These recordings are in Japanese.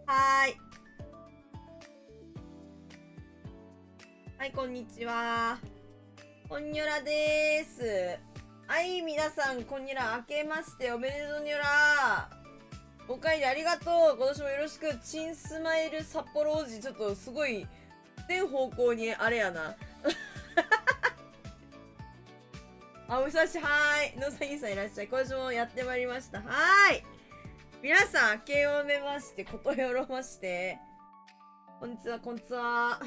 はーい。はい、こんにちは。こんにょらでーす。はい、皆さん、こんにら、明けましておめでとうにょら。お帰りありがとう。今年もよろしく。チンスマイル札幌王子、ちょっとすごい、全方向にあれやな。あ、お久しはーい。のさぎさんいらっしゃい。今年もやってまいりました。はーい。皆さん、明けおめまして、ことよろまして。こんにちは、こんにちは。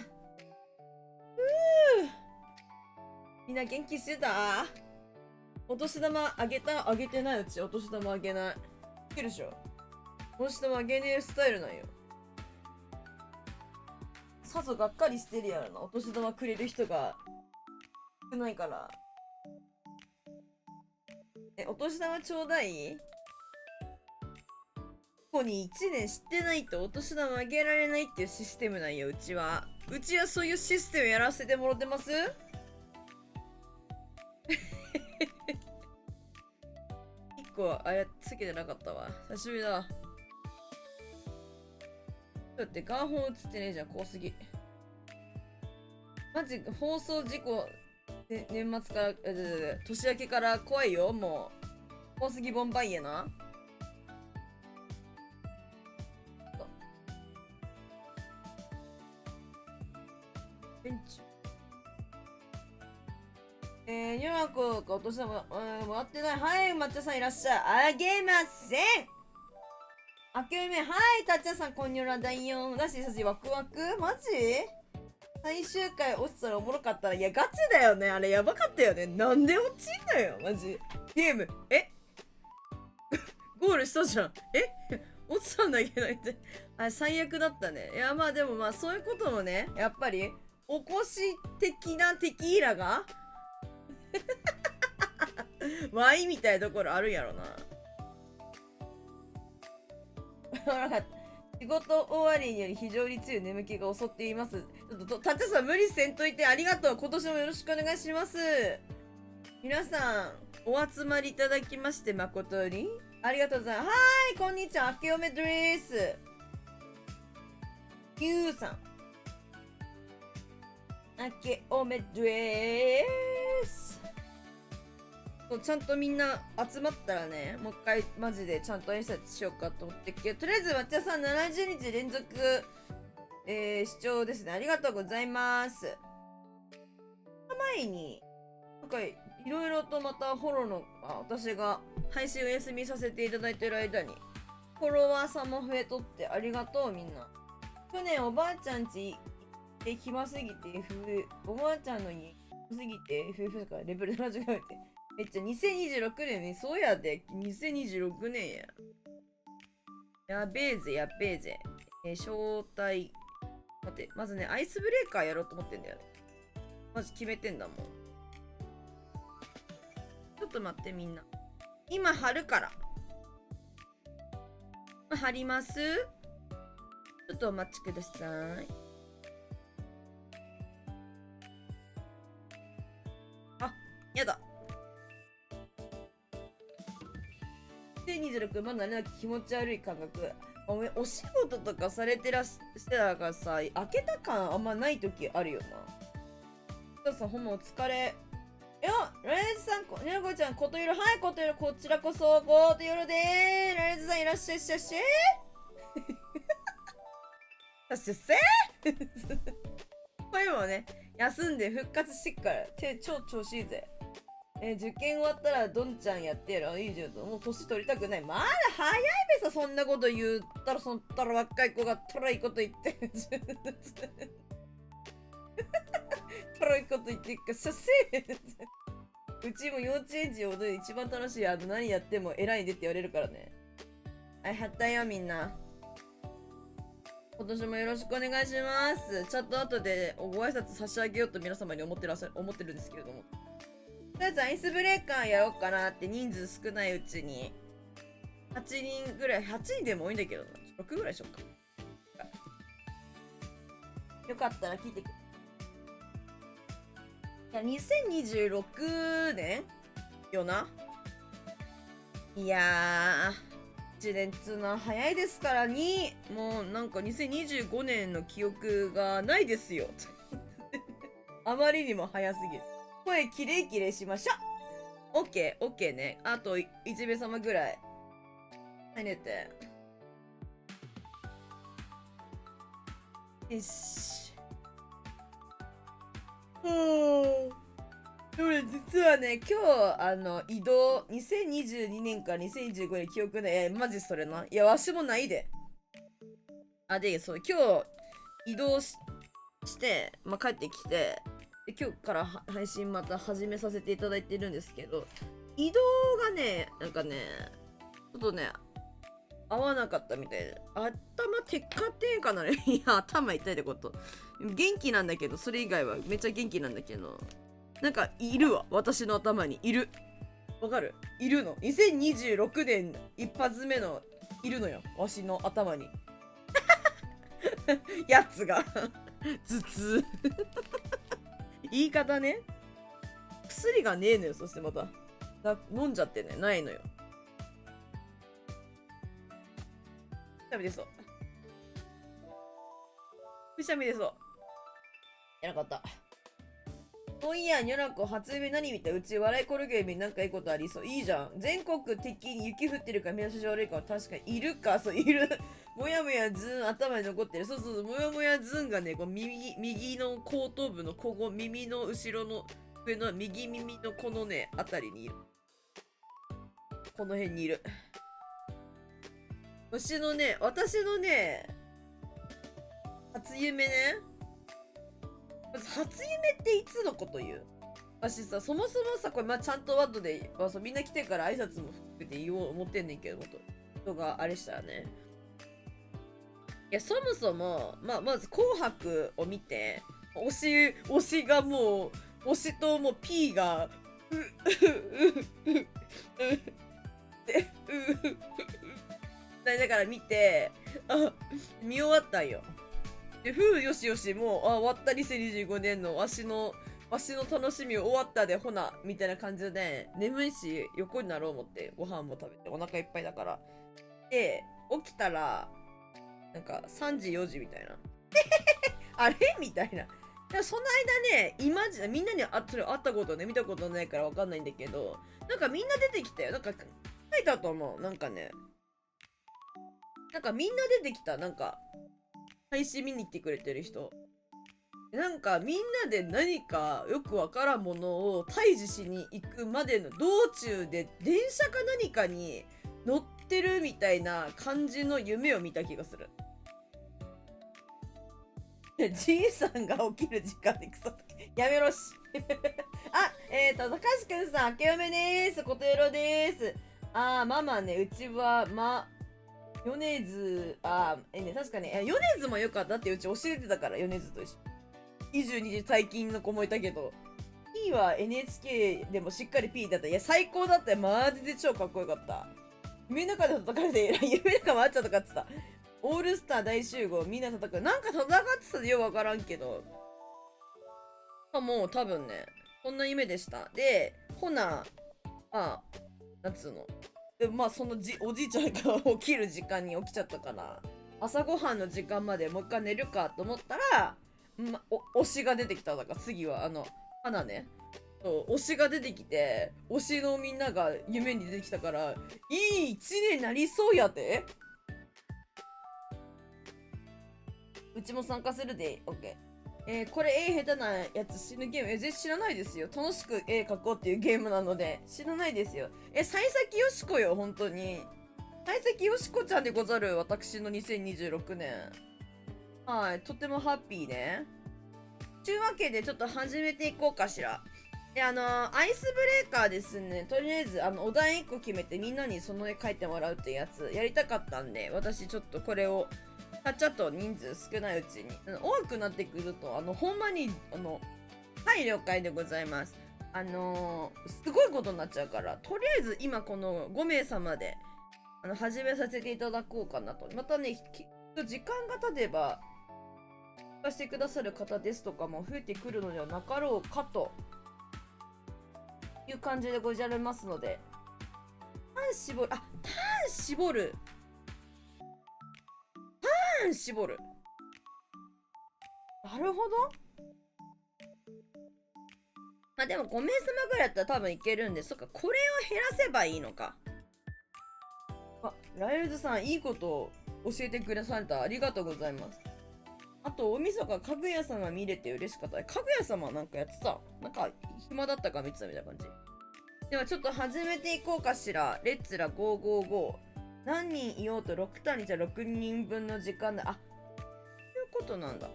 みんな元気してた？お年玉あげた？あげてない。うちお年玉あげない。いけるでしょ。お年玉あげねえスタイルなんよ。さぞがっかりしてるやろな。お年玉くれる人が少ないから。お年玉ちょうだい？ここに1年知ってないとお年玉あげられないっていうシステムなんよ、うちは。うちはそういうシステムやらせてもらってます？1個あれつけてなかったわ。久しぶりだ。だってガンホン映ってねえじゃん、怖すぎ。マジ放送事故、年末から年明けから怖いよ。もう怖すぎボンバイエな。ベンチニューアコがお年玉もらってない。はい、抹茶さんいらっしゃい。あげません。あけおめ、はい、たっちゃんさん、こんにょら第4だし、さし、ワクワクマジ最終回落ちたらおもろかったら、いや、ガチだよね。あれ、やばかったよね。なんで落ちんのよ、マジ。ゲーム、ゴールしたじゃん。落ちたんだけど、って。あれ、最悪だったね。いや、まあでもまあ、そういうこともね、やっぱり、おこし的なテキーラがワイみたいなところあるんやろな。仕事終わりにより非常に強い眠気が襲っています。ちょっと、たっちゃんさん無理せんといてありがとう。今年もよろしくお願いします。皆さん、お集まりいただきまして誠にありがとうございます。はーい、こんにちは。明けおめです。ゆうさん。明けおめです。ちゃんとみんな集まったらね、もう一回マジでちゃんと挨拶しようかと思ってけど、とりあえず抹茶さん70日連続、視聴ですね。ありがとうございます。前に、なんかいろいろとまたフォローの、私が配信お休みさせていただいてる間に、フォロワーさんも増えとってありがとうみんな。去年おばあちゃんち行って暇すぎて、おばあちゃんの家すぎて、夫婦からレベル間違えて。めっちゃ2026年ね、そうやで。2026年や。やべえぜ、やべえぜ。招待。待って、まずね、アイスブレーカーやろうと思ってんだよね。まず決めてんだもん。ちょっと待ってみんな。今貼るから。貼ります。ちょっとお待ちください。あ、やだ。2026まだね、気持ち悪い感覚。お仕事とかされてらしてたからさ、開けた感あんまない時あるよな。お母さん、ほんまお疲れ。ラレズさん、ねこちゃん、ことよろ、はい、ことよろ、こちらこそ、ことよろでー。ラレズさん、いらっしゃい、しゃっしゃい。らっしゃっせー。声もね、休んで復活してっから、超調子いいぜ。受験終わったらどんちゃんやってやる。いいじゃん。もう年取りたくない。まだ早いべさ、そんなこと言ったら、そんたら若い子がトラいこと言って。トラいこと言ってっか、させうちも幼稚園児をで一番楽しい。何やっても偉いでって言われるからね。はい、はったよ、みんな。今年もよろしくお願いします。ちょっと後でご挨拶差し上げようと皆様に思ってるんですけれども。とりあえずアイスブレーカーやろうかなって、人数少ないうちに。8人ぐらい、8人でも多いんだけどな。6ぐらいしよっか。よかったら聞いてくれ。いや、2026年よな。いや1年っつうのは早いですからに、もうなんか2025年の記憶がないですよ。あまりにも早すぎる。声きれいきれいしましょう。オッケー、オッケーね。あと1名様ぐらい。入れて。よし。俺実はね、今日、移動、2022年から2025年記憶ね、マジそれな。いや、わしもないで。で、そう、今日、移動して、帰ってきて、で今日から配信また始めさせていただいてるんですけど、移動がね、なんかね、ちょっとね、合わなかったみたいで、頭テッカテンかなね。いや、頭痛いってこと。元気なんだけど、それ以外はめっちゃ元気なんだけど、なんかいるわ、私の頭にいる。わかる？いるの。2026年一発目のいるのよ、わしの頭に。やつが。頭痛。言い方ね。薬がねえのよ、そしてまた。飲んじゃってね、ないのよ。くしゃみ出そう。くしゃみ出そう。やなかった。おいや、にょらこ、初夢何見た？うち笑いコルゲームになんかいいことありそう。いいじゃん。全国的に雪降ってるから目指し悪いから確かにいるか。そう、いる。もやもやズーン頭に残ってる。そうそう、もやもやズーンがね、こう右の後頭部のここ、耳の後ろの上の右耳のこのね、あたりにいる。この辺にいる。私のね、初夢ね。初夢っていつのこと言う？私さ、そもそもさ、これちゃんとワッドで、みんな来てから挨拶も含めて言おう思ってんねんけど、人があれしたらね。いや、そもそも、まず紅白を見て、推しがもう、推しともう P が、だから見て、見終わったんよ。で、よしよし、もう、終わった、2025年のわしの楽しみ終わったで、ほな、みたいな感じで、眠いし、横になろう思って、ご飯も食べて、お腹いっぱいだから。で、起きたら、なんか、3時、4時みたいな。あれみたいな。その間ね、みんなにそれ会ったことね、見たことないからわかんないんだけど、なんかみんな出てきたよ。なんか、書いたと思う。なんかね、なんかみんな出てきた。なんか、配信見に来てくれてる人。なんかみんなで何かよくわからんものを退治しに行くまでの道中で電車か何かに乗ってるみたいな感じの夢を見た気がする。じいさんが起きる時間でクソやめろし。高橋くんさん、明けおめでーす。ことよろでーす。ママね、うちは、米津、確かに、米津もよかったってうち教えてたから、米津と一緒。22時最近の子もいたけど、P は NHK でもしっかり P だった。いや、最高だったよ。マジで超かっこよかった。夢の中で叩かれて、夢の中もあっちゃとかってた。オールスター大集合、みんな叩く。なんか戦ってたでよくわからんけど。もう多分ね、こんな夢でした。で、ほな、なんつうの。でそのおじいちゃんが起きる時間に起きちゃったから、朝ごはんの時間までもう一回寝るかと思ったら、推しが出てきた。だから次は、花ね。推しが出てきて、推しのみんなが夢に出てきたから、いい一年になりそうやで。うちも参加するで、OK。これ絵下手なやつ死ぬゲーム。全然知らないですよ。楽しく絵描こうっていうゲームなので、知らないですよ。幸先よしこよ、本当に。幸先よしこちゃんでござる、私の2026年。はい、とてもハッピーね。というわけで、ちょっと始めていこうかしら。で、アイスブレーカーですね。とりあえず、お題1個決めて、みんなにその絵描いてもらうってやつ、やりたかったんで、私ちょっとこれを、ちょっと人数少ないうちに。多くなってくると、ほんまに、はい、了解でございます。すごいことになっちゃうから、とりあえず今この5名様で、始めさせていただこうかなと。またね、時間が経てば、参加してくださる方ですとかも増えてくるのではなかろうかという感じでございますので、ターン絞るん絞る。なるほど。まあでも5名様ぐらいだったら多分いけるんで、そっか、これを減らせばいいのか。あ、ライルズさん、いいことを教えてくださった。ありがとうございます。あと、大晦日、かぐや様見れて嬉しかった。かぐや様なんかやってた。なんか、暇だったから見てたみたいな感じ。では、ちょっと始めていこうかしら。レッツラ555。何人いようと6単にじゃ6人分の時間だ。あ、そういうことなんだ。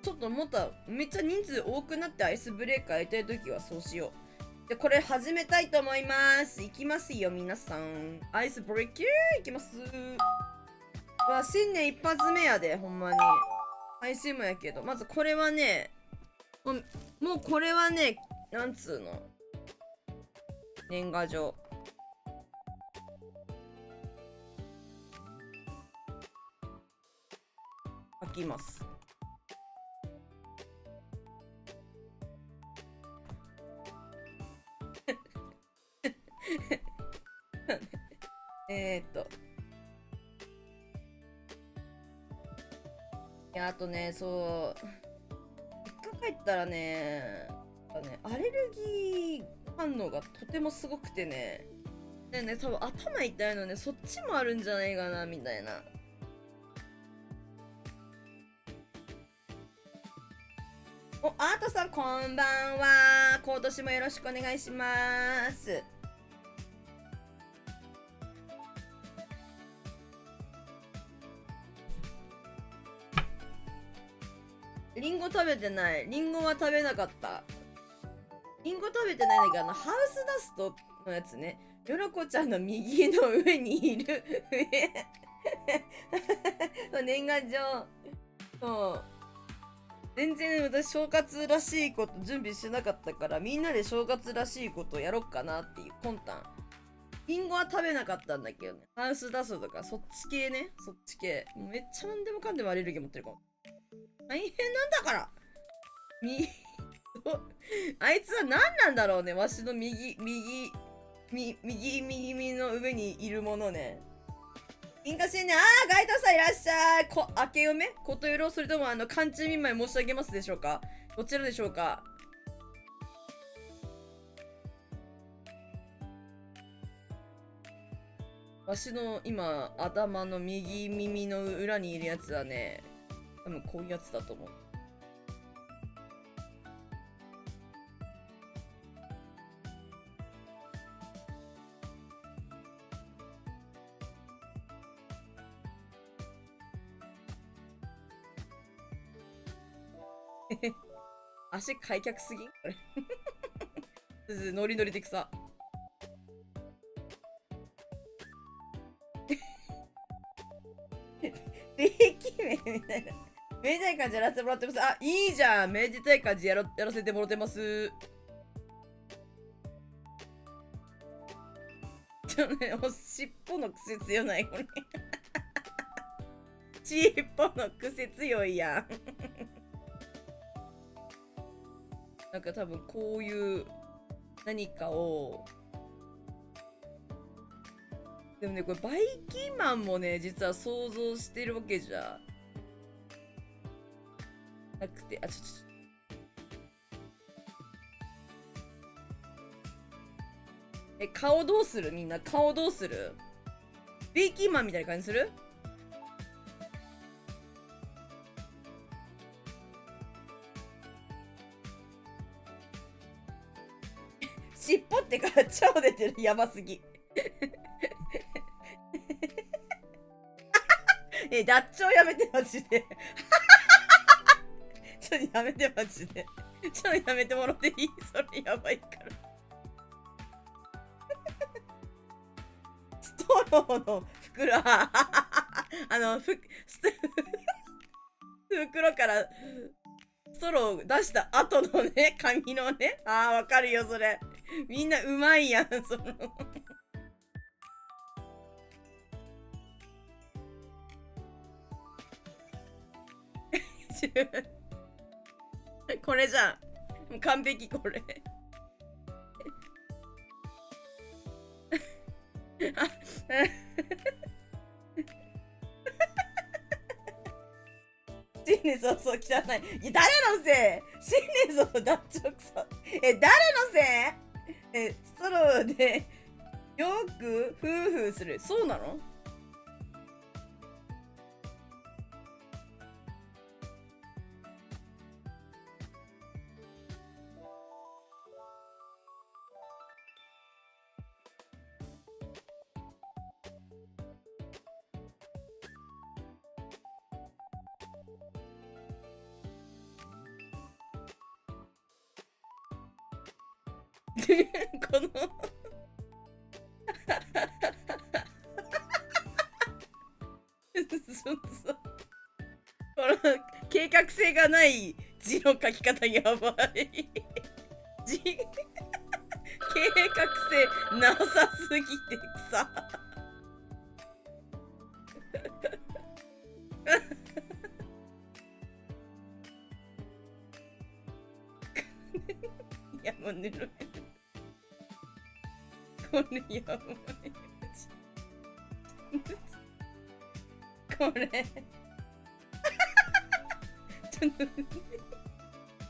ちょっともっとめっちゃ人数多くなってアイスブレーカーやりたいときはそうしよう。で、これ始めたいと思います。いきますよ、皆さん。アイスブレーカーいきます。わ、新年一発目やで、ほんまに。配信もやけど、まずこれはね、もうこれはね、なんつうの。年賀状。書きます。いや、あとね、そう、実家帰ったらね、アレルギー反応がとてもすごくてね、でね、多分頭痛いのね、そっちもあるんじゃないかな、みたいな。お、アートさん、こんばんは。今年もよろしくお願いします。リンゴ食べてない。リンゴは食べなかった。リンゴ食べてないんだけど、ハウスダストのやつね。よろこちゃんの右の上にいる年賀状。そう。全然私正月らしいこと準備してなかったから、みんなで正月らしいことをやろっかなっていう魂胆。リンゴは食べなかったんだけどね。ハウスダストとか、そっち系ね。そっち系。めっちゃ何でもかんでもアレルギー持ってるかも。大変なんだからあいつは何なんだろうね。わしの右の上にいるものね。金貨新年、ガイドさんいらっしゃい。明け嫁ことよろ、それとも寒中見舞い申し上げますでしょうか。どちらでしょうか。わしの今、頭の右耳の裏にいるやつはね、多分こういうやつだと思う。足開脚すぎんこれノリノリでくさ定期名みたいな。めでたい感じやらせてもらってます。あ、いいじゃん。めでたい感じやらせてもらってます。ちょっとね、尻尾の癖強ないこれ。尻尾の癖強いやん。なんか多分こういう何かを。でもね、これバイキンマンもね、実は想像してるわけじゃなくて、顔どうするみんな顔どうするベイキンマンみたいな感じする尻尾ってから超出てる。やばすぎ。脱腸やめてマジで。ちょっとやめてマジで。ちょっとやめてもらっていいそれやばいから。ストローの袋、袋からストロー出した後のね、紙のね。わかるよ、それ。みんなうまいやん、その。これじゃん。完璧これ。新年早々汚い。いや、誰のせい？新年早々脱直さ。誰のせい？ストローでよくフーフーする。そうなの？このそうそう、この計画性がない字の書き方やばい。字計画性なさすぎてさ。いやもうぬるい。これやばい。これちょっと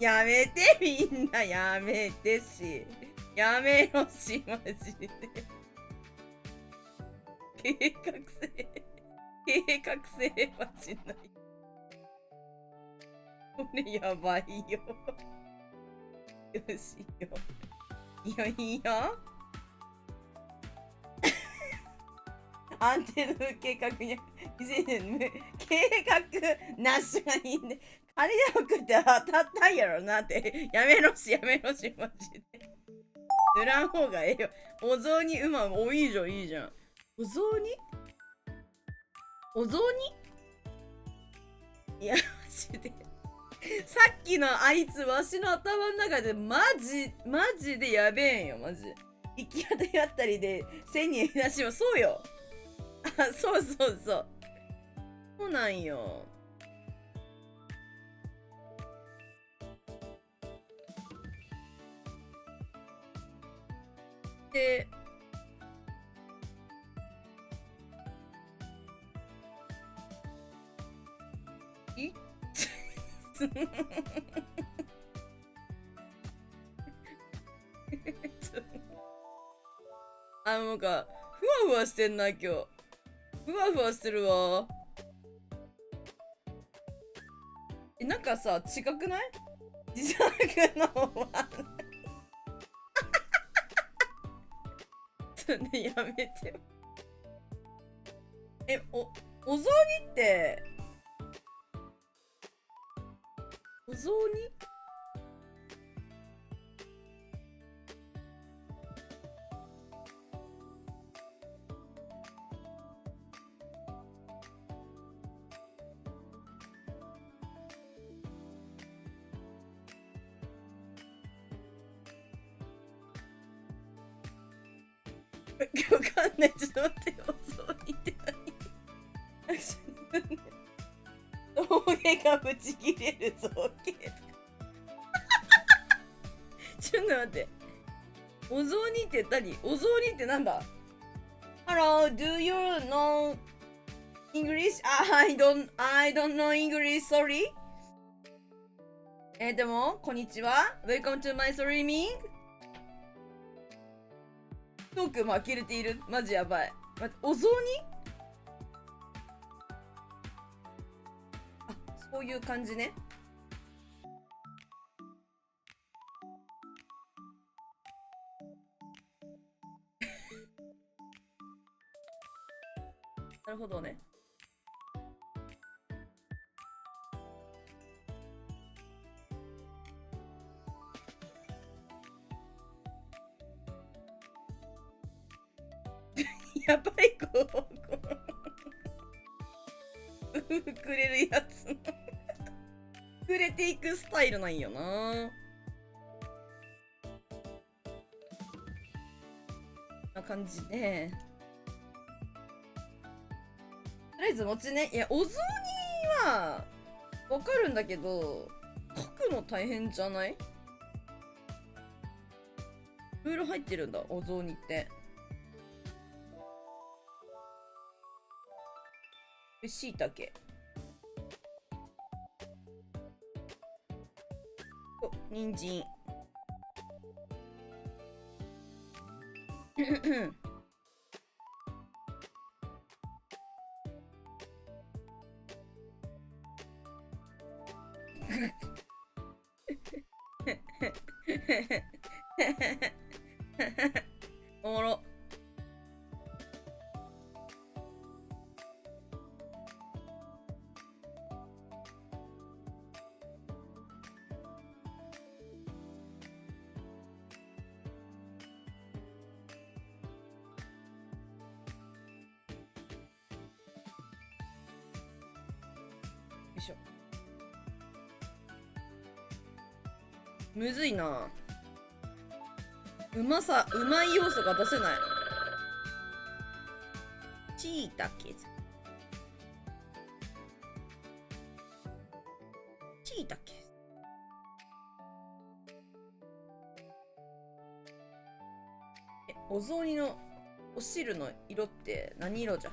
やめて、みんなやめてし、やめろし、マジで。計画性はしない。これやばいよ。よしよ。いいよいいよ。安定の計画に計画なしがいいね。金じゃなくて当たったんやろなって。やめろしマジで。塗らん方がええよ。お雑煮おいいじゃんいいじゃん。お雑煮いやマジで。さっきのあいつわしの頭の中でマジでやべえんよマジ。行き当たりあったりで1000人なしもそうよ。あ、そう。そうなんよ。で、いなんか、ふわふわしてんな、今日。ふわふわしてるわ。なんかさ、違くない？自作のは。ちょっとね、やめてよ。お雑煮って、お雑煮わかんない。ちょっと待ってよ。お雑煮って何？峠がぶち切れる造形。ちょっと待って。お雑煮って何？お雑煮ってなんだ？ Hello, do you know English? I don't know English, sorry. でも、こんにちは。Welcome to my streaming. トークも呆れている。マジやばい。お雑煮？あ、そういう感じね。なるほどね。やばい子くれるやつくれていくスタイルなんよな。な感じで、とりあえず餅ね。いや、お雑煮はわかるんだけど、書くの大変じゃない？いろいろ入ってるんだ、お雑煮って。しいたけ。お、人参。おもろ。よいしょ。むずいな。うまい要素が出せない。しいたけ。しいたけ。お雑煮のお汁の色って何色じゃ？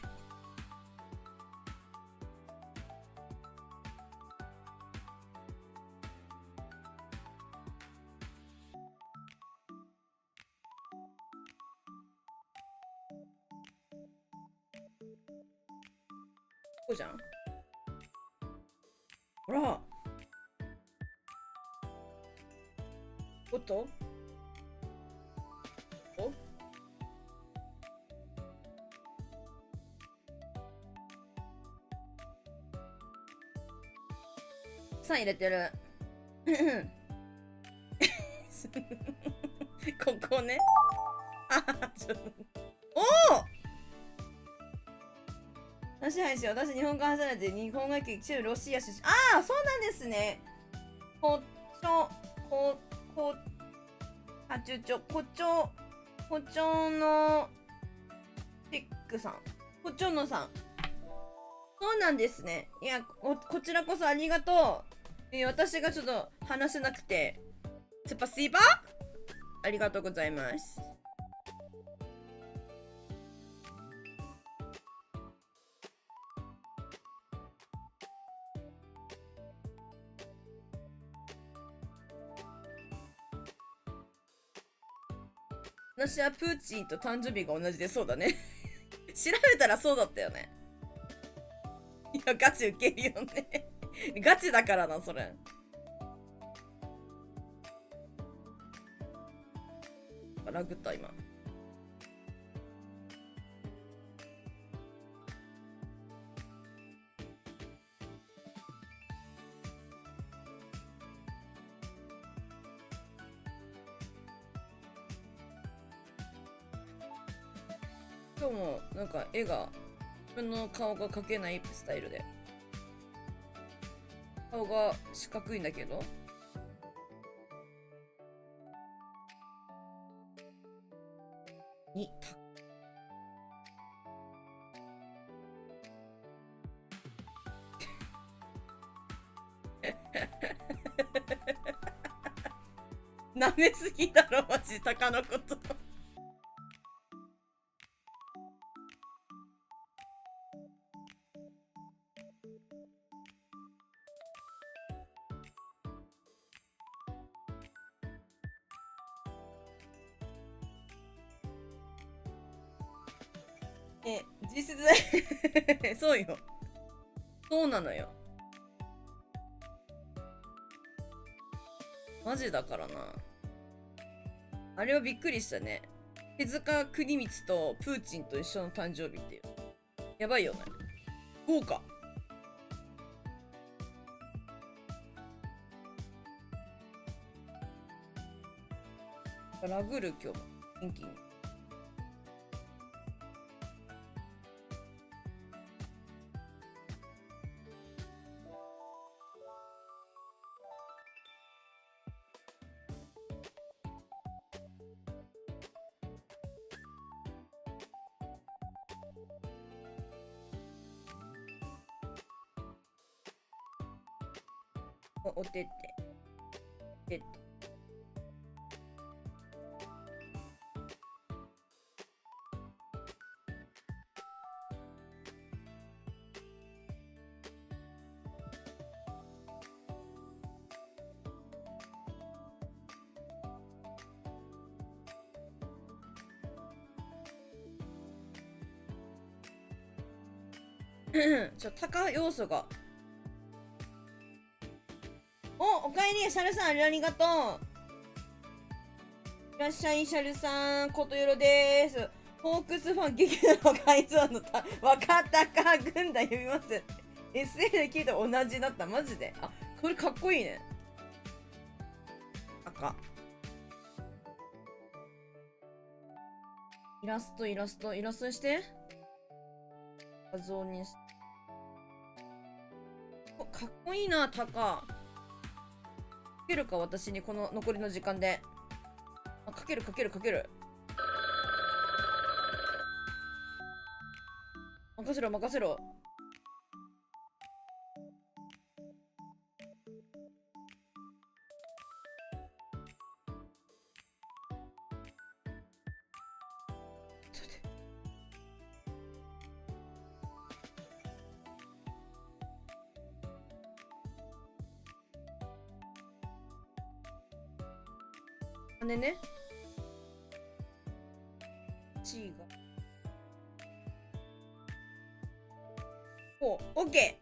こうじゃん。ほら。おっとお3入れてる。ここね。ちょっと。おお私配信、私日本語話されて日本語劇中ロシア出身。ああ、そうなんですね。こちょ、あちゅちょ、こちょのチックさん。こちょのさん。そうなんですね。いや、こちらこそありがとう。私がちょっと話せなくて。スパシーバありがとうございます。私はプーチンと誕生日が同じでそうだね。調べたらそうだったよね。いや、ガチウケるよね。ガチだからな、それ。ラグった今。今日もなんか絵が自分の顔が描けないスタイルで顔が四角いんだけどにたなめすぎだろマジタカのこと実質そうよそうなのよマジだからなあれはびっくりしたね手塚国光とプーチンと一緒の誕生日っていうやばいよね豪華ラグる今日も元気におてっててっと高要素が。おかえり、シャルさん、ありがとう。いらっしゃい、シャルさん、ことよろです。ホークスファン、激怒の改造の若鷹軍団呼びます。SL で聞いた同じだった、マジで。あ、これかっこいいね。赤。イラストにして。画像にして。かっこいいな、鷹。かけるか、私にこの残りの時間で。あ、かける。任せろ。金ね。チーが。オッケ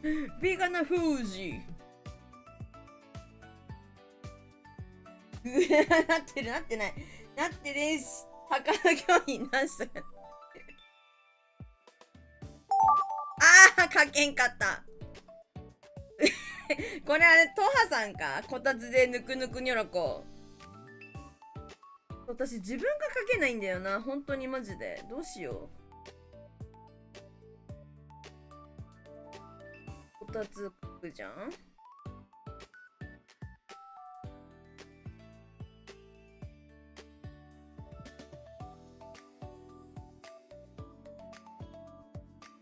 ー。ビガナフージなってない。なってです。高田教員何したか。書けんかった。これあれ、トハさんか。こたつでぬくぬくにょろこ。私自分が書けないんだよな。本当にマジで。どうしよう。こたつ書くじゃん。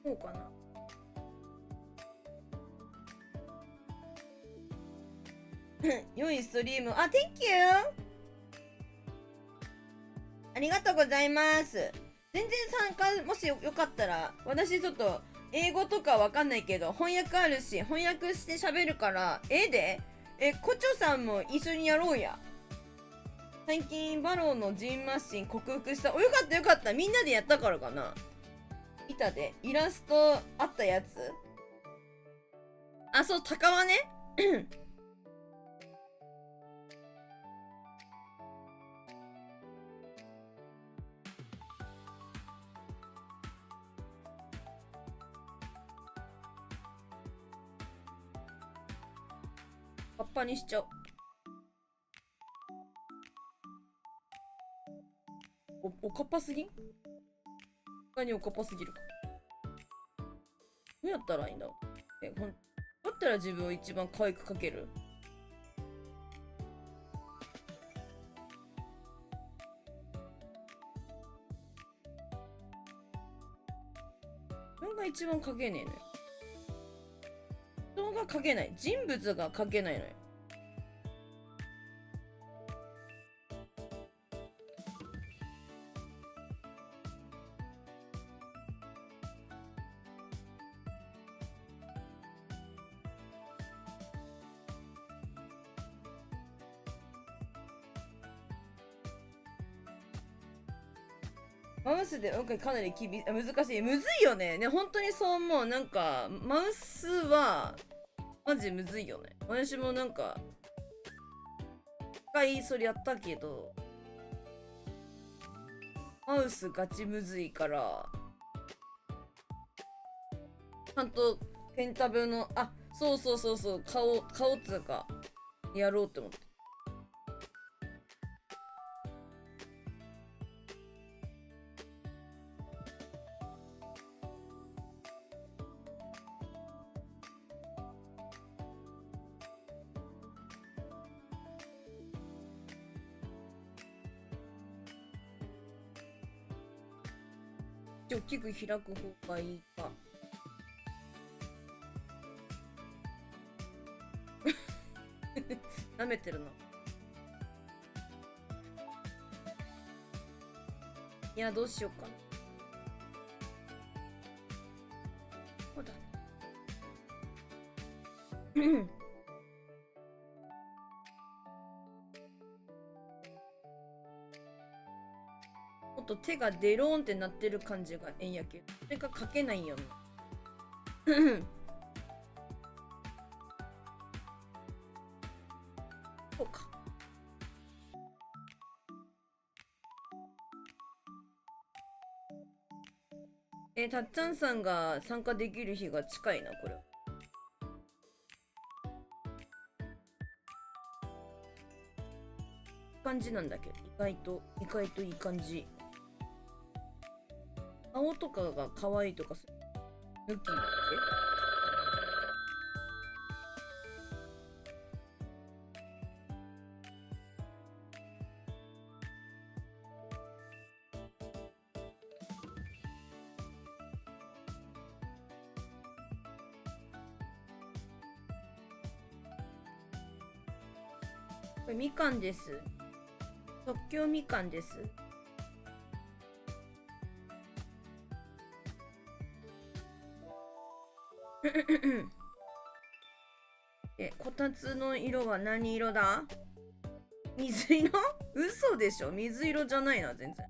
こうかな。良いストリーム。あ、Thank you! ありがとうございます。全然参加、もしよかったら、私ちょっと、英語とかわかんないけど、翻訳あるし、翻訳して喋るから、コチョさんも一緒にやろうや。最近、バローのジンマシン克服した。よかった。みんなでやったからかな。板で、イラストあったやつ。あ、そう、鷹はね。パッパにしちゃう。おかっぱすぎん？他におかっぱすぎるか。どうやったらいいんだろう。どうやったら自分を一番可愛く描ける？自分が一番描けねえのよ。人が描けない。人物が描けないのよ。マウスで今回かなり難しい。むずいよね。本当にそう思う。なんか、マウスは、マジむずいよね。私もなんか、一回それやったけど、マウスガチむずいから、ちゃんとペンタブの、そう、顔つうか、やろうって思って。大きく開く方がいいか。舐めてるな。いや、どうしようかな。そうだ。もっと手がデローンってなってる感じがええんやけど、それが書けないよな。そうか。たっちゃんさんが参加できる日が近いな、これ。感じなんだけど、意外といい感じ。青とかが可愛いとか抜きだっけ？これみかんです。即興みかんです。こたつの色は何色だ？水色？嘘でしょ、水色じゃないな、全然。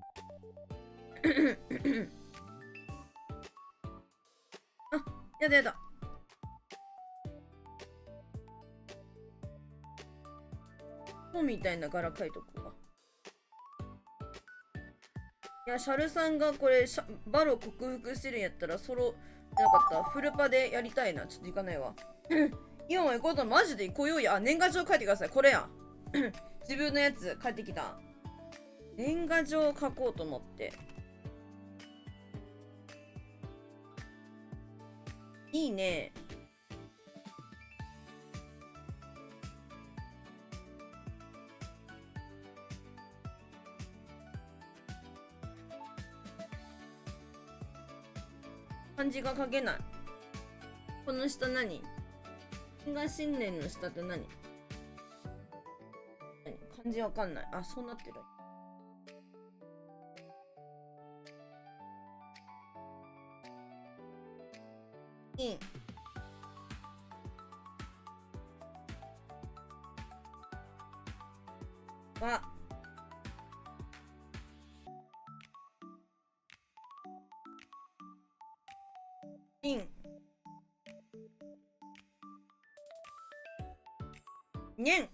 あ、やだやだ。本みたいな柄描いとこうわ。いや、シャルさんがこれバロ克服してるんやったらソロじゃなかったフルパでやりたいな。ちょっと行かないわ。今も行こうとマジで行こうよや。年賀状書いてください。これや。自分のやつ帰ってきた。年賀状書こうと思って。いいね。漢字が書けない。この下何？新年の下って何？漢字わかんない。あ、そうなってる。いい。わ。いん。にゃん。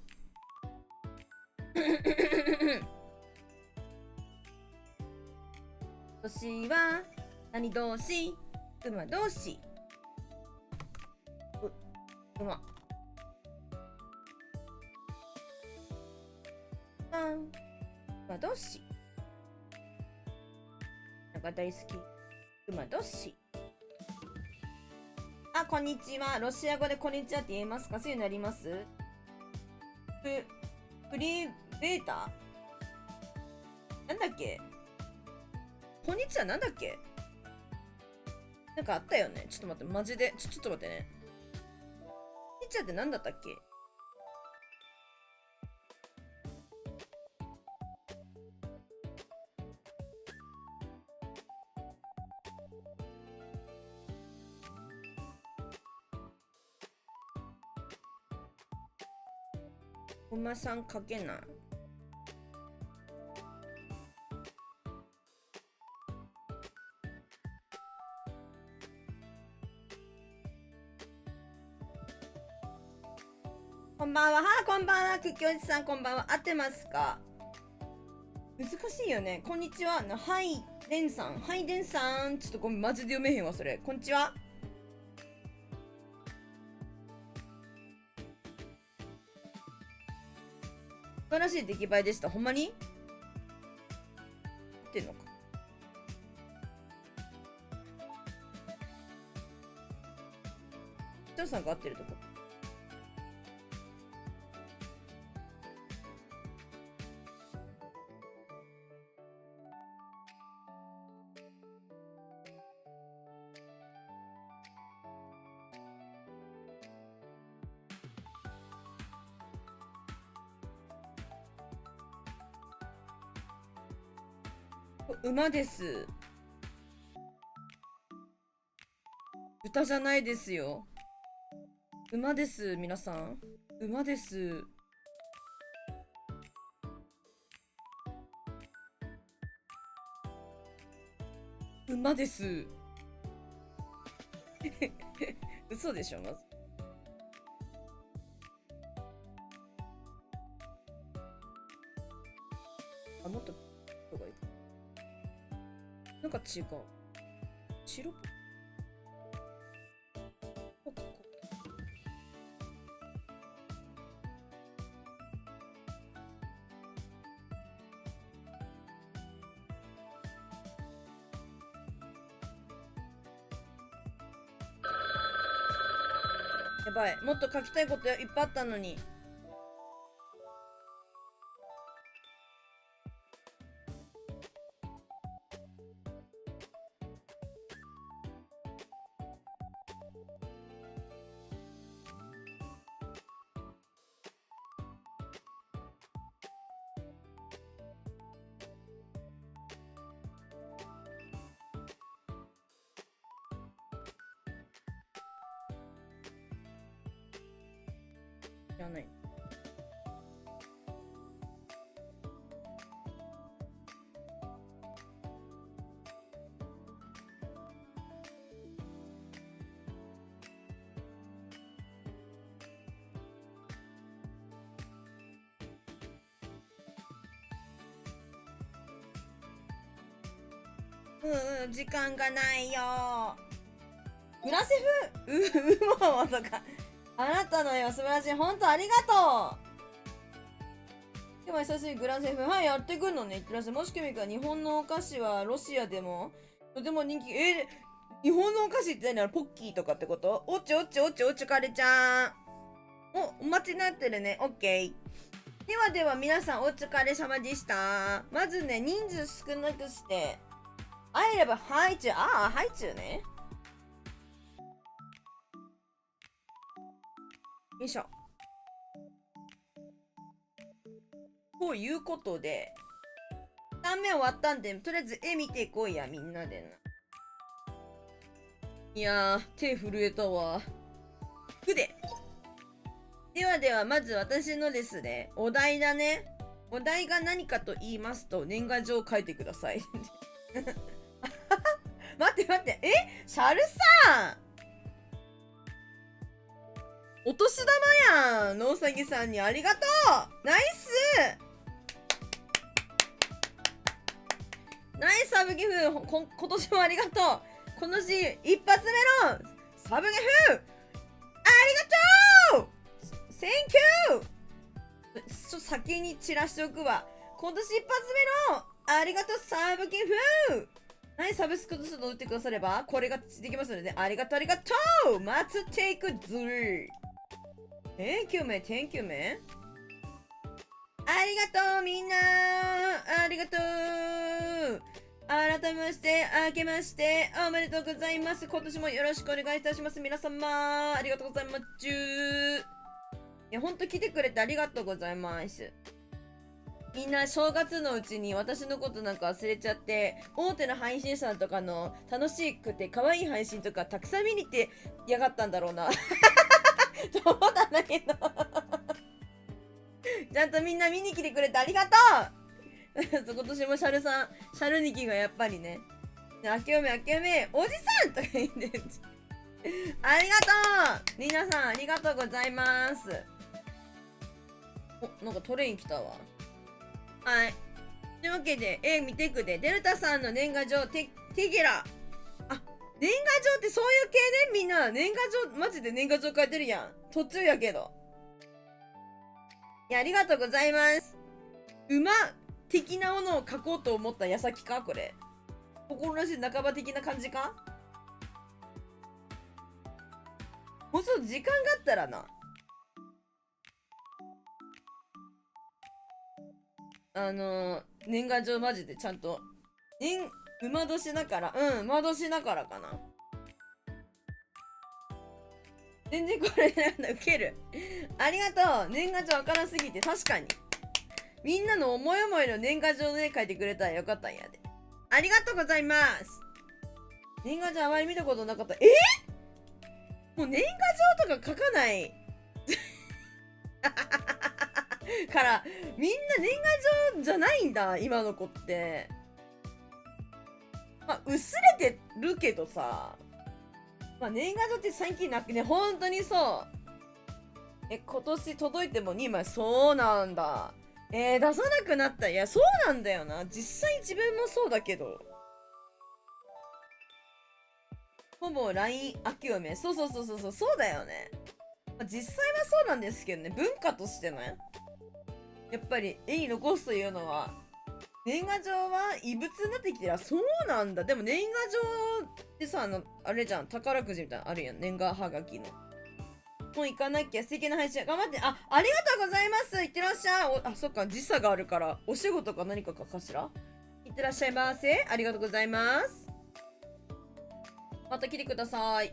年は何同士？馬同士。馬。馬同士。なんか大好き。馬同士。あ、こんにちは。ロシア語でこんにちはって言えますか？そういうのあります？フリーベータなんだっけ？こんにちはなんだっけ？なんかあったよね。ちょっと待って、マジで。ちょっと待ってね。こんにちはって何だったっけ？おまさん書けない。こんばんは。こんばんは。くきおじさん、こんばんは。合ってますか？難しいよね。こんにちは。はいでんさん。はいでんさん。ちょっとごめん、マジで読めへんわ、それ。こんにちは。素晴らしい出来栄えでした。ほんまに？合ってんのか。ジョーさんが合ってるとこ。馬です。豚じゃないですよ。馬です、皆さん。馬です。馬です。嘘でしょ、まず。あ、もっと人がいる。なんか違う。白っぽく。やばい、もっと書きたいこといっぱいあったのに。知らない。時間がないよ。グラセフ馬とか。あなたの絵は素晴らしい。ほんとありがとう。今日は久しぶりにグラセフ。はい、やってくんのね。言ってらっしゃい。もしくは日本のお菓子はロシアでもとても人気。日本のお菓子って何？ポッキーとかってこと？おっちかれちゃん。お待ちになってるね。オッケー。では皆さんお疲れ様でした。まずね、人数少なくして。会えればハイチュウ。ハイチュウね。よいしょ。ということで、3目終わったんで、とりあえず絵見てこいや、みんなでな。いやー、手震えたわ。では、まず私のですね、お題だね。お題が何かと言いますと、年賀状を書いてください。待って、シャルさんお年玉やん、のうさぎさんにありがとう。ナイスサブギフ、今年もありがとう。今年一発目のサブギフ、ありがとう。センキュー。先に散らしておくわ。今年一発目のありがとうサブギフ。サブスクと打ってくださればこれができますので、ありがとう。待っていくずる。Thank you め。ありがとうみんな。ありがとう。改めまして明けましておめでとうございます。今年もよろしくお願いいたします。皆様ありがとうございます。いや、ほんと来てくれてありがとうございます。みんな正月のうちに私のことなんか忘れちゃって、大手の配信者さんとかの楽しくて可愛い配信とかたくさん見に行ってやがったんだろうな。そうだけどちゃんとみんな見に来てくれてありがとう。今年もシャルニキがやっぱりね、明けおめおじさんとか言ってる。ありがとう皆さん、ありがとうございます。なんかトレイン来たわ。はい。というわけで、見てくで、デルタさんの年賀状、テゲラ。年賀状ってそういう系ね。みんな、年賀状、マジで年賀状書いてるやん。途中やけど。いや、ありがとうございます。馬的なものを書こうと思った矢先かこれ。志半ば的な感じか。もうちょっと時間があったらな。年賀状マジでちゃんと。馬年だから、馬年だからかな。全然これなんだ、ウケる。ありがとう。年賀状わからんすぎて、確かに。みんなの思い思いの年賀状で書いてくれたらよかったんやで。ありがとうございます。年賀状あまり見たことなかった。もう年賀状とか書かない。から、みんな年賀状じゃないんだ、今の子って。まあ薄れてるけどさ、まあ年賀状って最近なくね、本当にそう。今年届いても2枚。そうなんだ。出さなくなった。いや、そうなんだよな。実際自分もそうだけど。ほぼ LINE 明けおめ。そうそうそうそうそう、そうだよね。まあ、実際はそうなんですけどね、文化としてね。やっぱり絵に残すというのは、年賀状は異物になってきてる。そうなんだ。でも年賀状ってさ、あれじゃん、宝くじみたいなのあるやん。年賀はがきの。もう行かなきゃ。素敵な配信頑張って。ありがとうございます。いってらっしゃい。そっか、時差があるから、お仕事か何かかしら。いってらっしゃいませ。ありがとうございます。また来てください。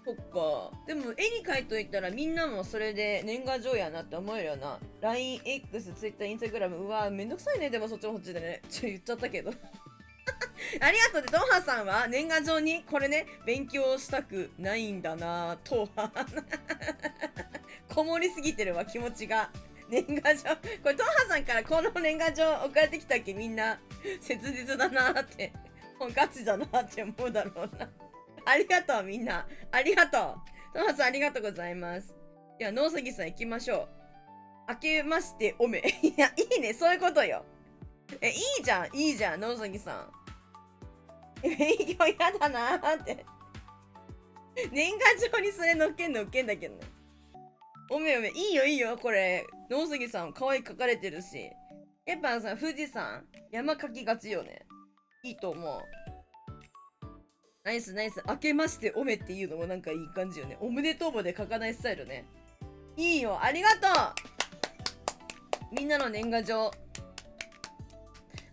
そっか。でも絵に描いといたらみんなもそれで年賀状やなって思えるよな。LINE、X、Twitter、Instagram。うわめんどくさいね。でもそっちもこっちでね。言っちゃったけど。ありがとう。で、トンハさんは年賀状にこれね、勉強したくないんだなトンハ。こもりすぎてるわ、気持ちが。年賀状。これトンハさんからこの年賀状送られてきたっけ、みんな切実だなって。もうガチだなって思うだろうな。ありがとう、みんな。ありがとう。トマさん、ありがとうございます。いや、野崎さん行きましょう。明けましておめ。いや、いいね。そういうことよ。いいじゃん。いいじゃん、野崎さん。勉強やだなーって。年賀状にそれ乗っけんのウケんだけどね。おめおめ、いいよいいよ。これ、野崎さん、可愛い書かれてるし。やっぱさ、富士山、山描きがちよね。いいと思う。ナイスナイス。明けましておめっていうのもなんかいい感じよね。おめでとうまで書かないスタイルね。いいよ。ありがとう。みんなの年賀状。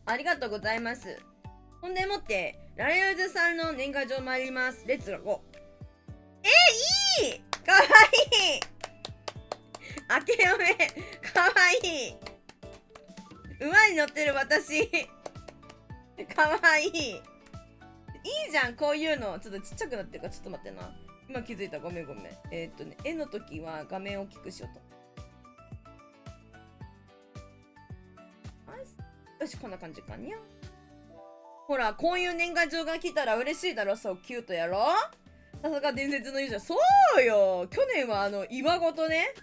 ありがとうございます。ほんでもって、ライオーズさんの年賀状参ります。レッツゴー。いいかわいい明けおめかわいい馬に乗ってる私かわいいいいじゃん、こういうの。ちょっとちっちゃくなってるから、ちょっと待ってな。今気づいた。ごめんごめん。絵の時は画面を大きくしようと。よし、こんな感じかにゃ。ほら、こういう年賀状が来たら嬉しいだろ。そう、キュートやろ。さすが伝説の勇者。そうよ。去年は岩ごとね、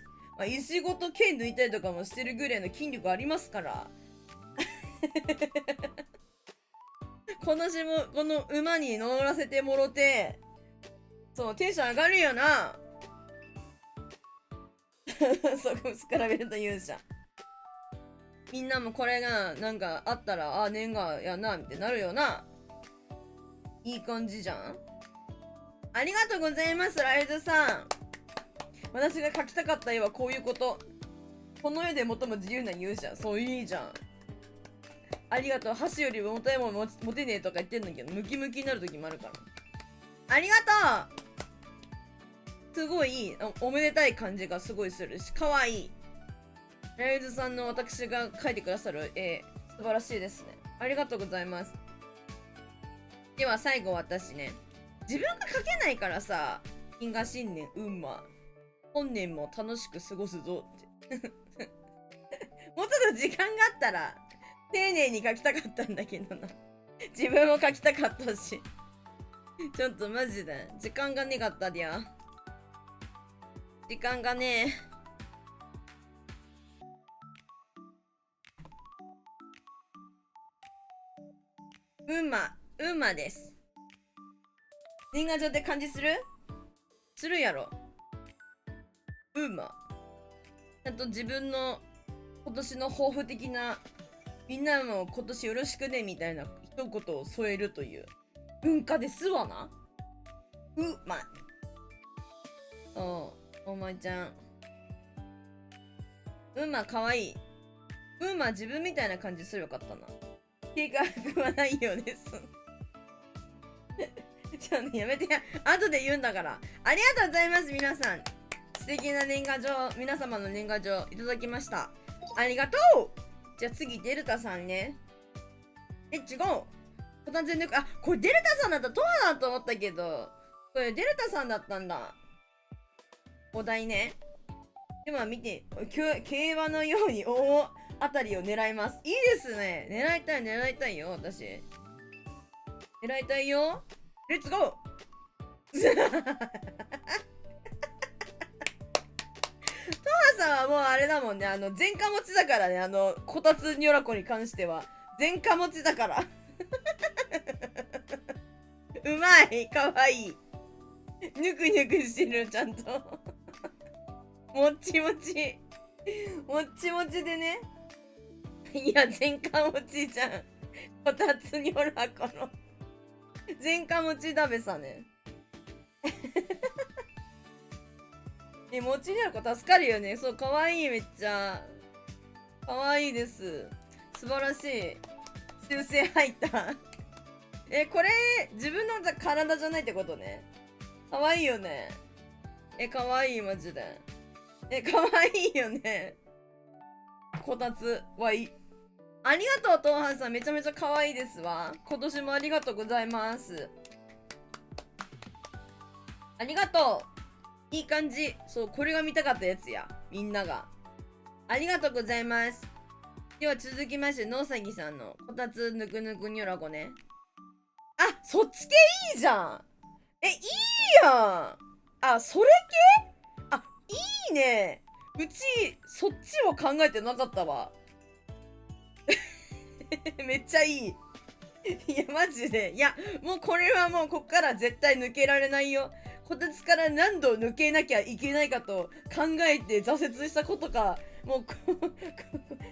石ごと剣抜いたりとかもしてるぐらいの筋力ありますから。今年もこの馬に乗らせてもろて、そう、テンション上がるよな。そう、スカラベルト勇者。みんなもこれがなんかあったら、年賀やな、ってなるよな。いい感じじゃん。ありがとうございます、ライズさん。私が描きたかった絵はこういうこと。この絵で最も自由な勇者。そう、いいじゃん。ありがとう。箸より重たいもの持てねえとか言ってんだけど、ムキムキになる時もあるから。ありがとう。すごいおめでたい感じがすごいするし、かわいい。ライズさんの私が描いてくださる絵、素晴らしいですね。ありがとうございます。では最後私ね。自分が描けないからさ、金河新年、本年も楽しく過ごすぞって。もうちょっと時間があったら、丁寧に描きたかったんだけどな。自分も描きたかったし。ちょっとマジで、時間がねかったりゃ。時間がね馬です。年賀状って感じするやろ。ちゃんと自分の今年の抱負的な、みんなも今年よろしくねみたいな一言を添えるという文化ですわな。お前ちゃん。かわいい。自分みたいな感じすればよかったな。計画はないようです。ちょっとやめてや。後で言うんだから。ありがとうございます、皆さん。素敵な年賀状、皆様の年賀状いただきました。ありがとう。じゃあ次、デルタさんね。違う。これデルタさんだったらトハだと思ったけど、これデルタさんだったんだ。お題ね。でも見て、競馬のように、あたりを狙います。いいですね。狙いたいよ、私。狙いたいよ。レッツゴーさんはもうあれだもんね、前科持ちだからね、こたつにょらこに関しては。前科持ちだから。うまい、かわいい。ぬくぬくしてる、ちゃんと。もっちもち。もっちもちでね。いや、前科持ちじゃん。こたつにょらこの。前科持ちだべさね。持ちにある子助かるよね。そう、かわいい、めっちゃ。かわいいです。素晴らしい。修正入った。これ、自分の体じゃないってことね。かわいいよね。かわいい、マジで。かわいいよね。こたつ、わいい。ありがとう、トーハンさん。めちゃめちゃかわいいですわ。今年もありがとうございます。ありがとう。いい感じ。そう、これが見たかったやつや。みんなが。ありがとうございます。では続きまして、野崎さんのこたつぬくぬくにょらこね。あ、そっち系いいじゃん。いいやん。あ、それ系あ、いいね。うち、そっちを考えてなかったわ。めっちゃいい。いや、マジで。いや、もうこれはもうこっから絶対抜けられないよ。こたつから何度抜けなきゃいけないかと考えて挫折したことか、もう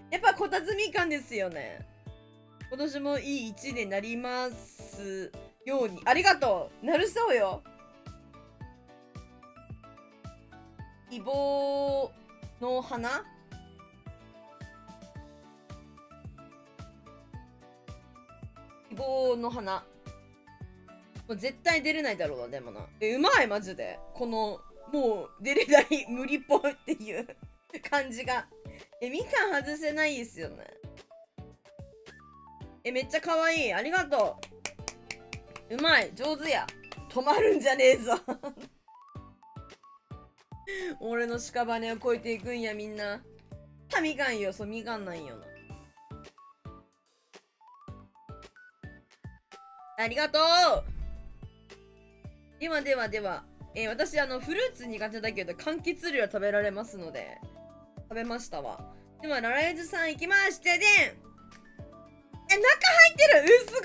やっぱこたつみかんですよね。今年もいい一年になりますように。ありがとう。なるそうよ。希望の花希望の花。もう絶対出れないだろうな、でもな。うまい、マジで。この、もう出れない無理っぽいっていう感じが。みかん外せないですよね。めっちゃ可愛い。ありがとう。うまい。上手や。止まるんじゃねえぞ。俺の屍を越えていくんや、みんな。みかんよ。そう、みかんなんよな。ありがとう。ではではでは、私フルーツ苦手だけど柑橘類は食べられますので食べましたわ。ではラライズさん行きましてでん。中入ってる。すご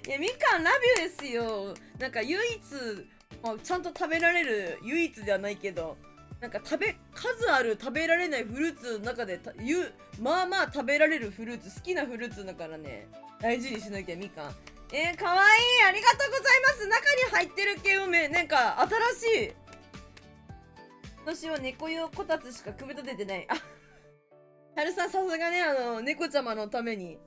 い。いやみかんラビューですよ。なんか唯一、まあ、ちゃんと食べられる唯一ではないけど、なんか数ある食べられないフルーツの中でまあまあ食べられるフルーツ、好きなフルーツだからね、大事にしなきゃみかん。かわいい。ありがとうございます。中に入ってる系梅、なんか新しい。私は猫用こたつしか組み立ててない。あ、はるさんさすがね、猫ちゃまのために。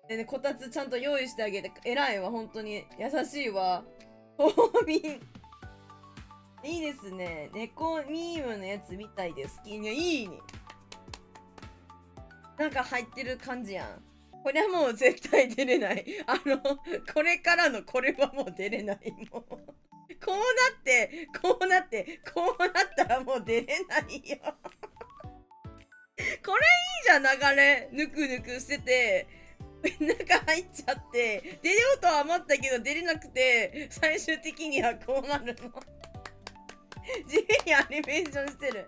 でね、こたつちゃんと用意してあげて、偉いわ、本当に。優しいわ。冬眠。いいですね。猫ミームのやつみたいです。いいね、いいね。なんか入ってる感じやん。これはもう絶対出れない。これからのこれはもう出れない。もう。こうなって、こうなって、こうなったらもう出れないよ。これいいじゃん、流れ。ぬくぬくしてて、中入っちゃって、出ようとは思ったけど出れなくて、最終的にはこうなるの。地味にアニメーションしてる。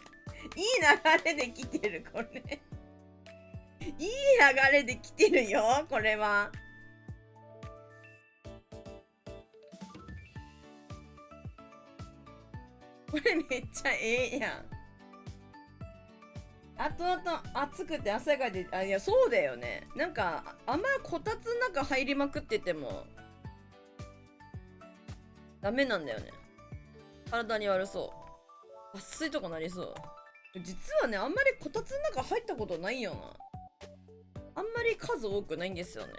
いい流れで来てる、これ。いい流れで来てるよ、これは。これめっちゃええやん。後々暑くて汗が出て、いや、そうだよね。なんか、あんまこたつの中入りまくってても、ダメなんだよね。体に悪そう。脱水とかなりそう。実はね、あんまりこたつの中入ったことないよな。あんまり数多くないんですよね。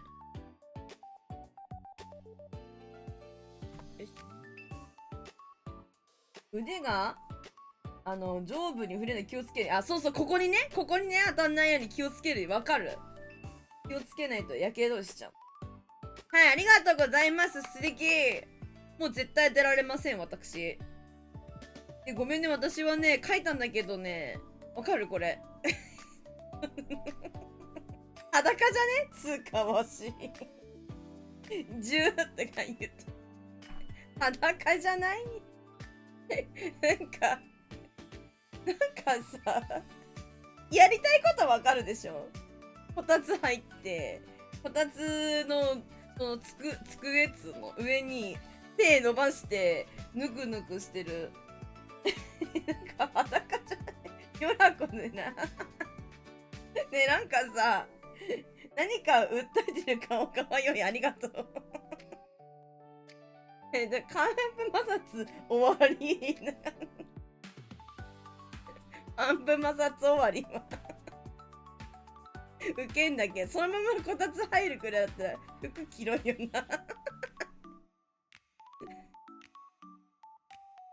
腕が上部に触れない気をつける。あ、そうそう、ここにね当たんないように気をつける。わかる。気をつけないとやけどしちゃう。はい、ありがとうございます。素敵。もう絶対出られません、私。ごめんね、私はね、書いたんだけどね、わかるこれ。裸じゃねつかわしい。10ってか言うと。裸じゃないなんかさ、やりたいことわかるでしょ。こたつ入って、こたつの、そのつくやつの上に手伸ばして、ぬくぬくしてる。なんか裸じゃない。ヨラコねな。ね、なんかさ、何か訴えてる顔かわいい。ありがとう。で、寒風摩擦終わり。寒風摩擦終わりは。ウケんだけど、そのままこたつ入るくらいだったら服着ろよな。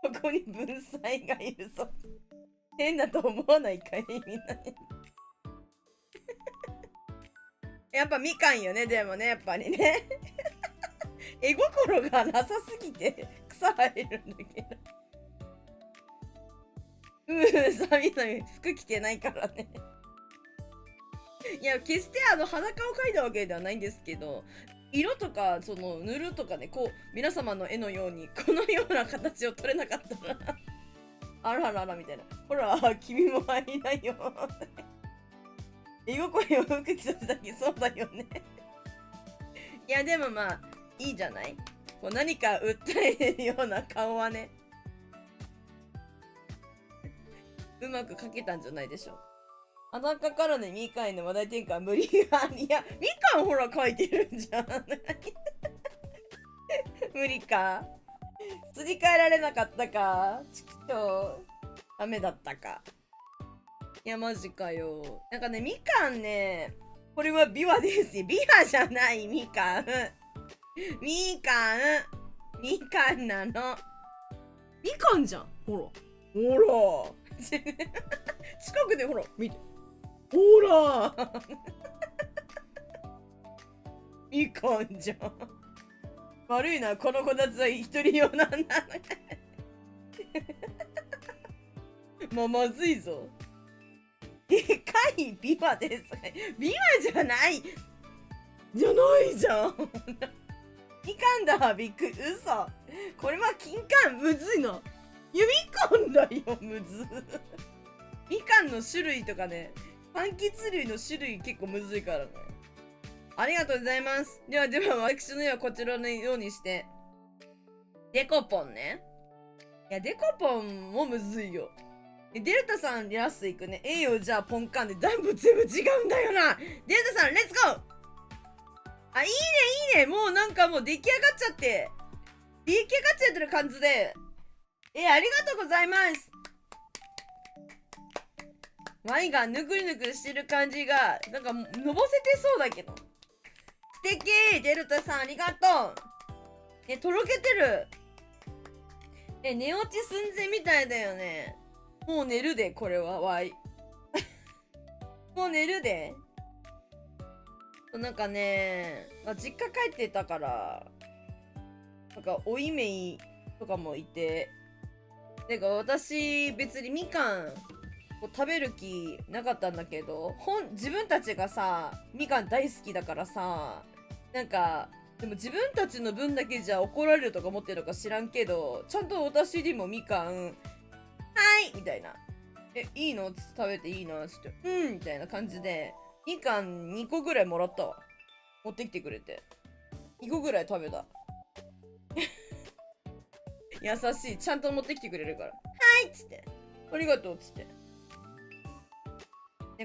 ここに文才がいるぞ。変だと思わないかいみんなね。やっぱみかんよね、でもね、やっぱりね。絵心がなさすぎて草生えるんだけど。サミ服着てないからね。いや、決して裸を描いたわけではないんですけど、色とか、その塗るとかね、こう、皆様の絵のように、このような形を取れなかったら、あらららみたいな。ほら、君も入りないよ。絵心を服着させたけそうだよね。いや、でもまあ、いいじゃない。こう何か訴えるような顔はね、うまく描けたんじゃないでしょう。裸からね、みかんへの話題転換無理が。いや、みかんほら描いてるんじゃん。無理か。すり替えられなかったか。ちくしょう。ダメだったか。いや、マジかよ。なんかね、みかんね、これはビワですよ。ビワじゃない、みかん。みかん。みかんなの。みかんじゃん。ほら。ほら。近くでほら、見て。ほら。みかんじゃん。悪いな、このこたつは一人用なんだ。もうまずいぞ。でかいビワです。ビワじゃない。じゃないじゃん。みかんだ、びっくり。嘘。これは金柑、むずいな。いや、みかんだよ、むず。みかんの種類とかね、柑橘類の種類結構むずいからね。ありがとうございます。では、私の絵はこちらのようにして。デコポンね。いや、デコポンもむずいよ。デルタさんラストいくね。ええよ、じゃあポンカンで全部違うんだよな。デルタさん、レッツゴー。あ、いいね、いいね。もうなんかもう出来上がっちゃって。出来上がっちゃってる感じで。ありがとうございます。ワイがぬくぬくしてる感じが、なんかのぼせてそうだけど。素敵。デルタさん、ありがとう。とろけてる。寝落ち寸前みたいだよね。もう寝るで、これは、ワイ。もう寝るで。なんかね、実家帰ってたから、なんか、おいめいとかもいて、なんか私、別にみかんを食べる気なかったんだけど、自分たちがさ、みかん大好きだからさ、なんか、でも自分たちの分だけじゃ怒られるとか思ってるのか知らんけど、ちゃんと私にもみかん、はいみたいな。いいのつって食べていいのつって、みたいな感じで、みかん2個ぐらいもらったわ。持ってきてくれて。2個ぐらい食べた。優しい。ちゃんと持ってきてくれるから。はいっつって。ありがとうっつって。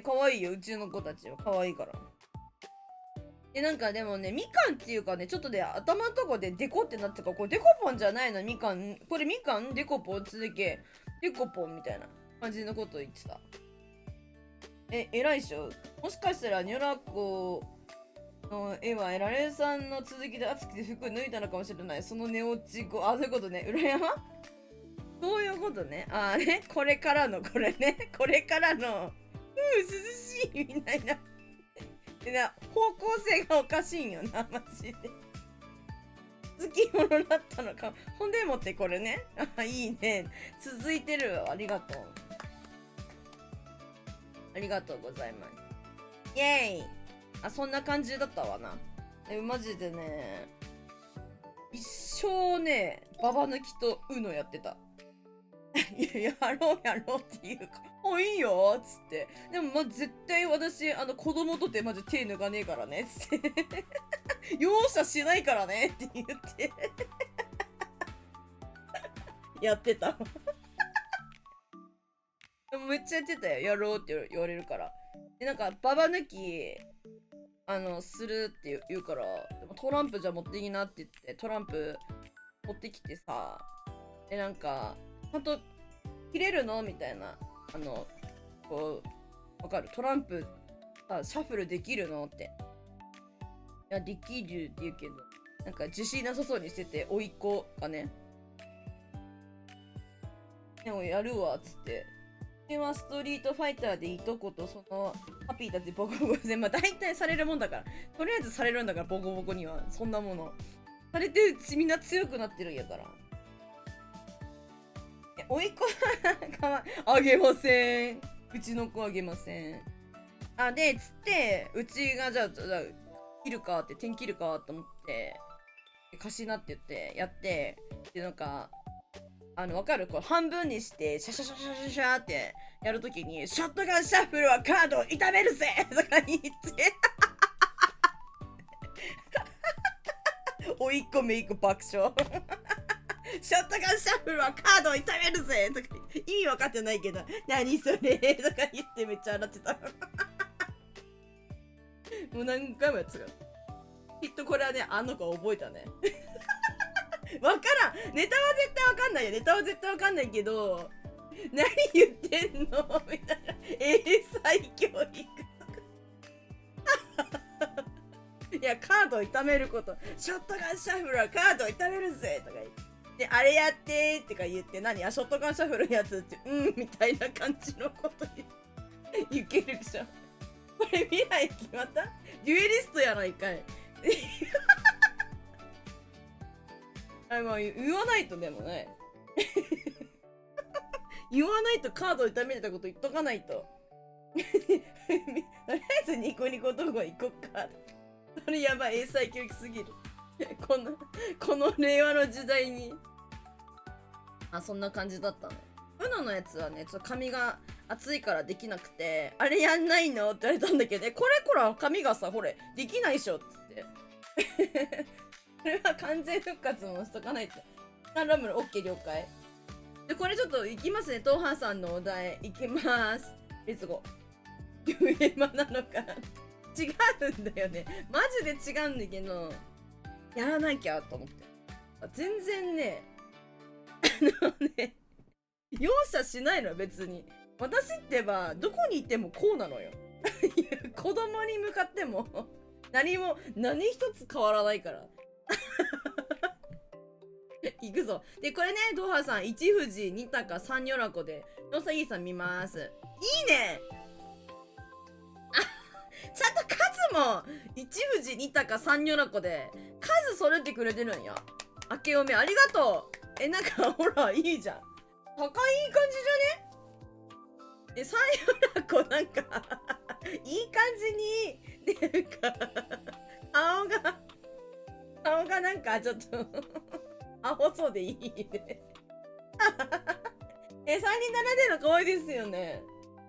可愛いよ。うちの子たちは可愛いから。なんかでもね、みかんっていうかね、ちょっとね、頭のとこでデコってなってたから、これデコポンじゃないのみかん。これみかんデコポン続け。デコポンみたいな感じのこと言ってた。偉いっしょ。もしかしたらニョラコの絵はラレさんの続きで熱くて服脱いだのかもしれない。その寝落ち後、そういうことね。裏山そういうことね。これからの、これね。これからの、涼しいみたいな。方向性がおかしいんよな、マジで。好き者だったのか。ほんでもってこれね。いいね。続いてるわ。ありがとう。ありがとうございます。イエーイ。あ、そんな感じだったわな。マジでね、一生ね、ババ抜きとウノやってた。やろうやろうっていうか、いいよっつって。でも絶対私、子供とってマジ手抜かねえからねっつって。容赦しないからねって言ってやってた。でもめっちゃやってたよ。やろうって言われるから。で、なんか、ババ抜き、するって言うから、でもトランプじゃ持っていいなって言って、トランプ持ってきてさ、で、なんか、ちゃんと切れるのみたいな。こう、わかる？トランプさ、シャッフルできるのって。いや、できるって言うけど、なんか自信なさそうにしてて、甥っ子がね。でもやるわ、つって。ではストリートファイターでいとことそのハピーたちボコボコで、まあ大体されるもんだから、とりあえずされるんだから、ボコボコには。そんなもの。されてみんな強くなってるんやから。甥っ子かわあげません。うちの子あげません。あ、で、つって、うちがじゃあ、切るかって、点切るかと思って、貸しなって言って、やって、で、なんか、わかる？こう半分にしてシャシャシャシャシャシャってやるときに、ショットガンシャッフルはカードを痛めるぜとか言っておいっ子めいっ子爆笑ショットガンシャッフルはカードを痛めるぜとか意味分かってないけど、何それとか言ってめっちゃ笑ってたもう何回もやってたから。きっとこれはね、あの子覚えたねわからん。ネタは絶対わかんないよ。ネタは絶対わかんないけど、何言ってんのみたいな。英才教育いや、カードを痛めること。ショットガンシャッフルはカードを痛めるぜとか言って。で、あれやってーとか言って、何？ショットガンシャッフルのやつって、みたいな感じのこと言うけるじゃん。これ未来決まった？デュエリストやないかい。まあ、言わないとでもね言わないとカードを痛めたこと言っとかないととりあえずニコニコ動画行こっか。それやばい、英才教育すぎるこの令和の時代に。あ、そんな感じだったね。UNOのやつはね、ちょっと髪が熱いからできなくて、あれやんないのって言われたんだけど、これこら髪がさ、ほれできないっしょっつってこれは完全復活もしとかないと。ラムの OK 了解。で、これちょっといきますね。東ハさんのお題。いきます。レッツゴー。上間なのか違うんだよね。マジで違うんだけど、やらなきゃと思って。全然ね、容赦しないの別に。私ってば、どこにいてもこうなのよ。子供に向かっても、何一つ変わらないから。いくぞ。で、これね、ドハさん、一富士、二鷹、三女らこで、ノサイーさん見ます。いいね。ちゃんと数も、一富士、二鷹、三女らこで、数揃えてくれてるんや。明けおめ、ありがとう。なんか、ほら、いいじゃん。高い感じじゃね？三女らこ、なんかいい感じに、なんか顔がなんか、ちょっとアホそうでいいね3人並んでるの可愛いですよね。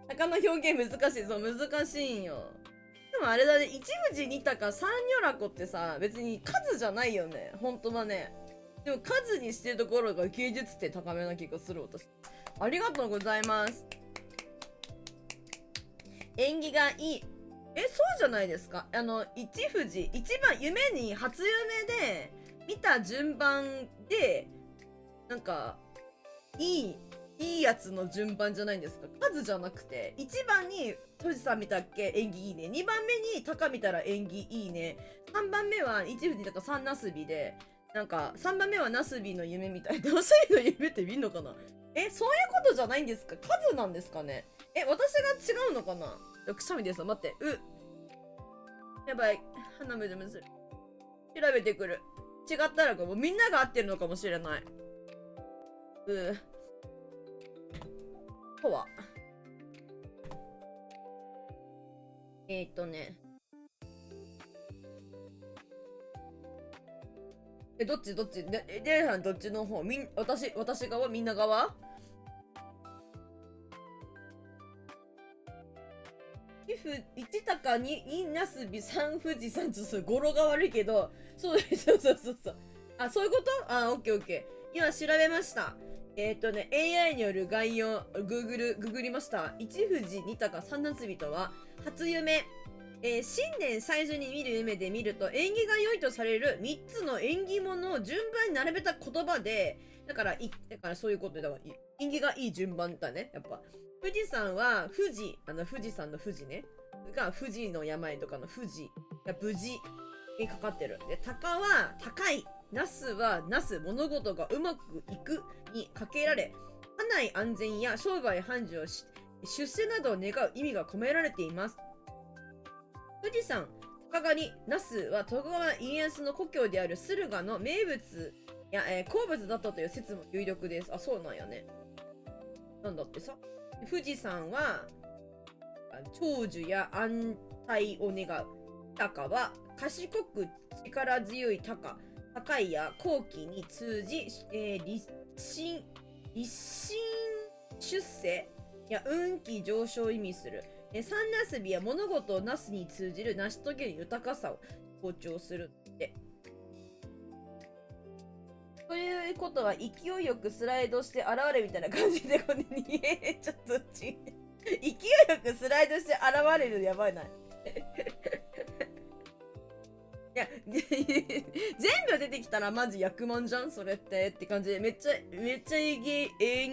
鷹の表現難しい。そう、難しいんよ。でもあれだね、一富士二鷹三女らこってさ、別に数じゃないよね。ほんとだね。でも数にしてるところが芸術点高めな気がする、私。ありがとうございます。縁起がいい。そうじゃないですか。一富士、一番夢に初夢で見た順番で、なんか、いいやつの順番じゃないんですか。数じゃなくて、1番に富士山見たっけ縁起いいね。2番目に鷹見たら縁起いいね。3番目は一富士だから三なすびで、なんか3番目はなすびの夢みたいな。なすびの夢って見んのかな？そういうことじゃないんですか？数なんですかね？私が違うのかな？くしゃみです。待って。やばい。鼻むずむずる。調べてくる。違ったらもうみんなが合ってるのかもしれない。とは。ね。どっちレイさんどっちの方私側みんな側1高2なすび3富士山ちょっと語呂が悪いけど、そう。あ、そういうこと？あ、オッケー。今調べました。AI による概要、ググりました。1富士2高3なすびとは、初夢。新年最初に見る夢で見ると縁起が良いとされる3つの縁起物を順番に並べた言葉で、だからそういうことだわ。縁起がいい順番だね。やっぱ。富士山は富士山の富士ね。が富士の病とかの富士が無事にかかってる。で、鷹は高い。ナスはナス、物事がうまくいくにかけられ、家内安全や商売繁盛し、出世などを願う意味が込められています。富士山、鷹狩り、那須は徳川家康の故郷である駿河の名物や、好物だったという説も有力です。あ、そうなんやね。なんだってさ。富士山は、長寿や安泰を願う。鷹は、賢く力強い鷹。高いや後期に通じ、立身出世や運気上昇を意味する。三なすびは物事をなすに通じる成し遂げる豊かさを強調するって。ということは勢いよくスライドして現れるみたいな感じでこれにちょっと勢いよくスライドして現れるやばいない。いや全部出てきたらマジ役満じゃんそれって感じでめっちゃ演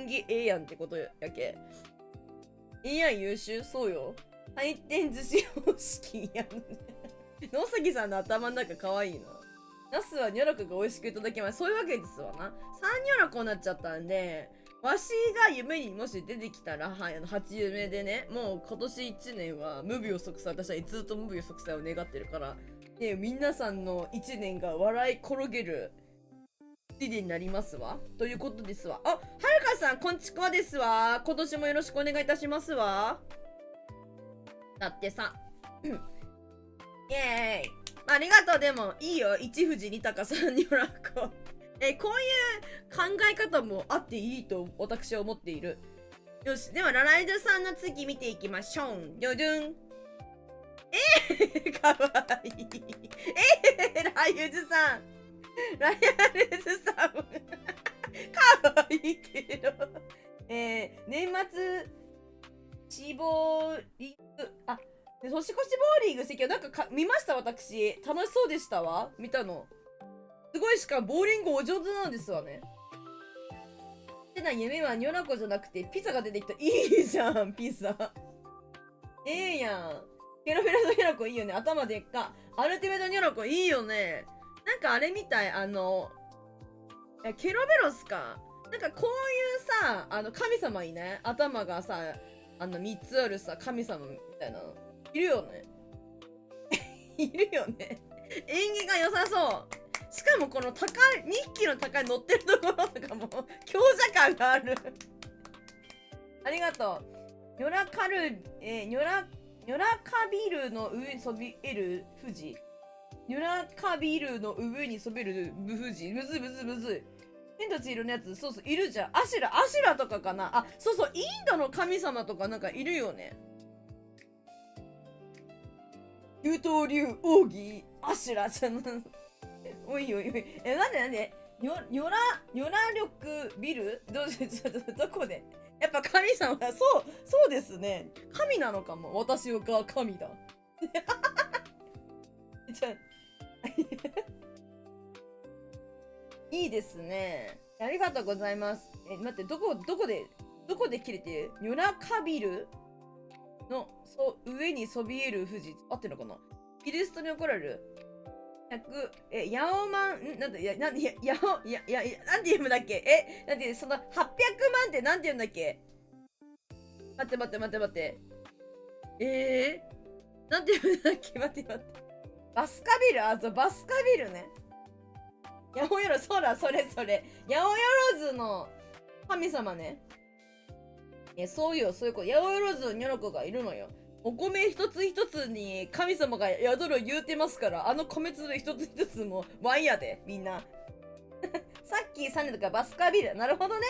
技ええやんってことやけ。AI 優秀そうよ。回転寿司方式やんね。野崎さんの頭の中かわいいな。ナスはニョロクが美味しくいただきます。そういうわけですわな。3ニョロクになっちゃったんで、わしが夢にもし出てきたら、はい、初夢でね、もう今年1年は無病息災、私はずっと無病息災を願ってるから、で、皆さんの1年が笑い転げる1年になりますわ。ということですわ。あ、はるかさん、こんちくわですわ。今年もよろしくお願いいたしますわ。だってさ、イエーイ。ありがとう。でもいいよ。1富士2高3ニョラコ。こういう考え方もあっていいと私は思っている。よし、ではラライドさんの次見ていきましょう。ドドゥン。かわいい。ラユズさん。ラヤルズさん。かわいいけど。年末、死亡リング、あ、年越しボーリングしてけど、なんか見ました私。楽しそうでしたわ。見たの。すごい、しかもボーリングお上手なんですわね。ってな夢はニョラコじゃなくてピザが出てきた。いいじゃん、ピザ。ええやん。ケロフェラのニョラコいいよね。頭でっか。アルティメットニョラコいいよね。なんかあれみたい。ケロベロスか。なんかこういうさ、神様いない？頭がさ、3つあるさ、神様みたいなの。いるよね。いるよね。縁起が良さそう。しかもこの2匹の高い乗ってるところとかも強者感がある。ありがとう。ニョラカビルの上にそびえる富士。ニョラカビルの上にそびえる富士。むずい。天と地色のやつ、そうそう、いるじゃん。アシュラとかかな。あ、そうそう、インドの神様とかなんかいるよね。竜頭竜奥義アシュラじゃん。おい。なんでニョラ力ビルどこでやっぱ神様はそうですね。神なのかも。私が神だ。じゃいいですね。ありがとうございます。待って、どこで切れてる？ニョラカビルの上にそびえる富士。合ってるのかな？キリストに怒られるヤオマン、なんて読むんだっけ？なんて、その800万ってなんて言うんだっけ？待って。なんて読むんだっけ？待って。バスカビル、バスカビルね。ヤオヨロ、そうだ、それ。ヤオヨロズの神様ね。そういうこと。ヤオヨロズのニョロコがいるのよ。お米一つ一つに神様が宿る言うてますから、あの米粒一つ一つもワインやで、みんな。さっき3年とかバスカビル。なるほどね。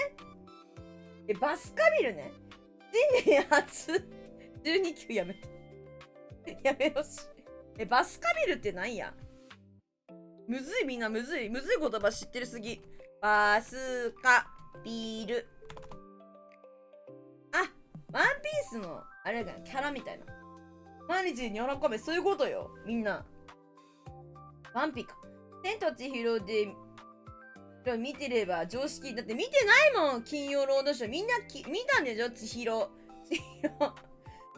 バスカビルね。新年初12級やめて。やめろし。バスカビルってなんや？むずい、みんなむずい。むずい言葉知ってるすぎ。バスカビル。あ、ワンピースの、あれだ、キャラみたいな。毎日に喜べ、そういうことよ。みんな。ワンピか。千と千尋で見てれば常識。だって見てないもん、金曜ロードショー。みんな見たんでしょ、千尋。千尋。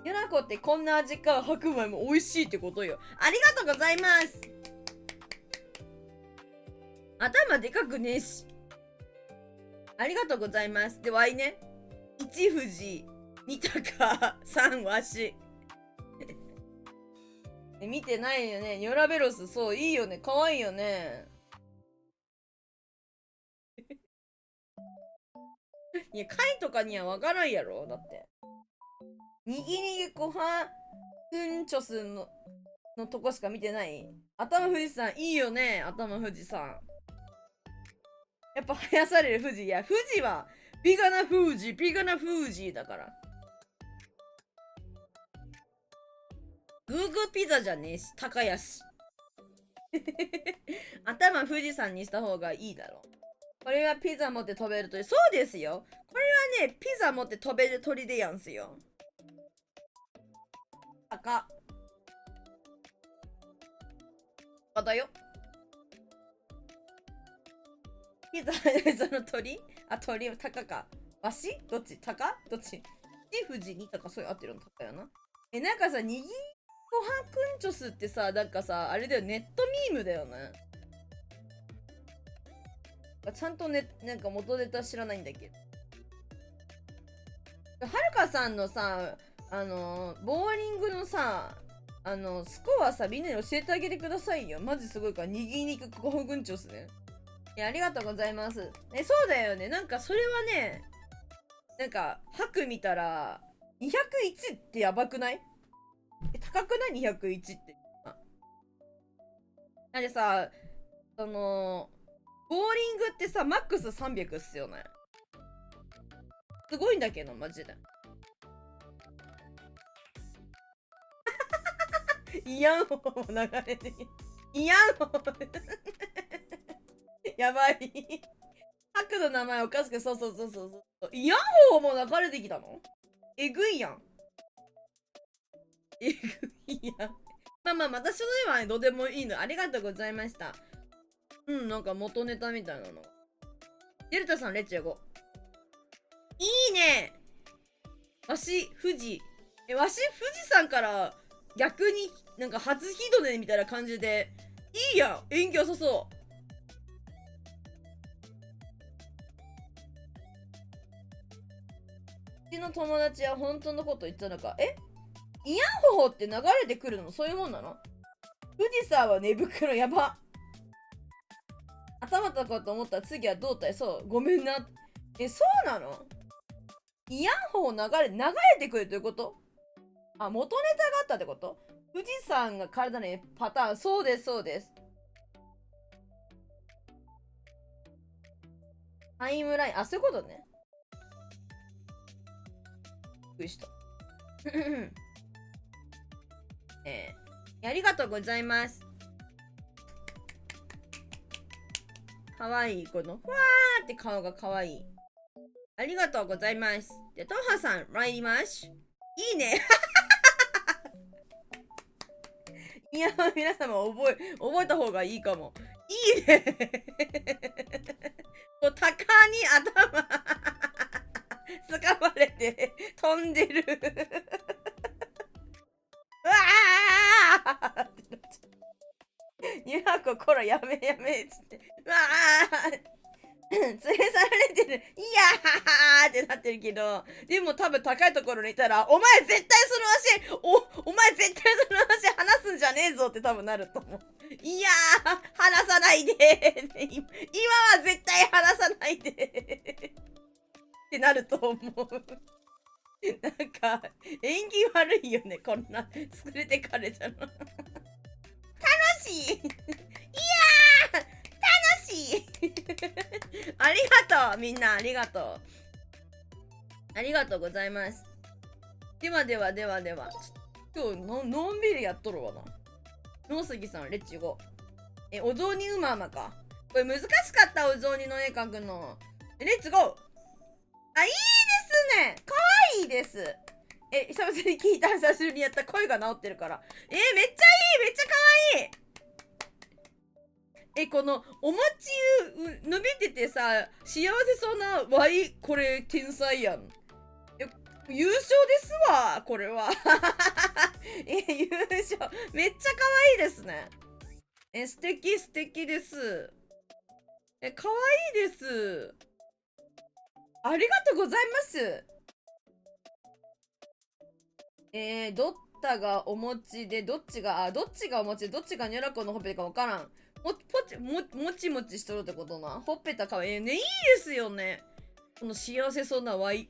やなこってこんな味か、白米も美味しいってことよ。ありがとうございます。頭でかくねえし。ありがとうございます。で、わいね。1富士、2鷹、3わし。見てないよね。ニョラベロス、そう、いいよね。かわいいよね。いや、貝とかにはわからんやろだって。にぎにぎごはくんちょすのとこしか見てない。頭富士山、いいよね。頭富士山。やっぱ生やされる富士。いや、富士は、ピガナ富士、ピガナ富士だから。グーグーピザじゃねえし、高安。頭富士山にした方がいいだろ。これはピザ持って飛べる鳥。そうですよ。これはね、ピザ持って飛べる鳥でやんすよ。高。だよ。ピザ、その鳥あ、鳥、高か。わしどっち高どっち富士にとかそういう合ってるの高やな。なんかさ、にぎごはくんちょすってさ、なんかさ、あれだよ、ネットミームだよね。ちゃんとね、なんか元ネタ知らないんだけど。はるかさんのさ、ボーリングのさ、スコアさ、みんなに教えてあげてくださいよ。マジすごいから、にぎにくごはくんちょすね。いや、ありがとうございます。そうだよね。なんかそれはね、なんか、白見たら、201ってやばくない？高くない？ 201 って。なんでさ、ボーリングってさ、マックス300っすよね。すごいんだけど、マジで。イヤンホーも流れてイヤンホーやばい。ハクの名前おかしく、そうそうそうそう。イヤンホーも流れてきたの？えぐいやん。えぐいやん。まあまあ、私の絵はね、どうでもいいの。ありがとうございました。うん、なんか元ネタみたいなの。デルタさん、レッチェゴ。いいね。わし、富士。わし、富士山から逆になんか初日の出みたいな感じで。いいやん。縁起良さそう。うちの友達は本当のこと言ったのか。イヤンホホって流れてくるの？そういうもんなの？富士山は寝袋やば。頭とかと思ったら次は胴体。そう。ごめんな。そうなの？イヤンホホ流れてくるということ？あ、元ネタがあったってこと？富士山が体のパターン。そうです、そうです。タイムライン。あ、そういうことね。びっくりした。ありがとうございます。かわいい。この、ふわーって顔がかわいい。ありがとうございます。で、トハさん、参ります。いいね。いや、皆様覚えた方がいいかも。いいね。こう、鷹に頭掴まれて飛んでる。うわーってなっちゃう。ゆはこ、こら、やめっつって。うわー連れ去られてる。いやーってなってるけど、でも多分高いところにいたら、お前絶対その足、お前絶対その足離すんじゃねえぞって多分なると思う。いやー、離さないで今は絶対離さないでってなると思う。なんか縁起悪いよね、こんな作れてかれたの。楽しい。いやー楽しい。ありがとう、みんなありがとう。ありがとうございます。ではではではでは。今日のんびりやっとるわな。野杉さん、レッチゴ。お雑煮うまうまか。これ難しかった、お雑煮の絵描くの。レッツゴー。あ、いいですね。かわいいです。久々に聞いた、久しぶりにやった。声が治ってるから。めっちゃいい、めっちゃかわいい。このお餅伸びててさ、幸せそうなわい、これ天才やん。優勝ですわ、これは。優勝。めっちゃ可愛いですね。素敵素敵です。可愛いです。ありがとうございます。どったがお餅で、どっちがお餅で、どっちがニョラコのほっぺかわからん。もちもちしとるってことな。ほっぺたかわいいね。いいですよね。この幸せそうなワイ。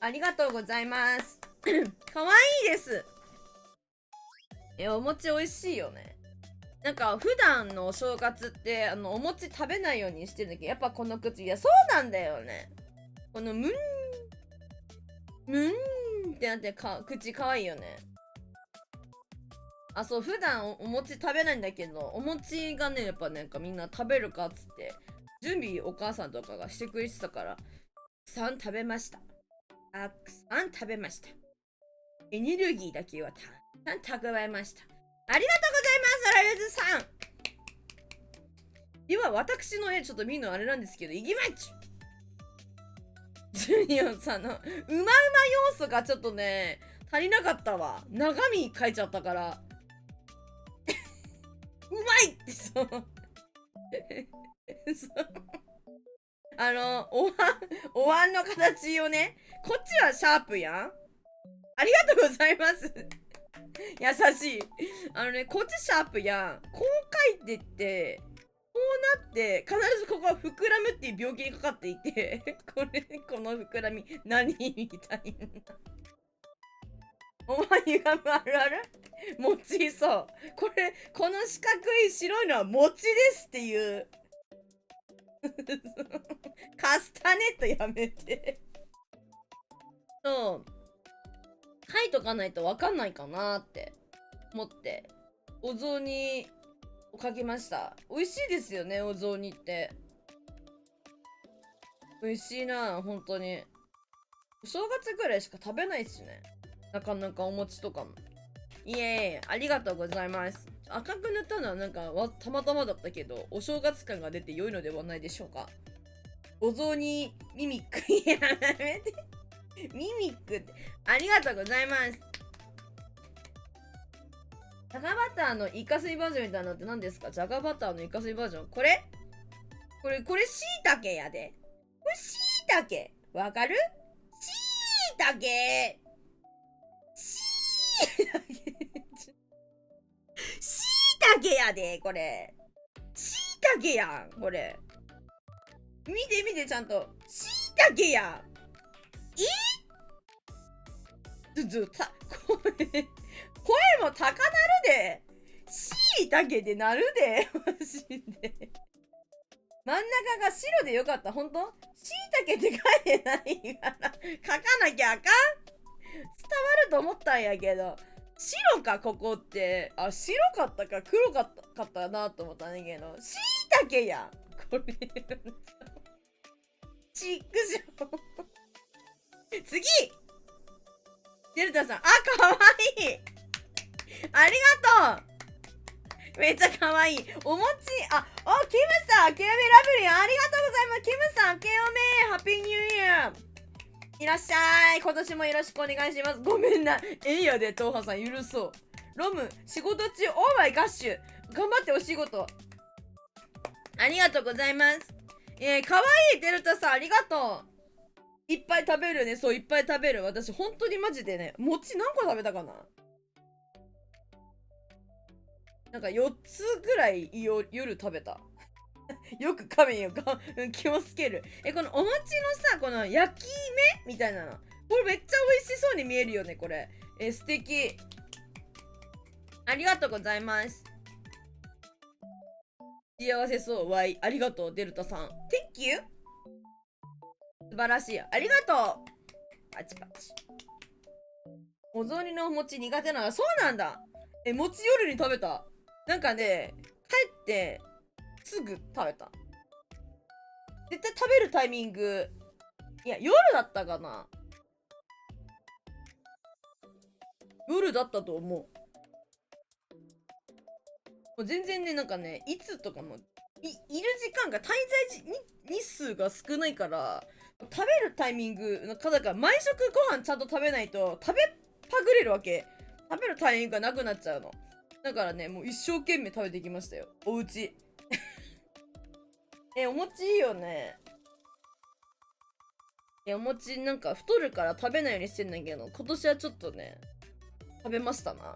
ありがとうございます。かわいいです。お餅美味しいよね。なんか普段のお正月ってお餅食べないようにしてるんだけど、やっぱこの口、いやそうなんだよね。このムンってなって口かわいいよね。あ、そう、普段お餅食べないんだけど、お餅がね、やっぱなんかみんな食べるかっつって準備お母さんとかがしてくれてたから、たくさん食べました。たくさん食べました。エネルギーだけはたくさん蓄えました。ありがとうございます、ラユズさん。では、私の絵ちょっと見るのあれなんですけど、いきまっちゅ。ジュニアさんのうまうま要素がちょっとね、足りなかったわ。中身書いちゃったから。うまいってそう。お椀の形をね、こっちはシャープやん。ありがとうございます。優しい。こっちシャープやん。こう書いてって、こうなって、必ずここは膨らむっていう病気にかかっていて、この膨らみ、何みたいな。お前ゆがむあるある餅そう。この四角い白いのは餅ですっていう。カスタネットやめて。そう。書いとかないとわかんないかなって思って、お雑煮を書きました。美味しいですよね、お雑煮って。美味しいな、本当に。お正月ぐらいしか食べないしね。なかなかお餅とかも。いえ、ありがとうございます。赤く塗ったのはなんかたまたまだったけど、お正月感が出て良いのではないでしょうか。お雑煮ミミック。やめて。ミミックって。ありがとうございます。ジャガバターのイカスミバージョンみたいなのって何ですか？ジャガバターのイカスミバージョン。これしいたけやで。これしいたけ。わかる？しいたけ。しいたけ。しいたけやで、これ。しいたけやん、これ。見て見て、ちゃんと。しいたけやん。声も高なるで。しいたけでなるで。マジで。真ん中が白でよかった。ほんと？しいたけって書いてないから。書かなきゃあかん？伝わると思ったんやけど。白か、ここって。あ、白かったか黒かったなと思ったんだけど。しいたけやん。これ。チックショー。次！デルタさん、あ、かわいい。ありがとう。めっちゃかわいい。お餅、キムさん、ケオメラブリー、ありがとうございます。キムさん、ケオメ、ハッピーニューイヤー。いらっしゃい。今年もよろしくお願いします。ごめんな。やで、トーハさん、許そう。ロム、仕事中、オーマイガッシュ。頑張ってお仕事。ありがとうございます。かわいい、デルタさん、ありがとう。いっぱい食べるね。そう、いっぱい食べる。私、本当にマジでね、餅何個食べたかな？なんか4つぐらい夜食べた。よく噛めよ。気をつける。このお餅のさ、この焼き目みたいなの。これめっちゃ美味しそうに見えるよね、これ。素敵。ありがとうございます。幸せそう、わい。ありがとう、デルタさん。Thank you! 素晴らしい。ありがとう。パチパチ。お雑煮のお餅苦手なの？そうなんだ。餅夜に食べた。なんかね、帰ってすぐ食べた。絶対食べるタイミング、いや、夜だったかな。夜だったと思う。もう全然ね、なんかね、いつとかも、いる時間が、滞在日数が少ないから、食べるタイミング、だから毎食ご飯ちゃんと食べないと、食べパグれるわけ。食べるタイミングがなくなっちゃうの。だからね、もう一生懸命食べてきましたよ。おうち。お餅いいよね。お餅なんか太るから食べないようにしてんだけど、今年はちょっとね、食べましたな。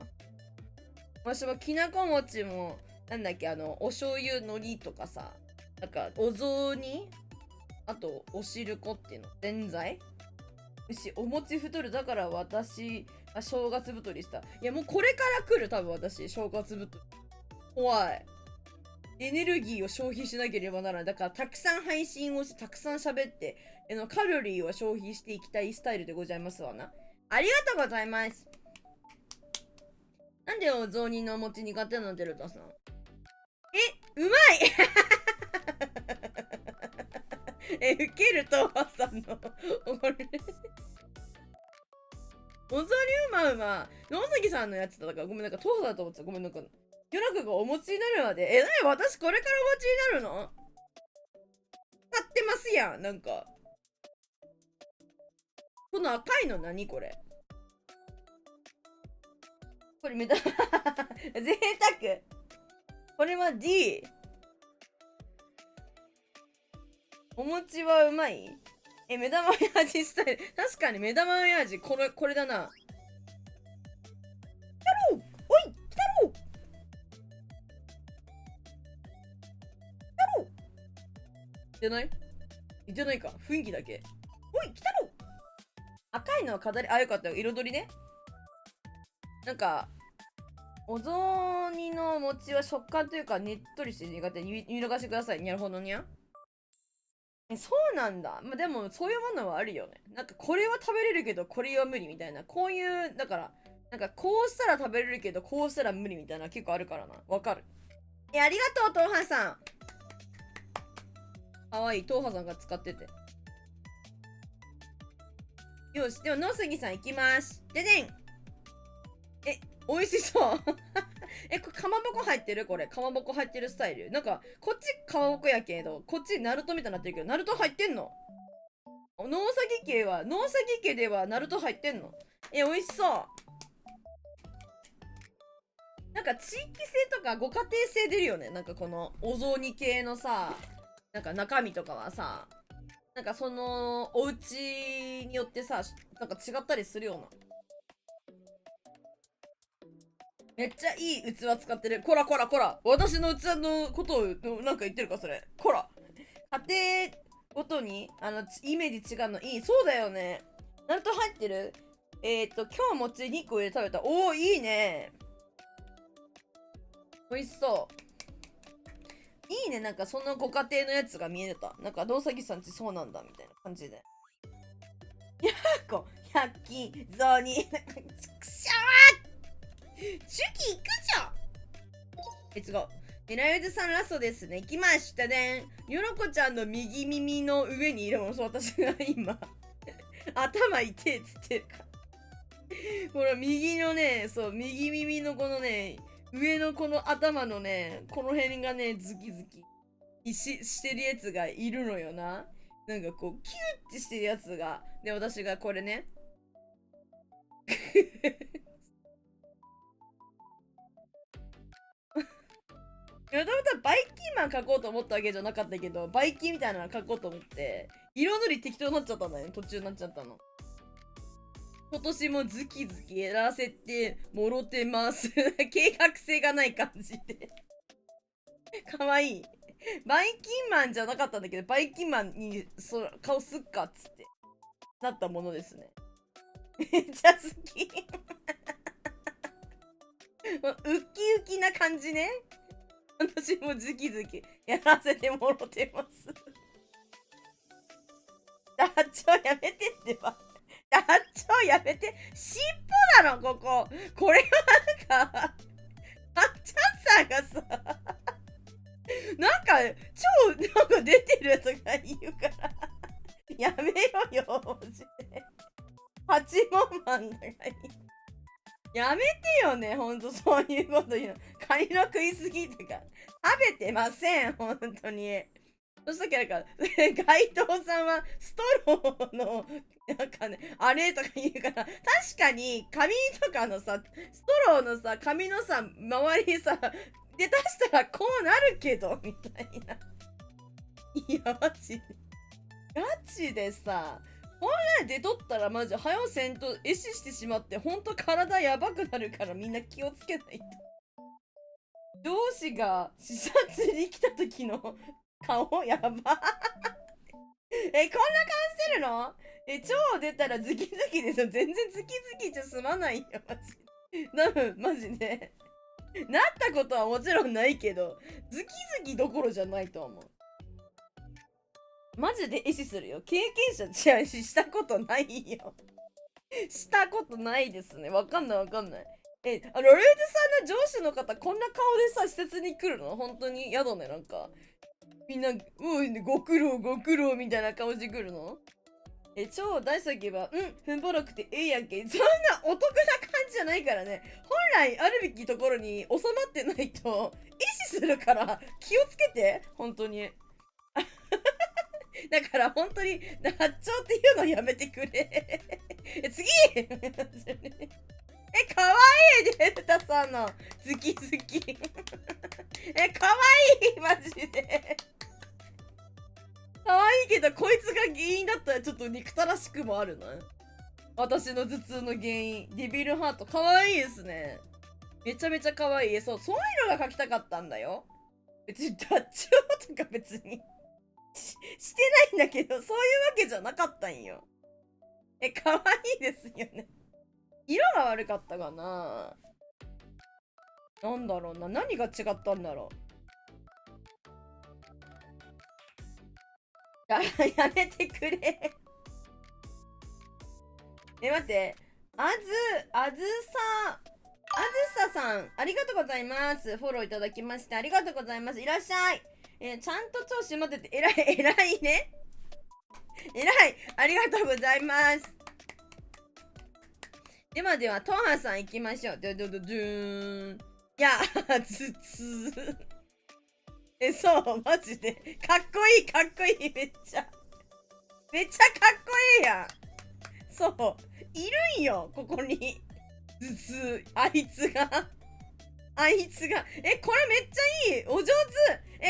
私はきなこ餅も、なんだっけ、お醤油海苔とかさ、なんか、お雑煮、あと、お汁粉っていうの、ぜんざいお餅太る。だから私、正月太りした。いや、もうこれから来る、多分私、正月太り。怖い。エネルギーを消費しなければならない。だから、たくさん配信をして、たくさん喋って、カロリーを消費していきたいスタイルでございますわな。ありがとうございます。なんでお雑煮のお餅苦手なの、デルタさん。うまいウケるとわさんのおれお雑煮うまうま。野崎さんのやつだから、ごめん、なんか、トーだと思ってた。ごめん、なんか、夜中がお餅になるまで。なに私これからお餅になるの？買ってますやん、なんか。この赤いの何これ？これめた、贅沢。これは D。お餅はうまい？目玉味スタイル。確かに目玉味、これだな。おい、来たろう。じゃない？じゃないか。雰囲気だけ。おい、来たろう。赤いのは飾り、よかったよ。彩りね。なんか、お雑煮の餅は食感というか、ねっとりして苦手。見逃してください。なるほどにゃ。そうなんだ。まあ、でも、そういうものはあるよね。なんか、これは食べれるけど、これは無理みたいな。こういう、だから、なんか、こうしたら食べれるけど、こうしたら無理みたいな結構あるからな。わかる。ありがとう、トウハさん。かわいい、トウハさんが使ってて。よし、では、野杉さん行きます。ででん。美味しそう。これ、かまぼこ入ってる？これ、かまぼこ入ってるスタイル。なんか、こっちかまぼこやけど、こっちナルトみたいになってるけど、ナルト入ってんの？農作家ではナルト入ってんの？美味しそう。なんか地域性とかご家庭性出るよね。なんかこのお雑煮系のさ、なんか中身とかはさ、なんかそのお家によってさ、なんか違ったりするような。めっちゃいい器使ってる。こらこらこら。私の器のことをなんか言ってるか、それ。こら。家庭ごとに、イメージ違うのいい。そうだよね。ナルト入ってる？今日餅2個入れ食べた。おー、いいね。美味しそう。いいね。なんかそのご家庭のやつが見えた。なんか、道崎さんちそうなんだ、みたいな感じで。100個、100均、雑煮。くしゃーチュキ行くじゃん。レッツゴー。ライズさんラストですね。行きましたね。よろこちゃんの右耳の上にいるもの、そう、私が今頭痛えっつってるから。ほら、右のね、そう、右耳のこのね、上のこの頭のね、この辺がね、ズキズキしてるやつがいるのよな。なんかこう、キューってしてるやつが。で、私がこれね。いや、たバイキンマン描こうと思ったわけじゃなかったけど、バイキンみたいなの描こうと思って、色塗り適当になっちゃったんだよね。途中になっちゃったの。今年もズキズキやらせてもろてます。計画性がない感じで。かわいい。バイキンマンじゃなかったんだけど、バイキンマンに顔すっかっつってなったものですね。めっちゃ好き。もうウキウキな感じね。私もズキズキやらせてもろてます。ダッチョやめてってば。ダッチョやめて。尻尾なの、ここ。これはなんか、あっちゃんさんがさ、なんか、なんか出てるとか言うから、やめろよ、マジで。八問マンだから。やめてよね、ほんとそういうこと言うの。カニの食いすぎとか。食べてません、ほんとに。そしたらなんか、街頭さんはストローの、なんかね、あれとか言うから、確かに紙とかのさ、ストローのさ、紙のさ、周りにさ、で出したらこうなるけど、みたいな。いや、マジで。ガチでさ、本来出とったらマジ、早うせんと、壊死してしまって、ほんと体やばくなるからみんな気をつけないと。上司が視察に来た時の顔やば。こんな顔してるの？超出たらズキズキでしょ。全然ズキズキじゃ済まないよ、マジ。マジで。なったことはもちろんないけど、ズキズキどころじゃないと思う。マジで壊死するよ。経験者違うし、したことないよ。したことないですね。わかんないわかんない。ロレーズさんの上司の方、こんな顔でさ、施設に来るの？本当に宿ね、なんか。みんな、ご苦労、ご苦労みたいな顔してくるの？超大好きは、ふんぼらくてええやんけ。そんなお得な感じじゃないからね。本来あるべきところに収まってないと、意思するから気をつけて、本当に。だから本当に、ナッチョっていうのやめてくれ。次かわいいデルタさんのズキズキかわいいマジでかわいいけどこいつが原因だったらちょっと憎たらしくもあるな。私の頭痛の原因デビルハートかわいいですね。めちゃめちゃかわいい。そういうのが描きたかったんだよ。別にダッチョとか別にしてないんだけど、そういうわけじゃなかったんよ。かわいいですよね。色が悪かったかな。なんだろうな。何が違ったんだろう。やめてくれ待って。あずささん、ありがとうございます。フォローいただきまして、ありがとうございます。いらっしゃい。ちゃんと超閉まってて、偉いね。偉い。ありがとうございます。では、トハさん行きましょう。ドゥーン。いや、頭痛。そう、マジで。かっこいい、めっちゃ。めっちゃかっこいいやん。そう、いるんよ、ここに。頭痛、あいつが。これめっちゃいい。お上手。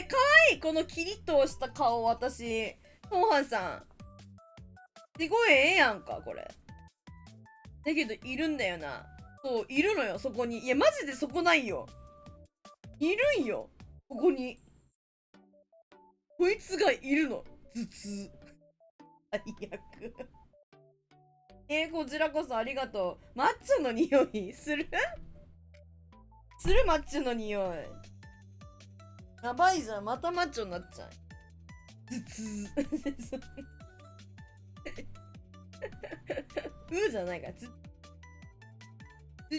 かわいい。このキリッとした顔、私。トハンさん。すごいええやんか、これ。だけど、いるんだよな。そう、いるのよ、そこに。いや、マジでそこないよ。いるんよ、ここに。こいつがいるの。頭痛。最悪。こちらこそありがとう。マッチョの匂いするマッチョの匂い。やばいじゃん。またマッチョになっちゃう。頭痛。じゃないから。頭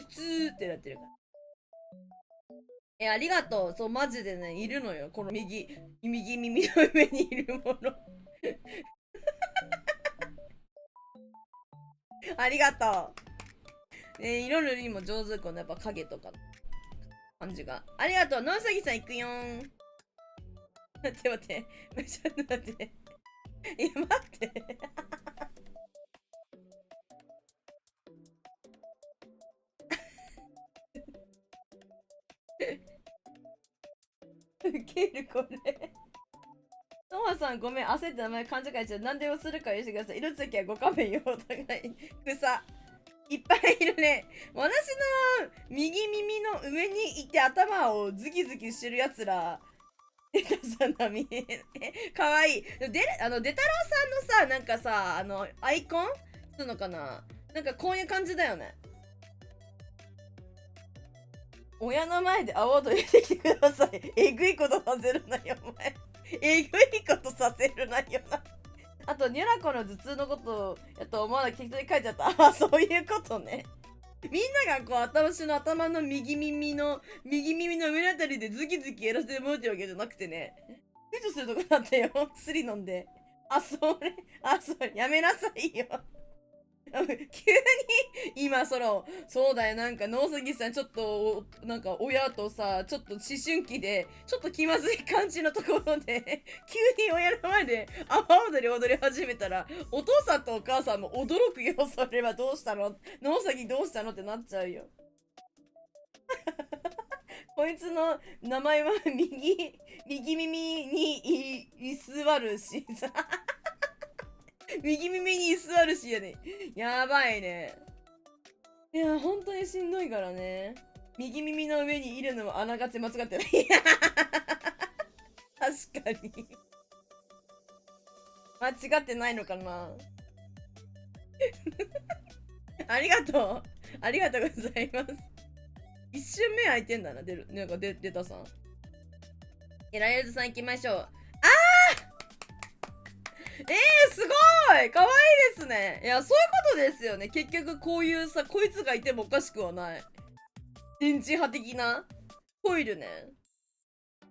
痛ってなってるから。ありがとう。そう、マジでね、いるのよ。この右耳の上にいるもの。ありがとう。色塗りも上手。このやっぱ影とか感じが。ありがとう。ノウサギさん行くよーん。待って。ちょっと待って。いや、待って。ウケるこれ。トマさんごめん、焦って名前勘違いしちゃう。何でもするから許してください。いるときはご勘弁よ、お互い。草。いっぱいいるね。私の右耳の上にいて頭をズキズキしてるやつら。デタさん並み。かわいい。デタロウさんのさ、なんかさ、アイコンするのかななんかこういう感じだよね。親の前で泡と入れてきてください。えぐいことさせるなよ、お前。えぐいことさせるなよな。あと、ニュラコの頭痛のことやと思わな適当に書いちゃった。あ、そういうことね。みんながこう、私の頭の右耳の上のあたりでズキズキやらせてもらってるわけじゃなくてね。駆除するとこだったよ。薬飲んで。あ、それ、やめなさいよ。急に今そうだよ、なんか野杉さんちょっとなんか親とさちょっと思春期でちょっと気まずい感じのところで急に親の前で阿波踊り踊り始めたらお父さんとお母さんも驚くよ。それはどうしたの、野杉どうしたのってなっちゃうよ。こいつの名前は右耳に居座るしさ右耳に居座るしやね。やばいね。いや、本当にしんどいからね。右耳の上にいるのはあながち間違ってない。確かに。間違ってないのかな。ありがとう。ありがとうございます。一瞬目開いてんだな、なんか出たさん。ライオズさん行きましょう。すごいかわいいですね。いや、そういうことですよね。結局こういうさ、こいつがいてもおかしくはない。電池派的なコイルね。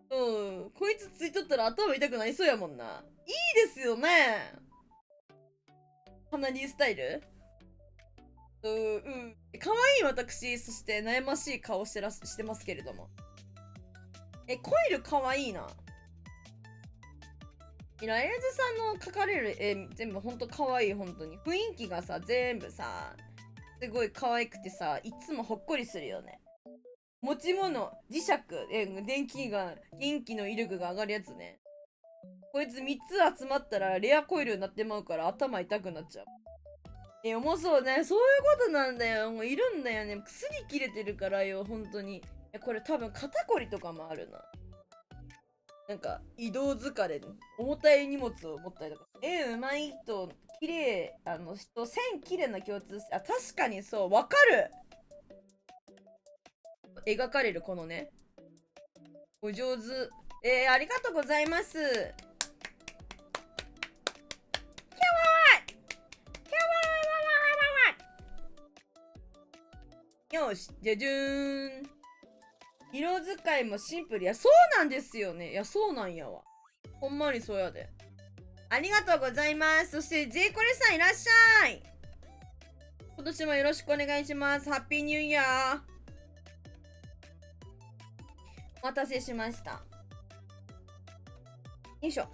うん。こいつついとったら頭痛くなりそうやもんな。いいですよね。鼻にスタイルうん。かわいい私、そして悩ましい顔してますけれども。コイルかわいいな。ライズさんの描かれる絵全部ほんと可愛い。本当に雰囲気がさ全部さすごい可愛くてさ、いつもほっこりするよね。持ち物磁石電気の威力が上がるやつね。こいつ3つ集まったらレアコイルになってまうから頭痛くなっちゃう。重そうね。そういうことなんだよ。もういるんだよね。薬切れてるからよ、本当に。これ多分肩こりとかもあるな。なんか移動疲れ、重たい荷物を持ったりとか。うまい人、綺麗、線綺麗な共通性。あ、確かにそう、わかる。描かれるこのね。お上手。ありがとうございます。キャワーよし、じゃじゅーん。色使いもシンプル。いや、そうなんですよね。いや、そうなんやわ。ほんまにそうやで。ありがとうございます。そして、J コレさんいらっしゃい。今年もよろしくお願いします。ハッピーニューイヤー。お待たせしました。よいしょ。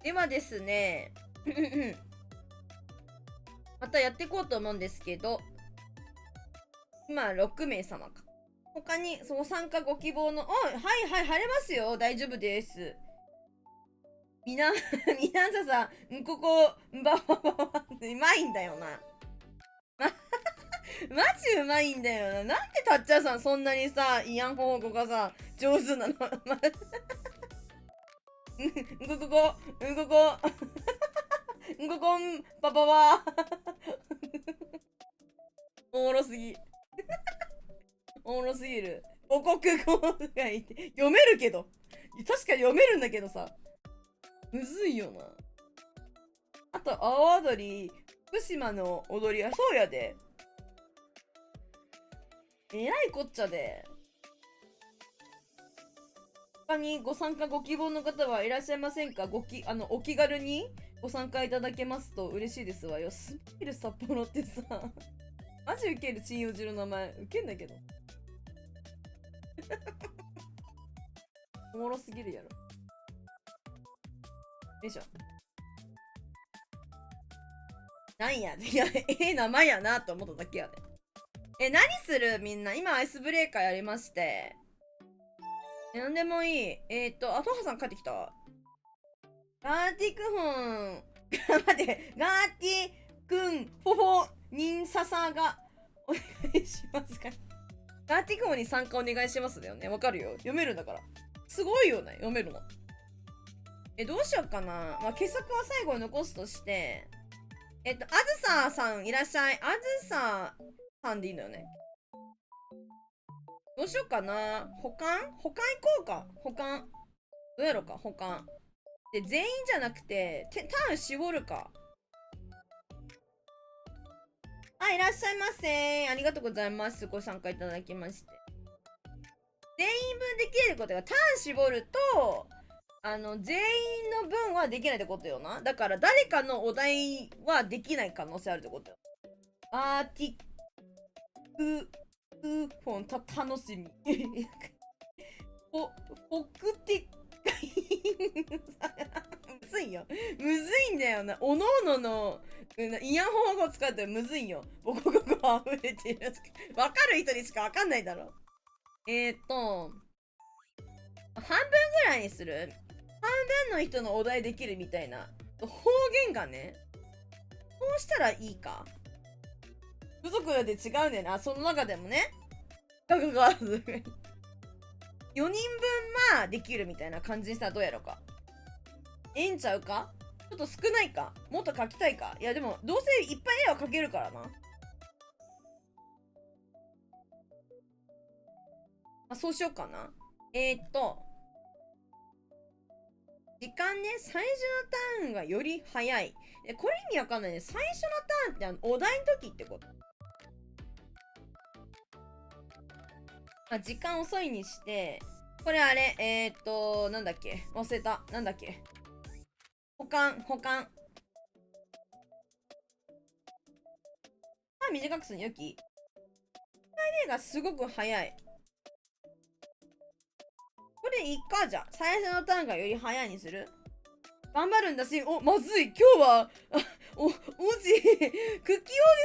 ではですね、またやっていこうと思うんですけど、今6名様か。他にその参加ご希望の、はいはい、晴れますよ。大丈夫です。みなさん、ここ、うまいんだよな。マジうまいんだよな。なんでタッチャーさんそんなにさ、慰安婦語がさ、上手なの。こん、パパは。おもろすぎ。おもろすぎる。母国語がいて。読めるけど。確かに読めるんだけどさ。むずいよな。あと、阿波踊り、福島の踊りはそうやで。えらいこっちゃで。他にご参加ご希望の方はいらっしゃいませんか？お気軽にご参加いただけますと嬉しいですわよ。スピル札幌ってさ、マジウケる。鎮陽寺の名前。ウケんだけど。おもろすぎるやろ。よいしょ。なんや、いや、名前やなと思っただけやで。何するみんな。今アイスブレーカーやりまして。なんでもいい。トハさん帰ってきた。ガーティクフン。待って、ガーティくん、フォフォ、ニンササが、お願いしますか。ガーティクフンに参加お願いしますだよね。わかるよ。読めるんだから。すごいよね。読めるの。どうしようかな。まあ、傑作は最後に残すとして、あずささんいらっしゃい。あずささんでいいんだよね。どうしようかな。保管行こうか。保管。どうやろうか、保管。で、全員じゃなくて、ターン絞るか。あ、いらっしゃいませ。ありがとうございます。ご参加いただきまして。全員分できることがターン絞ると、全員の分はできないってことよな。だから誰かのお題はできない可能性あるってことよ。アーティクフォン楽しみ。フォクティむずいよ。むずいんだよな。おのおののイヤホンを使ってむずいよ。ボコボコ溢れてる。わかる人にしかわかんないだろ。半分ぐらいにする。半分の人のお題できるみたいな。方言がね。こうしたらいいか。部族で違うんだよな。その中でもね。4人分はできるみたいな感じにしたらどうやろうか。ええんちゃうか。ちょっと少ないか。もっと描きたいか。いやでも、どうせいっぱい絵は描けるからな。そうしようかな。時間ね、最初のターンがより早い。これ意味わかんないね。最初のターンってお題の時ってこと。時間遅いにして、これあれ、なんだっけ忘れた。なんだっけ保管。短くするのよき。回がすごく早い。これいいかじゃ。最初のターンがより早いにする。頑張るんだし、まずい。今日は、おじ、クッキーおじ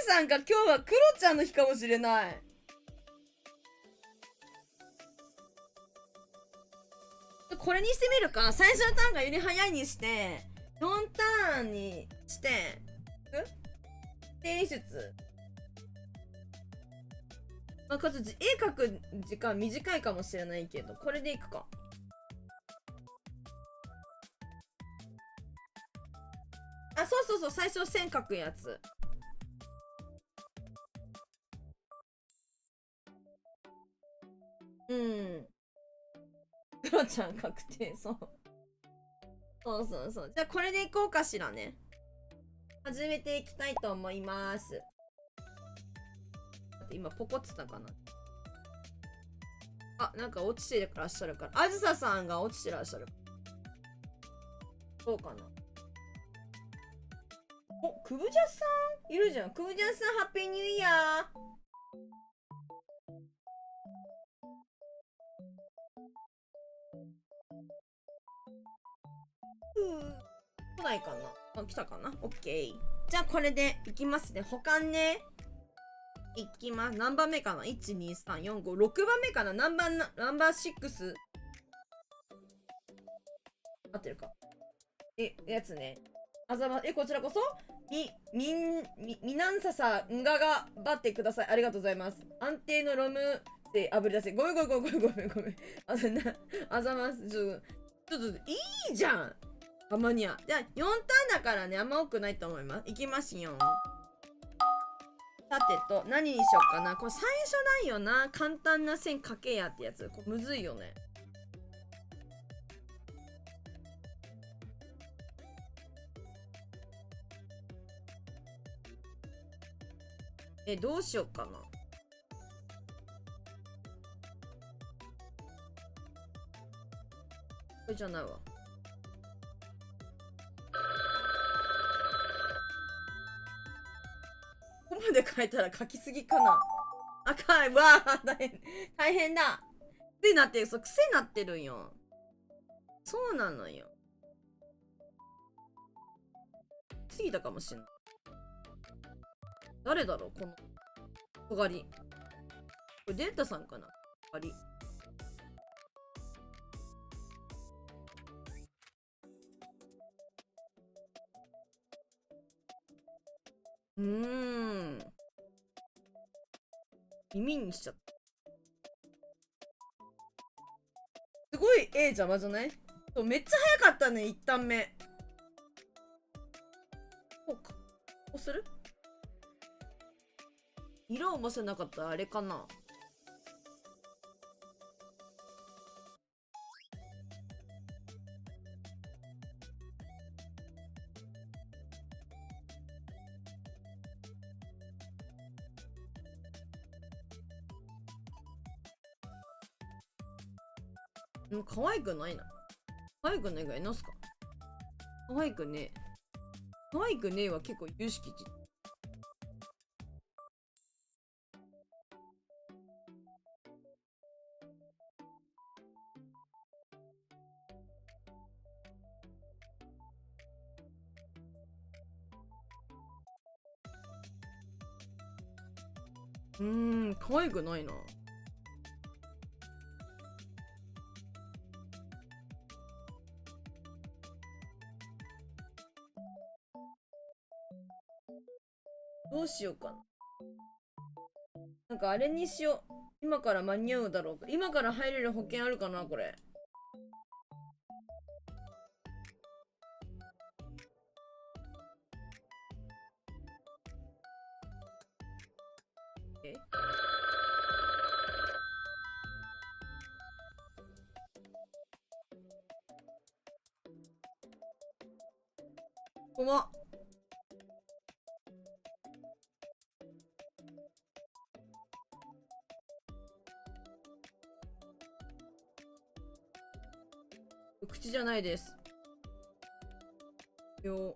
さんが今日はクロちゃんの日かもしれない。これにしてみるか。最初のターンがより早いにして、4ターンにして、提出。かつ絵描く時間短いかもしれないけど、これでいくか。そう、最初線描くやつ。クロちゃん確定、そう。じゃあこれでいこうかしらね。始めていきたいと思います。今ポコってたかな。なんか落ちてらっしゃるから。あずささんが落ちてらっしゃる。どうかな。くぶじゃさんいるじゃん。くぶじゃさん、ハッピーニューイヤー。来ないかな。来たかな。オッケー。じゃあこれでいきますね。保管ね。いきます。何番目かな。 1、2、3、4、5、6番目かな。ナンバー 6。合ってるか。やつね。こちらこそみなんささんがばってください。ありがとうございます。安定のロムであぶり出せ。ごめん。あざます。ちょっと、いいじゃん。たまには。じゃあ、4ターンだからね、あんま多くないと思います。いきますよ。さてと、何にしよっかな。これ最初ないよな。簡単な線かけやってやつ。これむずいよね。どうしよっかな。これじゃないわ。ここまで書いたら書きすぎかな。赤い。わあ、大変だ。癖になってる。そう、癖になってるんよ。そうなのよ。過ぎたかもしんない。誰だろうこの尖り。これデンタさんかな。尖り。耳にしちゃった。すごい邪魔じゃない？めっちゃ早かったね、一旦目。こうか。うする？色を合わせなかったらあれかな。可愛くないな。可愛くないがえなんすか？可愛くねえ。可愛くねえは結構有識値。可愛くないな。どうしようかな。なんかあれにしよう。今から間に合うだろうか。今から入れる保険あるかなこれ。え？こんばんは。口じゃないです。よ。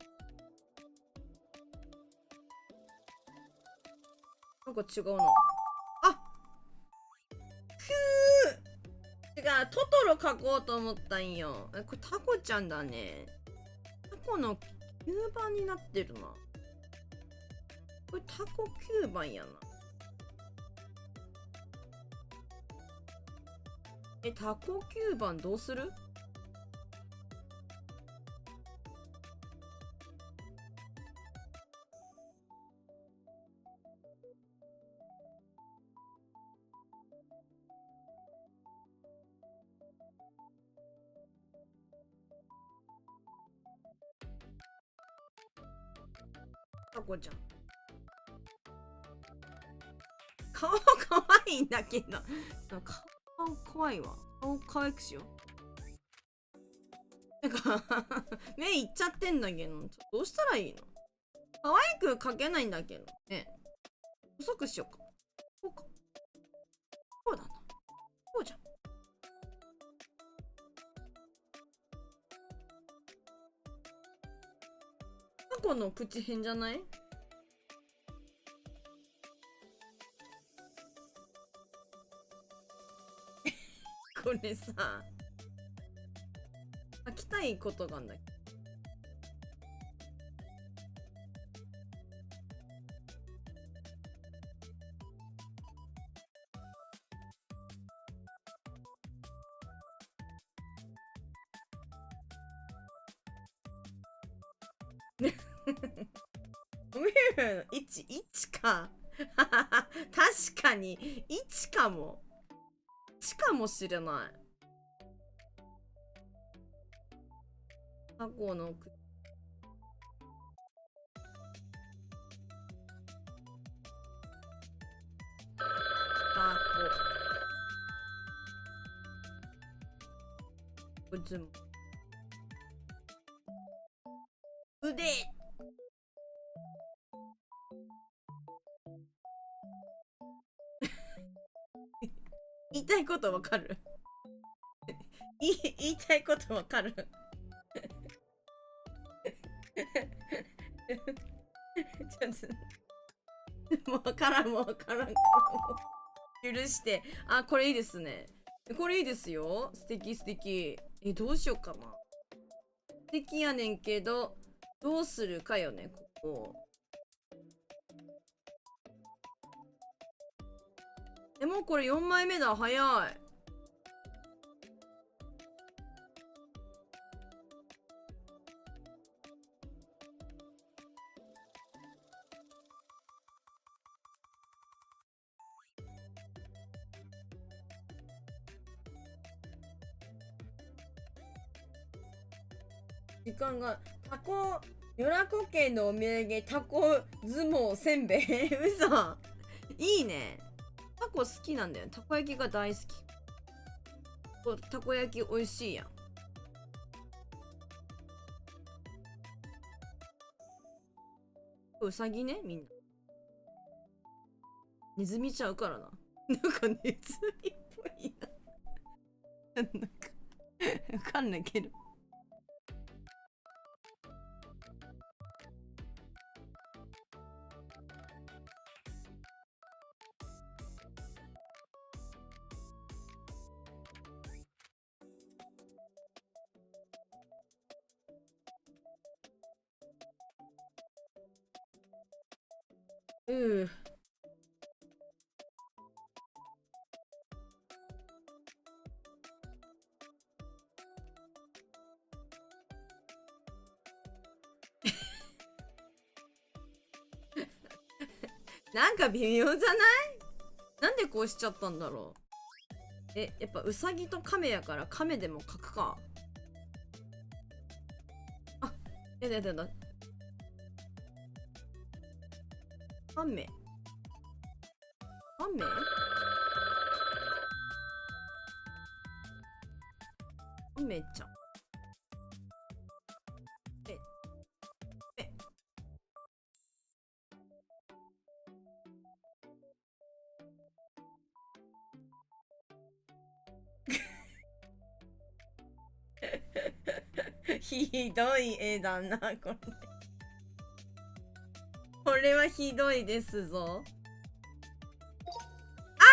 なんか違うな。あ、違う、トトロ描こうと思ったんよ。これタコちゃんだね。タコの9番になってるな。これタコ9番やな。タコ9番どうする？タコちゃん。顔可愛いんだけど。顔怖いわ。顔可愛くしよう。なんか目いっちゃってんだけど、どうしたらいいの？可愛く描けないんだけどね。細くしようか。こうか。こうだな。こうじゃん。タコの口変じゃない？これさ、書きたいことがあんだっけ？おめえ1か。確かに1かも。1かもしれない。タコの口。タコ。うずも。腕。言いたいことわかる？言いたいことわかる？ちょっともうわからんもうわからんから許して。あ、これいいですね。これいいですよ。素敵素敵。どうしようかな。素敵やねんけどどうするかよね、ここ。もうこれ4枚目だ。早い。時間がタコ与良湖県のお土産、タコ相撲せんべい。嘘。いいね。タコ好きなんだよ。たこ焼きが大好き。たこ焼き美味しいやん。うさぎね、みんな。ネズミちゃうからな。なんかネズミっぽいな。なんか、わかんないけど。なんか微妙じゃない？なんでこうしちゃったんだろう。やっぱウサギとカメやからカメでも書くか。あ、やだやだやだ。カメカメちゃん。ひどい絵だな、これ。これはひどいですぞ。あ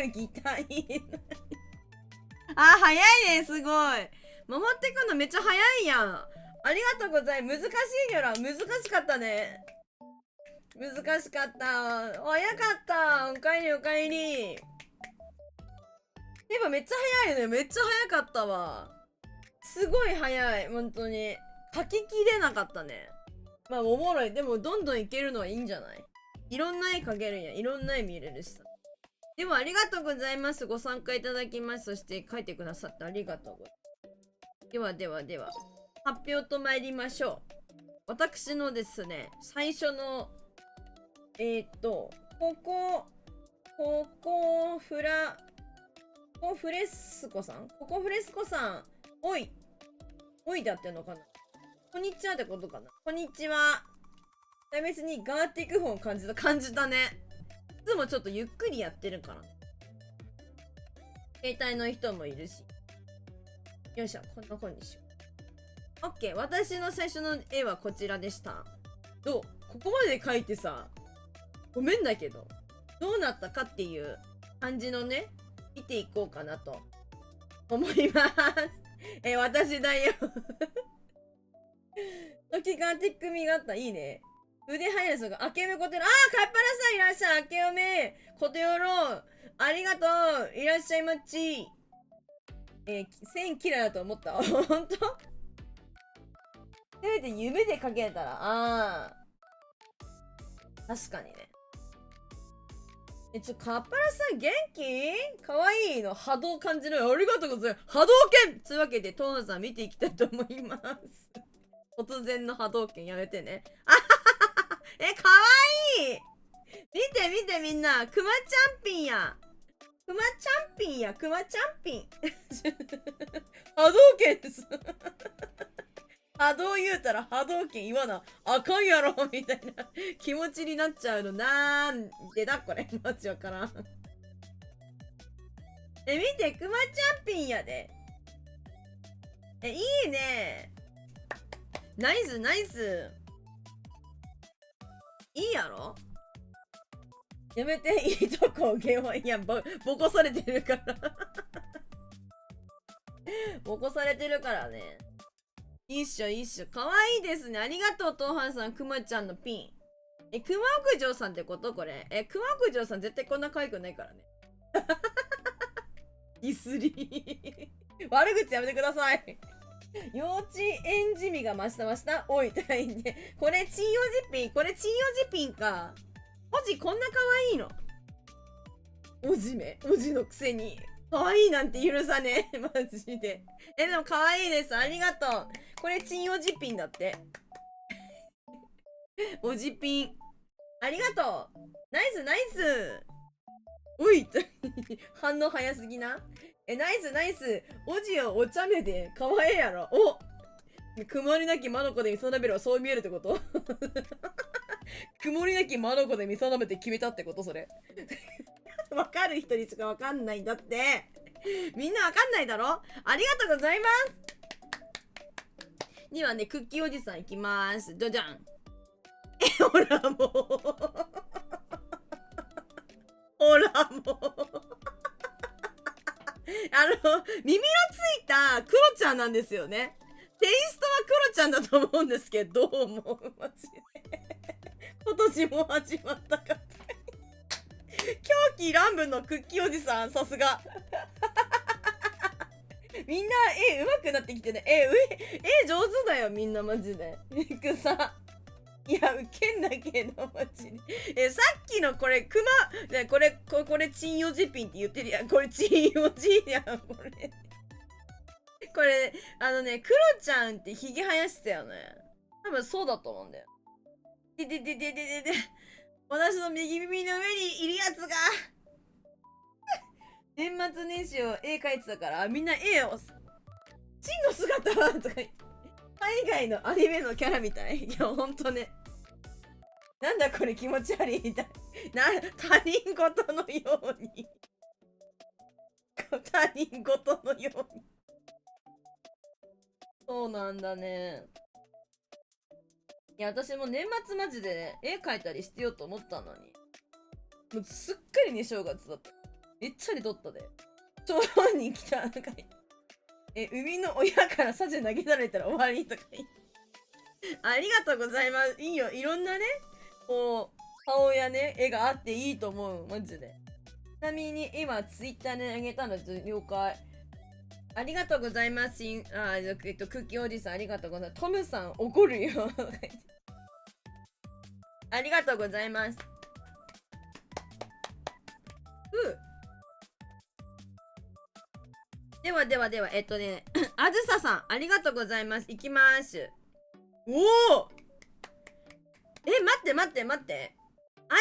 ギターいいな。早いね、すごい。回ってくのめっちゃ早いやん。ありがとうございます。難しいよな。難しかったね。難しかった。早かった。おかえりおかえり。でもめっちゃ早いよね。めっちゃ早かったわ。すごい早い。本当に。書ききれなかったね。まあおもろい。でもどんどんいけるのはいいんじゃない？いろんな絵描けるんや。いろんな絵見れるしさ。でもありがとうございます。ご参加いただきます。そして書いてくださってありがとうございます。では、発表と参りましょう。私のですね、最初の、ここフレスコさん、おいだってのかな。こんにちはってことかな。こんにちは。別にガーっていく方を感じたね。いつもちょっとゆっくりやってるから。携帯の人もいるし。よいしょ、こんな本にしよう。OK、私の最初の絵はこちらでした。どう？ここまで描いてさ、ごめんだけど、どうなったかっていう感じのね、見ていこうかなと思います。私だよ。時間的組があった。いいね。腕速いですが、明けおめことよろ。カッパラさんいらっしゃい。明けおめことよろ。ありがとう。いらっしゃいまっち。線キラーだと思った。ほんと？せめて指でかけたら。確かにね。カッパラさん元気？かわいいの。波動感じる。ありがとうございます。波動拳というわけで、トーナさん見ていきたいと思います。突然の波動拳やめてね。かわいい！見てみんな。クマチャンピンや。クマチャンピン。波動拳です。波動言うたら波動拳言わなあかんやろみたいな気持ちになっちゃうの。なんでだこれ。マジわからん。見て、クマチャンピンやで。いいね。ナイス。いいやろ？やめて、いいとこゲーム。いや、ボコされてるから。ボコされてるからね。いいっしょ。かわいいですね。ありがとう、トーハンさん。くまちゃんのピン。くま屋上さんってことこれ。くま屋上さん絶対こんな可愛くないからね。イスリー。悪口やめてください。幼稚園児味が増したおいたいんで。これ、チンヨジピン。これ、チンヨジピンか。おじ、こんな可愛いの。おじのくせに。可愛いなんて許さねえ。マジで。でも可愛いです。ありがとう。これ、チンおじピンだって。おじピン。ありがとう。ナイス、ナイス。おい反応早すぎな。ナイス、ナイス。おじよ、お茶目で。可愛いやろ。お曇りなき眼で見定めればそう見えるってこと曇りなき眼で見定めて決めたってことそれ。わかる人にしかわかんないんだって。みんなわかんないだろ。ありがとうございます。ではね、クッキーおじさんいきます。じゃじゃん。ほらもう。ほらもう。耳のついたクロちゃんなんですよね。テイストはクロちゃんだと思うんですけど、どうも、マジで。今年も始まったか。狂気乱舞のクッキーおじさん、さすが。みんな、絵上手くなってきてね。絵上手だよ、みんなマジで。草。いや、ウケんだけど、マジで。さっきのこれ、クマ、これ、チンヨジピンって言ってるやん。これ、チンヨジやん、これ。これ、クロちゃんってヒゲ生やしてたよね。多分そうだと思うんだよ。私の右耳の上にいるやつが年末年始を絵描いてたから、みんな絵を、チンの姿はとか言って、海外のアニメのキャラみたい。いや、ほんとね。なんだこれ気持ち悪いみたい。他人事のように。他人事のように。そうなんだね。いや、私も年末マジでね、絵描いたりしてようと思ったのに。もうすっかりね、正月だった。めっちゃり撮ったで。長老に来た、なんか、生みの親からサジェ投げられたら終わりとか言って。ありがとうございます。いいよ。いろんなね、こう、顔やね、絵があっていいと思う。マジで。ちなみに今、ツイッターであげたので了解。ありがとうございます。クッキーおじさんありがとうございます。トムさん怒るよ。ありがとうございます。では、あずささん、ありがとうございます。いきまーす。おお待って。アイ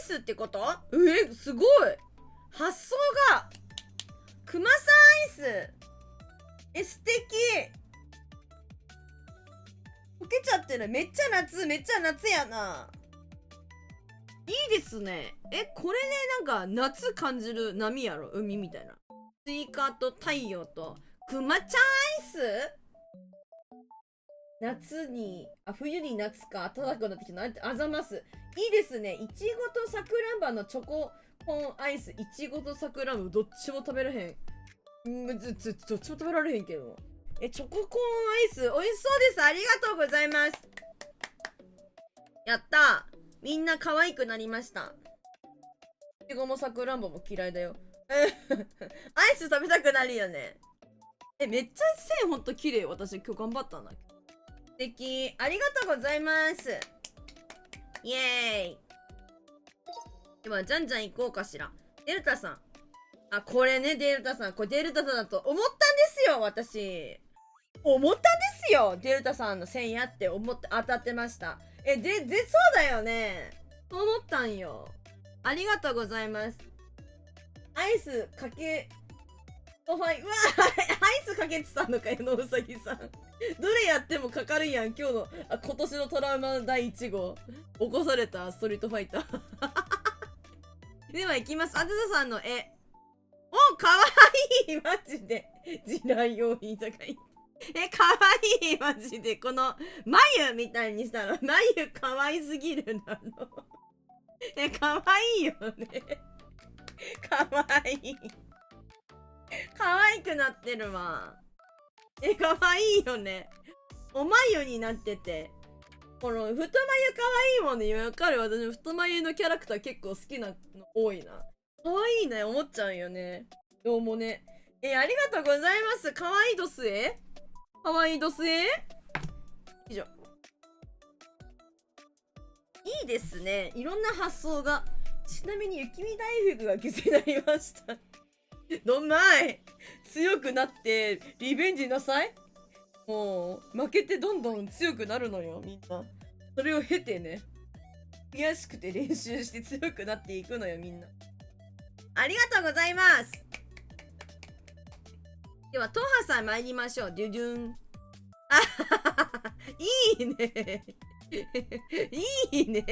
スってことすごい発想がくまさんアイス素敵溶けちゃってる。めっちゃ夏やな。いいですね。これね、なんか夏感じる波やろ。海みたいな。スイカと太陽とくまちゃんアイス冬に夏か暖かくなってきた。あざます。いいですね。いちごとさくらんぼのチョココーンアイス。いちごとさくらんぼどっちも食べられへん。どっちも食べられへんけど。チョココーンアイス美味しそうです。ありがとうございます。やったー。みんな可愛くなりました。いちごもさくらんぼも嫌いだよ。アイス食べたくなるよね。めっちゃ線ほんと綺麗。私今日頑張ったな。素敵。ありがとうございます。イエーイ。では、じゃんじゃん行こうかしら。デルタさん。あ、これね、デルタさん。これデルタさんだと思ったんですよ、私。思ったんですよ。デルタさんの線やって思って当たってました。そうだよね。そう思ったんよ。ありがとうございます。アイスかけ、うわアイスかけてたのかよ、のうさぎさん。どれやってもかかるやん、今年のトラウマ第1号。起こされたストリートファイター。では行きます。あずささんの絵。かわいいマジで。地雷要因とか言って。かわいいマジで。この、眉みたいにしたら、眉かわいすぎるなの。かわいいよね。かわいい。かわいくなってるわ。かわいいよね。お眉になってて。この、太眉かわいいもんね。わかる。私、太眉のキャラクター結構好きなの多いな。かわいいね。思っちゃうよね。どうもね。ありがとうございます。かわいいドスエかわいいドスエ以上。いいですね。いろんな発想がちなみに雪見大福が犠牲になりました。どんまい強くなってリベンジなさい。もう負けてどんどん強くなるのよみんな。それを経てね、悔しくて練習して強くなっていくのよみんな。ありがとうございます。ではトハさん参りましょう。デュデュン。あはははいいねいいね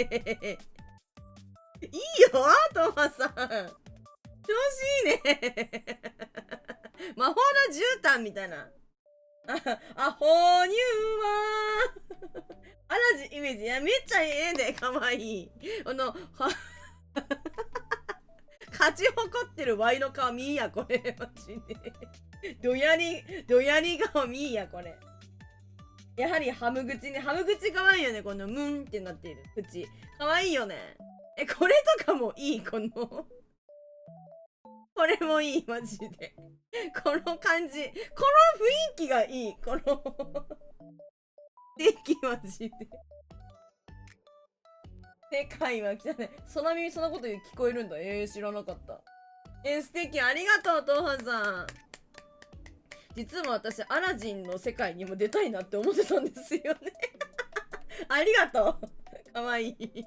いいよトハさん、調子いいね魔法の絨毯みたいな。アホニューはアラジンイメージ。いやめっちゃええで、かわいい。勝ち誇ってるワイの顔見いやこれマジで。どやり顔見いやこれ。やはりハム口ね。ハム口かわいいよね。このムンってなっている口かわいいよね。これとかもいい。これもいいマジで。この感じ、この雰囲気がいい。この雰囲気マジで。世界は汚い。空耳そんなこと聞こえるんだ。知らなかった。素敵。ありがとう、トーハンさん。実は私、アラジンの世界にも出たいなって思ってたんですよね。ありがとう。かわいい。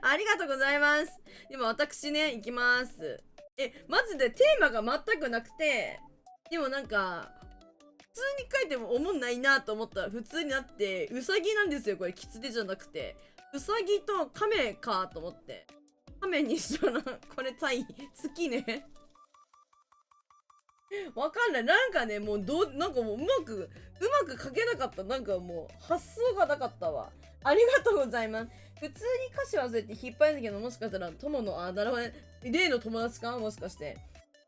ありがとうございます。でも私ね、行きます。マジでテーマが全くなくて、でもなんか、普通に書いてもおもんないなと思ったら普通になって、ウサギなんですよ、これ。キツネじゃなくて。ウサギとカメかと思って。カメにしたら、これタイ、好きね。わかんない。なんかね、もうなんかもううまく書けなかった。なんかもう、発想がなかったわ。ありがとうございます。普通に歌詞忘れて引っ張るんだけど、もしかしたら友の、なるほどね。例の友達かもしかして。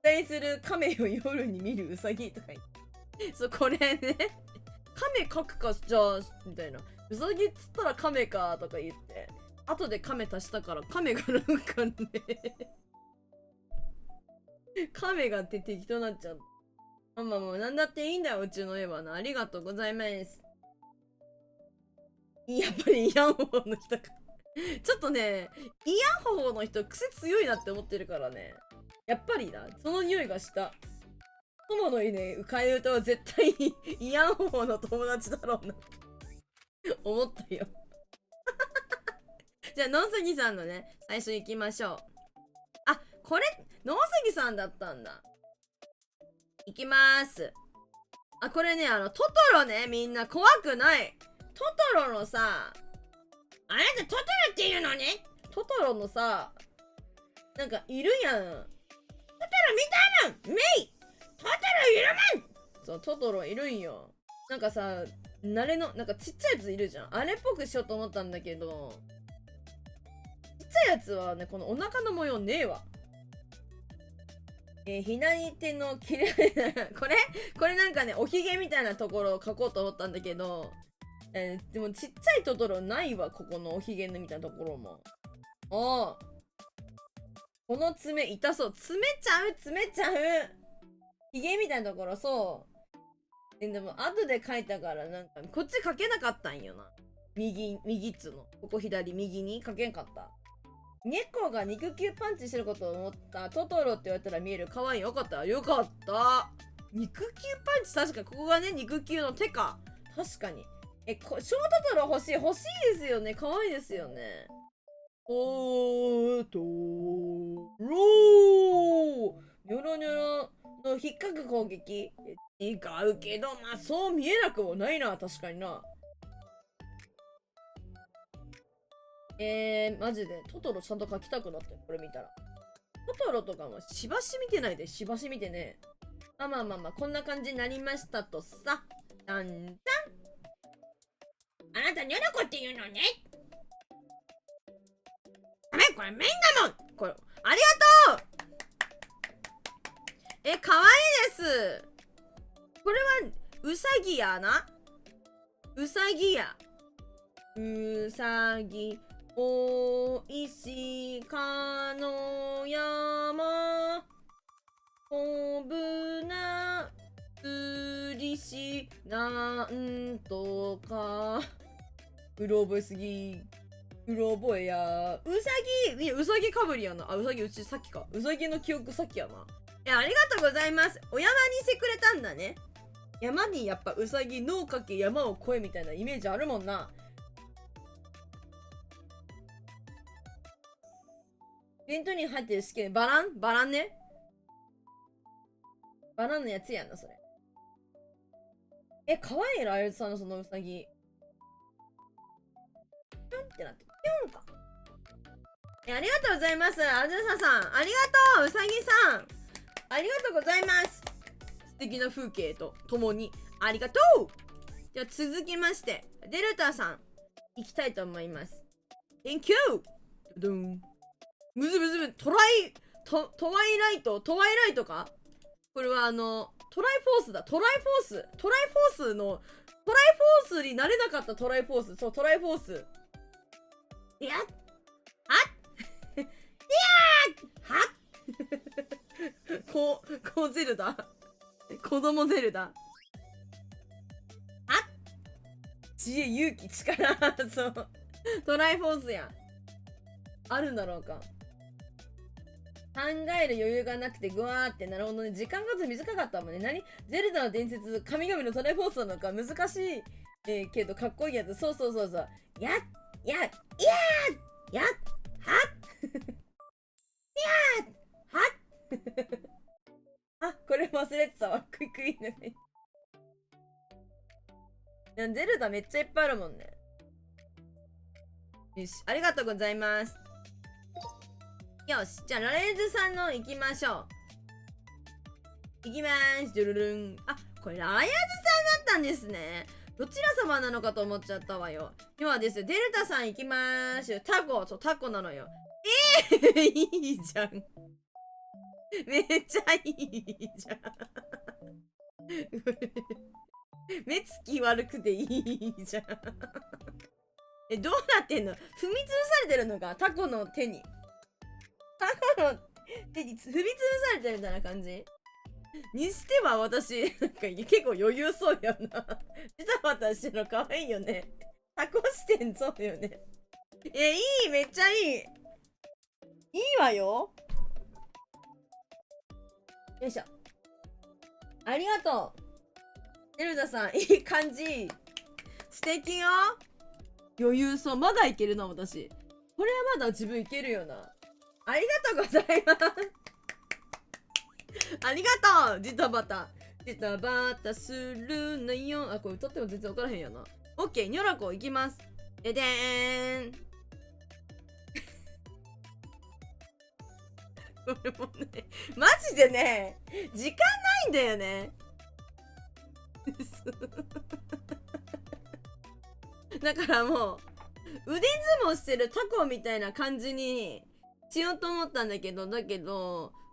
期待する亀を夜に見るウサギとか言って。そう、これね。亀書くか、じゃあ、みたいな。ウサギっつったら亀か、とか言って。後で亀足したから亀がなんかね亀がって適当になっちゃう。まあなんだっていいんだよ、うちの絵はな。ありがとうございます。やっぱりイヤンホーの人かちょっとね、イヤンホーの人癖強いなって思ってるからね。やっぱりな、その匂いがした。友のいね、替え歌は絶対にイヤンホーの友達だろうな思ったよじゃあ、ノンスギさんのね、最初行きましょう。あ、これ、ノンスギさんだったんだ。行きまーす。あ、これね、トトロね、みんな怖くない。トトロのさ、あなたトトロって言うのね。トトロのさ、なんかいるやん。トトロ見たもんメイトトロいるもん。そう、トトロいるんよ。なんかさ、なんかちっちゃいやついるじゃん。あれっぽくしようと思ったんだけど、ちっちゃいやつはね、このお腹の模様ねえわ。左手の綺麗なこれなんかね、おひげみたいなところを描こうと思ったんだけど、でもちっちゃいトトロないわ、ここのおひげのみたいなところも。この爪痛そう。詰めちゃうひげみたいなところ、そう。でも、後で描いたから、なんか、こっち描けなかったんよな。右っつの。ここ左、右に描けんかった。猫が肉球パンチしてることを思った。トトロって言われたら見える。かわいい。よかった。よかった。肉球パンチ、確かここがね、肉球の手か。確かに。ショートトロ欲しいですよね。かわいいですよね。トロニョロニョロの引っかく攻撃。違うけど、まあそう見えなくもないな。確かにな。マジでトトロちゃんと描きたくなってる、これ見たら。トトロとかもしばし見てないで、しばし見てね。まあ、こんな感じになりましたとさ。だんだん。あなたニョロコって言うのね。これメインだもん。これ、ありがとう。かわいいです。これは、うさぎやな。うさぎや。うさぎ。おいしかの山こぶなうりしなんとかうろ覚えすぎうろ覚えや。うさぎ、いや、うさぎかぶりやな。あ、うさぎうちさっきか。うさぎの記憶さっきやな。いや、ありがとうございます。お山にしてくれたんだね。山にやっぱうさぎ、脳かけ山を越えみたいなイメージあるもんな。弁当に入ってる好きで、バランね。バランのやつやんな、それ。かわいいライオンさんのそのうさぎ。ぴょんってなって、ぴょんか。ありがとうございます。あずささん。ありがとううさぎさん。ありがとうございます。素敵な風景とともに。ありがとう。じゃあ続きまして、デルタさん。行きたいと思います。Thank you! ドゥン。むずむずむ。トワイライトかこれはトライフォースだ。トライフォースになれなかったトライフォース。そう、トライフォース。いやっはっいやーはっこうゼルダ子供ゼルダはっ知恵、勇気、力そうトライフォースやん。あるんだろうか。考える余裕がなくてグワーってなるほどね。時間が短かったもんね。ゼルダの伝説、神々のトライフォースなのか難しい、けどかっこいいやつ。そう。やっはっはっあ、これ忘れてたわ。クイクイね。ゼルダめっちゃいっぱいあるもんね。よし、ありがとうございます。よし、じゃあラレンズさんの行きましょう。行きまーす。ドゥルルン。あ、これラヤズさんだったんですね。どちら様なのかと思っちゃったわよ。今ですよ、デルタさん行きまーす。タコなのよ。いいじゃん。めっちゃいいじゃん。目つき悪くていいじゃん。どうなってんの？踏み潰されてるのか？タコの手に。タコの手に踏み潰されてるみたいな感じにしては私、なんか結構余裕そうやな。ジタバタしてるの可愛いよね。タコ視点そうよね。いい、めっちゃいい。いいわよ。よいしょ。ありがとう。エルダさん、いい感じ。素敵よ。余裕そう。まだいけるな、私。これはまだ自分いけるよな。ありがとうございます。ありがとう。ジタバタするのよ。あ、これ歌っても全然分からへんやな。オッケー、ニョラコいきます。ででーん。これもね、マジでね、時間ないんだよね。だからもう、腕相撲してるタコみたいな感じにしようと思ったんだけど、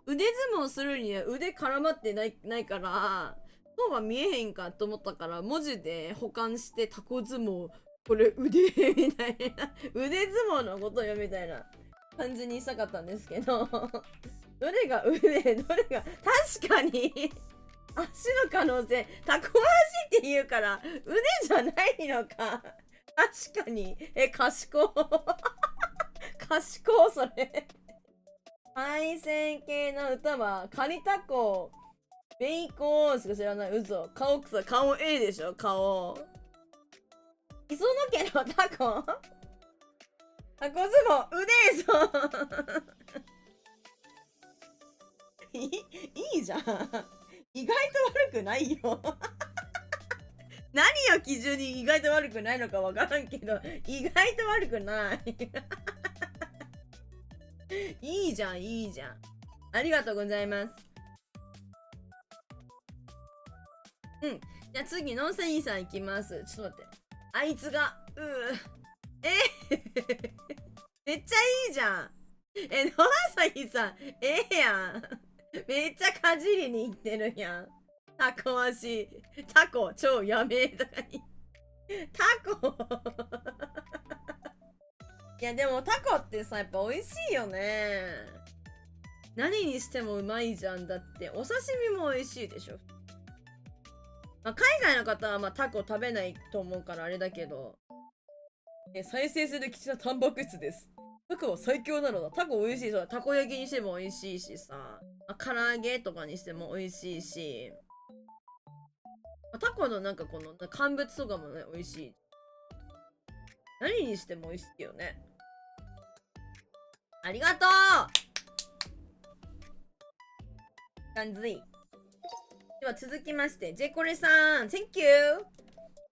腕相撲するには腕絡まってないから、そうは見えへんかと思ったから、文字で保管してタコ相撲、これ腕みたいな、腕相撲のことよみたいな感じにしたかったんですけど、どれが腕、どれが、確かに、足の可能性、タコ足って言うから、腕じゃないのか。確かに。賢それ。対戦系の歌は、カニタコ、ベーコンしか知らない。嘘。顔A でしょ、顔。磯野家のタコタコ相撲、腕そういいじゃん。意外と悪くないよ。何を基準に意外と悪くないのかわからんけど、意外と悪くない。いいじゃん。ありがとうございます。うん。じゃあ次、ノンセインさんいきます。ちょっと待って。あいつが、めっちゃいいじゃん。ノアサギさん、やん。めっちゃかじりに行ってるやん。タコ足。タコ、超やめえとかに。タコいやでもタコってさ、やっぱ美味しいよね。何にしてもうまいじゃん。だってお刺身も美味しいでしょ。まあ、海外の方はまあタコ食べないと思うからあれだけど、再生する貴重なタンパク質です。タコは最強なのだ。タコ美味しい。そう、たこ焼きにしても美味しいしさ。唐揚げとかにしても美味しいし。タコのなんかこの乾物とかもね、美味しい。何にしても美味しいよね。ありがとう感じ。では続きまして、ジェコレさん、Thank you!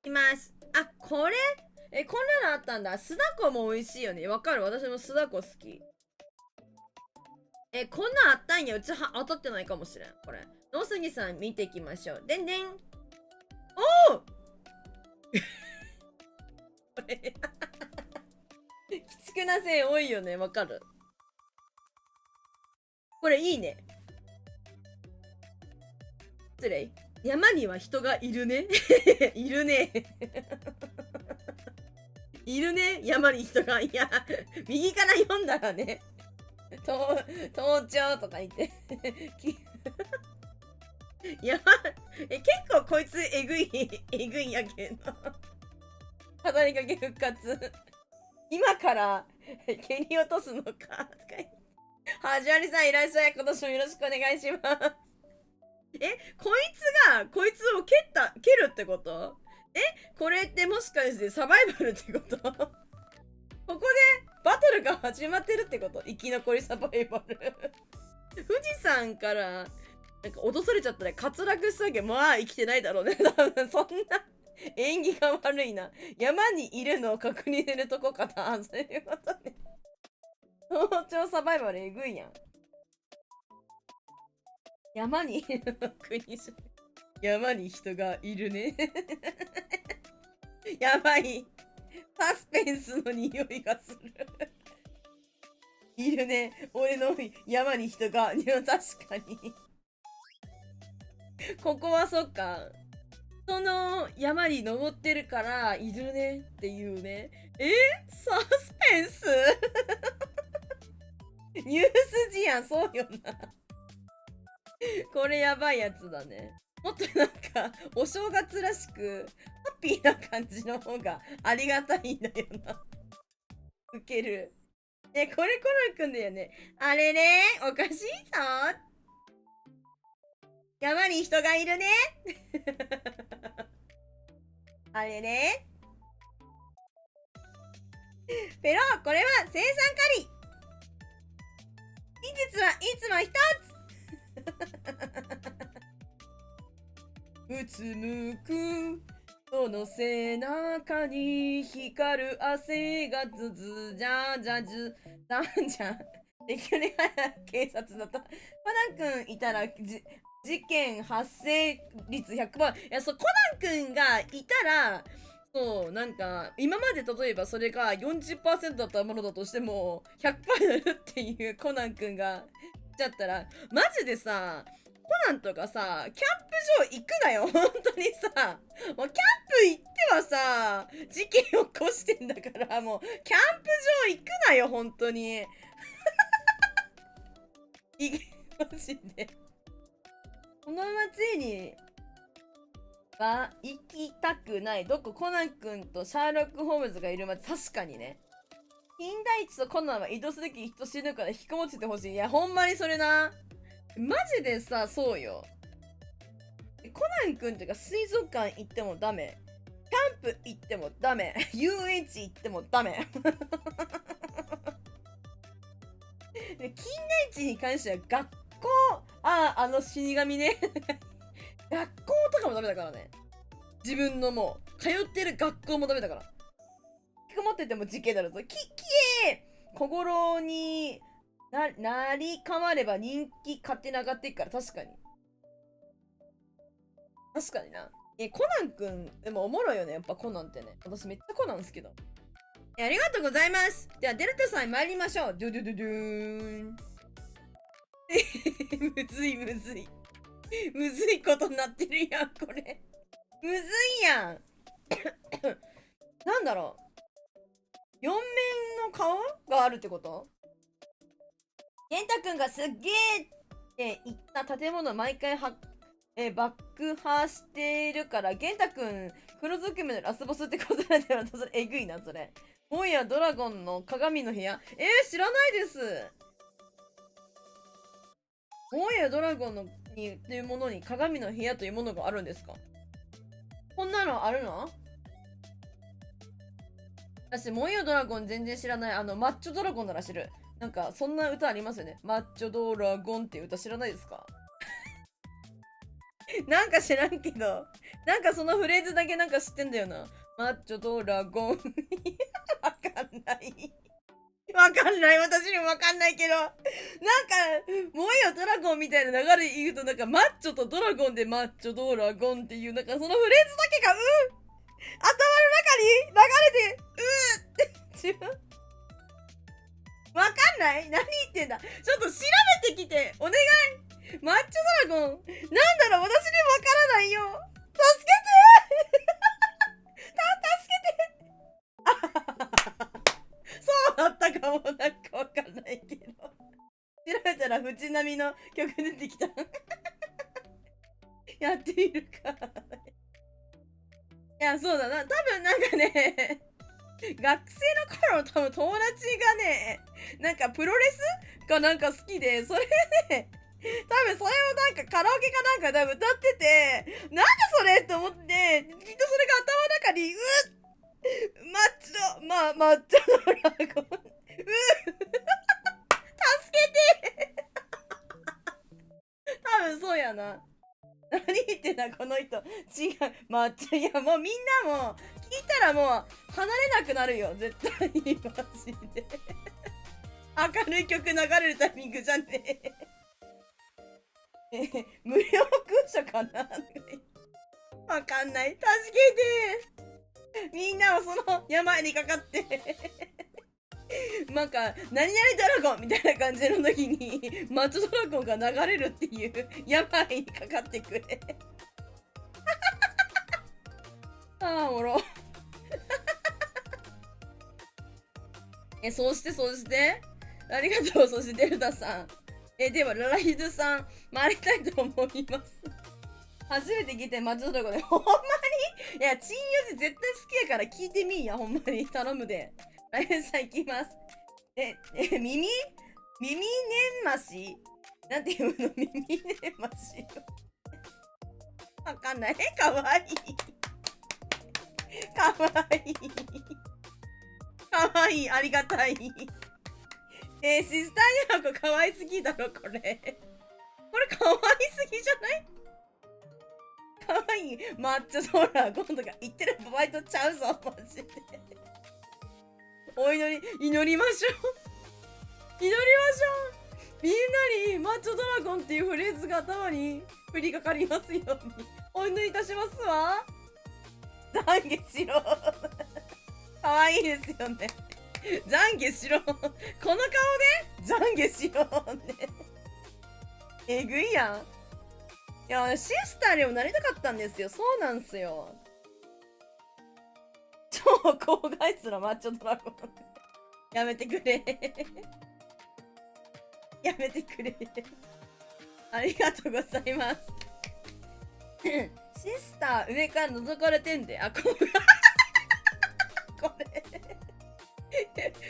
いきます。あ、これこんなのあったんだ。酢だこも美味しいよね。わかる。私も酢だこ好き。こんなんあったんや。うちは当たってないかもしれん。これ。野杉さん見ていきましょう。でんでん。おおこれきつくな線多いよね。わかる。これいいね。失礼。山には人がいるね。いるね。いるね。山に人が。いや、右から読んだらね。登頂とか言って。いや、結構こいつえぐいやけんな。語りかけ復活。今から蹴り落とすのか。はじまりさんいらっしゃい。今年もよろしくお願いします。こいつを蹴るってこと？これってもしかしてサバイバルってことここでバトルが始まってるってこと？生き残りサバイバル。富士山からなんか脅されちゃったら滑落したわけ、まあ生きてないだろうね。多分そんな縁起が悪いな。山にいるのを確認するとこかな。そういうことね。早朝サバイバルえぐいやん。山にいるの国じゃ。山に人がいるね。やばい。サスペンスの匂いがする。いるね。俺の山に人が。いや、確かに。ここはそっか。その山に登ってるからいるねっていうね。サスペンスニュース字やん、そうよな。これやばいやつだね。もっとなんか、お正月らしく、ハッピーな感じの方がありがたいんだよな。ウケる。これコナンくんだよね。あれね、おかしいぞ。山に人がいるね。あれね。ペロ、これは生産狩り。真実はいつも一つ。うつむくその背中に光る汗がズズじゃじゃじゅじゃんじゃん。できる警察だった。コナン君いたら事件発生率100%。いや、そう、コナン君がいたら、そう、なんか、今まで例えばそれが40% だったものだとしても、100% になるっていうコナン君が来ちゃったら、マジでさ、コナンとかさ、キャンプ場行くなよ、本当にさ。もうキャンプ行ってはさ、事件起こしてんだから、もう、キャンプ場行くなよ、本当に。マジで。この街には行きたくない。どこ？コナン君とシャーロック・ホームズがいる街。確かにね。金田一とコナンは移動するとき人死ぬから引きこもっててほしい。いや、ほんまにそれな。マジでさ、そうよ。コナン君っていうか水族館行ってもダメ。キャンプ行ってもダメ。遊園地行ってもダメ。金田一に関しては学校、あの死神ね。学校とかもダメだからね。自分のもう、通ってる学校もダメだから。引きこもってても事件になるぞ。小五郎になり変われば人気勝手に上がっていくから、確かに。確かにな。コナンくん、でもおもろいよね、やっぱコナンってね。私めっちゃコナン好きだ。ありがとうございます。では、デルタさんに参りましょう。ドゥドゥドゥドゥーン。むずい。むずいことになってるやん、これ。むずいやん。なんだろう。4面の顔があるってこと？玄太くんがすっげーって言った建物毎回爆破してるから、玄太くん黒ずくめのラスボスってことなんだよな。それえぐいな、それ。モイヤドラゴンの鏡の部屋。知らないです。モイヤドラゴンのにというものに鏡の部屋というものがあるんですか？こんなのあるの？私、モイヤドラゴン全然知らない。マッチョドラゴンなら知る。なんか、そんな歌ありますよね。マッチョドラゴンっていう歌知らないですか？なんか知らんけど、なんかそのフレーズだけなんか知ってんだよな。マッチョドラゴン。わかんない。わかんない。私にもわかんないけど。なんか、もういいよ、ドラゴンみたいな流れで言うと、なんか、マッチョとドラゴンでマッチョドラゴンっていう、なんかそのフレーズだけが、頭の中に流れて、違う。わかんない？何言ってんだ。ちょっと調べてきて、お願い。マッチョドラゴン。なんだろう、私にもわからないよ。助けてそうだったかも、なんかわかんないけど。調べたら藤波の曲出てきた。やってみるか。いや、そうだな。多分なんかね、学生の頃の多分友達がね、なんかプロレスかなんか好きで、それでね、多分それをなんかカラオケかなんか多分歌ってて、なんでそれと思って、きっとそれが頭の中に、マッチョ、マッチョドラゴン。助けて多分そうやな。何言ってんだこの人。違う。マッチョ。いやもうみんなも聞いたらもう離れなくなるよ。絶対にマジで。明るい曲流れるタイミングじゃねえ。無料空所かなわかんない。助けてみんなはその病にかかってなんか、何々ドラゴンみたいな感じの時に、マッチョドラゴンが流れるっていう病にかかってくれ。ああ、おもろ。そうして。ありがとう、そしてデルタさん。では、ララヒズさん、回りたいと思います。初めて聞いて、マッチョドラゴンで、ほんまに？いや、チンユジ絶対好きやから聞いてみいや、ほんまに。頼むで。ライフさん行きます。耳ねんましなんていうの？耳ねんましわかんない。かわいい。かわいい。かわいい。ありがたい。シスターニャンコかわいすぎだろ、これ。これかわいすぎじゃない？かわいい。マッチョドラゴンとか言ってるバイトちゃうぞ、マジで。お祈りましょう。祈りましょう。みんなにマッチョドラゴンっていうフレーズが頭に降りかかりますようにお祈りいたしますわ。懺悔しろ。かわいいですよね。懺悔しろ。この顔で懺悔しろね。えぐいやん。いや、シスターにもなりたかったんですよ。そうなんすよ。超高画質のマッチョドラゴン。やめてくれ。やめてくれ。ありがとうございます。シスター上から覗かれてんで。あ、これ。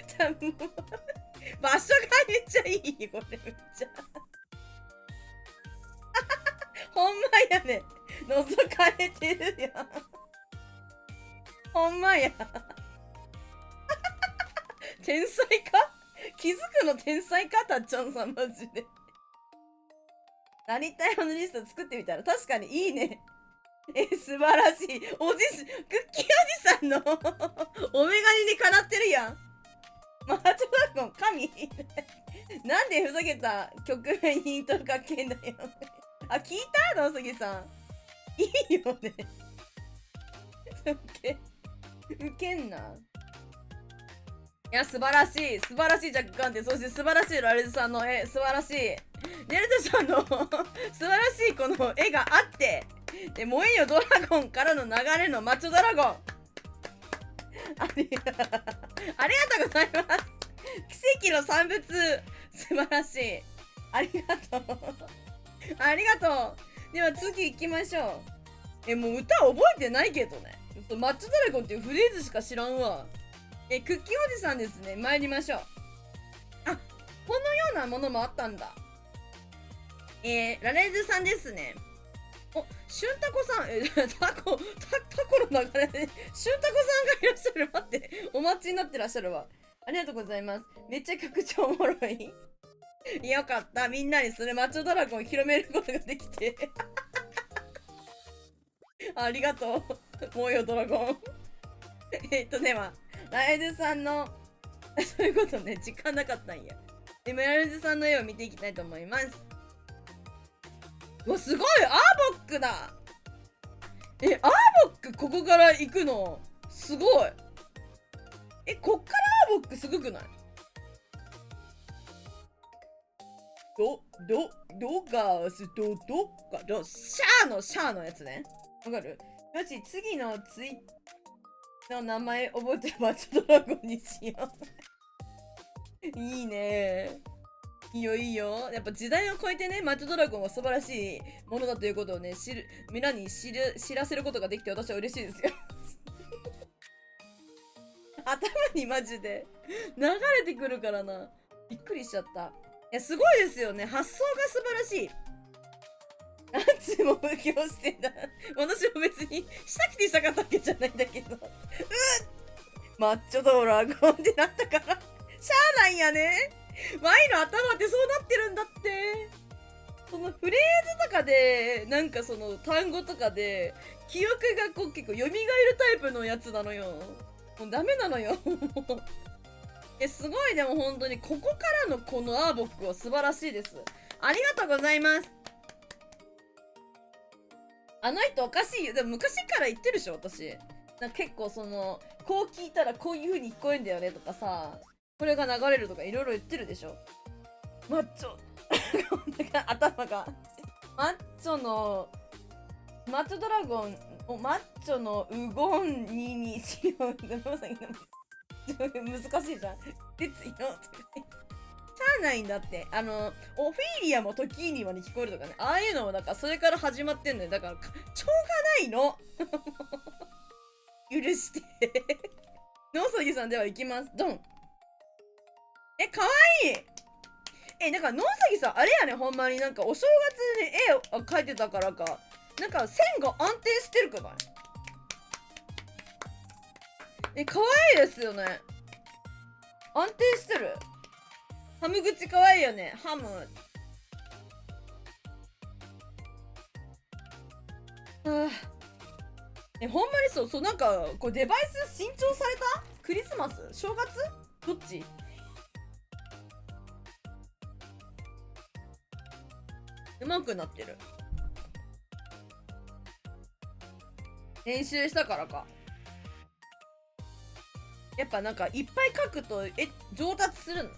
ちゃんも場所がめっちゃいい。これめっちゃ。ほんまやね。覗かれてるやん。ほんまや。天才か？気づくの天才か？たっちゃんさんマジで。なりたいものリスト作ってみたら確かにいいね。素晴らしい。クッキーおじさんのお眼鏡にかなってるやん。マッチョドラゴン神なんでふざけた曲名にイントロかけんだよ。あ、聞いた？野杉さん。いいよね。ウケんな。いや、素晴らしい。素晴らしいジャックカンテ。そして素晴らしいラレズさんの絵。素晴らしい。ネルトさんの素晴らしいこの絵があって、で、もういいよドラゴンからの流れのマッチョドラゴン。ありがとうございます。奇跡の産物。素晴らしい。ありがとう。ありがとう。では次行きましょう。もう歌覚えてないけどね。マッチョドラゴンっていうフレーズしか知らんわ。クッキーおじさんですね。参りましょう。あ、このようなものもあったんだ。ラレーズさんですね。お、シュンタコさん、タコの流れで、シュンタコさんがいらっしゃる。待って、お待ちになってらっしゃるわ。ありがとうございます。めっちゃ曲調おもろい。よかった。みんなにそれマッチョドラゴンを広めることができて。ありがとう。もうよ、ドラゴン。では、ライドさんの、そういうことね、時間なかったんや。エメラルドさんの絵を見ていきたいと思います。うわ、すごいアーボックだ。アーボックここから行くのすごい。こっからアーボックすごくない？ドガースドガドシャーのやつね。わかる？よし、次のツイの名前覚えてばちょっとドラゴンにしよう。いいね。いいよいいよ。やっぱ時代を超えてね、マッチョドラゴンは素晴らしいものだということをね、みんなに知らせることができて私は嬉しいですよ。頭にマジで流れてくるからな。びっくりしちゃった。いや、すごいですよね。発想が素晴らしい。何つも布教してんだ。私も別にしたくてしたかったわけじゃないんだけど。マッチョドラゴンってなったから。しゃあないんやね。ワイの頭ってそうなってるんだって。そのフレーズとかで、なんかその単語とかで、記憶がこう結構蘇るタイプのやつなのよ。もうダメなのよ。すごい。でも本当にここからのこのアーボックは素晴らしいです。ありがとうございます。あの人おかしいよ。でも昔から言ってるでしょ、私。なんか結構その、こう聞いたらこういう風に聞こえんだよねとかさ、これが流れるとかいろいろ言ってるでしょ。マッチョ。頭が。マッチョドラゴン、マッチョのウゴンにしよう。難しいじゃん。鉄よ。しゃあないんだって。オフィーリアもトキーニまで聞こえるとかね。ああいうのもだからそれから始まってんのよ。だからしょうがないの。許して。ノソギさんでは行きます。ドン。かわいい。なんかノソギさんあれやね、ほんまになんかお正月に絵を描いてたからか。なんか線が安定してるくない？かわいいですよね。安定してる。ハム口かわいいよね。ハム。ほんまにそう、なんか、これデバイス新調された？クリスマス？正月？どっち？うまくなってる。練習したからか。やっぱなんかいっぱい書くと上達するの。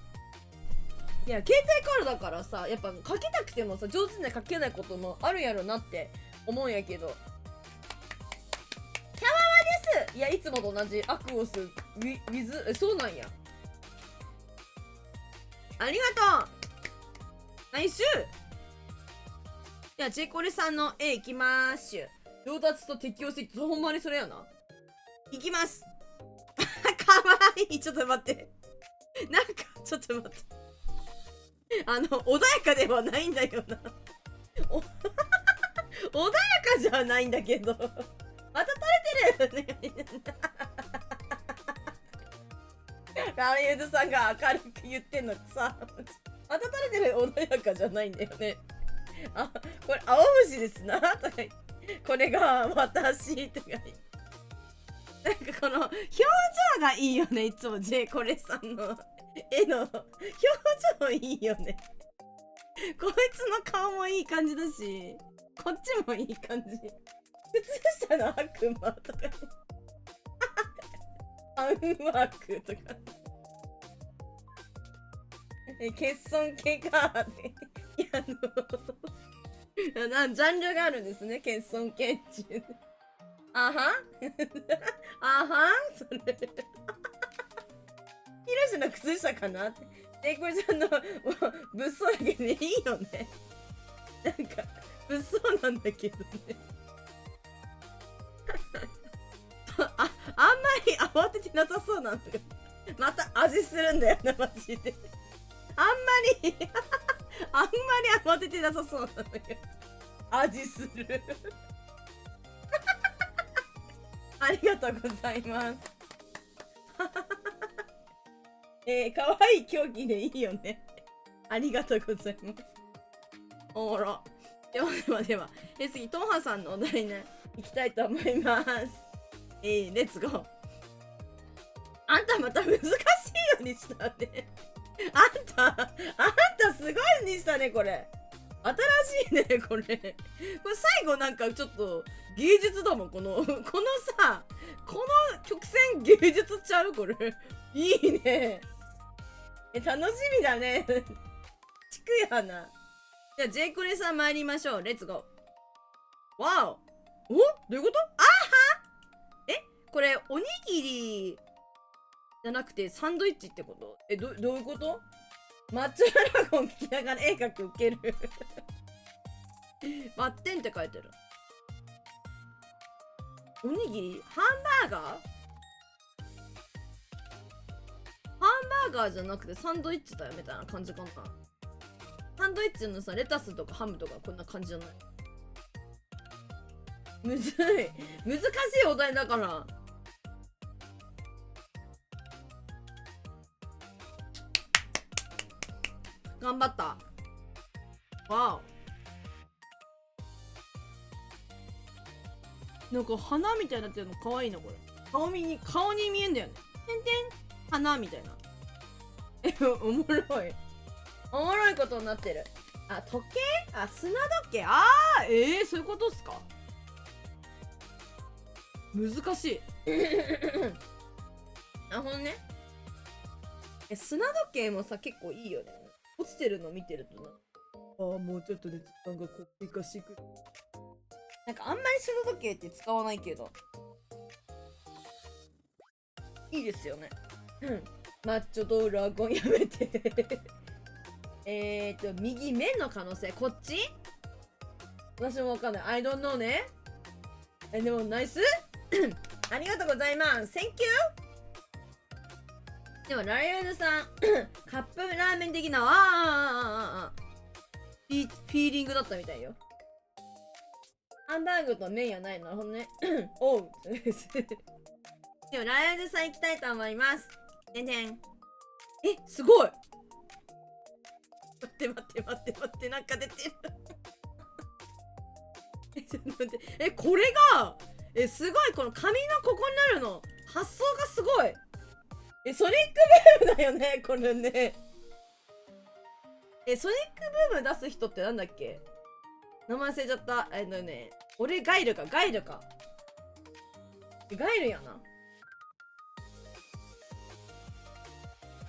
いや、携帯からだからさ、やっぱ書きたくてもさ、上手には書けないこともあるやろなって思うんやけど。キャワワです。いや、いつもと同じアクオスウィズ、そうなんや。ありがとう。ナイス。じゃあ、ジェコリさんの絵いきまーしゅ。上達と適応性ってほんまにそれやな。いきます。かわいい。ちょっと待って。なんか、ちょっと待って。穏やかではないんだよな。穏やかじゃないんだけど。また垂れてる。ラリウドさんが明るく言ってんのさ。また垂れてる穏やかじゃないんだよね。これ青虫ですな。とか言って。これが私とか言って。なんかこの表情がいいよね。いつもこれさんの絵の表情いいよね。こいつの顔もいい感じだし、こっちもいい感じ。靴下の悪魔とかアンワークとか欠損系かってジャンルがあるんですね。欠損系っていう。あはんあはんそれヒロシの靴下かなって。これちゃんの物騒だけどね、いいよね。なんか物騒なんだけどね。あんまり慌ててなさそうなんだよ。また味するんだよな、マジで。あんまりあんまり慌ててなさそうなのよ。味するありがとうございます可愛い競技でいいよねありがとうございます。おもろ。では、次、トンハさんのお題ね、いきたいと思います。レッツゴー。あんたまた難しいようにしたね。あんたすごいにしたね、これ。新しいね、これ。これ最後なんかちょっと芸術だもん、このさ、この曲線芸術ちゃうこれ。いいね。楽しみだね。ちくやな。じゃあ、ジェイコレさん参りましょう。レッツゴー。わお。お、どういうこと？あはこれ、おにぎりじゃなくてサンドイッチってこと？どういうこと？マッチョドラゴン聞きながら絵描くウケるバッテンって書いてる。おにぎり？ハンバーガー？ハンバーガーじゃなくてサンドイッチだよみたいな感じかな。サンドイッチのさ、レタスとかハムとかこんな感じじゃない？むずい。難しいお題だから。頑張った。わお。なんか花みたいになってるのかわいいな、これ。顔に見えんだよね。てんてん。花みたいな。おもろい。おもろいことになってる。あ、時計？あ、砂時計？そういうことっすか？難しい。ほんね。砂時計もさ、結構いいよね。落ちてるの見てるとな。もうちょっとで時間が経過してくる。なんかあんまり砂時計って使わないけど。いいですよね。マッチョドラゴンやめて右面の可能性。こっち？私もわかんない。I don't know ね。でもナイスありがとうございます。Thank you! でもライアルさんカップラーメン的なフィーリングだったみたいよ。ハンバーグと麺やないの。なるほどねおうでもライアルさん行きたいと思います。てんてん。すごい。待ってなんか出てるちょっと待ってこれがすごい。この紙のここになるの発想がすごい。ソニックブームだよねこれね。ソニックブーム出す人ってなんだっけ？名前忘れちゃった。俺ガイルか。ガイルやな。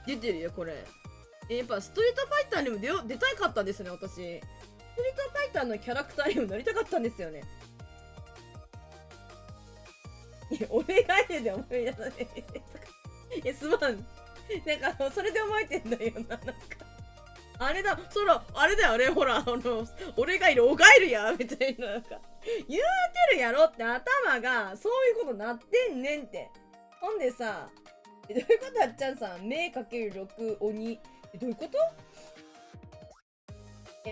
出てるよこれ。やっぱストリートファイターにも出たかったんですね、私。ストリートファイターのキャラクターにもなりたかったんですよね。俺がいるで思い出さねすまん。なんかそれで覚えてんだよな。なんかあれだ、あれだよ、あれほら、俺がいる、おがいるやみたいな、なんか言うてるやろって頭がそういうことなってんねんって。ほんでさ、どういうことあっちゃんさん、目かける6鬼。どういうこと？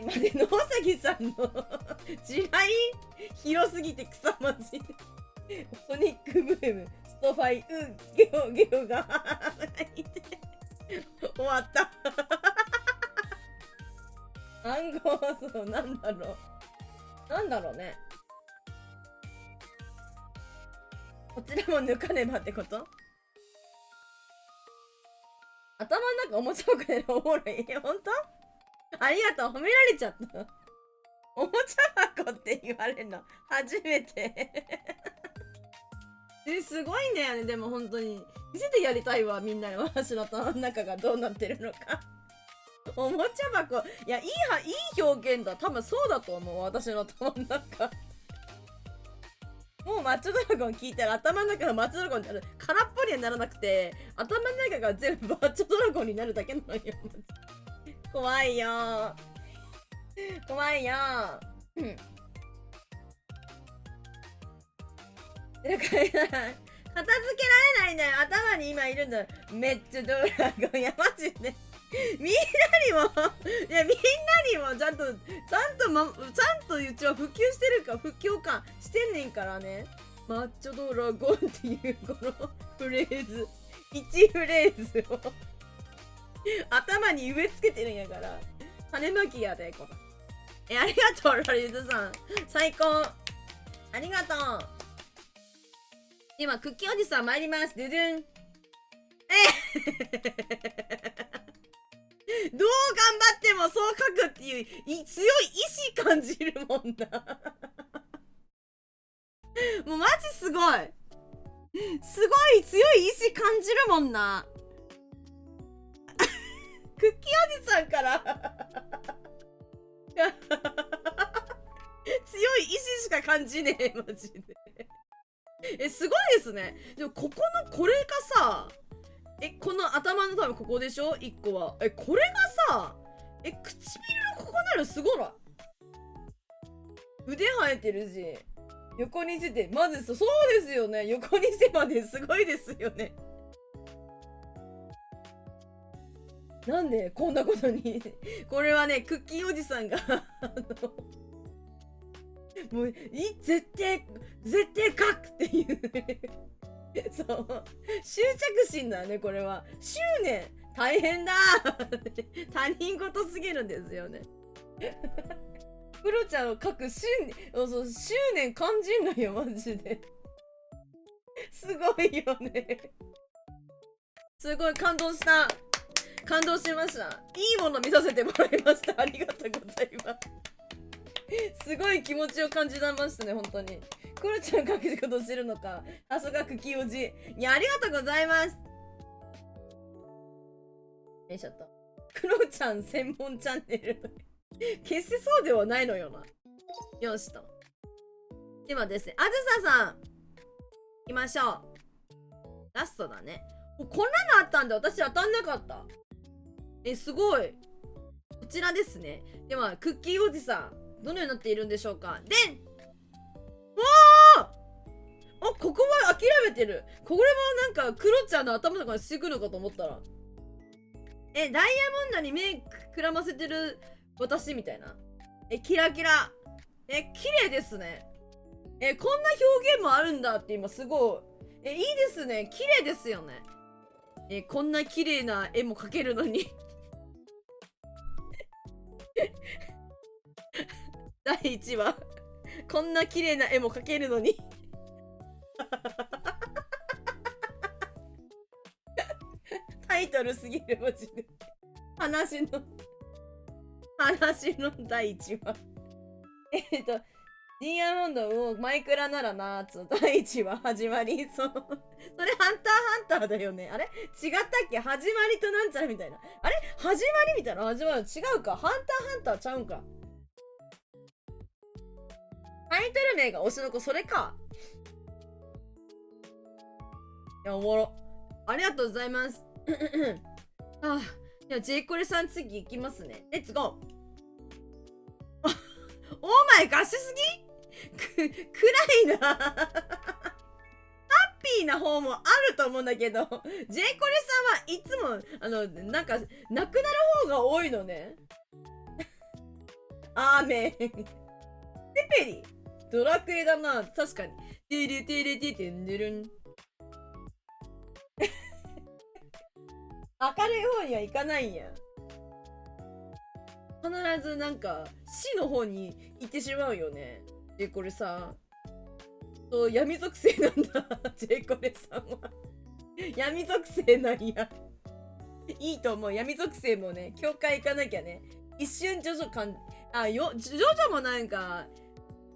待って、野崎さんの違い広すぎて草まじソニックブーム、ストファイ、ゲオが終わった暗号そう、なんだろうね。こちらも抜かねばってこと？頭の中おもちゃ箱でおもろい。ほんと？ありがとう、褒められちゃった。おもちゃ箱って言われるの初めてすごいんだよね。でも本当に見せてやりたいわ、みんなに。私の頭の中がどうなってるのかおもちゃ箱、いや、いい表現だ。多分そうだと思う、私の頭の中もうマッチョドラゴン聞いたら頭の中がマッチョドラゴンになる。空っぽにはならなくて、頭の中が全部マッチョドラゴンになるだけなのよ怖いよ怖いよだから片付けられないんだよ。頭に今いるんだよ。めっちゃドラゴン。いや、マジで。みんなにも、いや、みんなにもちゃんとうちは普及してるか、普及かしてんねんからね。マッチョドラゴンっていうこのフレーズ、1フレーズを頭に植え付けてるんやから。種まきやで、これ。ありがとう、ロリズさん。最高。ありがとう。今、クッキーおじさん参ります。ドゥドゥン。どう頑張ってもそう書くっていう強い意志感じるもんな。もうマジすごい。すごい強い意志感じるもんな。クッキーおじさんから強い意志しか感じねえ、マジで。すごいですね。でもここのこれがさ、この頭の多分ここでしょ ?1 個は。これがさ、唇のここなるすごない？腕生えてるし、横にしてて、まずそうですよね。横にしてまですごいですよね。なんでこんなことにこれはね、クッキーおじさんがもう絶対書くっていうそう執着心だね、これは。執念大変だ他人事すぎるんですよねクロちゃんを書く執念感じんのよ、マジですごいよね。すごい感動した。感動しました。いいもの見させてもらいました。ありがとうございます。すごい気持ちを感じましたね、本当に。クロちゃん書くことしてるのか。さすがクキおじ。いや、ありがとうございます。よいしょっと。クロちゃん専門チャンネル。決してそうではないのよな。よしと。ではですね、あずささん。行きましょう。ラストだね。こんなのあったんだ。私当たんなかった。すごい。こちらですね。では、クッキーおじさん、どのようになっているんでしょうか。でん！わー！ここは諦めてる。これもなんか、クロちゃんの頭とかにしてくのかと思ったら。ダイヤモンドに目くらませてる私みたいな。キラキラ。綺麗ですね。こんな表現もあるんだって今すごい。いいですね。綺麗ですよね。こんな綺麗な絵も描けるのに第1話こんな綺麗な絵も描けるのにタイトルすぎるマジで。話の第1話ディアモンドをマイクラならなーつ第1話始まり。それハンターだよね。あれ違ったっけ？始まりとなんちゃらみたいな。あれ始まりみたいな。始まる。違うか。ハンターちゃうんか。タイトル名が推しの子、それか。いや、おもろ。ありがとうございます。あ、では、ジェイコレさん次行きますね。レッツゴー。オーマイガシすぎ暗いなハッピーな方もあると思うんだけど、ジェイコレさんはいつも、なんか、なくなる方が多いのね。アーメン。テペリドラクエだな。確かに。テレテレテテンデルン。明るい方には行かないんや。必ずなんか死の方に行ってしまうよね。ジェイコレさん。闇属性なんだ。ジェイコレさんは。闇属性なんや。いいと思う。闇属性もね、教会行かなきゃね。一瞬ジョジョジョジョもなんか、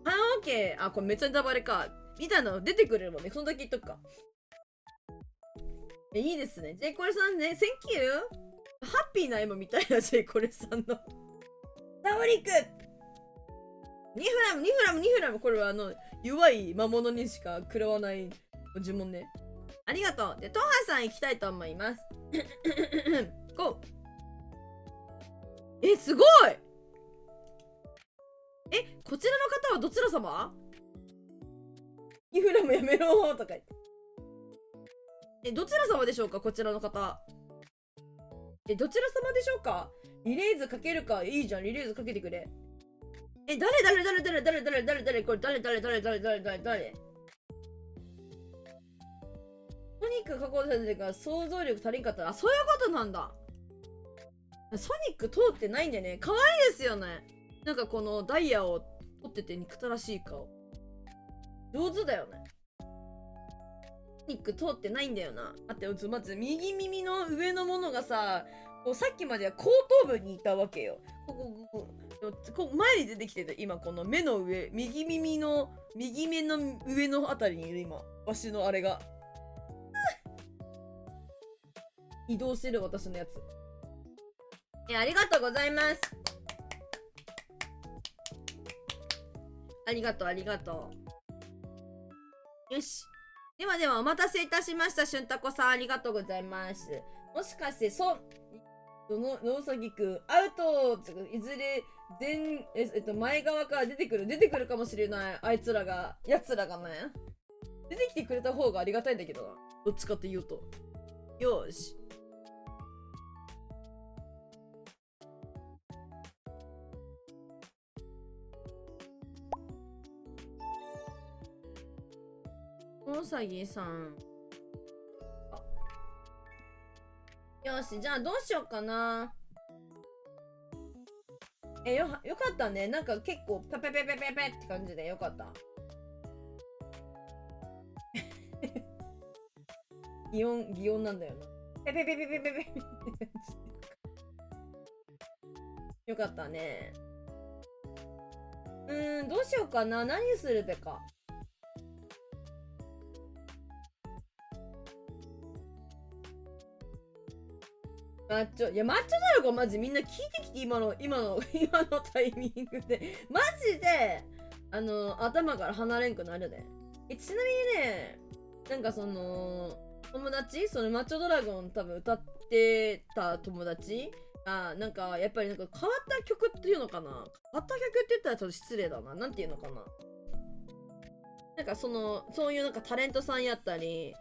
オッケー。これめっちゃネタバレか。みたいなの出てくるもんね。そんだけ言っとくか。いいですね。ジェイコレさんね、センキュー。ハッピーな絵も見たいな、ジェイコレさんの。タオリク2フラムこれは弱い魔物にしか食らわない呪文ね。ありがとう。で、トハさん行きたいと思います。ゴー。すごいこちらの方はどちら様？2フラムやめろとか言って。どちら様でしょうか、こちらの方。どちら様でしょうか。リレーズかけるか。いいじゃん、リレーズかけてくれ。誰これ誰ソニック加工されてるから想像力足りんかったら、あ、そういうことなんだ。ソニック通ってないんでね、可愛いですよね。なんかこのダイヤを取ってて憎たらしい顔。上手だよね。ソニック通ってないんだよな。待って、まず右耳の上のものがさ、こうさっきまでは後頭部にいたわけよ。こう前に出てきてる。今この目の上、右耳の右目の上のあたりにいる今。わしのあれが。移動してる私のやつ。ありがとうございます。ありがとう、ありがとう。よし。ではお待たせいたしました。しゅんたこさん、ありがとうございます。もしかして、野うさぎくん、アウトいずれ、前側から出てくるかもしれない。あいつらが、奴らがね。出てきてくれた方がありがたいんだけどな。どっちかって言うと。よーし。野うさぎさん。よし、じゃあどうしようかな。よかったね。なんか結構、ペペペペペペって感じでよかった。擬音なんだよな。ペペペペペペペよかったね。どうしようかな。何するべか。マッチョドラゴンマジみんな聞いてきて、今のタイミングで。マジで、頭から離れんくなるで。ちなみにね、なんか友達マッチョドラゴン多分歌ってた友達が、なんか、やっぱりなんか変わった曲っていうのかな、変わった曲って言ったらちょっと失礼だな。なんていうのかな。なんかそういうなんかタレントさんやったり、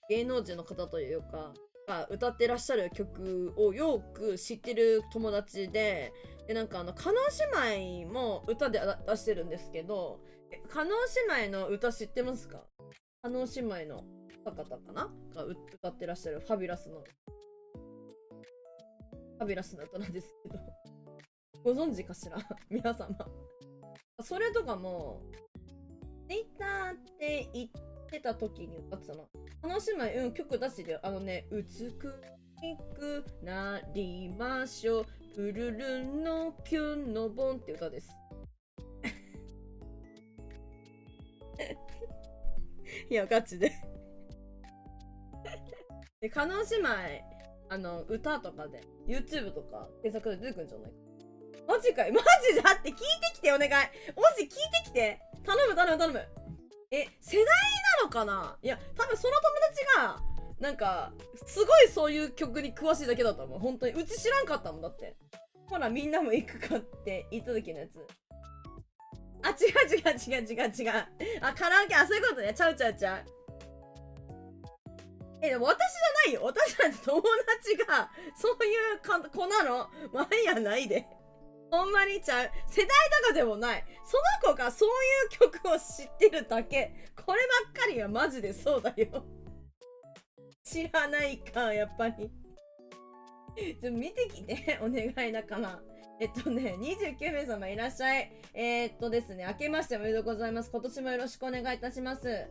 芸能人の方というか、が歌ってらっしゃる曲をよく知ってる友達で、なんか叶姉妹も歌で出してるんですけど、叶姉妹の歌知ってますか？叶姉妹の方かなが歌ってらっしゃるファビュラスな歌なんですけど、ご存知かしら皆様。それとかも、ツイッターって言ってた時に歌ってたの。叶姉妹、曲出してるよ。美しくなりましょう。プルルンのキュンのボンって歌です。いや、ガチで。で、叶姉妹、歌とかで、YouTube とか検索で出てくるんじゃないか。マジかい、マジだって聞いてきてお願い。マジ聞いてきて。頼む。世代なのかな。いや、多分その友達が、なんか、すごいそういう曲に詳しいだけだったもん。本当に。うち知らんかったもん、だって。ほら、みんなも行くかって言った時のやつ。あ、違う。あ、カラオケ、そういうことね。ちゃう。でも私じゃないよ。私たち友達が、そういう子なの。まあいやないで。ほんまにちゃう。世代とかでもない。その子がそういう曲を知ってるだけ。こればっかりはマジでそうだよ。知らないか、やっぱり。見てきて、お願いだから。29名様いらっしゃい。ですね、明けましておめでとうございます。今年もよろしくお願いいたします。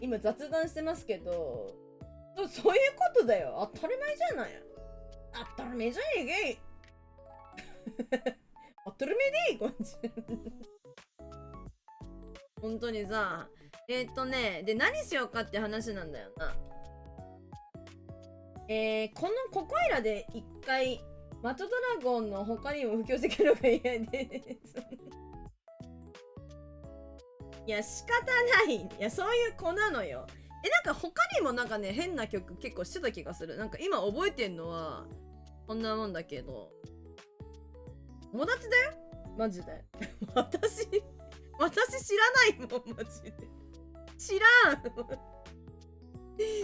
今雑談してますけど、そういうことだよ。当たり前じゃない。当たり前じゃねえかい。当たり前でいい感じ。本当にさ、で、何しようかって話なんだよな。ここいらで一回、マトドラゴンの他にも布教してくるのが嫌です。いや、仕方ない。いや、そういう子なのよ。なんか他にもなんかね、変な曲結構してた気がする。なんか今覚えてんのは、こんなもんだけど。友達だよマジで。私知らないもん、マジで。知らん。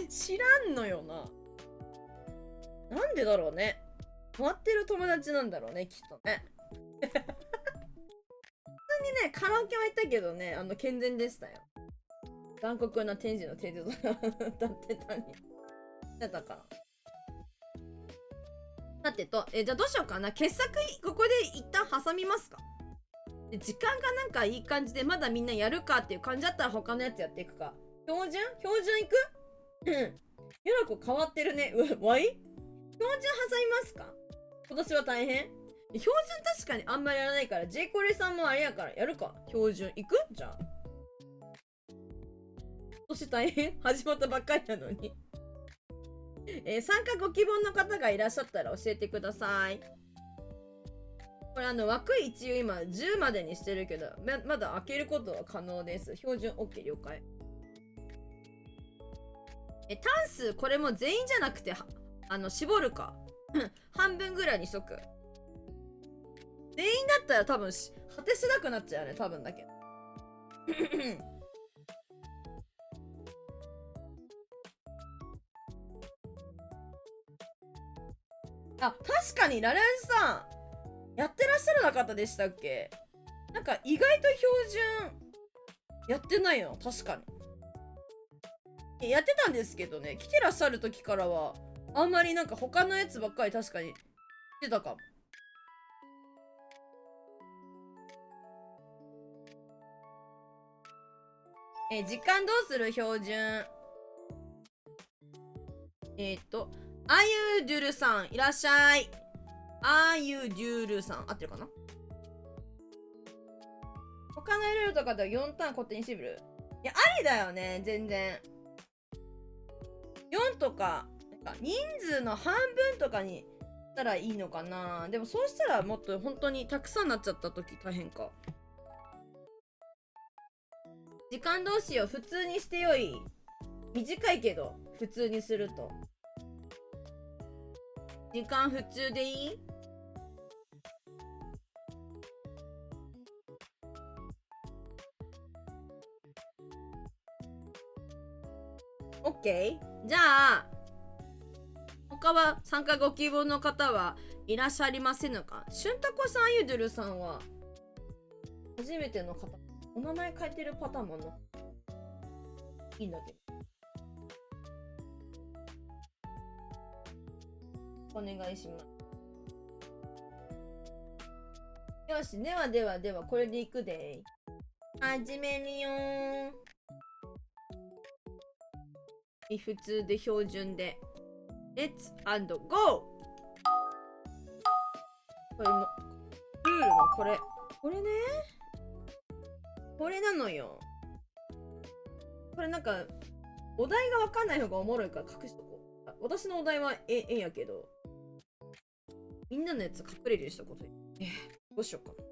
知らんのよな。なんでだろうね。止まってる友達なんだろうね、きっとね。普通にね、カラオケは行ったけどね、健全でしたよ。残酷な天使のテーゼとか歌ってたに。だったから。さてと、じゃあどうしようかな。傑作、ここで一旦挟みますか。で時間がなんかいい感じで、まだみんなやるかっていう感じだったら他のやつやっていくか。標準いくゆらこ変わってるね。わい標準挟みますか。今年は大変。標準確かにあんまりやらないから、ジェイコレさんもあれやからやるか。標準いくじゃあ。今年大変始まったばっかりなのに参加ご希望の方がいらっしゃったら教えてください。これ枠一応今10までにしてるけど、まだ開けることは可能です。標準 OK 了解。単数これも全員じゃなくて絞るか半分ぐらいにしとく。全員だったら多分果てしなくなっちゃうよね、多分だけどあ、確かにラレンさんやってらっしゃらなかったでしたっけ。なんか意外と標準やってないの。確かにやってたんですけどね、来てらっしゃる時からはあんまりなんか他のやつばっかり確かにしてたかも。時間どうする標準。あゆデュルさんいらっしゃい。あゆデュルさん合ってるかな。他のルールとかでは4ターン固定にしてみる。いや、ありだよね、全然。4とか、なんか人数の半分とかにしたらいいのかな。でもそうしたらもっと本当にたくさんなっちゃった時大変か。時間どうしよう。普通にしてよい。短いけど、普通にすると。時間普通でいい？オッケー。じゃあ、他は参加ご希望の方はいらっしゃいませんのか。しゅんたこさん、ゆるるさんは初めての方。お名前書いてるパターンもいいんだけど。お願いします。よし、では、これでいくで。始めるよー。普通で標準で。レッツ&ゴー。これも、ルールのこれ。これね。これなのよ。これなんか、お題がわかんない方がおもろいから隠しとこう。私のお題はええやけど、みんなのやつ隠れるようにしとこうと。どうしようかな。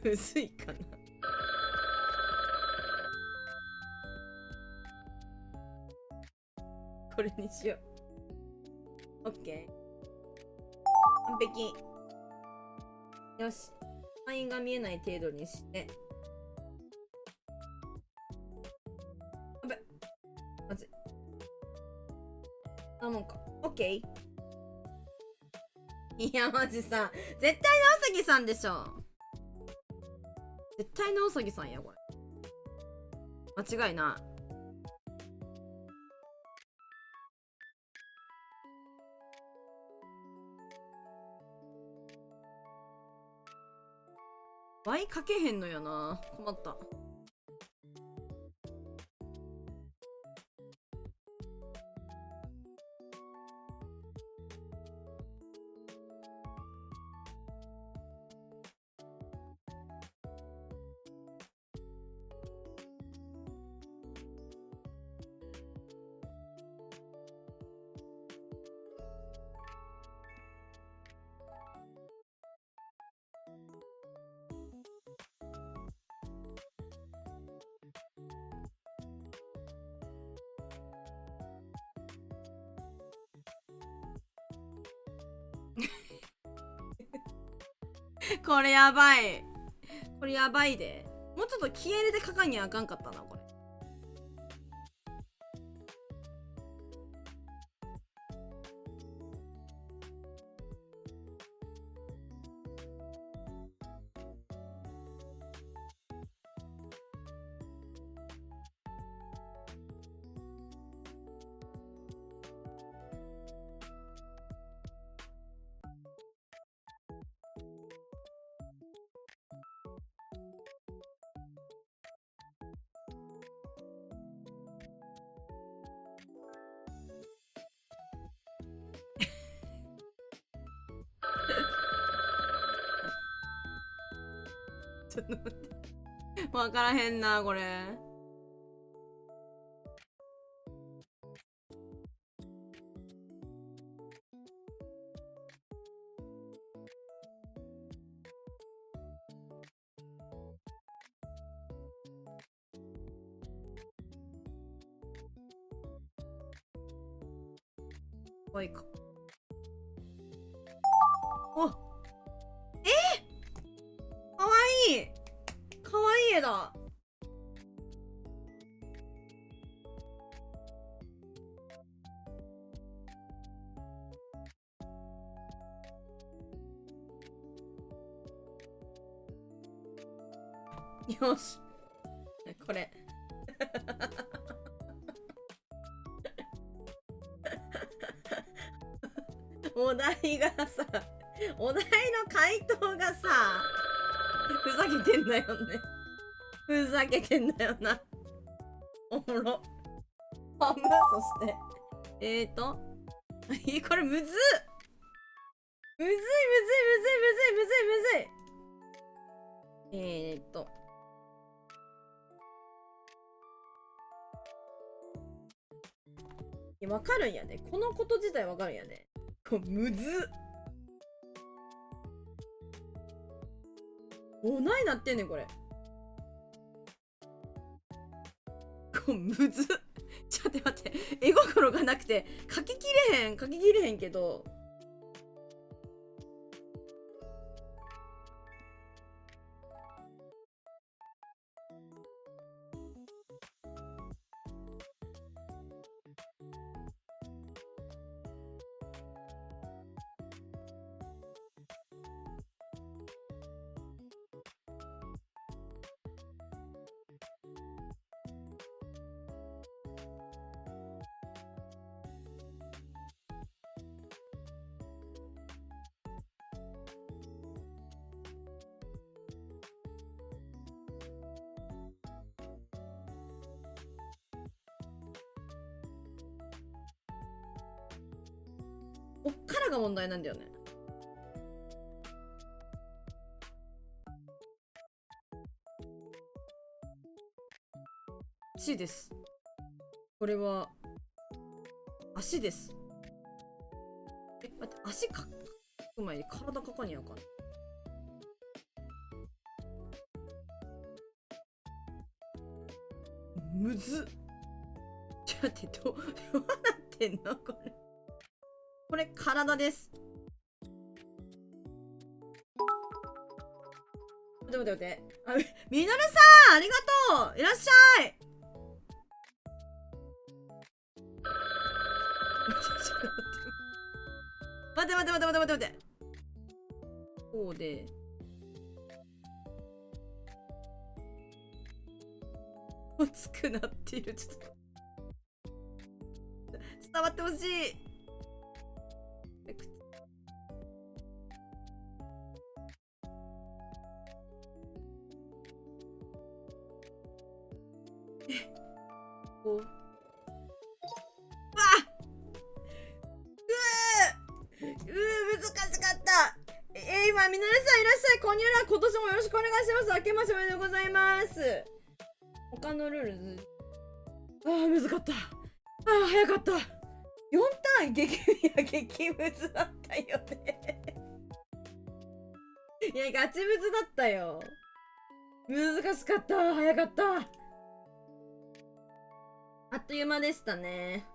むずいかな。これにしよう。オッケー。完璧。よし。範囲が見えない程度にして。あべ。まずい。あ、もんか。オッケー。いや、マジさ。絶対なおさぎさんでしょ。絶対なおさぎさんや、これ。間違いない。倍かけへんのよな。困った。これやばい。これやばいで。もうちょっと気合入れて書かにあかんかったな、これ。ちょっと待って。わからへんな、これ。こいか。お、かわいい。かわいい絵だ。よし。これ。お題がさ、お題の回答がさ、ふざけてんだよね。ふざけてんだよな。おもろ。半分、そして。これむずっ。むずいむずいむずいむずいむずいむずいむずい。わかるんやね。このこと自体わかるんやね。むずっ。おないなってんねん、これ。むずっ。ちょっと待って。絵心がなくて、書ききれへんけど。こっからが問題なんだよね。足です。これは足です。待って、足かく前に体かかにあかん。むずっ。ちょっと待って、どうなってんのこれ。これ体です。待って待って待って。あ、みのるさんありがとう。いらっしゃい。待って待って待って待って待って待って。こうで。熱くなっている。ちょっと。伝わってほしい。こう。難しかった。今、みのるさんいらっしゃい。こんにゃら、今年もよろしくお願いします。明けましておめでとうございます。他のルールズ。難かった。早かった。4ターン激ムズだったよね。いや、ガチムズだったよ。難しかった。早かった。あっという間でしたね。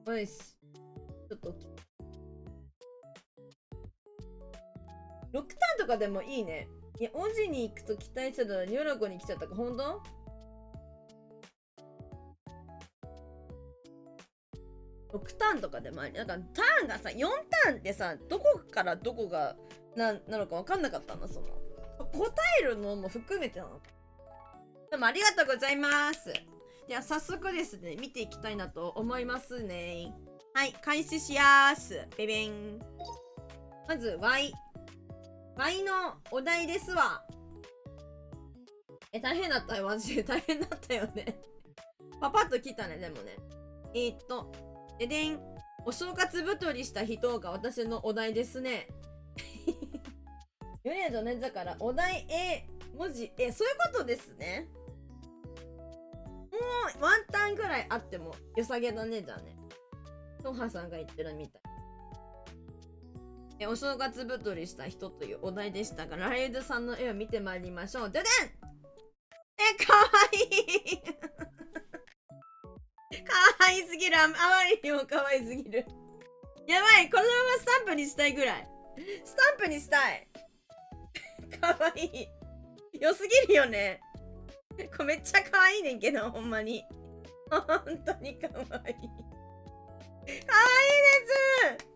よし。ちょっと。6ターンとかでもいいね。いや、オジに行くと期待してたらニョロコに来ちゃったか、ほんと？6ターンとかでもあり、なんかターンがさ、4ターンってさ、どこからどこがなのか分かんなかったの、その。答えるのも含めてなの。でもありがとうございます。では早速ですね、見ていきたいなと思いますね。はい、開始しやーす。ベベン。まず Y。Y のお題ですわ。大変だったよ、マジで。大変だったよね。パパッと来たね、でもね。ででん。お正月太りした人が私のお題ですね。ヨネとね、だからお題 A、文字 A、そういうことですね。もうワンタンぐらいあっても良さげだね、じゃあね。トハさんが言ってるみたい。お正月太りした人というお題でしたが、ライドさんの絵を見てまいりましょう。ででん。かわいい。かわいすぎる。あまりにもかわいすぎる。やばい、このままスタンプにしたいぐらい。スタンプにしたい。かわいい。良すぎるよね。これめっちゃかわいいねんけど、ほんまに。本当にかわいい。かわいいです。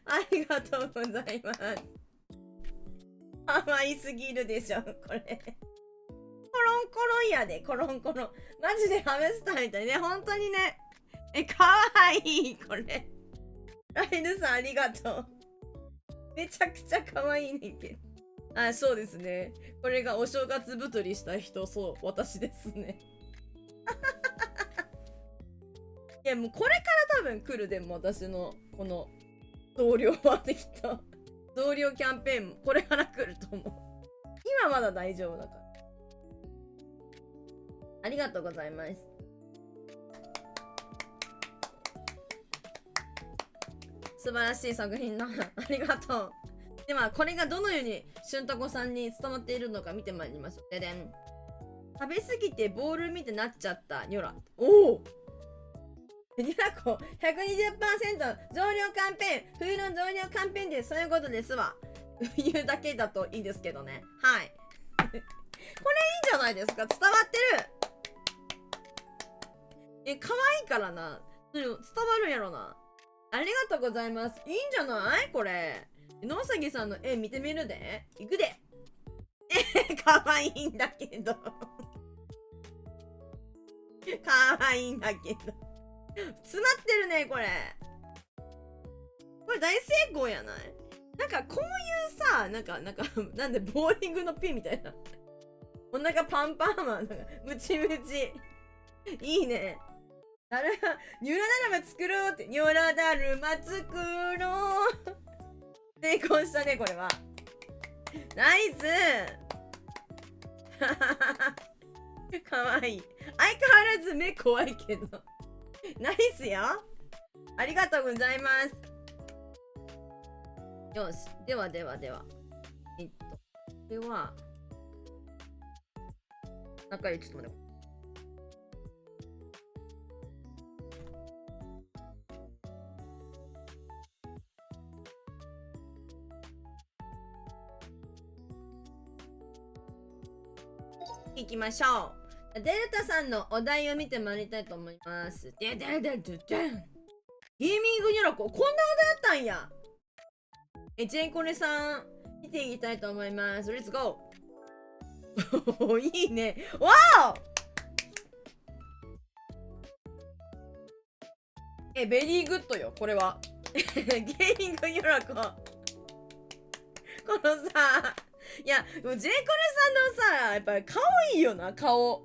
ありがとうございます。かわいすぎるでしょ、これ。コロンコロンやで、コロンコロン。マジでハムスターみたいね、本当にね。かわいい、これ。ライヌさんありがとう。めちゃくちゃかわいいねんけど。あ、そうですね。これがお正月太りした人、そう、私ですね。いや、もうこれから多分来る、でも私の、この、増量はできた。増量キャンペーンもこれから来ると思う。今まだ大丈夫だから。ありがとうございます。素晴らしい作品だ。ありがとう。では、これがどのように俊太郎さんに伝わっているのか見てまいりましょう。ででん。食べ過ぎてボール見てなっちゃったニョラ。おおニョラコ 120% 増量キャンペーン、冬の増量キャンペーンでそういうことですわ。言うだけだといいですけどね。はい。これいいんじゃないですか。伝わってる。可愛いからな。伝わるんやろな。ありがとうございます。いいんじゃないこれ。野崎さんの絵見てみるで。いくで。かわいいんだけど。かわいいんだけど。詰まってるね、これ。これ大成功やない？なんかこういうさ、なんでボーリングのピンみたいな。お腹パンパンマン、なんかムチムチ。いいね。ニュラだるま作ろうって。ニュラだるま作ろう。成功したね、これは。ナイスかわいい。相変わらず目怖いけど。ナイスよ。ありがとうございます。よし。では。これは、中にちょっと待って。いきましょう。デルタさんのお題を見てまいりたいと思います。ゲーミングニョロコ、こんなお題あったんや。ジェイコレさん、見ていきたいと思います。レッツゴーいいね。わおベリーグッドよ、これは。ゲーミングニョロコ。このさ、いや、ジェイコレさんのさ、やっぱり顔いいよな、顔。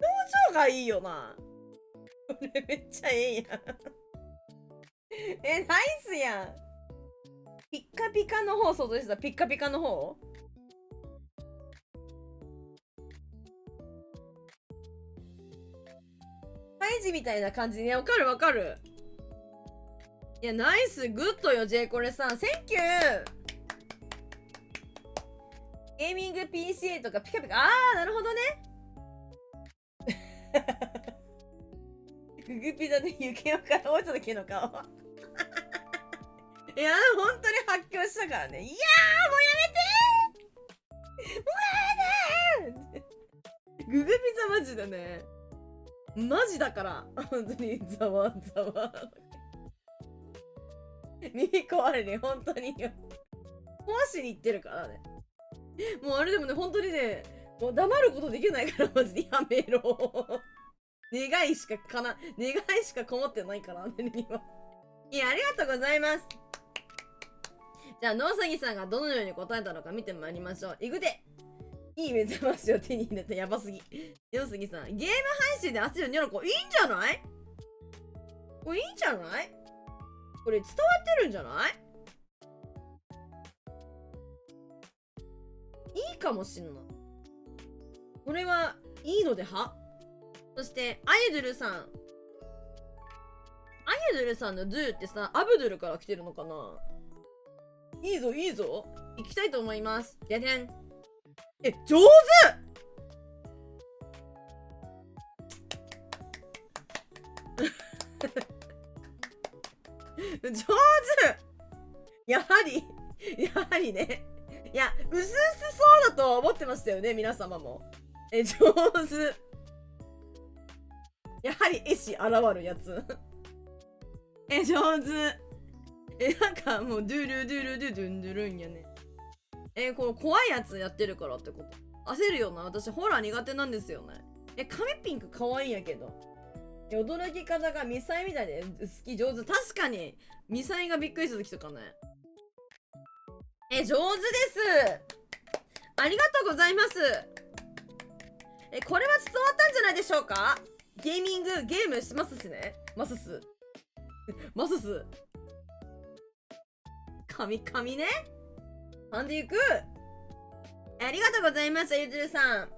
表情がいいよな。これめっちゃええやん。ナイスやん。ピッカピカの方、そうでした。ピッカピカの方ハイジみたいな感じね。わかる。いや、ナイス、グッドよ、ジェイコレさん。センキューゲーミング PC とかピカピカ。なるほどね。ググピザで雪の顔、落ちた時の顔。いや、本当に発狂したからね。いやー、もうやめてー、もうやめてーググピザマジだね。マジだから。本当に、ざわざわ。耳壊れね、本当によ。壊しに行ってるからね。もうあれでもね、本当にね、もう黙ることできないから、マジでやめろ。願いしかこもってないから、あれには。いや、ありがとうございます。じゃあ、野崎さんがどのように答えたのか見てまいりましょう。いくで。いい目覚ましを手に入れたやばすぎ。野崎さん、ゲーム配信で足をニョロコ、いいんじゃない？これいいんじゃない？これ伝わってるんじゃない？いいかもしんない。これはいいのでは？そして、アイドルさん。アイドルさんのドゥってさ、アブドゥルから来てるのかな？いいぞ、いいぞ。行きたいと思います。ででん。え、上手上手やはりね。いや、うすうすそうだと思ってましたよね、皆様も。上手。やはり絵師現るやつ。上手。なんかもう、ドゥルドゥルドゥドゥンドゥルンやね。この怖いやつやってるからってこと。焦るよな。私、ホラー苦手なんですよね。髪ピンク可愛いんやけど。驚き方がミサイみたいで好き、上手。確かに、ミサイがびっくりした時とかね。上手です。ありがとうございます。これは伝わったんじゃないでしょうか？ゲームしますしね。ますす。ますす。髪ね。噛んでいく。ありがとうございました、ゆずるさん。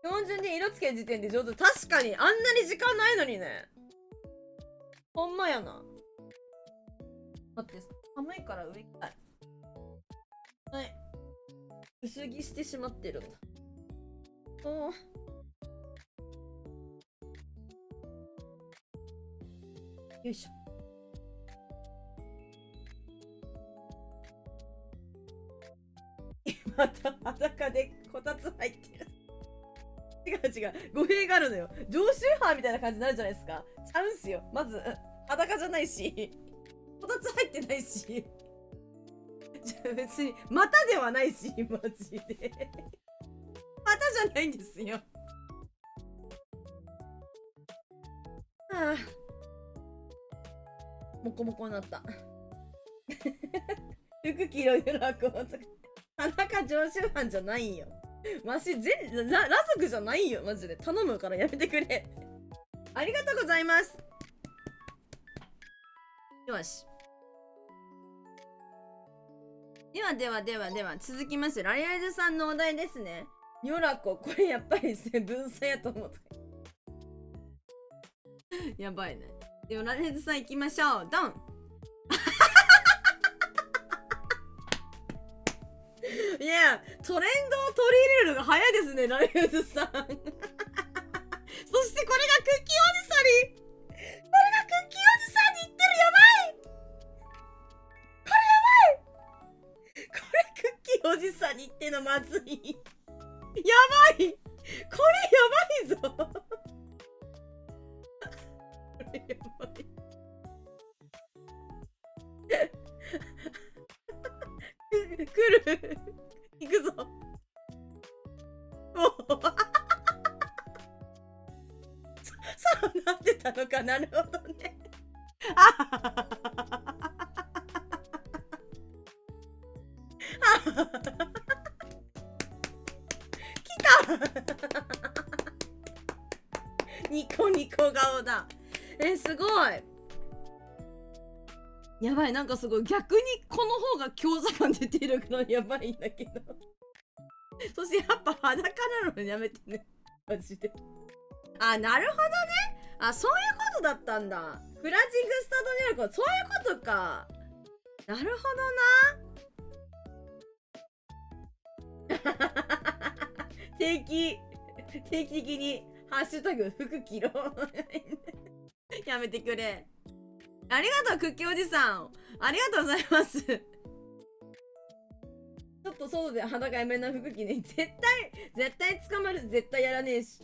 標準で色つける時点で上手。確かに、あんなに時間ないのにね。ほんまやな。待って、寒いから上着たい。はい。薄着してしまってるんだ。よいしょ。また裸でこたつ入ってる。違う。語弊があるのよ。常習犯みたいな感じになるじゃないですか。ちゃうんすよ。まず、裸じゃないし、こたつ入ってないし。別に、股ではないし、マジで。股じゃないんですよ。はあ。モコモコになった。服着ろよ、落語とか。裸常習犯じゃないよ。マジ、裸族じゃないよ、マジで。頼むからやめてくれ。ありがとうございます。よし。では、続きます。ライアイズさんのお題ですね。ニョラコ、これやっぱり文才やと思った。やばいね。でも、ライアイズさん行きましょう。ドンいや、トレンドを取り入れるのが早いですね、ライアイズさん。そしてこれがクッキーおじさんに、これがクッキーおじさんに言ってる、やばいこれやばいこれクッキーおじさんに言ってんのまずい。やばいこれやばいぞこれやばい来る行くぞそうなってたのか、なるほどね。来たニコニコ顔だ。すごい。やばい、なんかすごい。逆にこの方が強座感出てるからやばいんだけど。そしてやっぱ裸なのやめてね。マジで。あ、なるほどね。あ、そういうことだったんだ。クラッチングスタートにあるから、そういうことか。なるほどな。定期的にハッシュタグ服着ろ。やめてくれ。ありがとう、クッキーおじさん。ありがとうございます。ちょっと外で裸やめな服着ね。絶対捕まる。絶対やらねえし。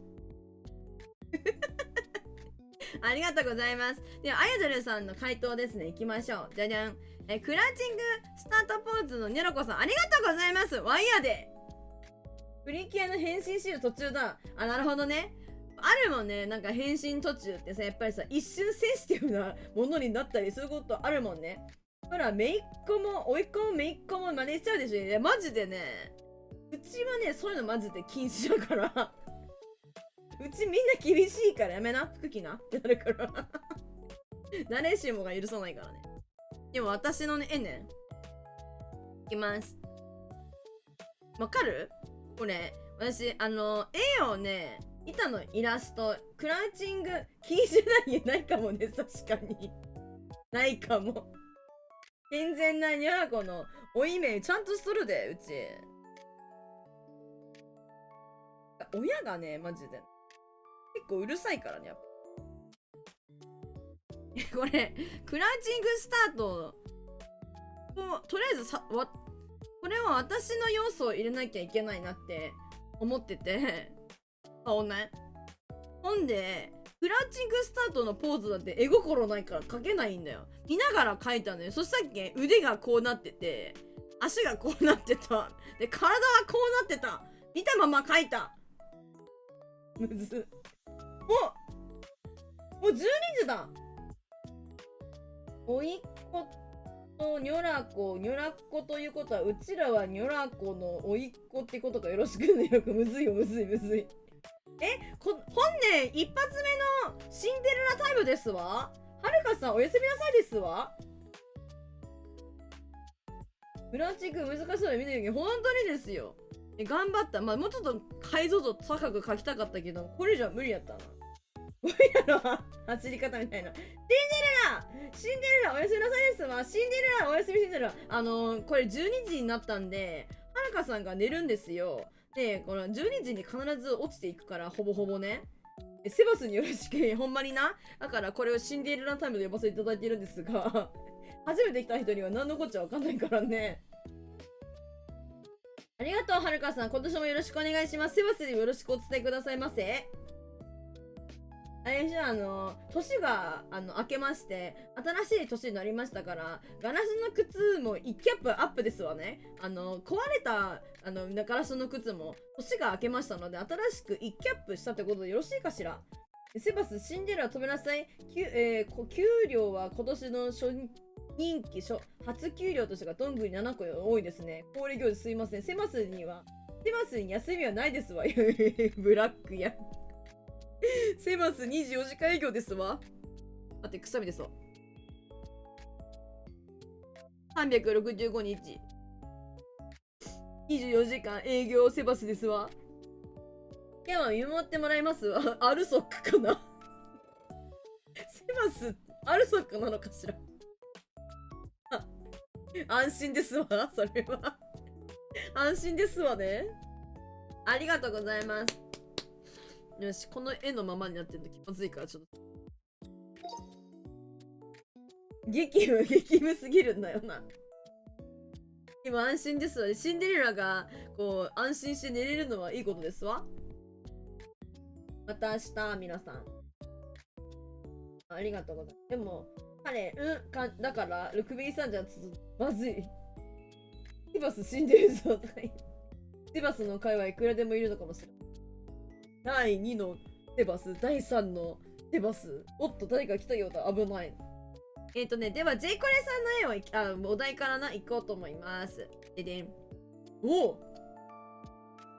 ありがとうございます。では、アイドルさんの回答ですね。いきましょう。じゃじゃん。クラウチングスタートポーズのニョロコさん、ありがとうございます。ワイヤーで。プリキュアの変身シール途中だ。あ、なるほどね。あるもんね。なんか変身途中ってさ、やっぱりさ、一瞬センシティブなものになったりすることあるもんね。ほら、姪っ子も、甥っ子も姪っ子も真似しちゃうでしょ。いや、マジでね。うちはね、そういうのマジで禁止だから。うちみんな厳しいからやめな。服着なってなるから。誰しもが許さないからね。でも私のね、絵ね。いきます。わかる？これ、私、絵をね、板のイラスト、クラウチング、禁止ないかもね、確かに。ないかも。健全なニャラコのおいめちゃんとしとるで、うち。親がね、マジで。結構うるさいからね、やっぱ。これ、クラウチングスタート、とりあえずこれは私の要素を入れなきゃいけないなって思ってて、ほんで、クラウチングスタートのポーズだって絵心ないから描けないんだよ。見ながら描いたのよ。そしたっけ腕がこうなってて、足がこうなってた。で、体はこうなってた。見たまま描いた。むず。もう12時だ。おいっ子とニョラコということは、うちらはニョラコのおいっ子ってことかよろしくね。よくむずいよ、むずい。本年一発目のシンデレラタイムですわ。はるかさんおやすみなさいですわ。フランチング難しそうで見てるけど、本当にですよ。頑張った。まあもうちょっと解像度高く書きたかったけど、これじゃ無理やったな。無理やろ走り方みたいな。シンデレラおやすみなさいですわ。シンデレラおやすみシンデレラ。これ12時になったんで、はるかさんが寝るんですよ。で、この12時に必ず落ちていくから、ほぼほぼね。セバスによろしく、ほんまにな。だからこれをシンデレラタイムで呼ばせていただいているんですが、初めて来た人には何のこっちゃわかんないからね。ありがとう、はるかさん。今年もよろしくお願いします。セバスにもよろしくお伝えくださいませ。あれじゃ年が明けまして新しい年になりましたから、ガラスの靴も1キャップアップですわね。壊れたガラスの靴も年が明けましたので、新しく1キャップしたってことでよろしいかしら。セバス、シンデレラ止めなさい。給料は今年の初給料としてがどんぐり7個多いですね。恒例行事すいません。セバスに休みはないですわ。ブラックや。セバス24時間営業ですわ。待って、くしゃみですわ。365日。24時間営業セバスですわ。今日は見守ってもらいますわ。アルソックかなセバス、アルソックなのかしら。安心ですわ、それは。安心ですわね。ありがとうございます。よし、この絵のままになってるの気まずいからちょっと。激務すぎるんだよな。今安心ですわ。シンデレラがこう安心して寝れるのはいいことですわ。また明日、皆さん。ありがとうございます。でも、彼、だから、ルクビーさんじゃまずい。セバス死んでるぞとか言う。セバスの会はいくらでもいるのかもしれない。第2のセバス、第3のセバス。おっと、誰か来たようだ。危ない。では、ジェイコレさんの絵を、お題から行こうと思います。ででん。お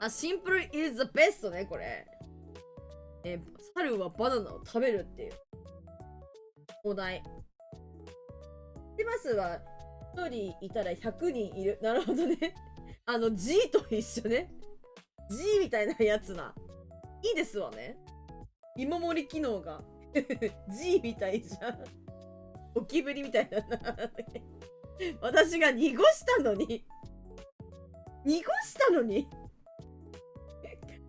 シンプル is the best ね、これ。猿はバナナを食べるっていう。お題。セバスは1人いたら100人いる。なるほどね。G と一緒ね。G みたいなやつな。いいですわね。見守り機能が。G みたいじゃん。ゴキブリみたいだな。私が濁したのに。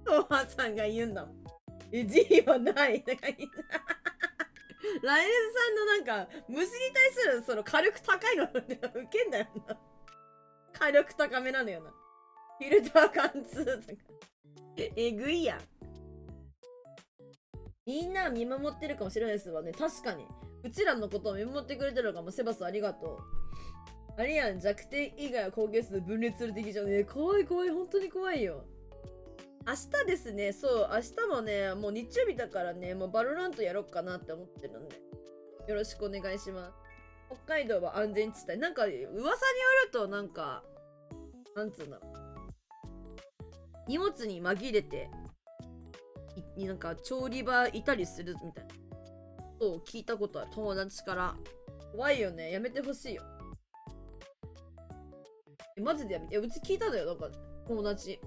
トーマさんが言うんだもん。G はない。ライネズさんのなんか、虫に対するその火力高いのね、ウケんだよな。火力高めなのよな。フィルター貫通とか。えぐいやん。みんな見守ってるかもしれないですわね。確かに。うちらのことを見守ってくれてるのかも。セバスありがとう。あれやん、弱点以外は高血数分裂する敵じゃね。怖い怖い、本当に怖いよ。明日ですね、そう、明日もね、もう日曜日だからね、もうバロラントやろうかなって思ってるんで。よろしくお願いします。北海道は安全地帯。なんか、噂によると、なんか、なんつうんだろう。荷物に紛れて、なんか調理場いたりするみたいな。そう聞いたことある。友達から。怖いよね。やめてほしいよ。マジでやめて。うち聞いたのよ。なんか、友達。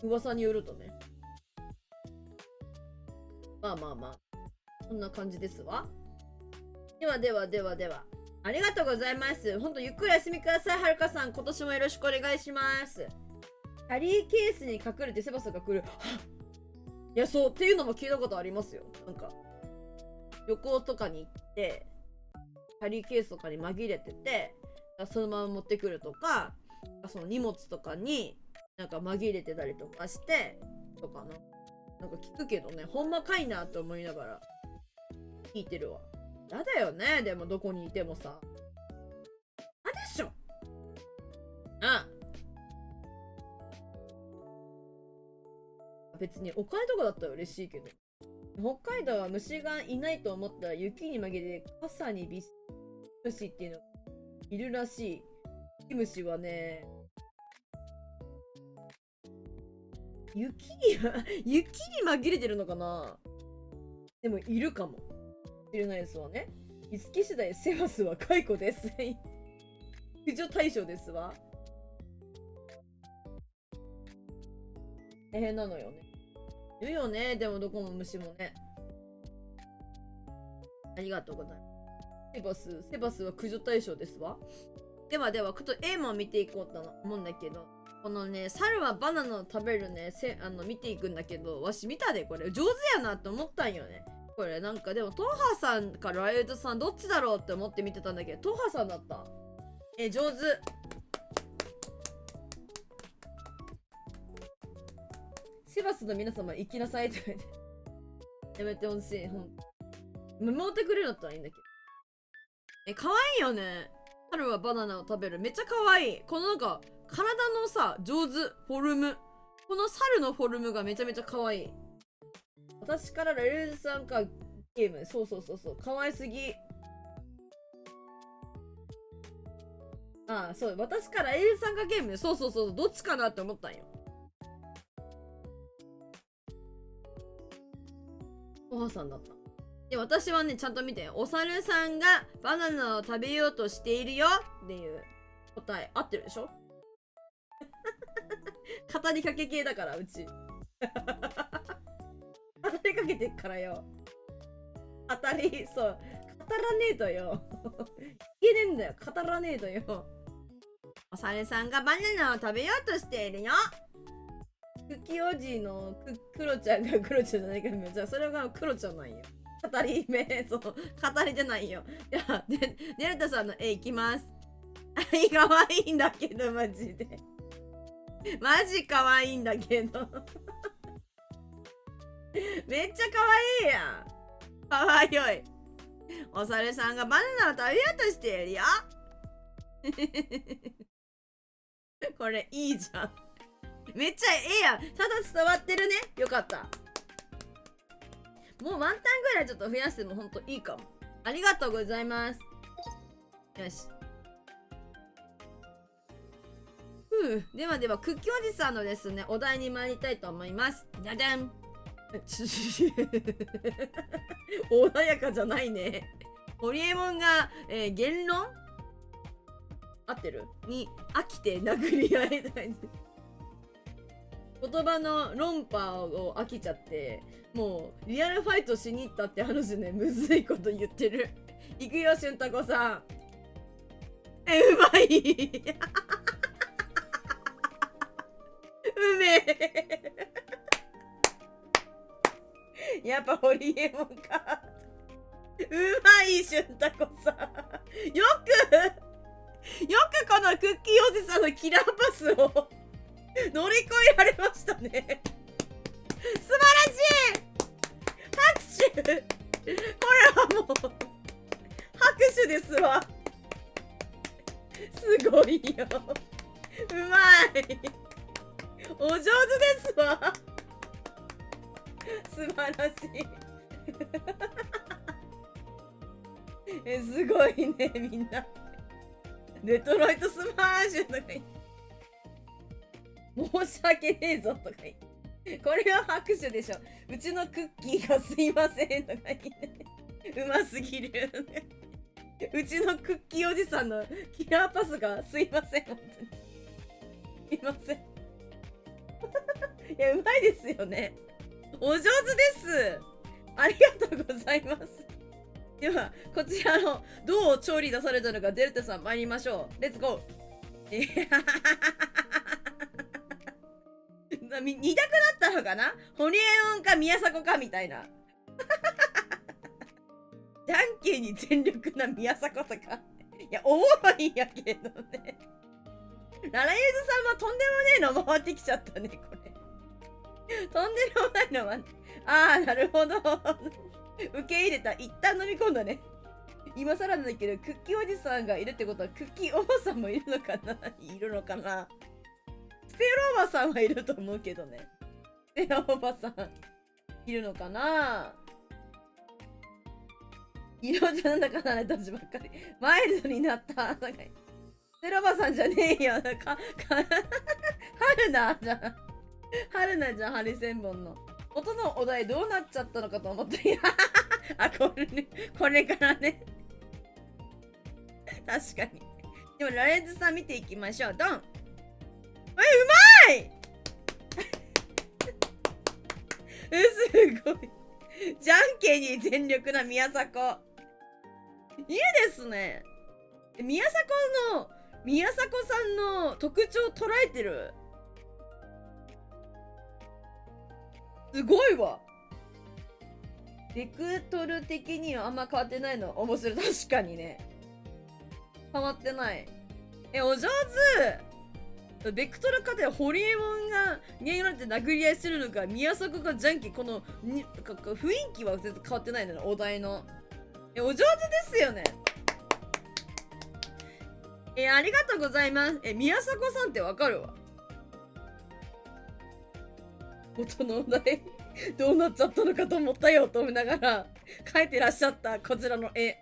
噂によるとね。まあまあまあ。こんな感じですわ。ではではではでは。ありがとうございます。ほんとゆっくりお休みください。はるかさん。今年もよろしくお願いします。キャリーケースに隠れてセバスが来る。いや、そうっていうのも聞いたことありますよ。なんか、旅行とかに行って、キャリーケースとかに紛れてて、そのまま持ってくるとか、その荷物とかになんか紛れてたりとかして、とかな。なんか聞くけどね、ほんまかいなって思いながら聞いてるわ。やだよね、でもどこにいてもさ。あでしょ。別にお金とかだったら嬉しいけど。北海道は虫がいないと思ったら雪に紛れて傘にビス虫っていうのがいるらしい。キムシはね、雪に紛れてるのかな。でもいるかもしれないですわね。見つけ次第セバスは解雇です。駆除対象ですわ。大変なのよね。いるよね。でもどこも虫もね。ありがとうございます。セバスは駆除対象ですわ。ではでは、ちょっと A も見ていこうと思うんだけど、このね、猿はバナナを食べるね、見ていくんだけど、わし見たで、これ上手やなって思ったんよね。これなんかでも、トハさんかライトさんどっちだろうって思って見てたんだけど、トハさんだった。上手。セバスの皆様行きなさいって言われて。やめてほしい、ほんと。見守ってくれるんだったらいいんだけど。可愛いよね。猿はバナナを食べる。めっちゃ可愛い。このなんか、体のさ、上手、フォルム。この猿のフォルムがめちゃめちゃ可愛い。私からラレルズさんかゲーム。そうそうそうそう。可愛すぎ。ああ、そう。私からラレルズさんかゲーム。そうそうそう。どっちかなって思ったんよ。おはさんだった。で、私はね、ちゃんと見て。お猿さんがバナナを食べようとしているよっていう答え。合ってるでしょ。語りかけ系だから、うち。語りかけてっからよ。そう。語らねえとよ。いけねえんだよ。語らねえとよ。お猿さんがバナナを食べようとしているよ。クキおじのクロちゃんがクロちゃんじゃないけど、じゃあそれがクロちゃんなんよ。語り目、そう、語りじゃないよ。いや、ネルタさんの絵いきます。可愛いんだけど、マジで。マジ可愛いんだけど。めっちゃ可愛いやん。可愛い。お猿さんがバナナを食べようとしているよ。これいいじゃん。めっちゃええやん。ただ伝わってるね。よかった。もうワンタンぐらいちょっと増やしてもほんといいかも。ありがとうございます。よし。ではでは、クッキーおじさんのですね、お題に参りたいと思います。じゃじゃん。穏やかじゃないね。ホリエモンが、言論合ってるに飽きて殴り合いたい。言葉の論破を飽きちゃって、もうリアルファイトしに行ったって話ね、むずいこと言ってる。いくよ、俊太郎さん。うまい。うめえ。やっぱホリエモンか。うまい、俊太郎さん。よくこのクッキーおじさんのキラーパスを乗り越えられましたね。素晴らしい。拍手。これはもう拍手ですわ。すごいよ。うまい。お上手ですわ。素晴らしい。すごいね、みんな。デトロイトスマッシュとか言って。申し訳ねえぞとか言って。これは拍手でしょ。うちのクッキーがすいませんとか言って。うますぎる。うちのクッキーおじさんのキラーパスがすいません。本当に。すいません。いや、うまいですよね。お上手です。ありがとうございます。では、こちらのどう調理出されたのか、デルタさん参りましょう。レッツゴー。2択だったのかな、ホリエモンか宮迫かみたいな。じゃんけんに全力な宮迫とか。いや、おもろいんやけどね。ララユーズさんはとんでもねえの回ってきちゃったね、これ。とんでもないのは、ああ、なるほど。受け入れた。一旦飲み込んだね。今更なんだけど、クッキーおじさんがいるってことは、クッキーおばさんもいるのかな、いるのかな。ステロおばさんはいると思うけどね。ステロおばさん、いるのかな。色じゃなんだかなれたちばっかり。マイルドになった。なんかステロおばさんじゃねえよ。春菜じゃん。春菜じゃん、ハリセンボンの。元のお題どうなっちゃったのかと思って。あ、これからね。確かに。でも、ラレンズさん見ていきましょう。ドン。うまいすごい。じゃんけんに全力な宮迫。いいですね。宮迫さんの特徴を捉えてる。すごいわ。ベクトル的にはあんま変わってないの。面白い。確かにね。変わってない。お上手。ベクトル勝てホリエモンがゲームなんて殴り合いするのか、宮迫がジャンキー、この雰囲気は全然変わってないのね、お題の。お上手ですよね。ありがとうございます。宮迫さんってわかるわ。元のお題どうなっちゃったのかと思ったよと思いながら描いてらっしゃったこちらの絵。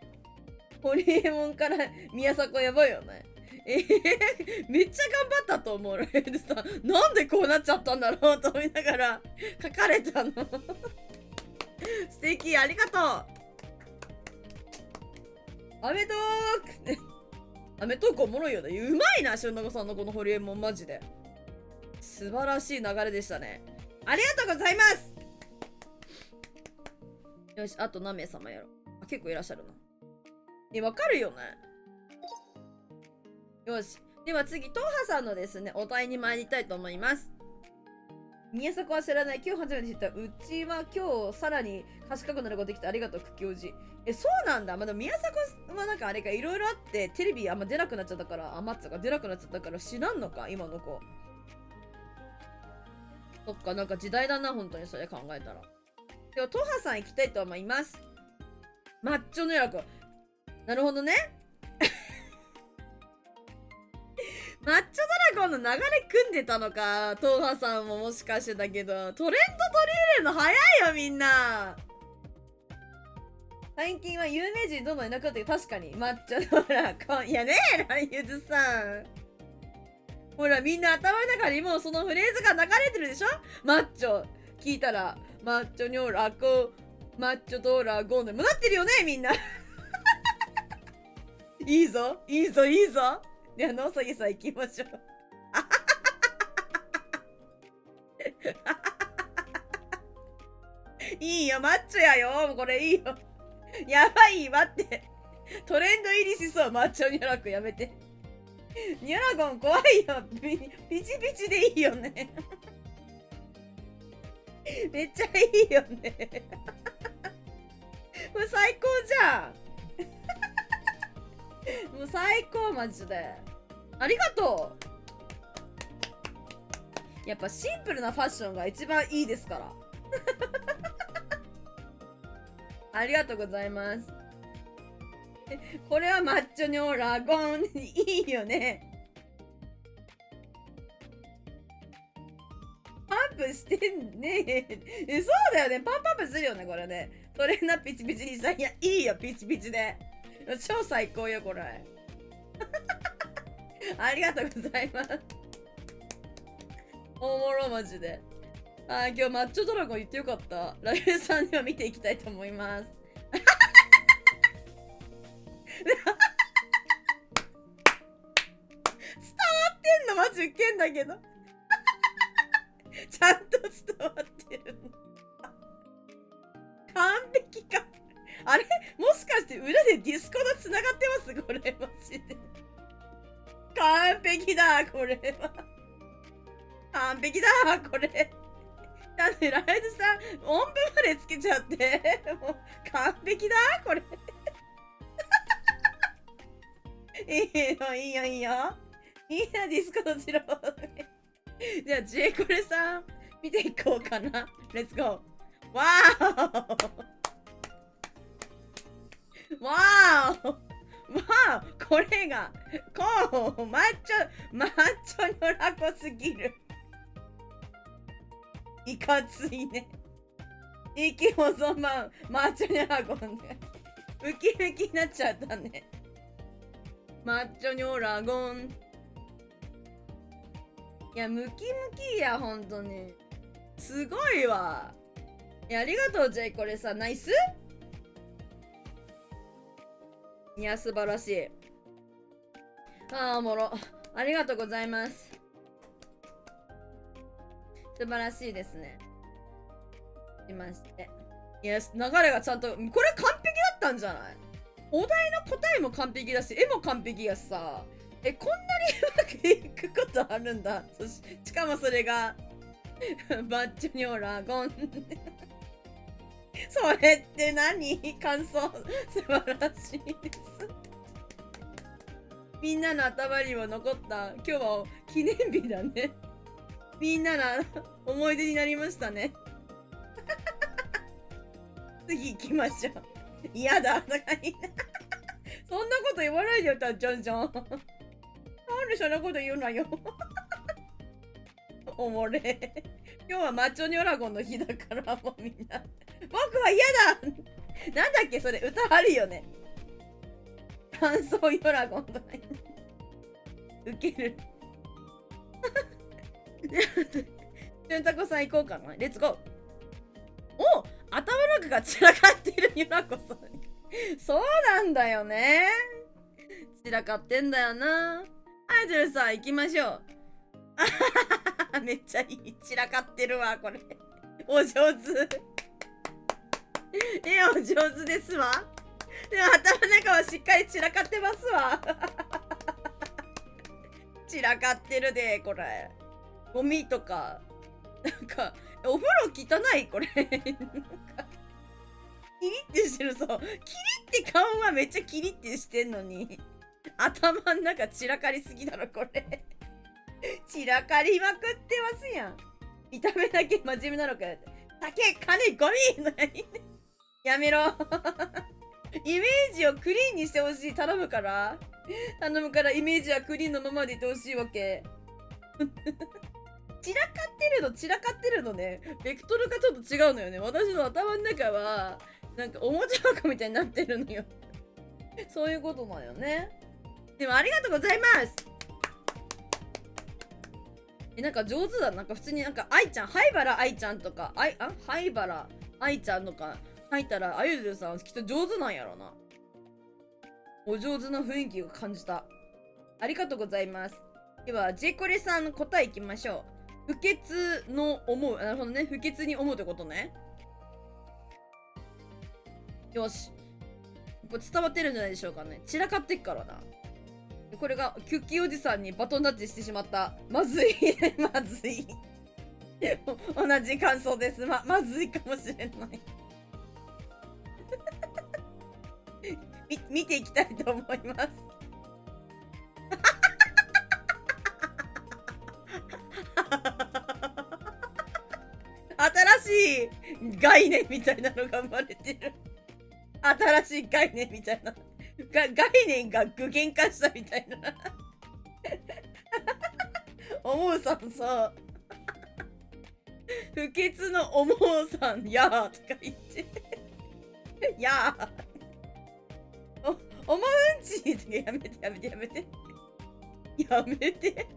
ホリエモンから宮迫やばいよね。めっちゃ頑張ったと思う。でさ、なんでこうなっちゃったんだろうと思いながら書かれたの。素敵、ありがとう。アメトークアメトークおもろいよね。うまいな、しゅんなごさんのこのホリエモンマジで。素晴らしい流れでしたね。ありがとうございます。よし、あと何名様やろ。あ、結構いらっしゃるな。わかるよね。よし。では次、トーハさんのですね、お題に参りたいと思います。宮迫は知らない。今日初めて知った。うちは今日さらに賢くなることできてありがとう、クッキーおじ。そうなんだ。まだ宮迫はなんかあれかいろいろあって、テレビあんま出なくなっちゃったから、出なくなっちゃったから知らんのか、今の子。そっか、なんか時代だな、本当にそれ考えたら。では、トハさん行きたいと思います。マッチョのやらこ。なるほどね。マッチョドラゴンの流れ組んでたのか。トハさんももしかしてだけど、トレンド取り入れるの早いよ、みんな。最近は有名人どんどんいなくなってる。確かに。マッチョドラゴン。いやねえな、ゆずさん。ほら、みんな頭の中にもうそのフレーズが流れてるでしょ。マッチョ。聞いたら、マッチョニョラコ、マッチョドラゴンでもなってるよね、みんな。いいぞ、いいぞ、いいぞ。では、野崎さん行きましょう。いいよ、マッチョやよ。もうこれいいよ。やばい、待って。トレンド入りしそう、マッチョニョラコやめて。ニョラゴン怖いよ。ピチピチでいいよね。めっちゃいいよね。これ最高じゃん。もう最高マジで。ありがとう。やっぱシンプルなファッションが一番いいですから。ありがとうございます。これはマッチョニョラゴンいいよね。パンプしてんねえ。そうだよね。パンプするよね、これね。トレーナーピチピチにした。いや、いいよ、ピチピチで。超最高よ、これ。ありがとうございます。おもろ、マジで。今日マッチョドラゴン言ってよかった。ライブさんでは見ていきたいと思います。伝わってんのマジウケんだけど。ちゃんと伝わってるの。完璧か。あれもしかして裏でディスコードつながってますこれマジで。完璧だこれは。完璧だこれ。だってライズさん音符までつけちゃってもう完璧だこれ。いいよいいよいいよ。いいなディスコードしろ。じゃあジェイコレさん見ていこうかな。レッツゴー。わーわーわーこれがこうマッチョのラコすぎる。いかついね。息もそんまマッチョニョラゴンでウキウキになっちゃったね。マッチョニョラゴン。いやムキムキやほんとにすごいわ。いやありがとうジェイコレさんナイス。いや素晴らしい。おもろ。ありがとうございます。素晴らしいですね。しまして。いや、流れがちゃんと、これ完璧だったんじゃない？お題の答えも完璧だし、絵も完璧やしさ。こんなにうまくいくことあるんだ。しかもそれが、バッチョニョラゴン。それって何？感想、素晴らしいです。みんなの頭にも残った、今日は記念日だね。みんなの思い出になりましたね。次行きましょう。嫌だ。そんなこと言わないでよ、たっちゃんじゃん。なんでそんなこと言うのよ。おもれ。今日はマッチョニョラゴンの日だから、もうみんな。僕は嫌だ。なんだっけそれ、歌あるよね。感想ヨラゴンとか。ウケる。俊太子さん行こうかな。レッツゴー。お、頭の中が散らかってるゆらこさん。そうなんだよね。散らかってんだよな。アイドルさん行きましょう。めっちゃいい。散らかってるわ、これ。お上手。お上手ですわ。でも頭の中はしっかり散らかってますわ。散らかってるで、これ。ゴミとか。なんか、お風呂汚いこれ。キリってしてるぞ。キリって顔はめっちゃキリってしてんのに。頭ん中散らかりすぎだろ、これ。散らかりまくってますやん。見た目だけ真面目なのかよ。酒、金、ゴミやめろ。イメージをクリーンにしてほしい。頼むから。頼むから、イメージはクリーンのままでいてほしいわけ。散らかってるのね。ベクトルがちょっと違うのよね。私の頭の中は、なんかおもちゃ箱みたいになってるのよ。そういうことなんよね。でもありがとうございます。なんか上手だ。なんか普通になんか愛ちゃん、灰原愛ちゃんとか、灰原愛ちゃんとか書いたら、アイドルさんきっと上手なんやろな。お上手な雰囲気を感じた。ありがとうございます。では、ジェイコレさんの答えいきましょう。不潔の思う。なるほどね。不潔に思うってことね。よし。これ伝わってるんじゃないでしょうかね。散らかってっからな。これがクッキーおじさんにバトンタッチしてしまった。まずい。まずい。同じ感想です。まずいかもしれない。見ていきたいと思います。新しい概念みたいなのが生まれてる。新しい概念みたいな。概念が具現化したみたいな。おもうさんさ、不潔のおもうさん、やーとか言って。やー。おもうんちってやめてやめてやめて。やめて。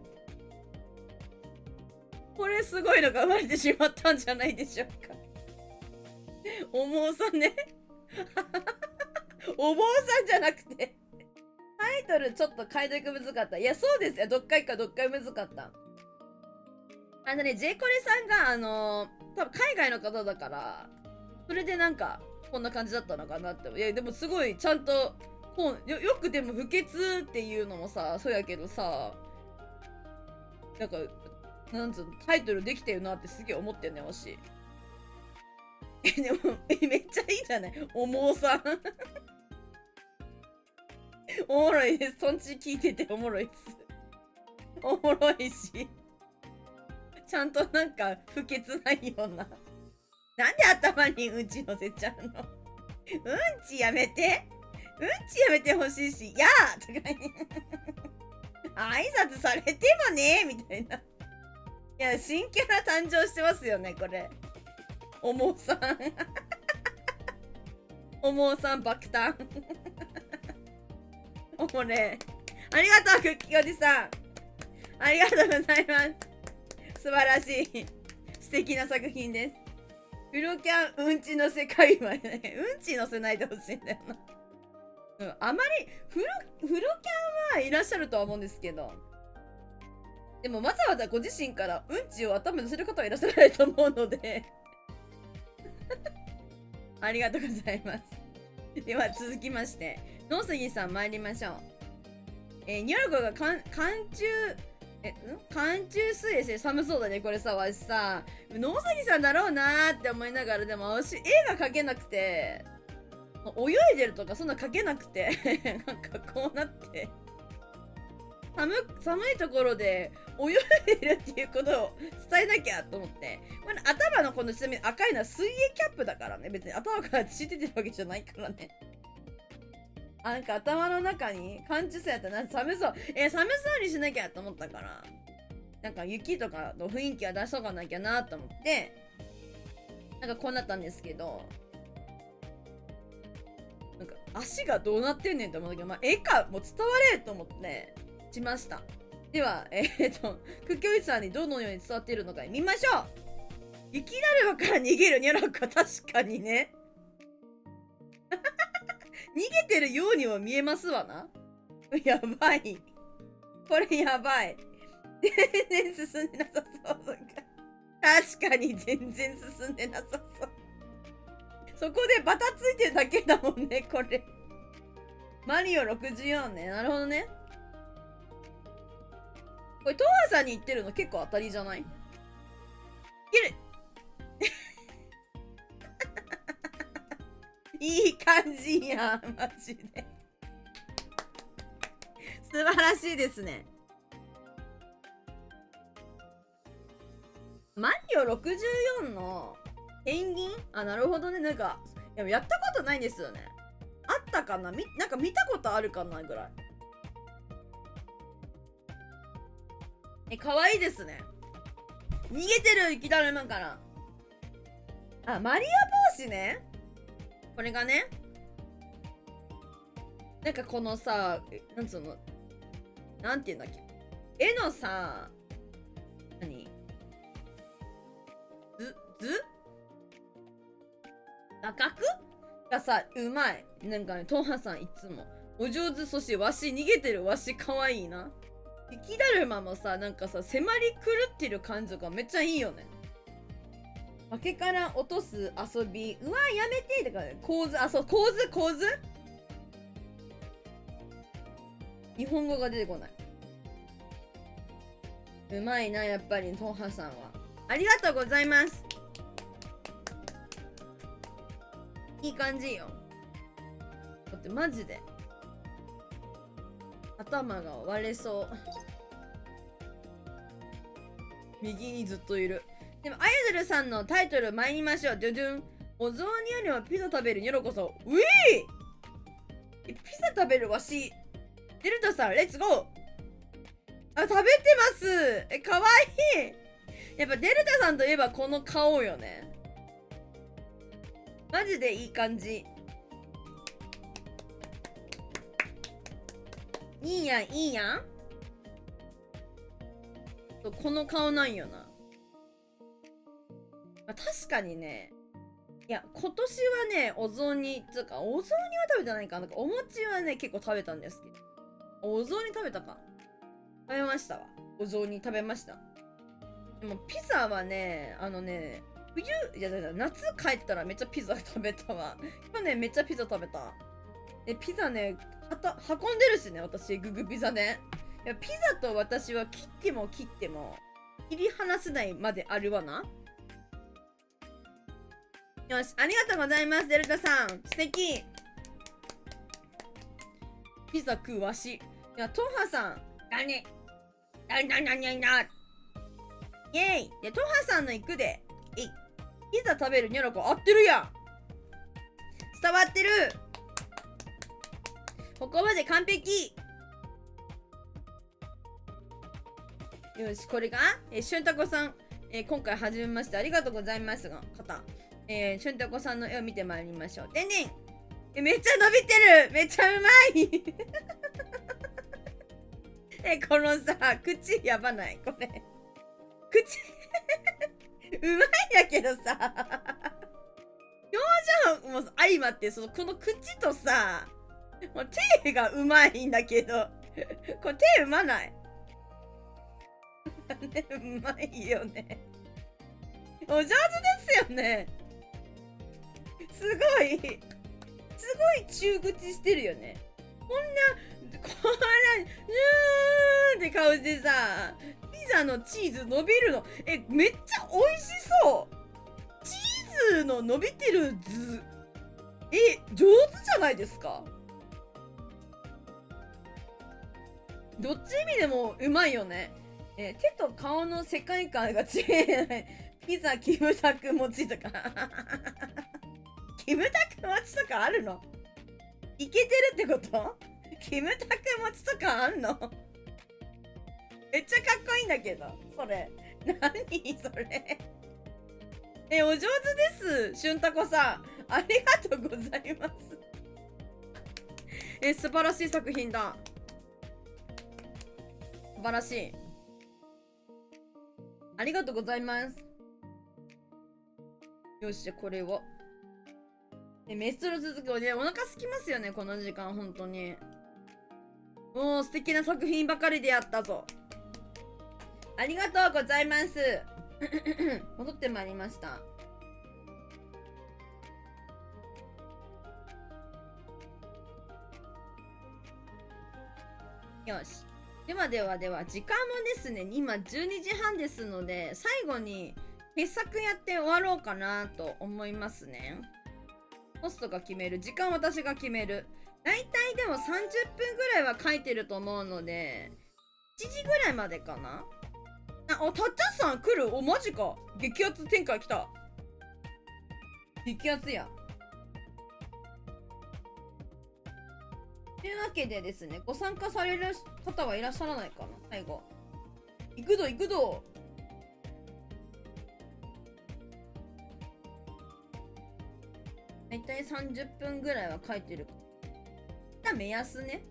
これすごいのが生まれてしまったんじゃないでしょうか。おもうさんね。お坊さんじゃなくて。タイトルちょっと変えていく難かった。いや、そうですよ。どっかい難かった。ジェイコレさんが、多分海外の方だから、それでなんか、こんな感じだったのかなって。いや、でもすごい、ちゃんと、よくでも不潔っていうのもさ、そうやけどさ、なんか、なんつうの、タイトルできてるなってすげえ思ってんね、わし。でも、めっちゃいいじゃない。おもうさん。おもろいです。そんち聞いてておもろいです。おもろいし。ちゃんとなんか不潔ないような。なんで頭にうんち乗せちゃうの？うんちやめて。うんちやめてほしいし、やーとか言挨拶されてもねみたいな。いや、新キャラ誕生してますよね、これ。おもうさん。おもうさん爆誕。おもれ。ありがとう、クッキーおじさん。ありがとうございます。素晴らしい。素敵な作品です。フロキャンうんちの世界はね、うんちのせないでほしいんだよな。うん、あまりフロキャンはいらっしゃるとは思うんですけど、でもわざわざご自身からうんちを頭に乗せる方はいらっしゃらないと思うのでありがとうございます。では続きまして、野杉さん参りましょう。ニョロコが寒中水泳して寒そうだね。これさ、わしさ、野杉さんだろうなーって思いながら、でもわし絵が描けなくて、泳いでるとかそんな描けなくてなんかこうなって寒いところで泳いでるっていうことを伝えなきゃと思って、これ頭のこのちなみに赤いのは水泳キャップだからね。別に頭から血出てるわけじゃないからね。なんか頭の中に寒中水やったら寒そう。寒そうにしなきゃと思ったから、なんか雪とかの雰囲気は出しとかなきゃなと思って、なんかこうなったんですけど、なんか足がどうなってんねんと思ったけど、まあ、絵かもう伝われと思ってしました。では、クッキョイさんにどのように伝わっているのか見ましょう。雪だるまから逃げるニョロコは確かにね。逃げてるようには見えますわな。やばい。これやばい。全然進んでなさそう。確かに全然進んでなさそう。そこでバタついてるだけだもんね、これ。マリオ64ね。なるほどね。これ、トアさんに言ってるの結構当たりじゃない？いけるいい感じやん、マジで。素晴らしいですね。マリオ64のペンギン？なるほどね。なんか、やったことないんですよね。あったかな？なんか見たことあるかなぐらい。かわいいですね。逃げてる雪だるまから。マリア帽子ね。これがね。なんかこのさ、なんつうの、なんていうんだっけ。絵のさ、画角がさ、うまい。なんかね、トンハさんいつも。お上手、そしてわし、逃げてるわし、かわいいな。雪だるまもさ、なんかさ、迫り狂ってる感じがめっちゃいいよね。崖から落とす遊び。うわ、やめてとか、ね、構図、そう、構図日本語が出てこない。うまいな、やっぱり、トンハさんは。ありがとうございます。いい感じよ。だってマジで頭が割れそう。右にずっといる。でもアイドルさんのタイトル参りましょう。ドゥドゥン。お雑煮よりもピザ食べるニョロこそ。ウィーピザ食べるわし。デルタさんレッツゴー。あ、食べてます。かわいい。やっぱデルタさんといえばこの顔よね。マジでいい感じ。いいやんいいやん。この顔なんよな。まあ、確かにね。いや今年はねお雑煮つうかお雑煮は食べてないかな。お餅はね結構食べたんですけど。お雑煮食べたか。食べましたわ。お雑煮食べました。でもピザはね冬いや夏帰ったらめっちゃピザ食べたわ。去年めっちゃピザ食べた。ピザね運んでるしね私ググピザね。いやピザと私は切っても切り離せないまであるわな。よし、ありがとうございます、デルタさん。素敵。ピザ食うわし。いや、トハさん。何イェイ。で、トハさんの行くで。ピザ食べるニョロコ合ってるやん。伝わってる。ここまで完璧。よし、これが、しゅんたこさん。今回初めましてありがとうございますが、方。しゅんたこさんの絵を見てまいりましょう。でねん。めっちゃ伸びてる。めっちゃうまい。このさ、口やばないこれ。口うまいんだけどさ。表情も相まって、この口とさ、もう手がうまいんだけど。これ手うまない。うまいよね。お上手ですよね。すごい中口してるよね。こんなって顔してさ、ピザのチーズ伸びるの。めっちゃ美味しそう。チーズの伸びてる図。上手じゃないですか。どっち意味でもうまいよね。手と顔の世界観が違え。ピザキムタク餅とかキムタク餅とかあるの？いけてるってこと？キムタク餅とかあんの？めっちゃかっこいいんだけど、それ。何それ。お上手です、しゅんたこさん。ありがとうございます。素晴らしい作品だ。素晴らしい。ありがとうございます。よし、これを。メストロ続きをね、お腹空きますよね、この時間、本当に。もう素敵な作品ばかりでやったぞ。ありがとうございます。戻ってまいりました。よし。では時間もですね、今12時半ですので、最後に傑作やって終わろうかなと思いますね。ホストが決める。時間私が決める。だいたいでも30分ぐらいは書いてると思うので、7時ぐらいまでかな。たっちゃんさん来る。マジか。激アツ展開来た。激アツや。というわけでですね、ご参加される方はいらっしゃらないかな、最後。行くぞ。だいたい30分ぐらいは書いてるか。目安ね。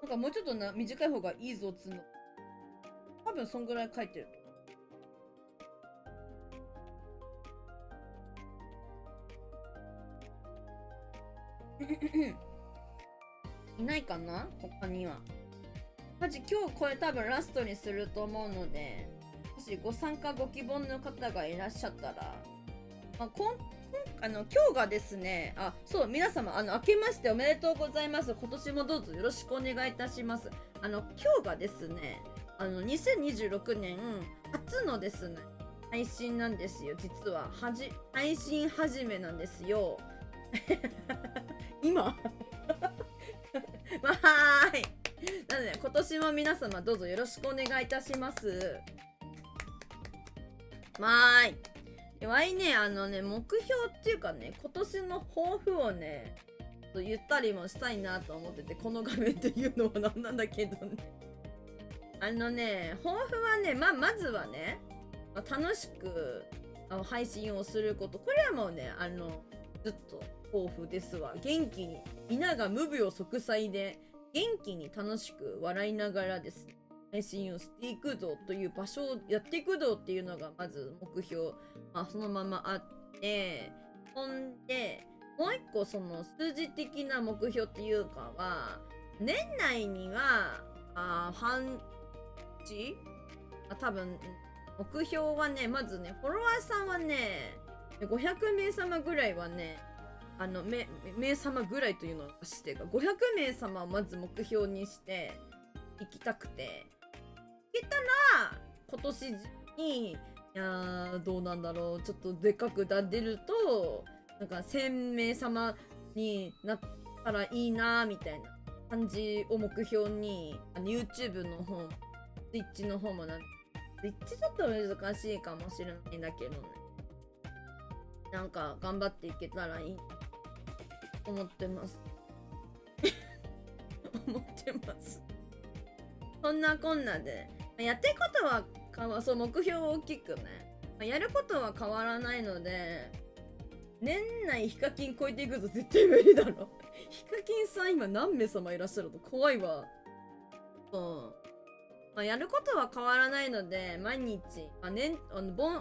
なんかもうちょっと短い方がいいぞっつうの。多分そんぐらい書いてる。いないかな他には。マジ今日これ多分ラストにすると思うので、もしご参加ご希望の方がいらっしゃったら、今日がですね、そう、皆様、明けましておめでとうございます。今年もどうぞよろしくお願いいたします。今日がですね、2026年初のですね、配信なんですよ。実は配信始めなんですよ。今まあ、はい。なので今年も皆様どうぞよろしくお願いいたします。わーい。わいね、目標っていうかね、今年の抱負をね、言ったりもしたいなと思ってて、この画面で言うのはなんなんだけどね。抱負はね、まずはね、楽しく配信をすること。これはもうね、ずっと抱負ですわ。元気に、皆が無病息災で、元気に楽しく笑いながらですね、配信をしていくぞという場所をやっていくぞっていうのがまず目標、そのままあって、ほんで、もう一個その数字的な目標っていうかは、年内には、半日多分、目標はね、まずね、フォロワーさんはね、500名様ぐらいはね、名様ぐらいというのをしてが、500名様をまず目標にしていきたくて、いけたら、今年に、いやー、どうなんだろう、ちょっとでかく出ると、なんか1000名様になったらいいなーみたいな感じを目標に、YouTube の方、Twitch の方もTwitch ちょっと難しいかもしれないんだけどね。なんか頑張っていけたらいいと思ってます。思ってます。そんなこんなで、やっていくことはそう、目標を大きくね。やることは変わらないので、年内ヒカキン超えていくぞ、絶対無理だろ。ヒカキンさん今何名様いらっしゃるの？怖いわ。そう。やることは変わらないので、毎日、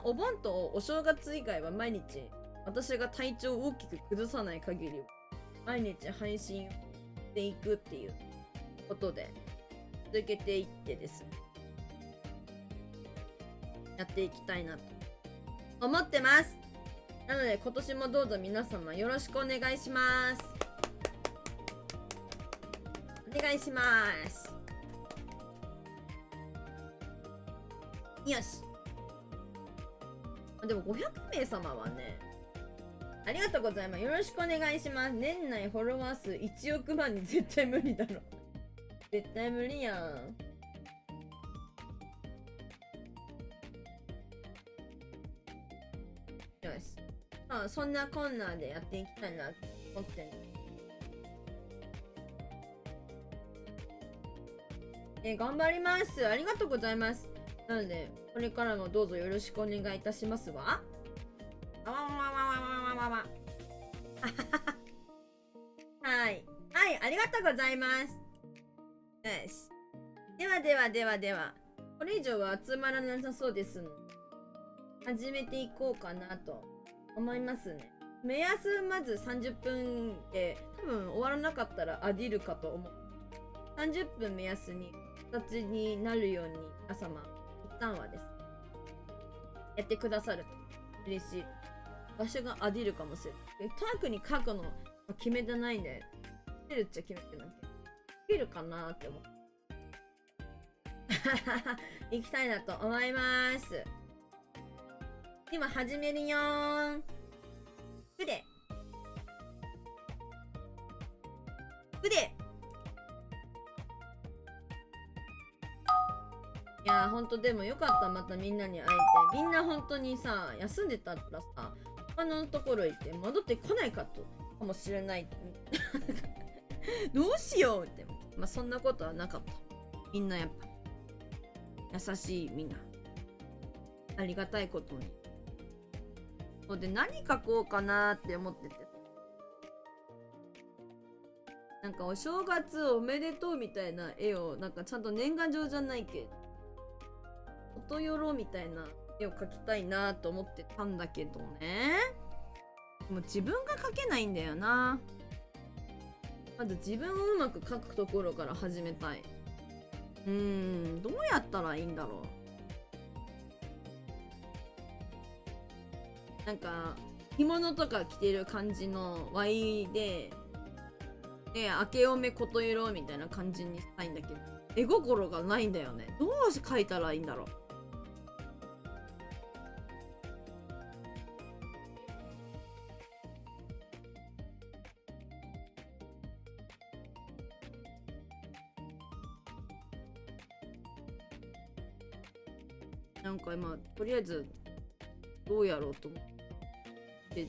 お盆とお正月以外は毎日、私が体調を大きく崩さない限り、毎日配信していくっていうことで、続けていってですね、やっていきたいなと思ってます。なので今年もどうぞ皆様よろしくお願いします。お願いします。よし。でも500名様はね、ありがとうございます。よろしくお願いします。年内フォロワー数1億万に絶対無理だろ。絶対無理やん。よし。そんなこんなでやっていきたいなと思ってね。頑張ります。ありがとうございます。なので、これからもどうぞよろしくお願いいたしますわ。あわわわわわわわわ。はい。はい、ありがとうございます。よし。では。これ以上は集まらなさそうですので、始めていこうかなと思いますね。目安まず30分で、多分終わらなかったらアディるかと思う。30分目安に形になるように皆様、一旦はですね、やってくださると嬉しい。場所がアディるかもしれない。特に書くの決めてないんで、出るっちゃ決めてないけど、できるかなって思って。行きたいなと思います。今始めるよーん。ふで。いやーほんとでもよかった。またみんなに会えて。みんな本当にさ、休んでたらさ、他のところ行って戻ってこないかもしれない。どうしようって。そんなことはなかった。みんなやっぱ優しいみんな。ありがたいことに。で何書こうかなって思ってて、なんかお正月おめでとうみたいな絵をなんかちゃんと年賀状じゃないけど音よろみたいな絵を描きたいなと思ってたんだけどね、もう自分が描けないんだよな。まず自分をうまく描くところから始めたい。どうやったらいいんだろう。なんか着物とか着てる感じのワイで明けおめこと色みたいな感じにしたいんだけど、絵心がないんだよね。どう描いたらいいんだろう。なんか今とりあえずどうやろうと思ってなん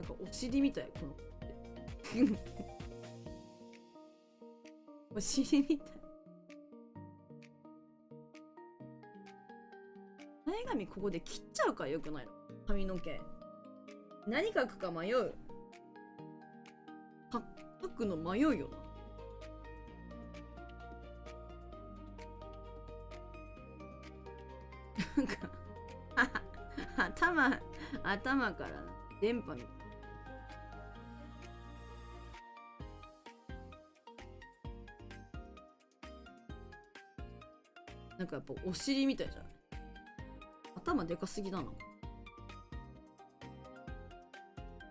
かお尻みたいこのお尻みたい。前髪ここで切っちゃうからよくないの？髪の毛何書くか迷う。書くの迷うよな。なんか頭から電波みたい。なんかやっぱお尻みたいじゃない？頭でかすぎだな。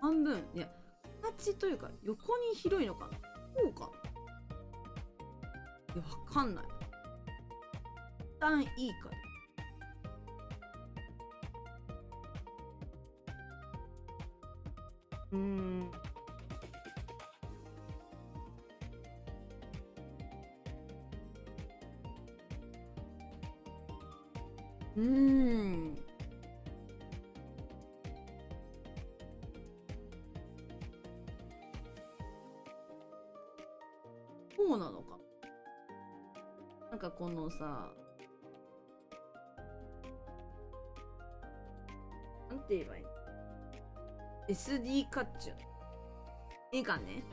半分いや形というか横に広いのかな、こうかな。いやわかんない。一旦いいか。そうなのか。なんかこのさ、なんて言えばいいの？ SD カッチュン。絵がね。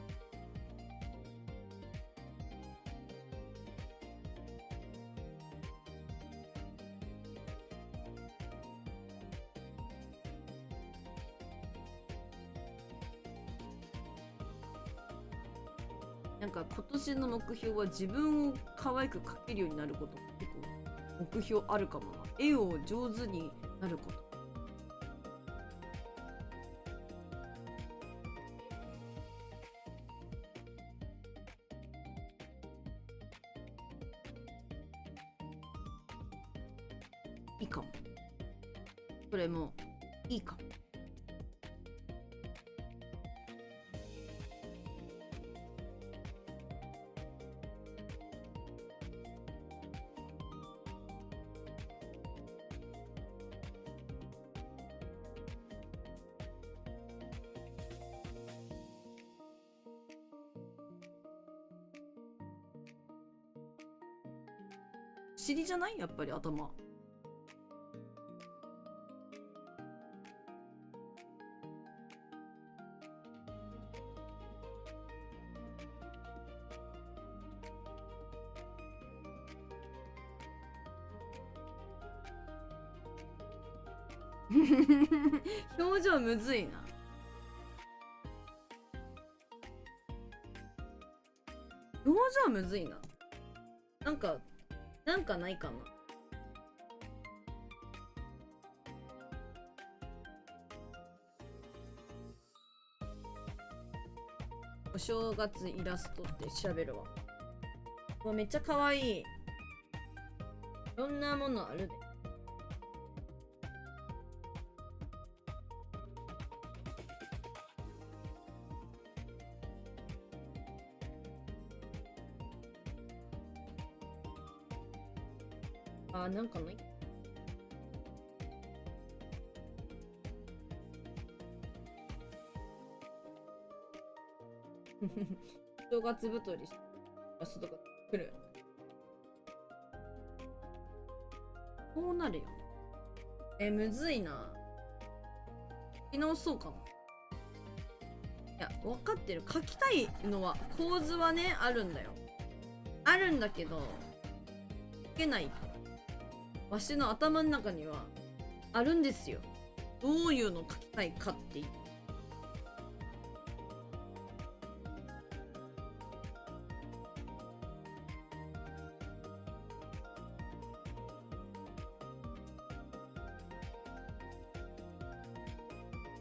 なんか今年の目標は自分を可愛く描けるようになること。結構目標あるかもな。絵を上手になること。いいかも。それもいいかも。尻じゃない？やっぱり頭。表情むずいな。表情むずいな。なんかないかな。お正月イラストって調べるわ。もうめっちゃ可愛い。いろんなものあるで。あ、なんかない。正月太りしてラストとか来る。こうなるよ。むずいな。書き直そうかな。いや、分かってる。書きたいのは、構図はね、あるんだよ。あるんだけど、書けない。わしの頭の中には、あるんですよ。どういうの書きたいかっていう。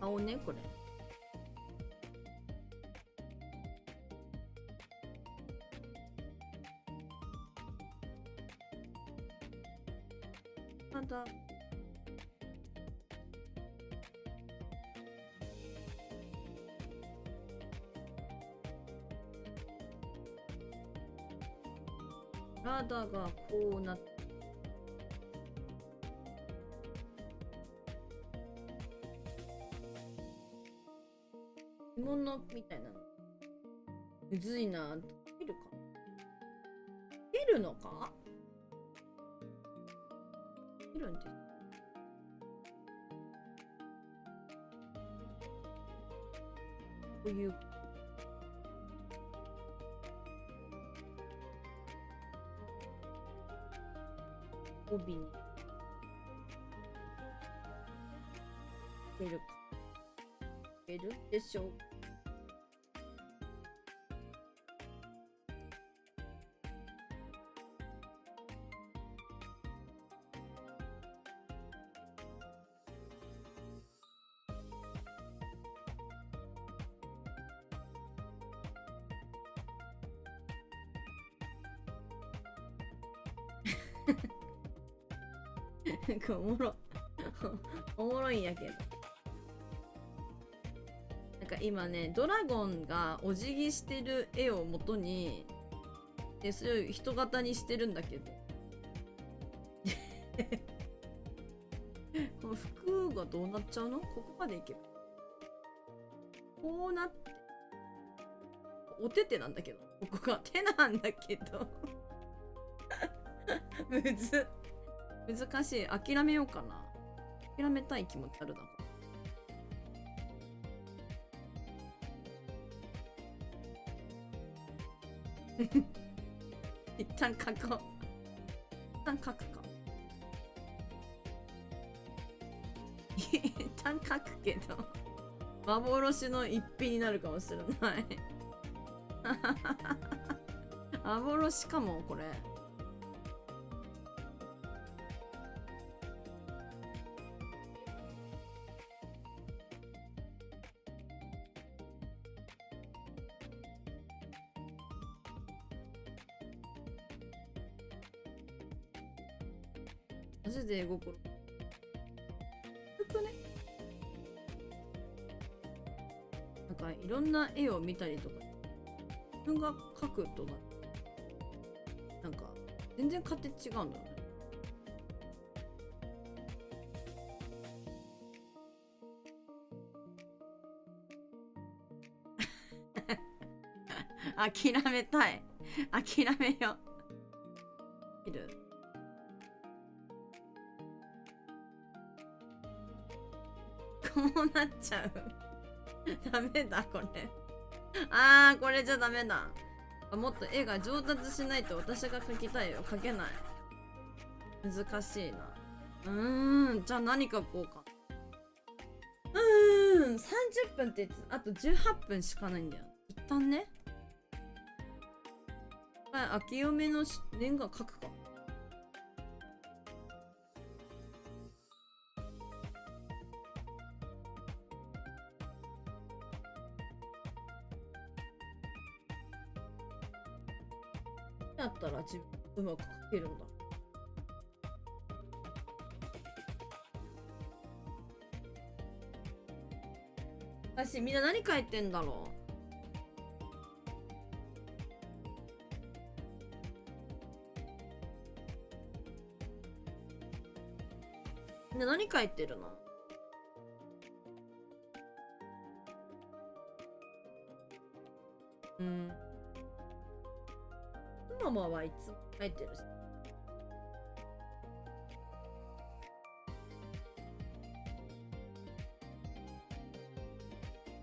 顔ね、これ。まだ。体がこうなって、着物みたいなのむずいな。切るか、切るのか、切るんです。こういう帯に出るか、出るでしょう。おもろおもろいんやけど、なんか今ねドラゴンがお辞儀してる絵を元にでそれを人型にしてるんだけどこの服がどうなっちゃうの。ここまでいけばこうなって、お手手なんだけど、ここが手なんだけど難しい。諦めようかな。諦めたい気持ちあるな。一旦書こう。一旦書くか。一旦書くけど幻の一品になるかもしれない幻かもこれ。マジで絵心。ね、なんかいろんな絵を見たりとか、自分が描くとなんか全然勝手違うんだよね。諦めたい。諦めよう。いる。こうなっちゃうダメだこれ。これじゃダメだ。もっと絵が上達しないと私が描きたいよ。描けない。難しいな。じゃあ何描こうか。30分ってあと18分しかないんだよ。一旦ね。明け嫁の年賀描くか。だったら自分うまく描けるんだ。私みんな何書いてんだろう。みんな何書いてるの。ママはいつも書いてるし。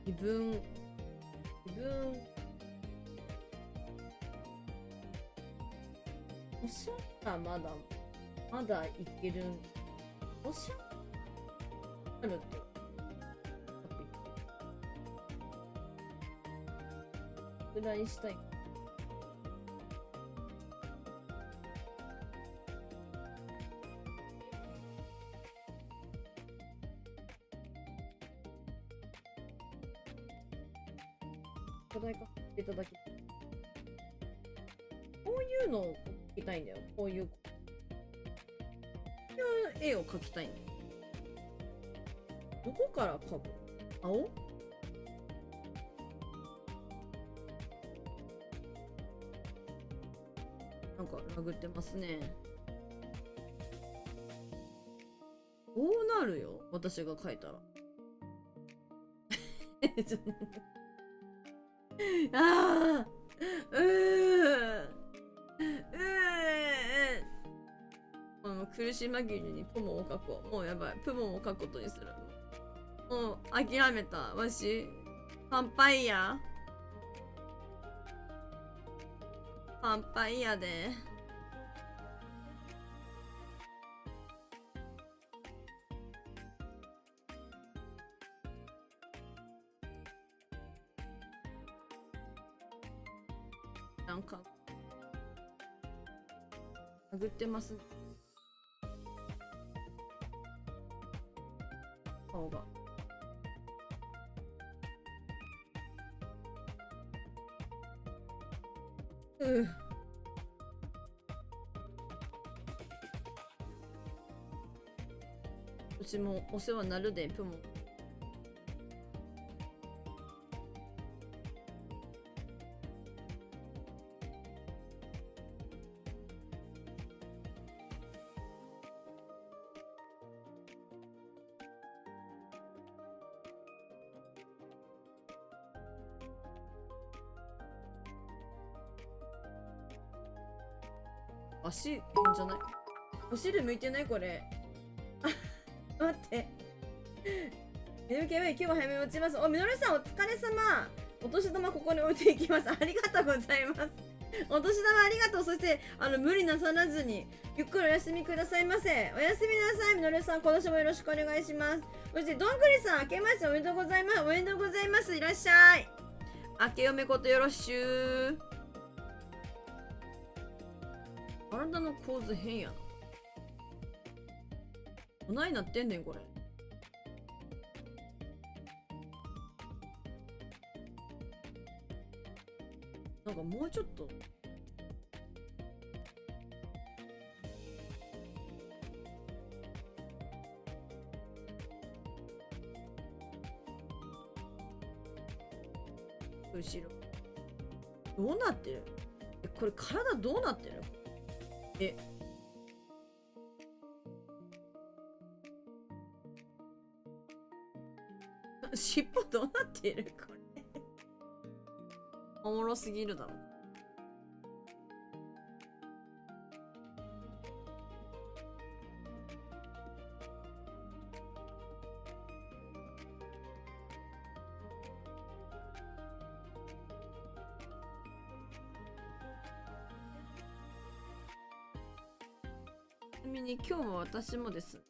自分おしゃれはまだいける。おしゃれあるとぐらいしたい。課題かいただき、こういうのを描きたいんだよ。こういう絵を描きたいんだよ。どこから描く？青？なんか殴ってますね。どうなるよ私が書いたら。ああ苦し紛れにプモを書こう。もうやばい。プモを書くことにする。もう諦めた。わし。パンパイヤ。パンパイヤで。なんか殴ってますね。顔が。うちもお世話になるで、プモ。足変じゃない？お汁向いてないこれ。待って。MKV 今日は早めに落ちます。お、みのるさんお疲れ様。お年玉ここに置いていきます。ありがとうございます。お年玉ありがとう。そして無理なさらずにゆっくりお休みくださいませ。おやすみなさい。みのるさん今年もよろしくお願いします。そしてどんぐりさん明けましておめでとうございます。おめでとうございます。いらっしゃい。明けおめことよろしゅう。体の構図変やな。どないなってんねんこれ。なんかもうちょっと後ろどうなってる？これ体どうなってる？尻尾どうなってる？これおもろすぎるだろ。ちなみに今日も私もです。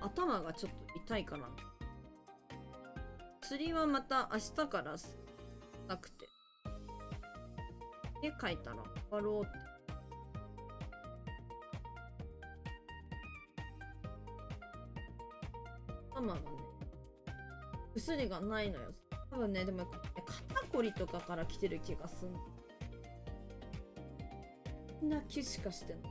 頭がちょっと痛いから。釣りはまた明日からなくて。絵描いたら終わろうって。頭がね、薬がないのよ。多分ね、でも肩こりとかから来てる気がすん。みんな気しかしてんの。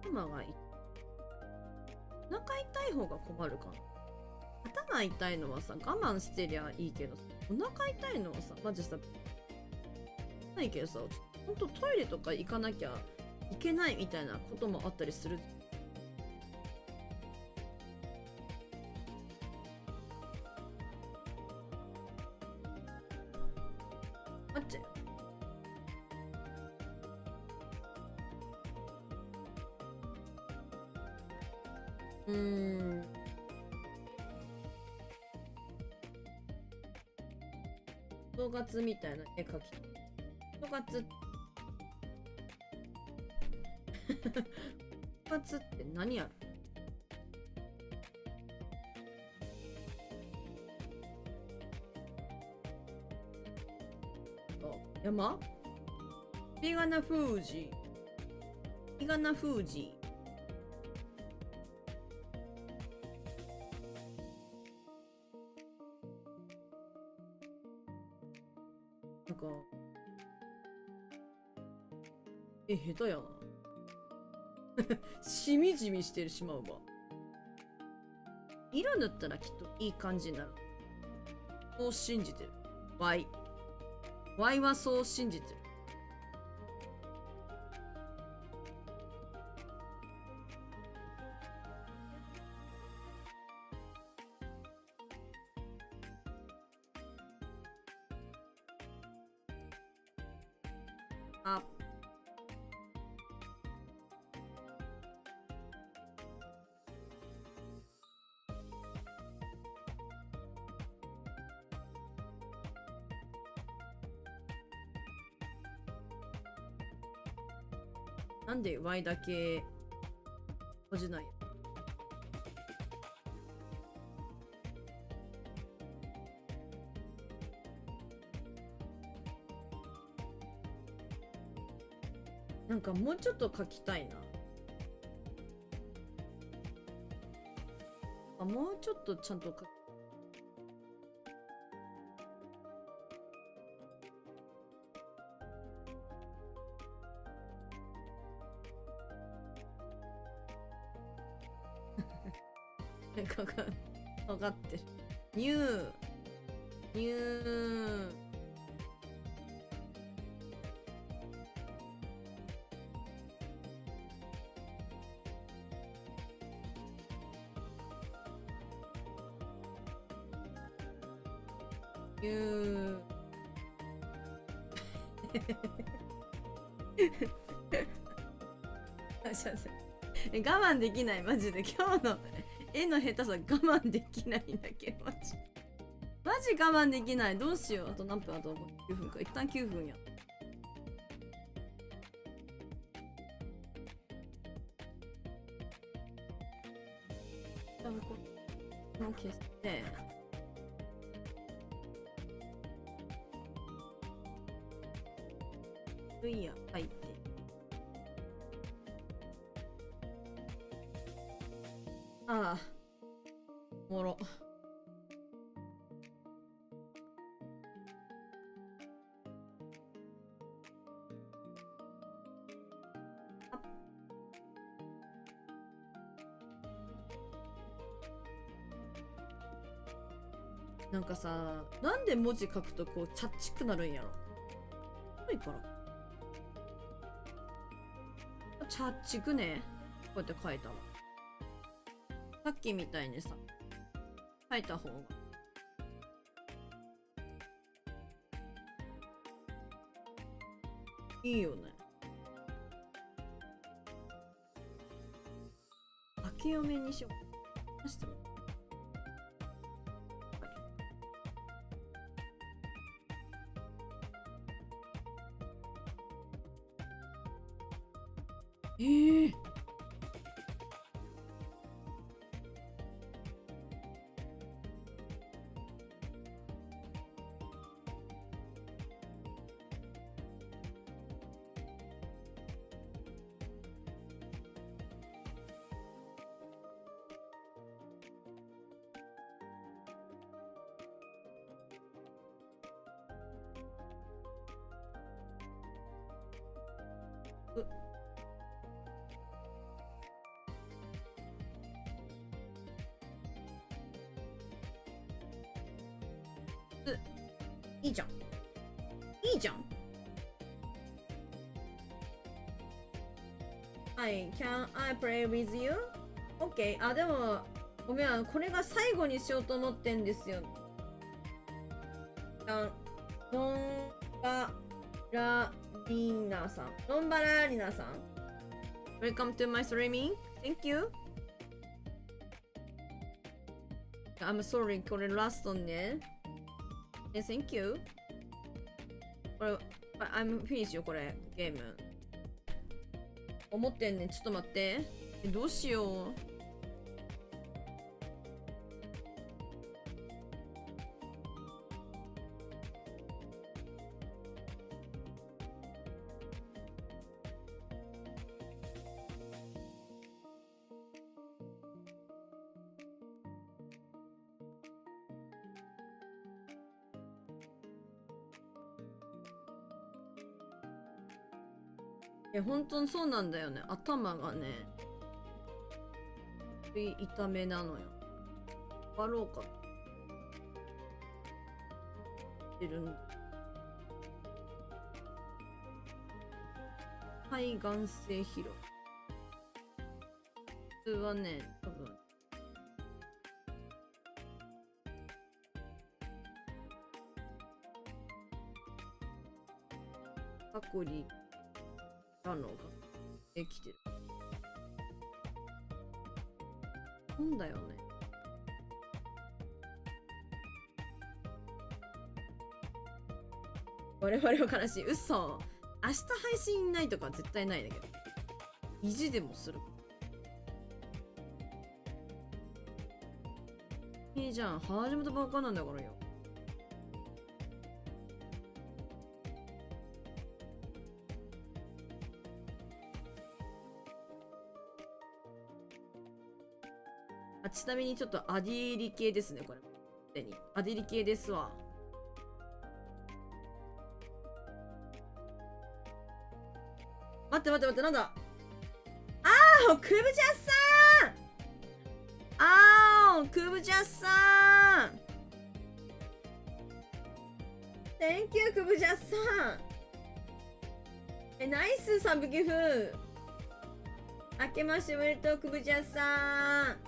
頭が痛い。お腹痛い方が困るかな。頭痛いのはさ、我慢してりゃいいけど、お腹痛いのはさ、マジさ、ないけどさ、ほんとトイレとか行かなきゃいけないみたいなこともあったりする。待って。正月みたいな絵描き。正月正月って何やる？山？ビガナフージ。ビガナフージ。か下手やな。しみじみしてるしまうわ。色塗ったらきっといい感じになる。そう信じてる。Y はそう信じてる。あ、なんで Y だけ閉じないや。なんかもうちょっと書きたいな。あ、もうちょっとちゃんと書き分かってる。ニュー我慢できないマジで今日の絵の下手さ我慢できないんだけどマジ我慢できない。どうしよう。あと何分。あと9分か。一旦9分や。一旦これも消していいや書いて。ああおもろ。なんかさ、なんで文字書くとこうチャッチくなるんやろ。ないから。チャッチくね。こうやって書いたら。さっきみたいにさ、書いた方が。いいよね。明け読めにしよう。出しても。いいじゃん。いいじゃん。Can I play with you? OK。あ、でも、ごめん、これが最後にしようと思ってんですよ。ノンバラリナさん。ノンバラリナさん。Welcome to my streaming. Thank you. I'm sorry. これラストね。Thank you. これ、I'm finish よ、これ、ゲーム。思ってんねん。ちょっと待って。どうしよう。本当にそうなんだよね。頭がね、痛めなのよ。終わろうかってるん。肺がん性疲労。普通はね、多分。過去になのができてる。なんだよね。我々は悲しい。嘘。明日配信ないとか絶対ないんだけど。意地でもする。いいじゃん。始めたばっかなんだからよ。ちなみにちょっとアディーリ系ですね、これ。アディリ系ですわ。待って、なんだ。クブジャスさん、クブジャスさん Thank you クブジャスさん。ナイスサブギフ。明けましておめでとうクブジャスさん。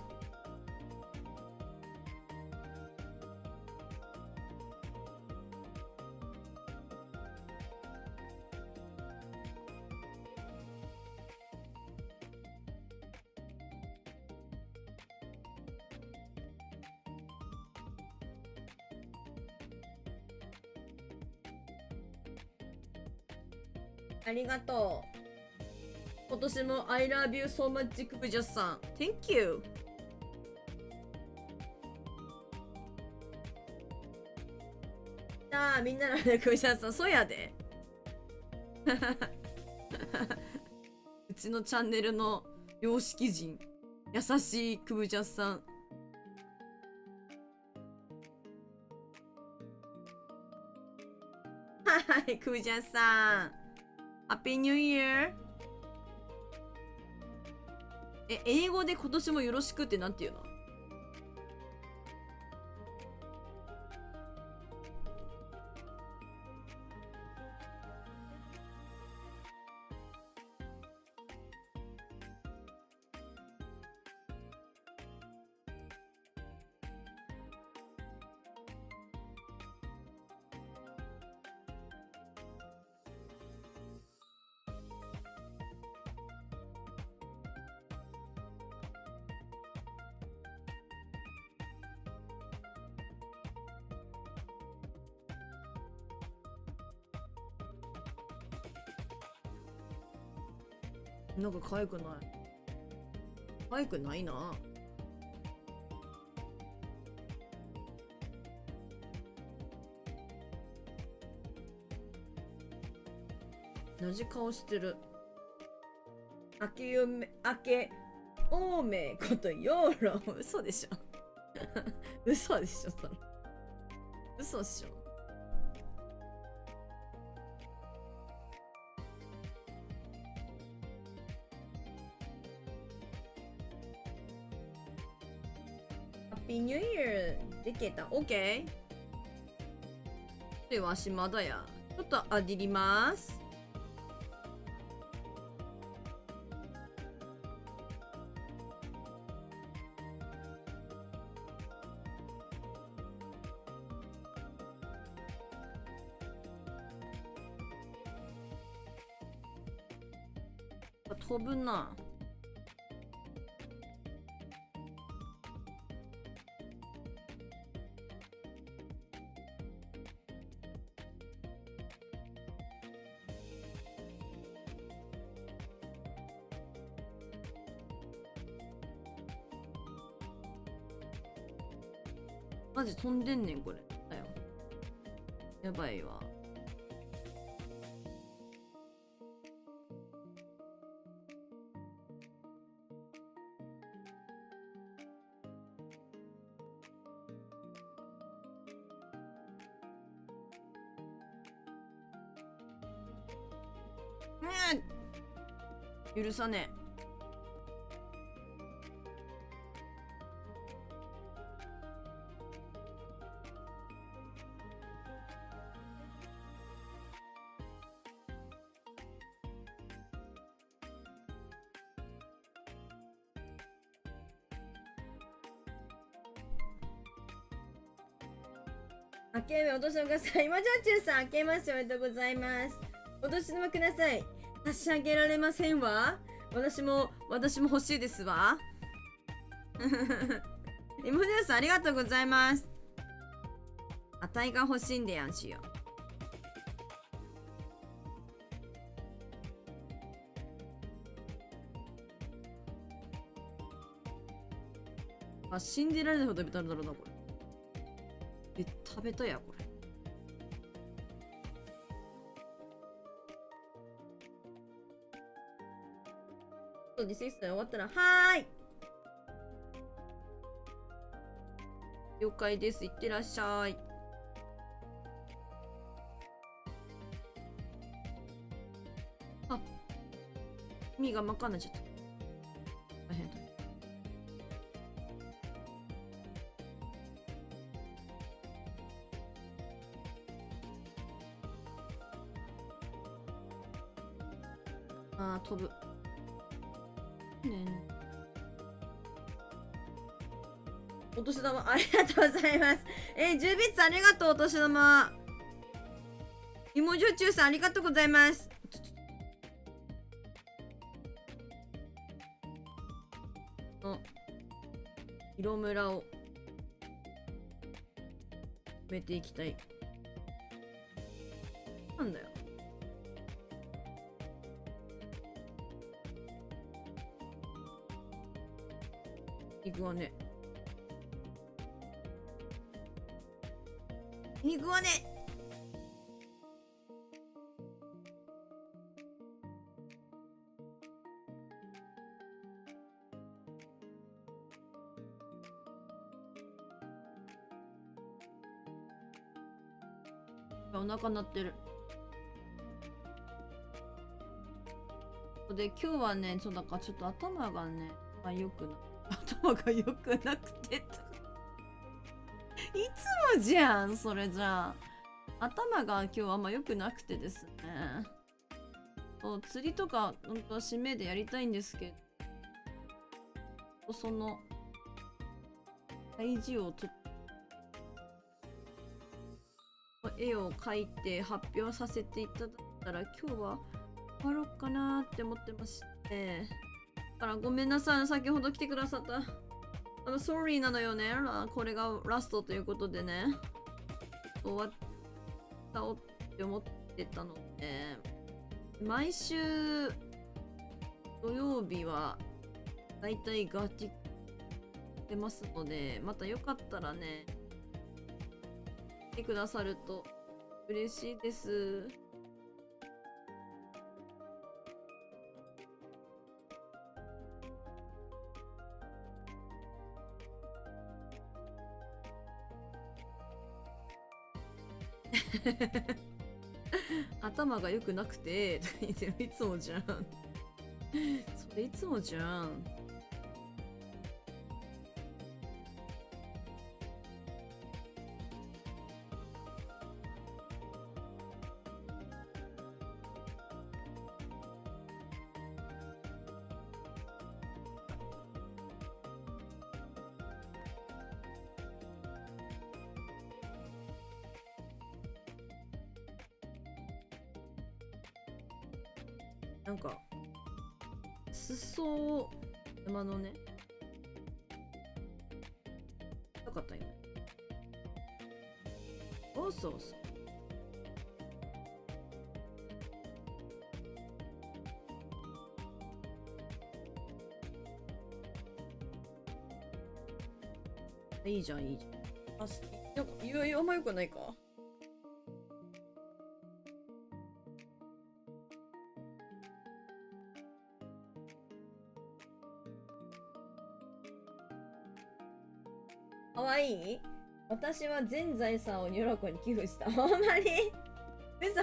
ありがとう。今年も I love you so much クブジャスさん。Thank you。ああ、みんなのクブジャスさん、そうやで。うちのチャンネルの良識人。優しいクブジャスさん。はい、クブジャスさん。ハッピーニューイヤー。英語で今年もよろしくってなんて言うの？なんか可愛くない。可愛くないな。同じ顔してる。明けおめことヨーロ。嘘でしょ。嘘でしょ、それ。嘘でしょ。ハッピーニューイヤーできた。オッケー。では、しまだや。ちょっとありります。飛ぶな。マジ飛んでんねんこれ。だよ。やばいわ。許さねえ。明けお年玉ください。今じゃちゅうさん、明けましておめでとうございます。お年玉ください。差し上げられませんわ。私も欲しいですわ。今じゃさん、ありがとうございます。あたいが欲しいんでやんしよ。あ、信じられないほど食べたんだろうな、これ。食べたやこれ。ディスイス終わったらはーい。了解です。いってらっしゃい。あ、意味が真っ赤になっちゃった。大変だ。あー、飛ぶ。ねお年玉ありがとうございます。10ビッツありがとう、お年玉。芋焼酎さんありがとうございます。色ムラを埋めていきたい。なんだよ。イグアネ。イグアネ。お腹鳴ってる。で、今日はね、そうだからちょっと頭がね、良くな頭が良くなくていつもじゃん、それじゃあ。頭が今日あんま良くなくてですね。そう釣りとか、本当は締めでやりたいんですけど、その、大事をと絵を描いて発表させていただいたら、今日は終わろうかなって思ってまして。だからごめんなさい、先ほど来てくださった。sorry なのよね。これがラストということでね。終わったって思ってたので、毎週土曜日はだいたいガチ出ますので、またよかったらね、来てくださると嬉しいです。頭が良くなくていつもじゃん。それいつもじゃん。なんか裾山のねなかったよ。そうそうそう。いいじゃんいいじゃん。なんかあんまよくないか。かわいい。私は全財産をニョロコに寄付した。ほんまに嘘。ク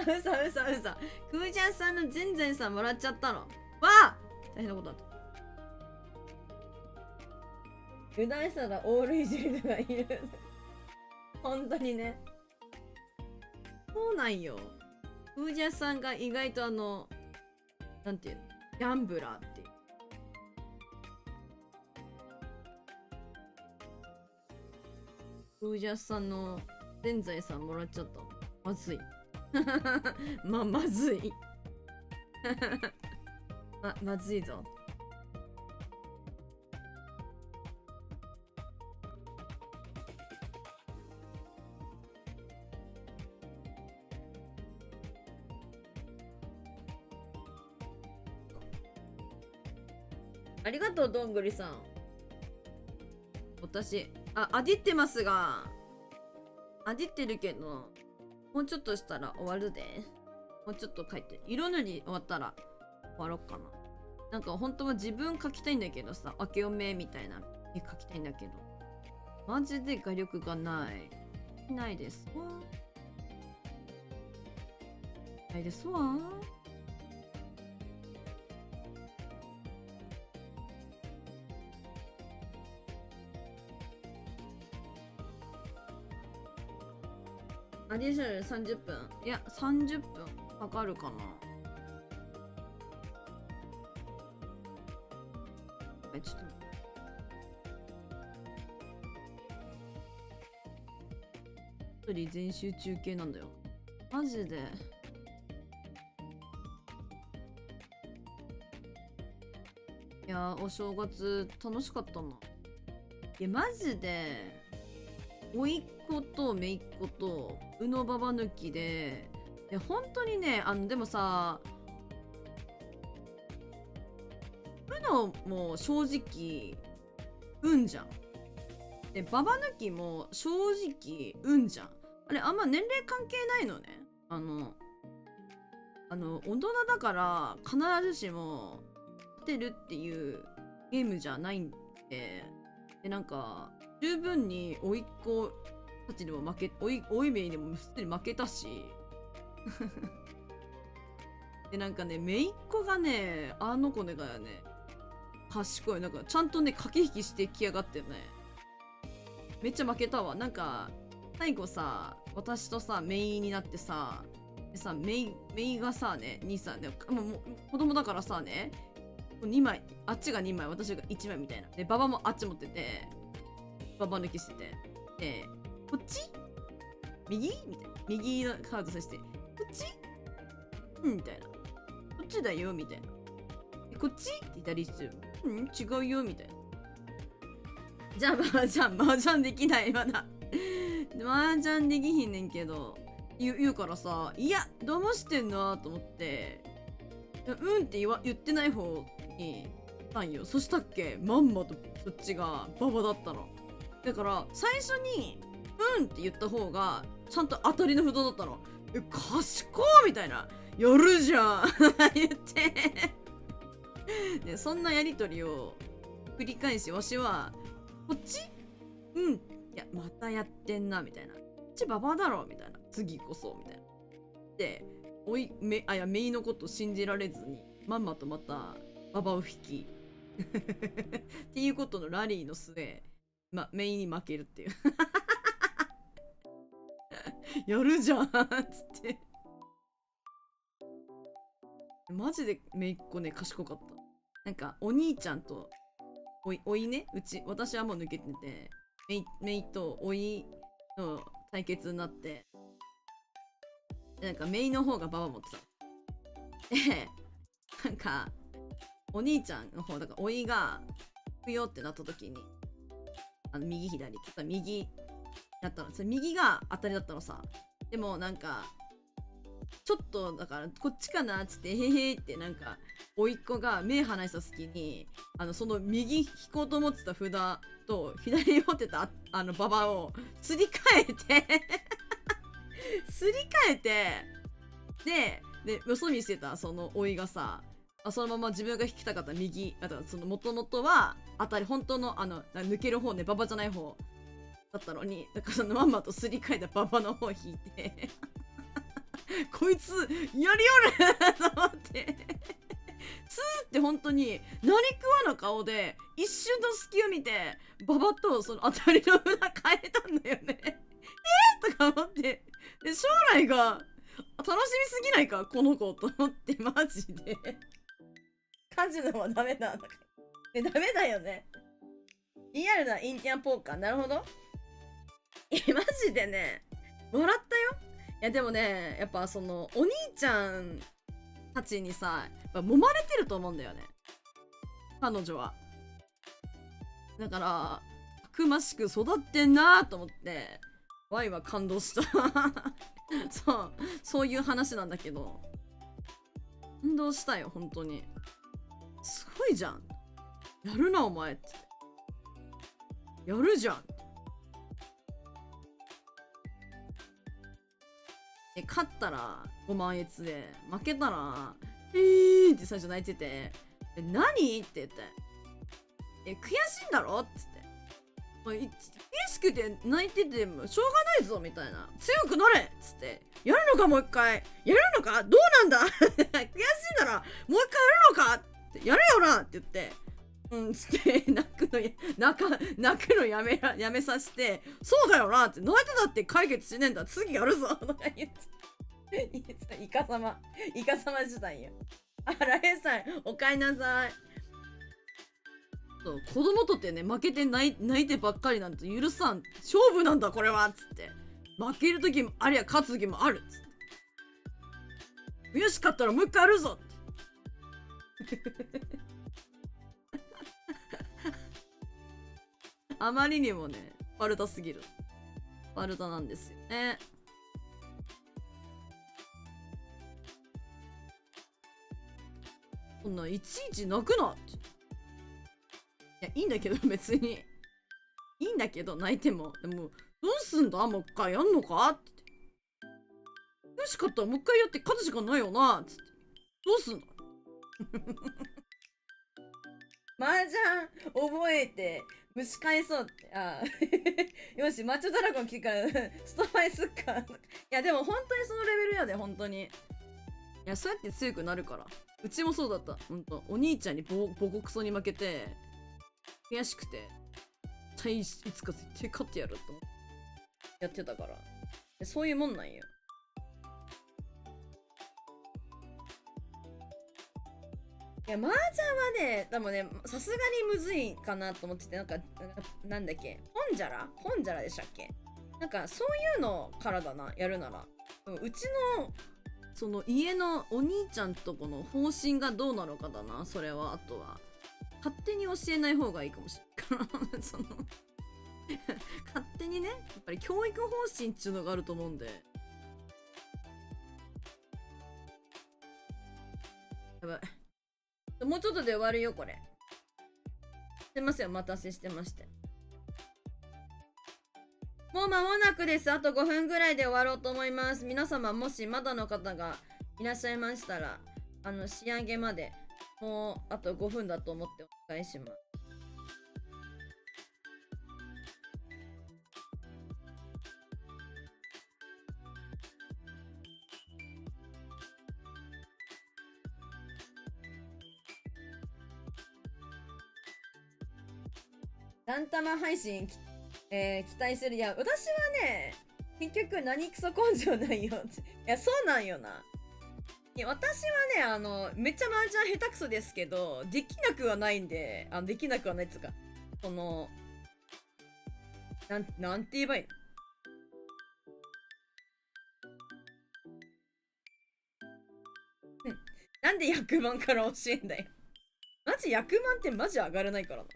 ージャンさんの全財産もらっちゃったの。わあ大変なことだった。油断したらオールいじる人がいる。本当にね。そうなんよ。フージャさんが意外となんていうの、ギャンブラーっていう。フージャさんの全財産もらっちゃった。まずい。まずい。まずいぞ。ありがとう、どんぐりさん。私、アディってますが、アディってるけど、もうちょっとしたら終わるで。もうちょっと書いて。色塗り終わったら終わろうかな。なんか本当は自分書きたいんだけどさ、明けおめみたいな絵描きたいんだけど、マジで画力がない。ないですわ。ないですわ。アディショナル30分。いや、30分かかるかな。ちょっと。一人全集中継なんだよ。マジで。いや、お正月楽しかったな。いや、マジで。甥っ子と姪っ子とうのばば抜きで、いや本当にね、でもさ、うのも正直運じゃん。でババ抜きも正直運じゃん。あれあんま年齢関係ないのね。大人だから必ずしも勝てるっていうゲームじゃないんで、なんか十分に甥っ子たちにも負け、甥いめいにも普通に負けたし。で、なんかね、姪っ子がね、あの子ねがね、賢い。なんかちゃんとね、駆け引きしてきやがってね。めっちゃ負けたわ。なんか、最後さ、私とさ、姪になってさ、でさ、姪がさ、ね、兄さんで、もう子供だからさね、2枚、あっちが2枚、私が1枚みたいな。で、馬場もあっち持ってて、ババ抜きしてて。で、こっち右みたいな。右のカードさして、こっちみたいな。こっちだよみたいな。こっちって左してる。違うよみたいな。じゃあ麻雀できない。まだ。麻雀できひんねんけど、言うからさ、いや、どうしてんのと思って、うんって言ってない方にたんよ。そしたっけまんまとそっちがババだったの。だから最初にうんって言った方がちゃんと当たりの札だったの。賢いみたいな。やるじゃん言ってで、そんなやりとりを繰り返し、わしはこっちうん、いやまたやってんなみたいな。こっちババだろみたいな。次こそみたいな。で、メイのこと信じられずにまんまとまたババを引きっていうことのラリーの末、メイに負けるっていうやるじゃんっつってマジでめいっ子ね、賢かった。なんかお兄ちゃんとおいね、私はもう抜けてて、めいとおいの対決になって、なんかめいの方がババ持ってた。で、なんかお兄ちゃんの方だからおいが行くよってなった時に、右左ちょっと右だったの。それ右が当たりだったのさ。でもなんかちょっとだからこっちかなっつってへへってなんか甥っ子が目離した隙にその右引こうと思ってた札と左に持ってたババをすり替えてすり替えてでよそ見してたその甥がさ、そのまま自分が引きたかった右、だからその元々は当たり、本当の抜ける方ね、ババじゃない方だったのに、だからそのまんまとすり替えたババの方引いてこいつやりよると思ってスーって本当に何食わぬ顔で一瞬の隙を見てババッとその当たりの札変えたんだよね。とか思って、で将来が楽しみすぎないかこの子と思ってマジで。カジノはダメだ。ダメだよね。リアルなインディアンポーカー。なるほど。マジでね、笑ったよ。いやでもね、やっぱそのお兄ちゃんたちにさ、やっぱ揉まれてると思うんだよね、彼女は。だからたくましく育ってんなと思って、ワイは感動した。そういう話なんだけど、感動したよ本当に。すごいじゃん、やるなお前って、やるじゃん。で勝ったら5万円で、負けたらって最初泣いてて、何って言って、悔しいんだろっつって、悔しくて泣いててもしょうがないぞみたいな、強くなれっつって、やるのかもう一回、やるのかどうなんだ悔しいならもう一回やるのかって、やれよなって言って、つって泣くのやめさせて、そうだよなって、泣いてたって解決しねえんだ、次やるぞとか言って、イカ様時代よ。ラヘさんおかえりなさい。そう、子供とってね、負けて泣いてばっかりなんて許さん、勝負なんだこれはっつって、負ける時もありゃ勝つ時もあるっつって、悔しかったらもう一回やるぞってあまりにもね、スパルタすぎる。スパルタなんですよね。そんないちいち泣くなって。いや、いいんだけど、別に。いいんだけど、泣いても。でも、どうすんだもう一回やんのかって。悔しかったらもう一回やって勝つしかないよなつって。どうすんだ麻雀覚えて虫返そうって。よし、マッチョドラゴン来てからストバイすっか。いやでも本当にそのレベルやで、本当に。いや、そうやって強くなるから。うちもそうだった。本当お兄ちゃんにボコクソに負けて悔しくて、いつか絶対勝ってやると思ってやってたから。そういうもんなんよ。いや、麻雀はね、でもね、さすがにむずいかなと思ってて、なんだっけ、本じゃらでしたっけ、なんかそういうのからだな、やるなら。うちのその家のお兄ちゃんとこの方針がどうなのかだな、それは。あとは勝手に教えない方がいいかもしれないからその勝手にね、やっぱり教育方針っていうのがあると思うんで。やばい、もうちょっとで終わるよこれ。すいません、お待たせしてまして。もう間もなくです。あと5分ぐらいで終わろうと思います。皆様、もしまだの方がいらっしゃいましたら、仕上げまでもうあと5分だと思ってお願いします。ランタマ配信期待する。いや、私はね、結局何クソ根性ないよって。いや、そうなんよな。いや、私はね、めっちゃ麻雀下手くそですけど、できなくはないんで、できなくはないっつうか、その、なんて言えばいいの、なんで100万から教えんだよ。マジ100万ってマジ上がらないからな。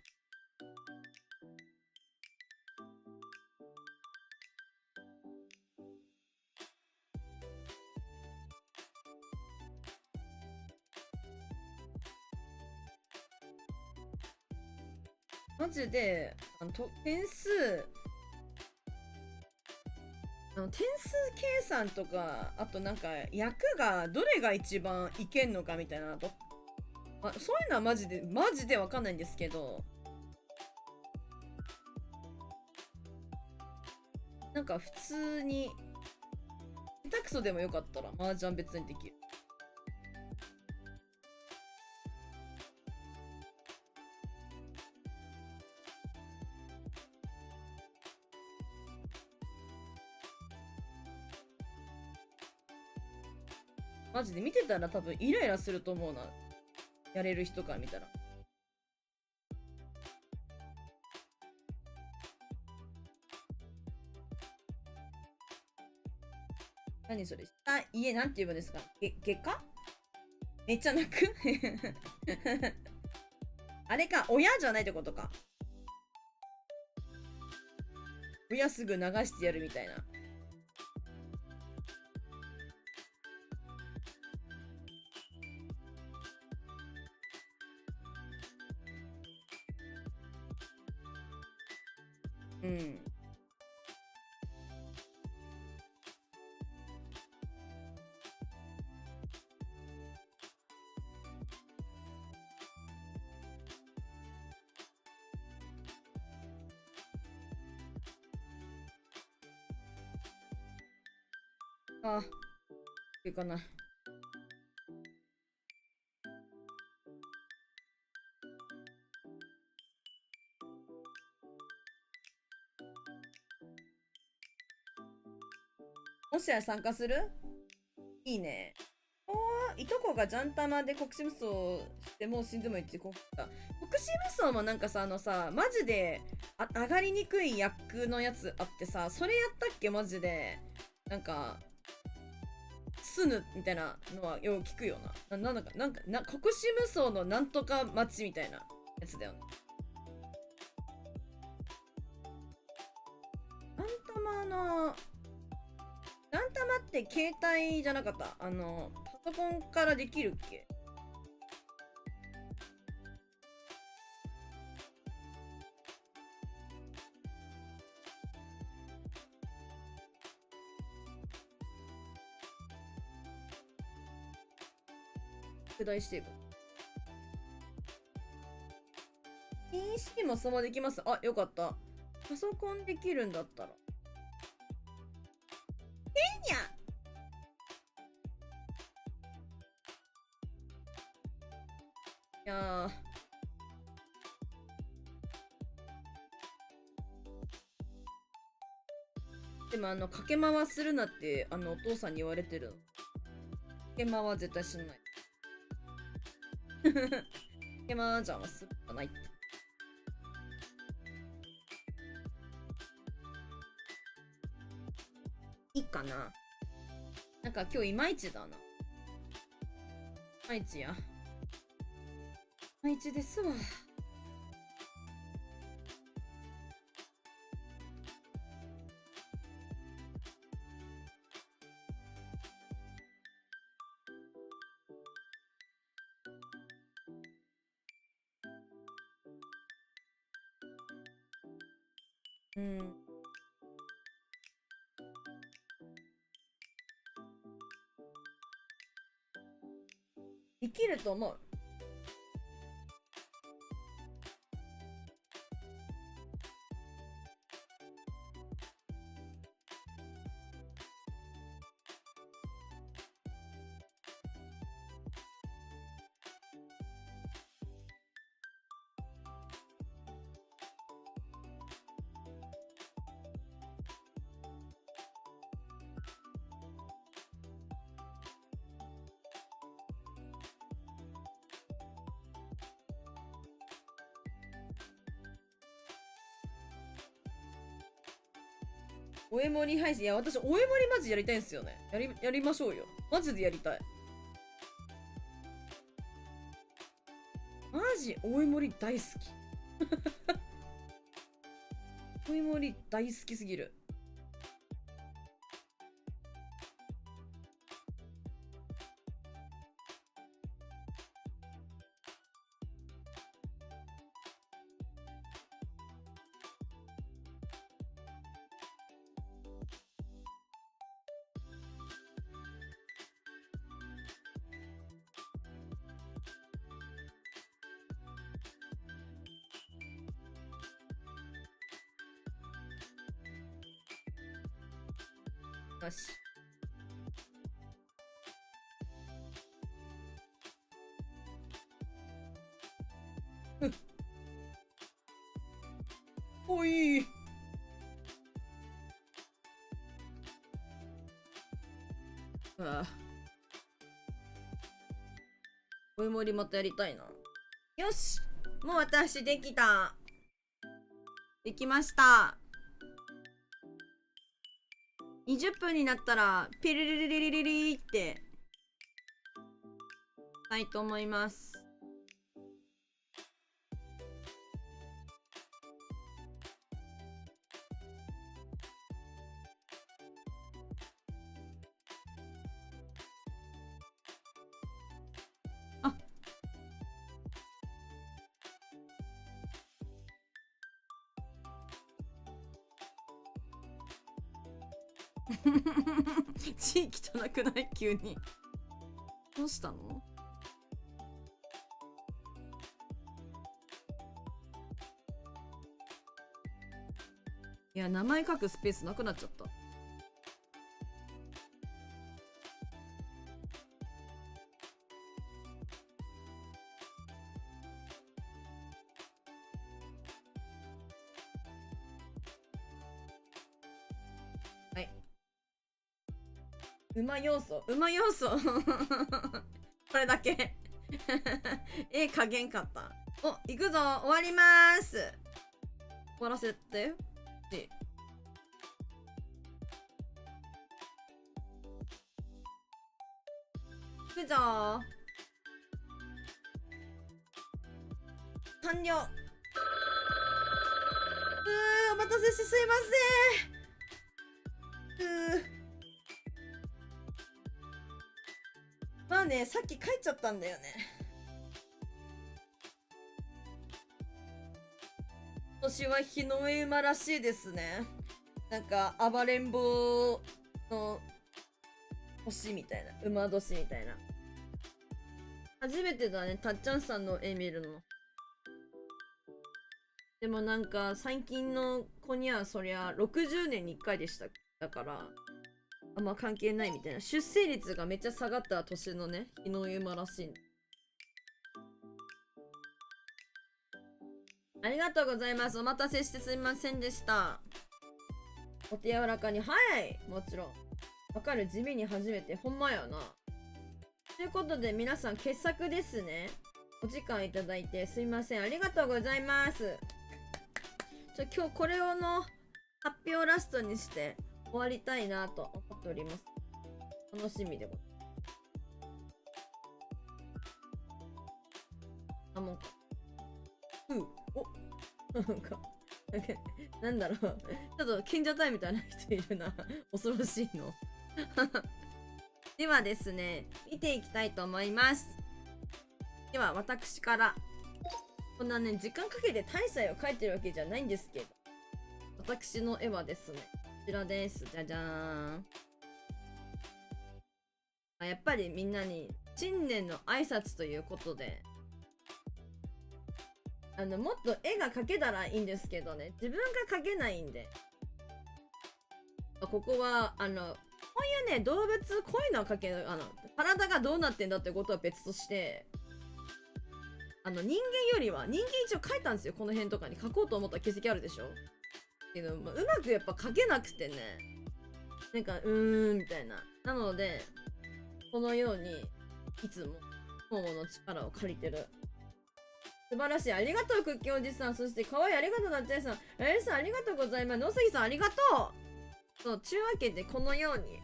マジで、点数計算とか、あとなんか役がどれが一番いけんのかみたいなと、そういうのはマジでわかんないんですけど、なんか普通に下手くそでもよかったら麻雀別にできる。マジで見てたら多分イライラすると思うな。やれる人から見たら。何それ、家なんて言うんですか？外科？めっちゃ泣くあれか、親じゃないってことか。親すぐ流してやるみたいな。うん。あ、いかない。もしや参加する？いいね。いとこがジャンタマで国士無双してもう死んでもいって国士無双もなんかさ、マジで上がりにくい役のやつあってさ、それやったっけマジで。なんか、すぬみたいなのはよく聞くよな。なんか、国士無双のなんとか町みたいなやつだよね。ジャンタマの、ジャンタマって携帯じゃなかった？パソコンからできるっけ？拡大していこう。PC もそのままできます。あ、よかった。パソコンできるんだったら。にゃいやでもかけ回するなってお父さんに言われてるの。かけ回は絶対しない。かけ回じゃんはするしかないって。いいかな。なんか今日いまいちだな。いまいちや。いまいちですわ。うん。できると思う。おえもり配信。いや、私、おえもりマジやりたいんすよね。やりましょうよ。マジでやりたい。マジ、おえもり大好き。おえもり大好きすぎる。よし。おい。ああ。おいもりまたやりたいな。よし、もう私できた。できました。20分になったらピリリリリリリってしたいと思います。あ地域汚くない急に。どうしたの？いや、名前書くスペースなくなっちゃった。はい。馬要素これだけ絵加減かった。お、行くぞ、終わりまーす。終わらせて。行くぞー。完了。お待たせしてすいません。まあね、さっき帰っちゃったんだよね。今年は日の上馬らしいですね。なんか暴れん坊の年みたいな、馬年みたいな。初めてだね、たっちゃんさんの絵見るの。でもなんか最近の子にはそりゃ60年に1回でした。だからあんま関係ないみたいな。出生率がめっちゃ下がった年のね、日の上馬らしい。ありがとうございます。お待たせしてすみませんでした。お手柔らかに。はい、もちろん。わかる、地味に初めて。ほんまやな。ということで皆さん傑作ですね。お時間いただいてすいません。ありがとうございます。今日これをの発表ラストにして終わりたいなと思っております。楽しみでございます。あ、もうか。なんだろう。ちょっと賢者タイみたいな人いるな。恐ろしいの。ではですね、見ていきたいと思います。では私から。こんなね、時間かけて大祭を描いてるわけじゃないんですけど、私の絵はですね、こちらです。じゃじゃーん。やっぱりみんなに新年の挨拶ということで、もっと絵が描けたらいいんですけどね、自分が描けないんで、ここはこういうね、動物こういうのは描けない。体がどうなってんだってことは別として、人間よりは人間一応描いたんですよ。この辺とかに描こうと思った形跡あるでしょ。けど、うまくやっぱ描けなくてね、なんかみたいな。なのでこのようにいつもモモの力を借りてる。素晴らしい。ありがとうクッキーおじさん。そしてかわいい。ありがとうなっちゃいさん。さんありがとうございます。野杉さんありがとう。そう、ちゅうわけでこのように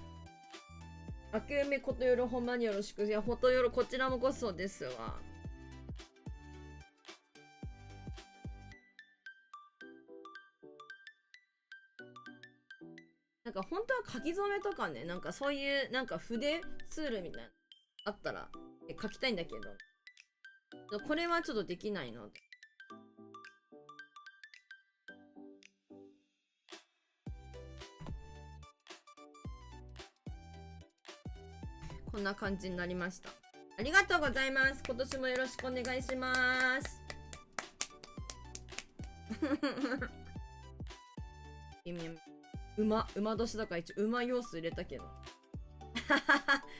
明け梅ことよろほんまによろしく。いや、ほとよろこちらもこそですわ。なんか本当は書き初めとかね、なんかそういうなんか筆ツールみたいなあったら書きたいんだけど、これはちょっとできないので。こんな感じになりました。ありがとうございます。今年もよろしくお願いします。馬年だから一応馬要素入れたけど。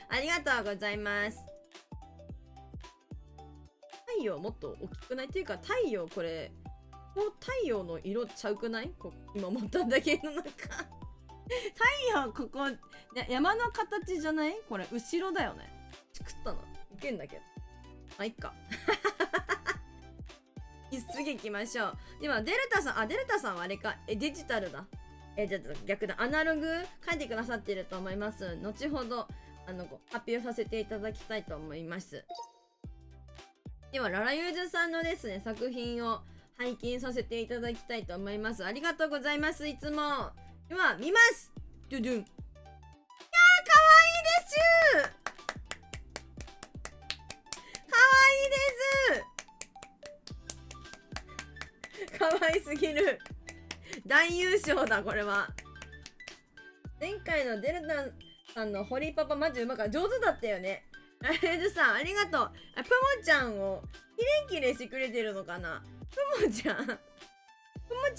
ありがとうございます。太陽もっと大きくないっていうか、太陽これ太陽の色ちゃうくない？今思ったんだけど、なんか太陽ここ山の形じゃない？これ後ろだよね。食ったな。いけんだけど。あ、いっか。次行きましょう。では、デルタさんはあれか。デジタルだ。じゃあ逆だ。アナログ書いてくださってると思います。後ほど、発表させていただきたいと思います。では、ララユーズさんのですね、作品を拝見させていただきたいと思います。ありがとうございます、いつも。では、見ます。ドゥドゥン。いやー、かわいいです。かわいいです。かわいすぎる。大優勝だ、これは。前回のデルタさんのホリーパパマジうまかった。上手だったよね。ララユーズさん、ありがとう。プモちゃんをキレキレしてくれてるのかな。プモち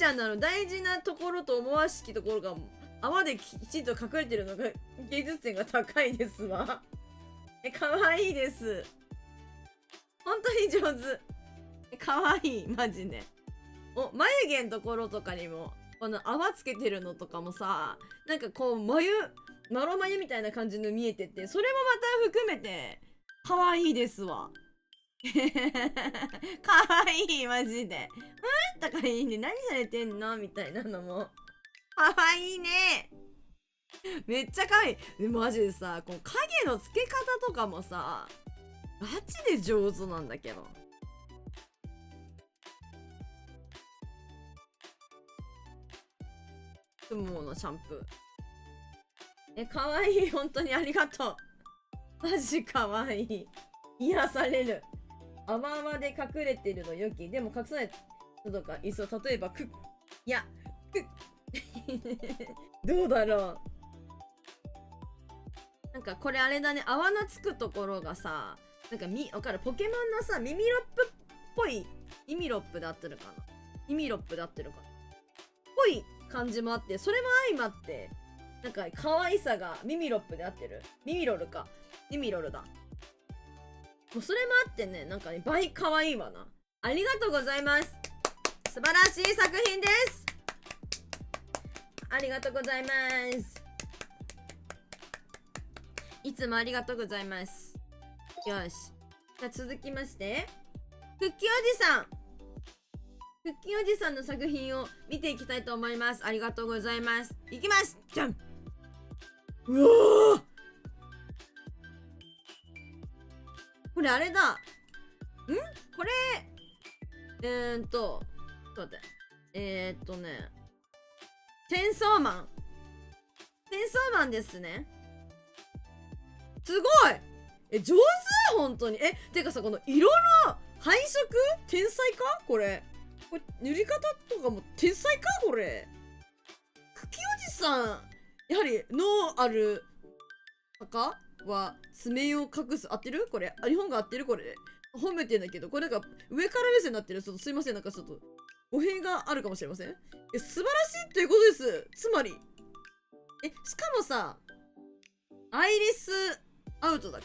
ゃんの大事なところと思わしきところが泡できちんと隠れてるのが芸術点が高いですわ。かわいいです。本当に上手。かわいい、マジで。眉毛のところとかにもこの泡つけてるのとかもさ、なんかこうマロ眉みたいな感じの見えてて、それもまた含めてかわいいですわ。かわいい、マジで。とかいいね。何されてんのみたいなのもかわいいね。めっちゃかわいい。マジでさ、こう影のつけ方とかもさ、マジで上手なんだけど。クモのシャンプー。かわいい。本当にありがとう。マジかわいい。癒される。甘々で隠れてるの良き。でも隠さないとかいそう。例えば、いや、どうだろう。なんかこれあれだね。泡のつくところがさ、なんかわかる。ポケモンのさ、ミミロップっぽい。ミミロップで合ってるかな。ミミロップで合ってるかな。ぽい感じもあって、それも相まって、なんか可愛さがミミロップで合ってる。ミミロルか。ミミロルだ。もうそれもあってね、なんかね、倍可愛いわな。ありがとうございます。素晴らしい作品です。ありがとうございます。いつもありがとうございます。よし。じゃあ続きまして、クッキーおじさん。クッキーおじさんの作品を見ていきたいと思います。ありがとうございます。いきます。じゃん。うわー、これあれだ。これ、ちょっと待って。チェンソーマン。チェンソーマンですね。すごい。上手本当に。てかさ、この色の配色天才かこれ塗り方とかも天才かこれ。クキおじさん、やはり脳ある赤は爪を隠す。合ってるこれ。日本が合ってるこれ。褒めてんだけど、これなんか上から目線になってる。ちょっとすいません。なんかちょっと語弊があるかもしれません。素晴らしいということです。つまり、しかもさ、アイリスアウトだっ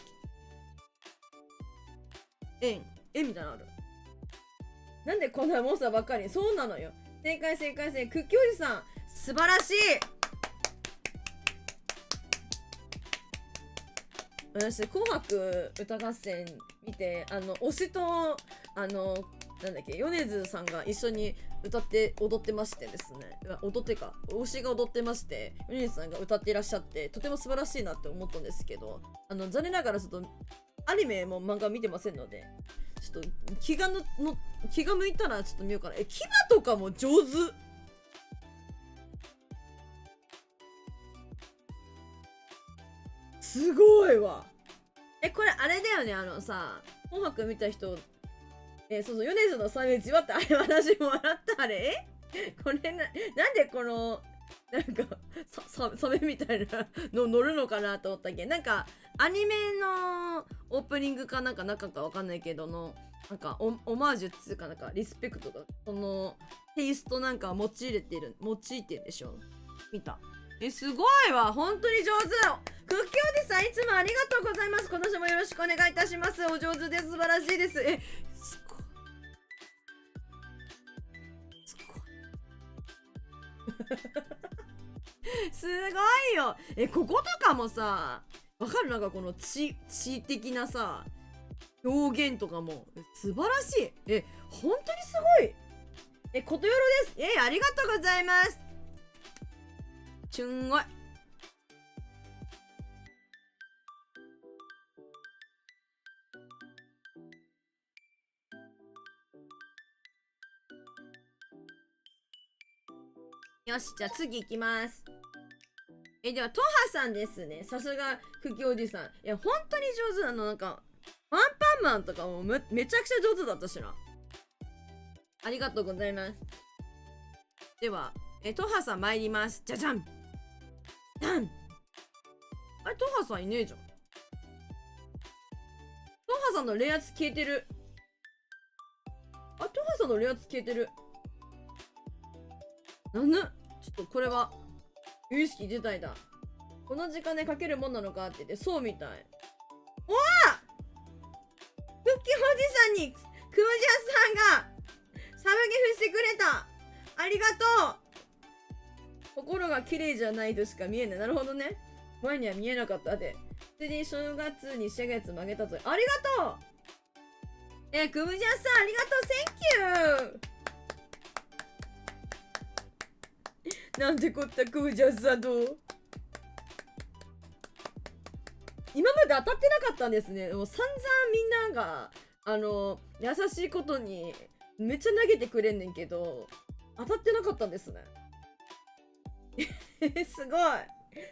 け？みたいなのある。なんでこんなモンスターばっかり。そうなのよ。正解。クッキーおじさん、素晴らしい。私、紅白歌合戦見て、推しと、なんだっけ、米津さんが一緒に歌って踊ってましてですね。踊ってか、推しが踊ってまして、米津さんが歌っていらっしゃって、とても素晴らしいなって思ったんですけど、残念ながらちょっと、アニメも漫画見てませんので、ちょっと気が向いたらちょっと見ようかな。牙とかも上手。すごいわ。これあれだよね。さ、紅白見た人、そう、米津のサメジはってあれ私も笑った。あれこれなんでこのなんかサメみたいなの乗るのかなと思ったっけ。なんかアニメのオープニングかなんか中かわかんないけどのなんかオマージュっていうかなんかリスペクトがそのテイストなんか用いてるでしょ。見た。すごいわ。本当に上手。クッキーおじさん、いつもありがとうございます。今年もよろしくお願いいたします。お上手です。素晴らしいです。すごい。すごいよ。こことかもさ、わかる？なんかこの地的なさ、表現とかも素晴らしい。本当にすごい。ことよろです。ありがとうございます。すんごい。よし、じゃあ次行きます。では、トハさんですね。さすが、ふきおじさん。本当に上手なの。なんか、アンパンマンとかもめちゃくちゃ上手だったしな。ありがとうございます。では、トハさん参ります。じゃじゃん。ダン。あれ、トハさんいねえじゃん。トハさんのレアツ消えてる。トハさんのレアツ消えてる。ちょっとこれは、有意識自体だ。この時間でかけるもんなのかって言って、そうみたい。おわクッキーおじさんに、クムジャさんが、サムギフしてくれた。ありがとう。心が綺麗じゃないとしか見えない。なるほどね。前には見えなかったで。ついでに正月に4月曲げたぞ。ありがとう。クムジャさん、ありがとう。センキュー。なんてこったクムジャさんと。今まで当たってなかったんですね。もう散々みんなが、優しいことに、めっちゃ投げてくれんねんけど、当たってなかったんですね。すごい。あ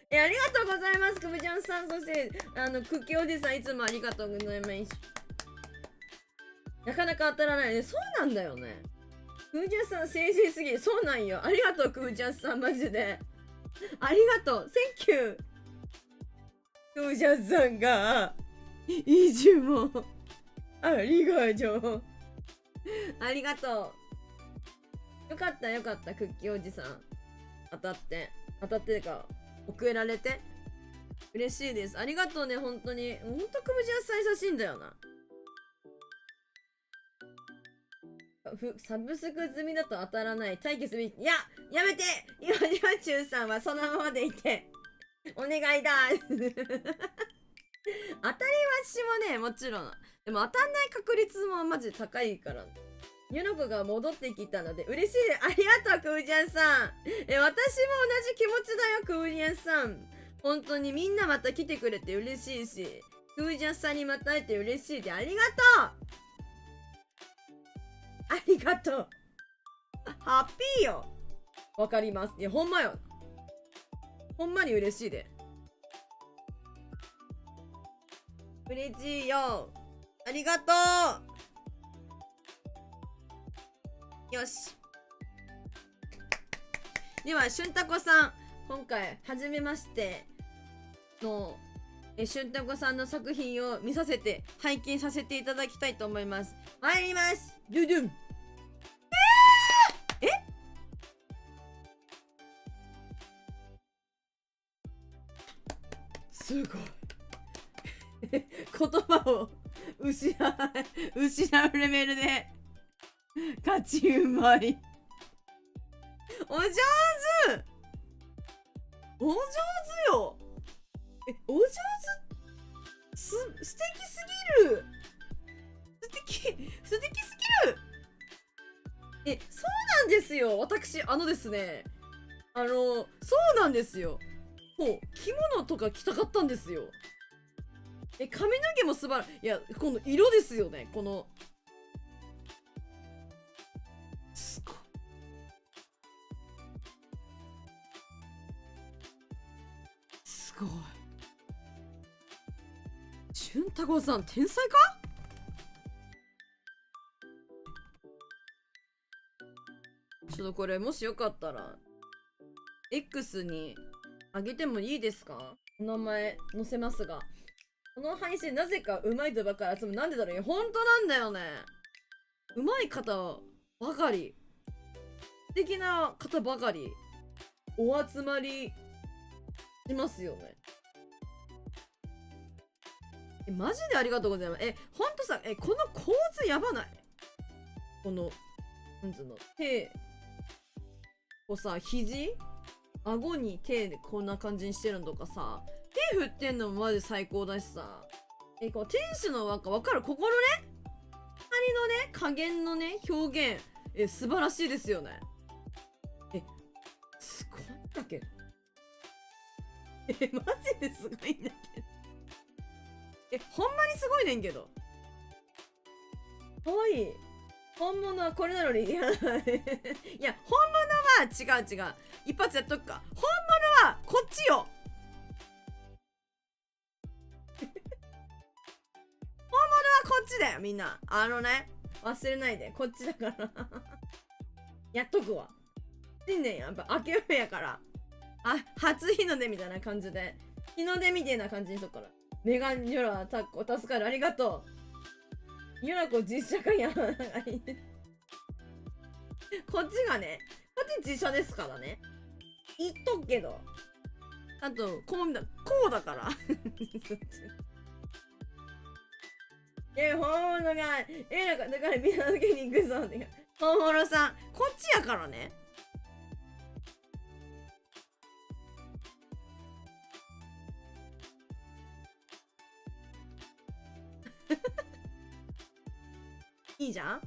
りがとうございます、くぶちゃんさん。そして、クッキーおじさん、いつもありがとうございます。なかなか当たらないね。そうなんだよね。くぶちゃんさん、誠実すぎる。そうなんよ。ありがとう、くぶちゃんさん、マジで。ありがとう。センキュー。くぶちゃんさんが、いつも、ありがとう。ありがとう。よかった、よかった、クッキーおじさん。当たってか、送られて。嬉しいです。ありがとうね、本当に。ほんと、くぶちゃんさん優しいんだよな。サブスク済みだと当たらない。待機する。いや、やめて今、中さんはそのままでいて。お願いだ当たりはしもね、もちろん。でも当たんない確率もマジ高いから。ゆのこが戻ってきたので嬉しい。ありがとう、くぶちゃんさん。私も同じ気持ちだよ、くぶちゃんさん。本当にみんなまた来てくれて嬉しいし、くぶちゃんさんにまた会えて嬉しいで、ありがとう。ありがとう。ハッピーよ。わかります。いや、ほんまよ。ほんまに嬉しいで。嬉しいよ。ありがとう。よし。では、しゅんたこさん。今回、はじめましての、しゅんたこさんの作品を拝見させていただきたいと思います。参ります。ドゥドゥン。すごい。言葉を失うレベルで勝ちうまい。お上手よ。お上手素敵すぎる。素敵すぎる。そうなんですよ。私、ですね、そうなんですよ。もう、着物とか着たかったんですよ。髪の毛も素晴らしい。いや、この色ですよね。この。すごい。すごい。しゅんたこさん、天才か？ちょっとこれ、もしよかったら、X にあげてもいいですか？お名前載せますが。この配信なぜか上手いとばかり集め、なんでだろうね。本当なんだよね。上手い方ばかり。素敵な方ばかり。お集まりしますよね。マジでありがとうございます。ほんとさ、この構図やばない？この、なんつうの、手、こうさ、肘？顎に手でこんな感じにしてるのとかさ、手振ってんのもマジ最高だしさ。こう天使の輪っかわかる？ここのね光のね加減のね表現素晴らしいですよね。すごいんだけどマジですごいんだけどほんまにすごいねんけど。かわいい。本物はこれなのにいや本物は違う違う。一発やっとくか。本物はこっちよ本物はこっちだよみんな。忘れないで。こっちだからやっとくわ。新年やっぱ明け目やから。初日の出みたいな感じで。日の出みたいな感じにしとくから。メガンジョラタッコ助かる。ありがとう。ユナコ実写化やこっちがね、こっち実写ですからね。言っとくけど。あと、こうだから。本物が、だからみんなだけに行くぞって。本物さん、こっちやからね。いいじゃん。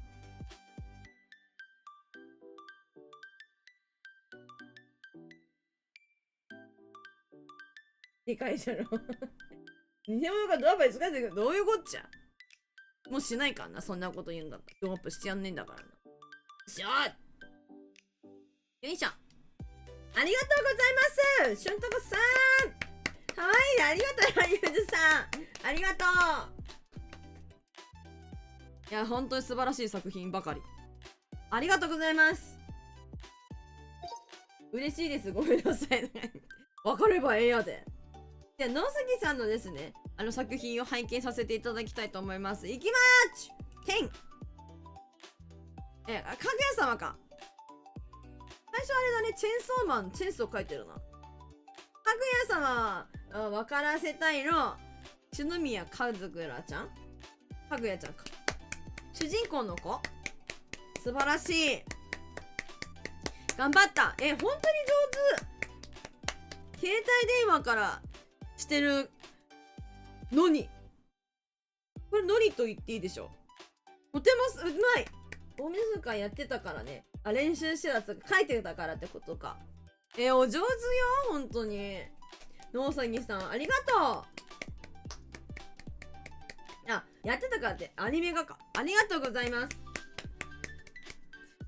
でかいじゃろ偽物がドアップ使ってるけど、どういうこっちゃ。もうしないからな、そんなこと言うんだったら。ドアップしてやんねえんだからな。よいしょ。ありがとうございますしゅんとこさん。かわいい。ありがとうゆずさん。ありがとう。いや、本当に素晴らしい作品ばかり。ありがとうございます。嬉しいです。ごめんなさい。わかればええやで。じゃあ、野崎さんのですね、作品を拝見させていただきたいと思います。いきまーち10。かぐや様か。最初あれだね、チェーンソーマン、チェーンソー書いてるな。かぐや様は、分からせたいの、篠宮和倉ちゃんかぐやちゃんか。主人公の子素晴らしい。頑張った。本当に上手。携帯電話からしてるのに。これのりと言っていいでしょ。とてもうまい。大晦日やってたからね。練習してたとか書いてたからってことか。お上手よ。本当に。野崎さん、ありがとう。やってたからってアニメがか。ありがとうございます。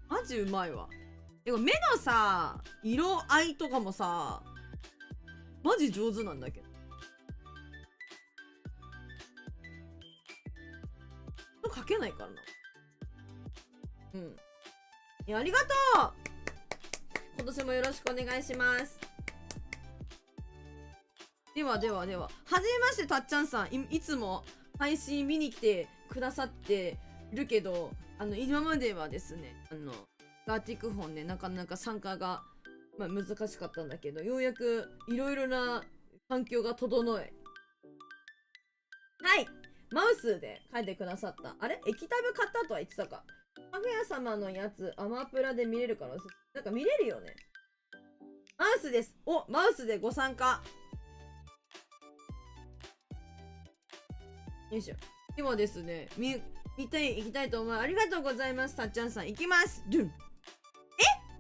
マジうまいわ。でも目のさ、色合いとかもさ、マジ上手なんだけど。書けないからな。うん。いや、ありがとう。今年もよろしくお願いします。では。はじめまして、たっちゃんさん。いつも配信見に来てくださってるけど、今まではですね、ガーティック本ね、なかなか参加が、難しかったんだけど、ようやくいろいろな環境が整え。はい、マウスで書いてくださった。あれ液タブ買ったとは言ってたか。かぐや様のやつ、アマプラで見れるから、なんか見れるよね。マウスです。マウスでご参加。よいしょ。ではですね、行きたいと思います。ありがとうございます、たっちゃんさん。行きます。ドゥン。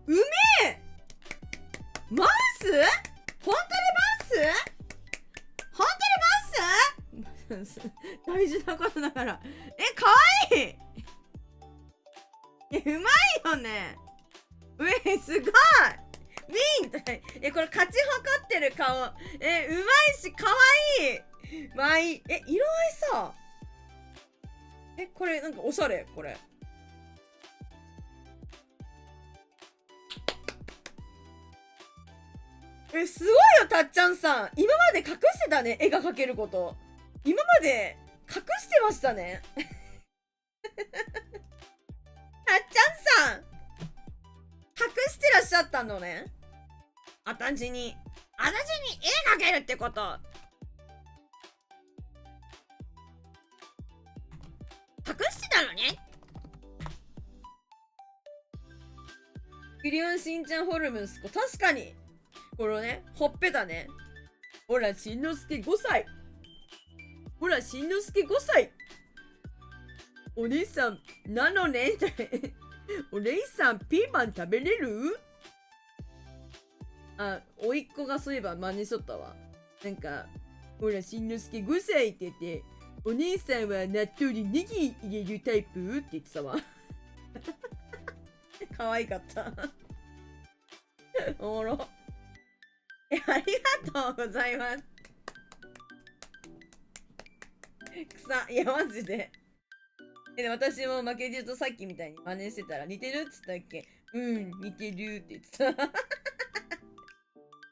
うめえマウス本当にマウス本当にマウス大事なことだから。かわいいうまいよね。すごいウィンこれ勝ち誇ってる顔。うまいし、かわいい。色合いさ。これなんかおしゃれ、これ。すごいよ、たっちゃんさん。今まで隠してたね、絵が描けること。今まで隠してましたね。たっちゃんさん、隠してらっしゃったのね。あたしに絵描けるってこと。隠してたのね。クリオンしんちゃんホルムスコ、確かに。このね、ほっぺたね。ほら、しんのすけ5歳。ほら、しんのすけ5歳。お姉さん、なのね。お姉さん、ピーマン食べれる？あ、おいっ子がそういえば真似しとったわ。なんか、ほら、しんのすけ5歳って言って、お姉さんは納豆にネギ入れるタイプって言ってたわ。可愛かった。おもろ。ありがとうございます。いや、マジで。で、私も負けじとさっきみたいに真似してたら、似てるっつったっけ？うん、似てるって言ってた。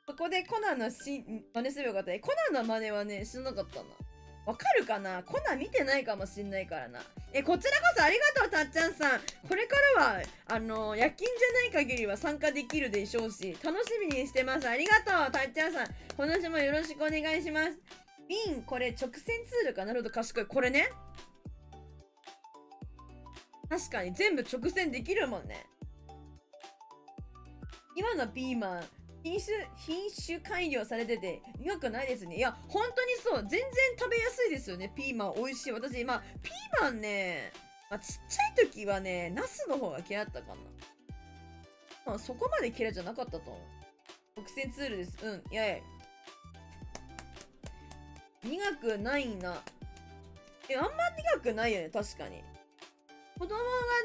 そこでコナンの真似すればよかったね。コナンの真似はね、しなかったな。わかるかな？コナン見てないかもしんないからな。こちらこそありがとう、たっちゃんさん。これからは、夜勤じゃない限りは参加できるでしょうし、楽しみにしてます。ありがとう、たっちゃんさん。この週もよろしくお願いします。ビン、これ直線ツールか。なるほど、賢い。これね。確かに全部直線できるもんね。今のピーマン、品種改良されてて苦くないですね。いや、本当にそう。全然食べやすいですよね。ピーマン美味しい。私、ピーマンね、ちっちゃい時はね、ナスの方が嫌だったかな。そこまで嫌いじゃなかったと思う。直線ツールです。うん。いやいや。苦くないな。あんま苦くないよね。確かに。子供が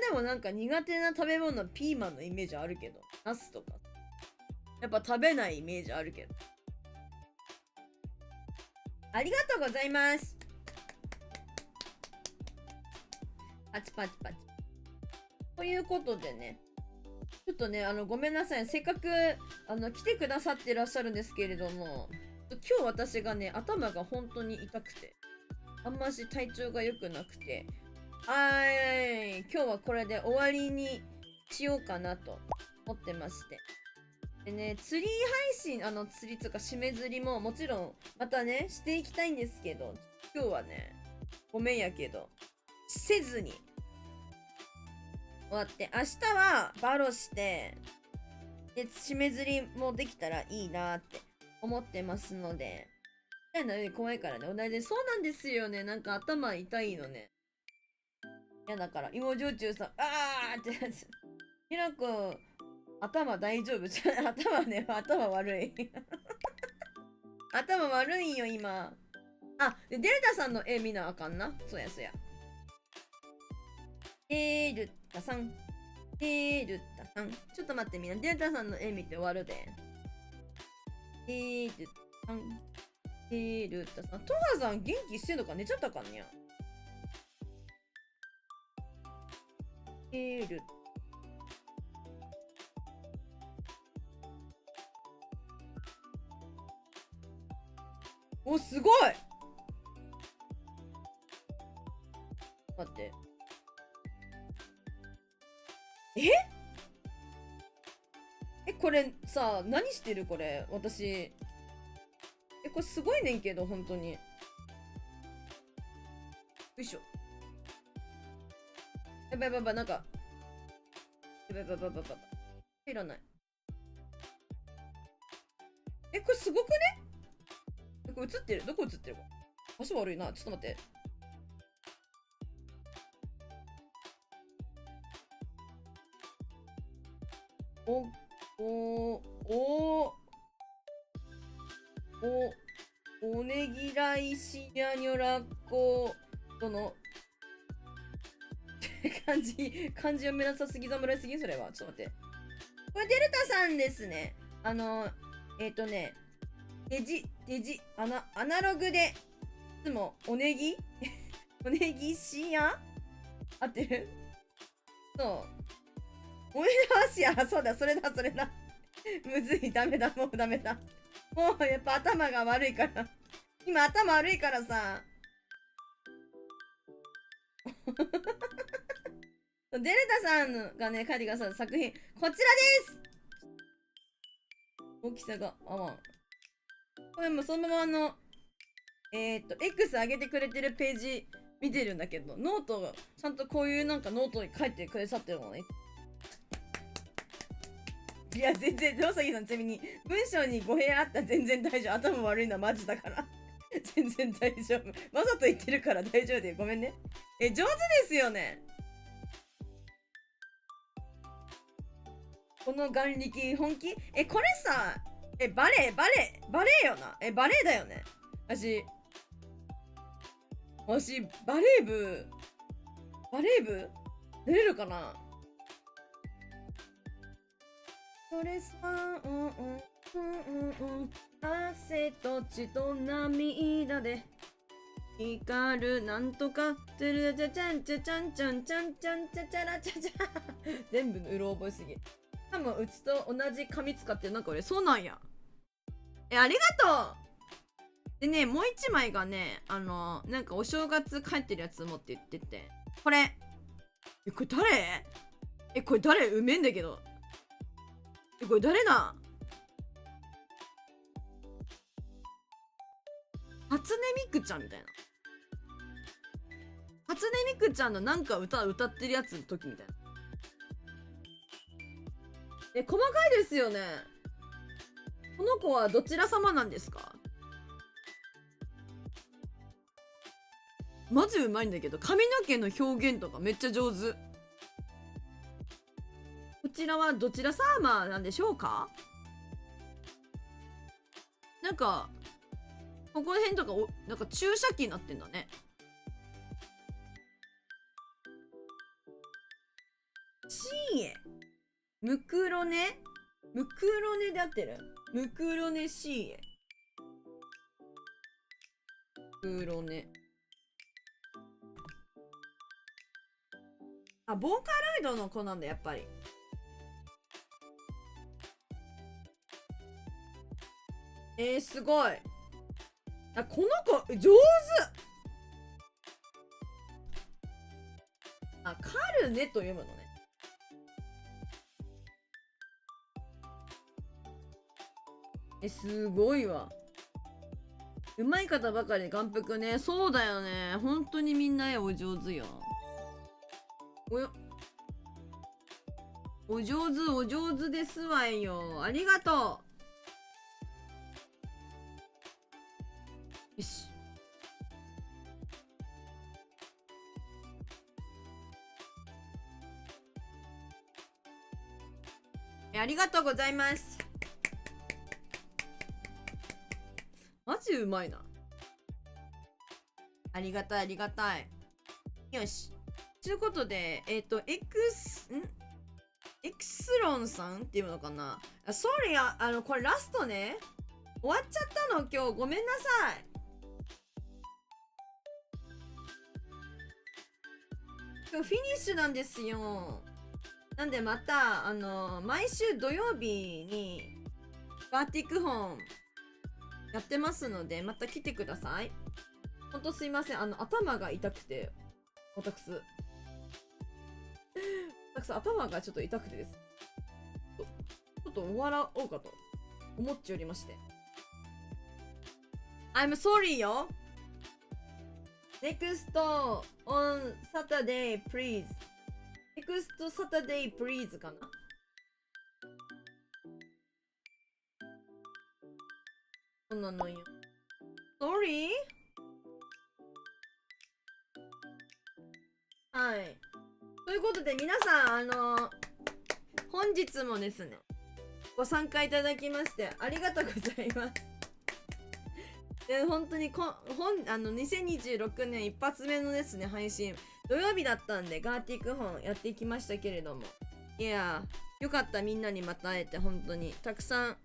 でもなんか苦手な食べ物、ピーマンのイメージあるけど。ナスとか。やっぱ食べないイメージあるけど。ありがとうございます。パチパチパチ。ということでね。ちょっとね、ごめんなさい。せっかく、来てくださってらっしゃるんですけれども、今日私がね、頭が本当に痛くて、あんまし体調が良くなくて、今日はこれで終わりにしようかなと思ってまして。でね、釣り配信、釣りとか締め釣りももちろんまたね、していきたいんですけど、今日はね、ごめんやけど、せずに終わって、明日はバロして、で、締め釣りもできたらいいなって思ってますので、痛いのより怖いからね、同じで、そうなんですよね、なんか頭痛いのね。いやだから、芋焼酎さん、あーってやつ。ひろくん、頭大丈夫？頭ね、頭悪い。頭悪いんよ、今。デルタさんの絵見なあかんな。そうや、そうや。デルタさん。デルタさん。ちょっと待ってみんな。デルタさんの絵見て終わるで。デルタさん。デルタさん。トガさん元気してんのか？寝ちゃったかにゃ。デルタ。お、すごい！待って。これさ、何してるこれ私。これすごいねんけど、本当に。よいしょ。やばいやばいやばい、なんか。やばいやばいやばいやばい。いらない。これすごくね？これ映ってる？どこ映ってるか？足悪いな。ちょっと待って。おねぎらいしやにょらっことの漢字読めなさすぎ侍すぎそれは。ちょっと待って。これデルタさんですね。アナログで、いつもおねぎおねぎしや合ってる？そう。おねぎしや、そうだ、それだ、それだ。むずい、ダメだ、もうダメだ。もうやっぱ頭が悪いから。今頭悪いからさ。デルタさんがね、書いてくださる作品、こちらです！大きさが合わん。これもそのままX 上げてくれてるページ見てるんだけど、ノートが、ちゃんとこういうなんかノートに書いてくださってるのね。いや、全然、ロサギさんちなみに、文章に語弊あったら全然大丈夫。頭悪いのはマジだから。全然大丈夫。わざと言ってるから大丈夫でごめんね。上手ですよね。この眼力本気。これさ、バレーよな。バレーだよね。私、バレー部出れるかな。それさ、汗と血と涙で光るなんとかトゥルチャチャンチャチャンチャンチャンチャンチャチャラチャチャ全部うろ覚えすぎ。多分うちと同じ紙使ってる。なんか俺そうなんや。ありがとう。でね、もう一枚がね、なんかお正月帰ってるやつ持って言ってて、これこれ誰？これ誰？うめえんだけど。これ誰だ？初音ミクちゃんみたいな。初音ミクちゃんのなんか歌ってるやつの時みたいな。細かいですよね。この子はどちら様なんですか？マジうまいんだけど、髪の毛の表現とかめっちゃ上手。こちらはどちら様なんでしょうか？なんかここら辺とかなんか注射器になってんだね。シーエムクロネで合ってる？ムクロネシーエムクロネ。ボーカロイドの子なんだやっぱり。すごい。この子上手。カルネと読むのね。すごいわ。うまい方ばかりで眼福ね。そうだよね。本当にみんな絵お上手よ。お上手ですわよ。ありがとう。よし。ありがとうございます。マジうまいな。ありがたいありがたい。よし。ということで、エクスロンさんっていうのかな。ソーリー、これラストね。終わっちゃったの今日。ごめんなさい。今日フィニッシュなんですよ。なんでまた、毎週土曜日にバーティック本やってますので、また来てください。ほんとすいません。頭が痛くて、私頭がちょっと痛くてです。ちょっと終わらおうかと思っておりまして。I'm sorry よ。Next on Saturday, please. Next Saturday, please かな。そうなのよ。Sorry? はい。ということで皆さん、本日もですね、ご参加いただきましてありがとうございます。で、本当に2026年一発目のですね、配信、土曜日だったんで、ガーティック本やっていきましたけれども、いやー、よかった、みんなにまた会えて、本当に、たくさん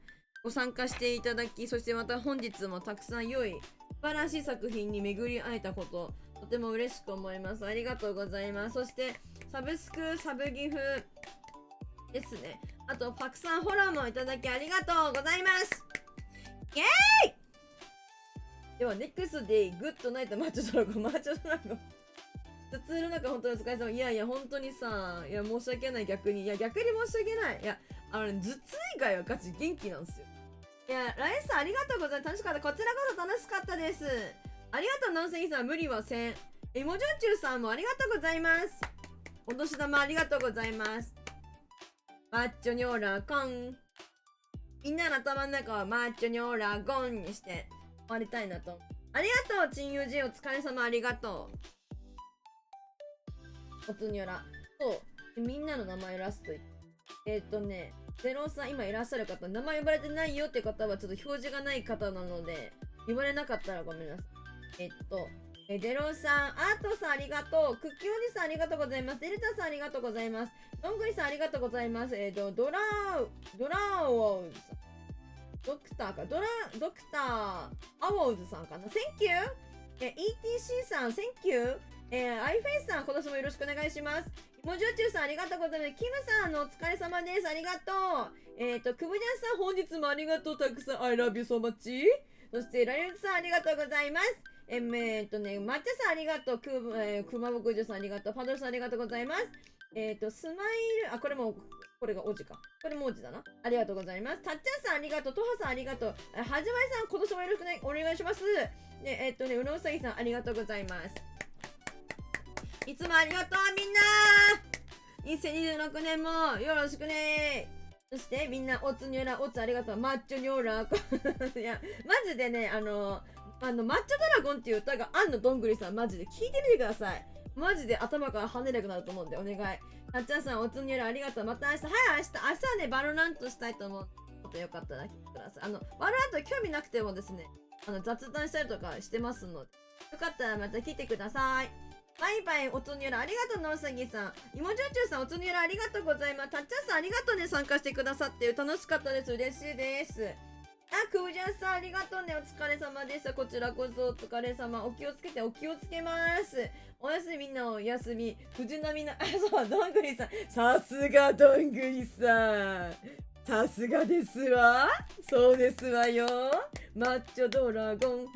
ご参加していただき、そしてまた本日もたくさん良い、素晴らしい作品に巡り会えたこと、とても嬉しく思います。ありがとうございます。そして、サブスク、サブギフですね。あと、パクさんフォローもいただきありがとうございます。イエーイ。では、NEXT DAY、グッドナイト、マーチョドラゴン、頭痛の中、本当にお疲れ様。いやいや、本当にさ、いや、申し訳ない、逆に。いや、逆に申し訳ない。いや、頭痛以外はガチ元気なんですよ。いや、ライスさんありがとうございます。楽しかった。こちらこそ楽しかったです。ありがとう、ナンセギさん。無理はせん。モジョンチューさんもありがとうございます。お年玉ありがとうございます。マッチョニョーラコン。みんなの頭の中はマッチョニョーラゴンにして終わりたいなと。ありがとう、陳友人、お疲れ様、ありがとう。おつにょら。そう。みんなの名前ラスト。ゼロさん、今いらっしゃる方、名前呼ばれてないよって方は、ちょっと表示がない方なので、言われなかったらごめんなさい。ゼロさん、アートさんありがとう。クッキーおじさんありがとうございます。デルタさんありがとうございます。どんぐりさんありがとうございます。ドラーウォーズさん。ドクター、アワーズさんかな。Thank you! ETC さん、Thank you! アイフェイスさん、今年もよろしくお願いします。もじょちゅうさん、ありがとうございます。キムさん、お疲れ様です。ありがとう。くぶじゃんさん、本日もありがとう。たくさん、I love you so much. そして、ライオンさん、ありがとうございます。抹茶さん、ありがとう。くまぼくじょさん、ありがとう。パドルさん、ありがとうございます。スマイル、これが王子か。これも王子だな。ありがとうございます。たっちゃんさん、ありがとう。とはさん、ありがとう。はじまいさん、今年もよろしくお願いします。うのうさぎさん、ありがとうございます。いつもありがとう、みんな2026年もよろしくね。そして、みんな、おつにょら、おつありがとう。マッチョにょら。いや、マジでね、マッチョドラゴンっていう歌があんの、どんぐりさん、マジで聞いてみてください。マジで頭から跳ねなくなると思うんで、お願い。たっちゃんさん、おつにょらありがとう。また明日、はい、明日はね、バロラントしたいと思うので、よかったら聞いてください。バロラント興味なくてもですね、雑談したりとかしてますので、よかったらまた聞いてください。バイバイ、おつにゅらありがとう、のうさぎさん。いもじゅうちゅうさん、おつにゅらありがとうございます。たっちゃんさん、ありがとうね、参加してくださって。楽しかったです。嬉しいです。くぶじゃんさん、ありがとうね。お疲れ様でした。こちらこそお疲れ様。お気をつけて、お気をつけます。おやすみ、みんなおやすみ。藤波な、そう、どんぐりさん。さすが、どんぐりさん。さすがですわ。そうですわよ。マッチョドラゴン。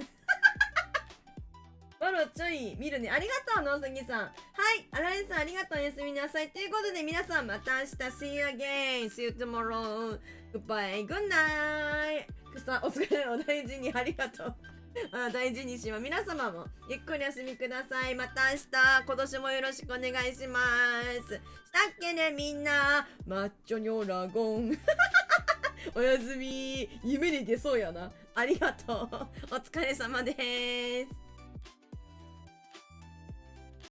わろちょい見るね。ありがとう、のうさぎさん。はい。あられさん、ありがとう。おやすみなさい。ということで、皆さん、また明日。See you again. See you tomorrow. Goodbye. Good night. お疲れ。お大事に。ありがとう。大事にします。皆様も、ゆっくりお休みください。また明日。今年もよろしくお願いします。したっけね、みんな。マッチョニョラゴン。おやすみ。夢に出そうやな。ありがとう。お疲れ様です。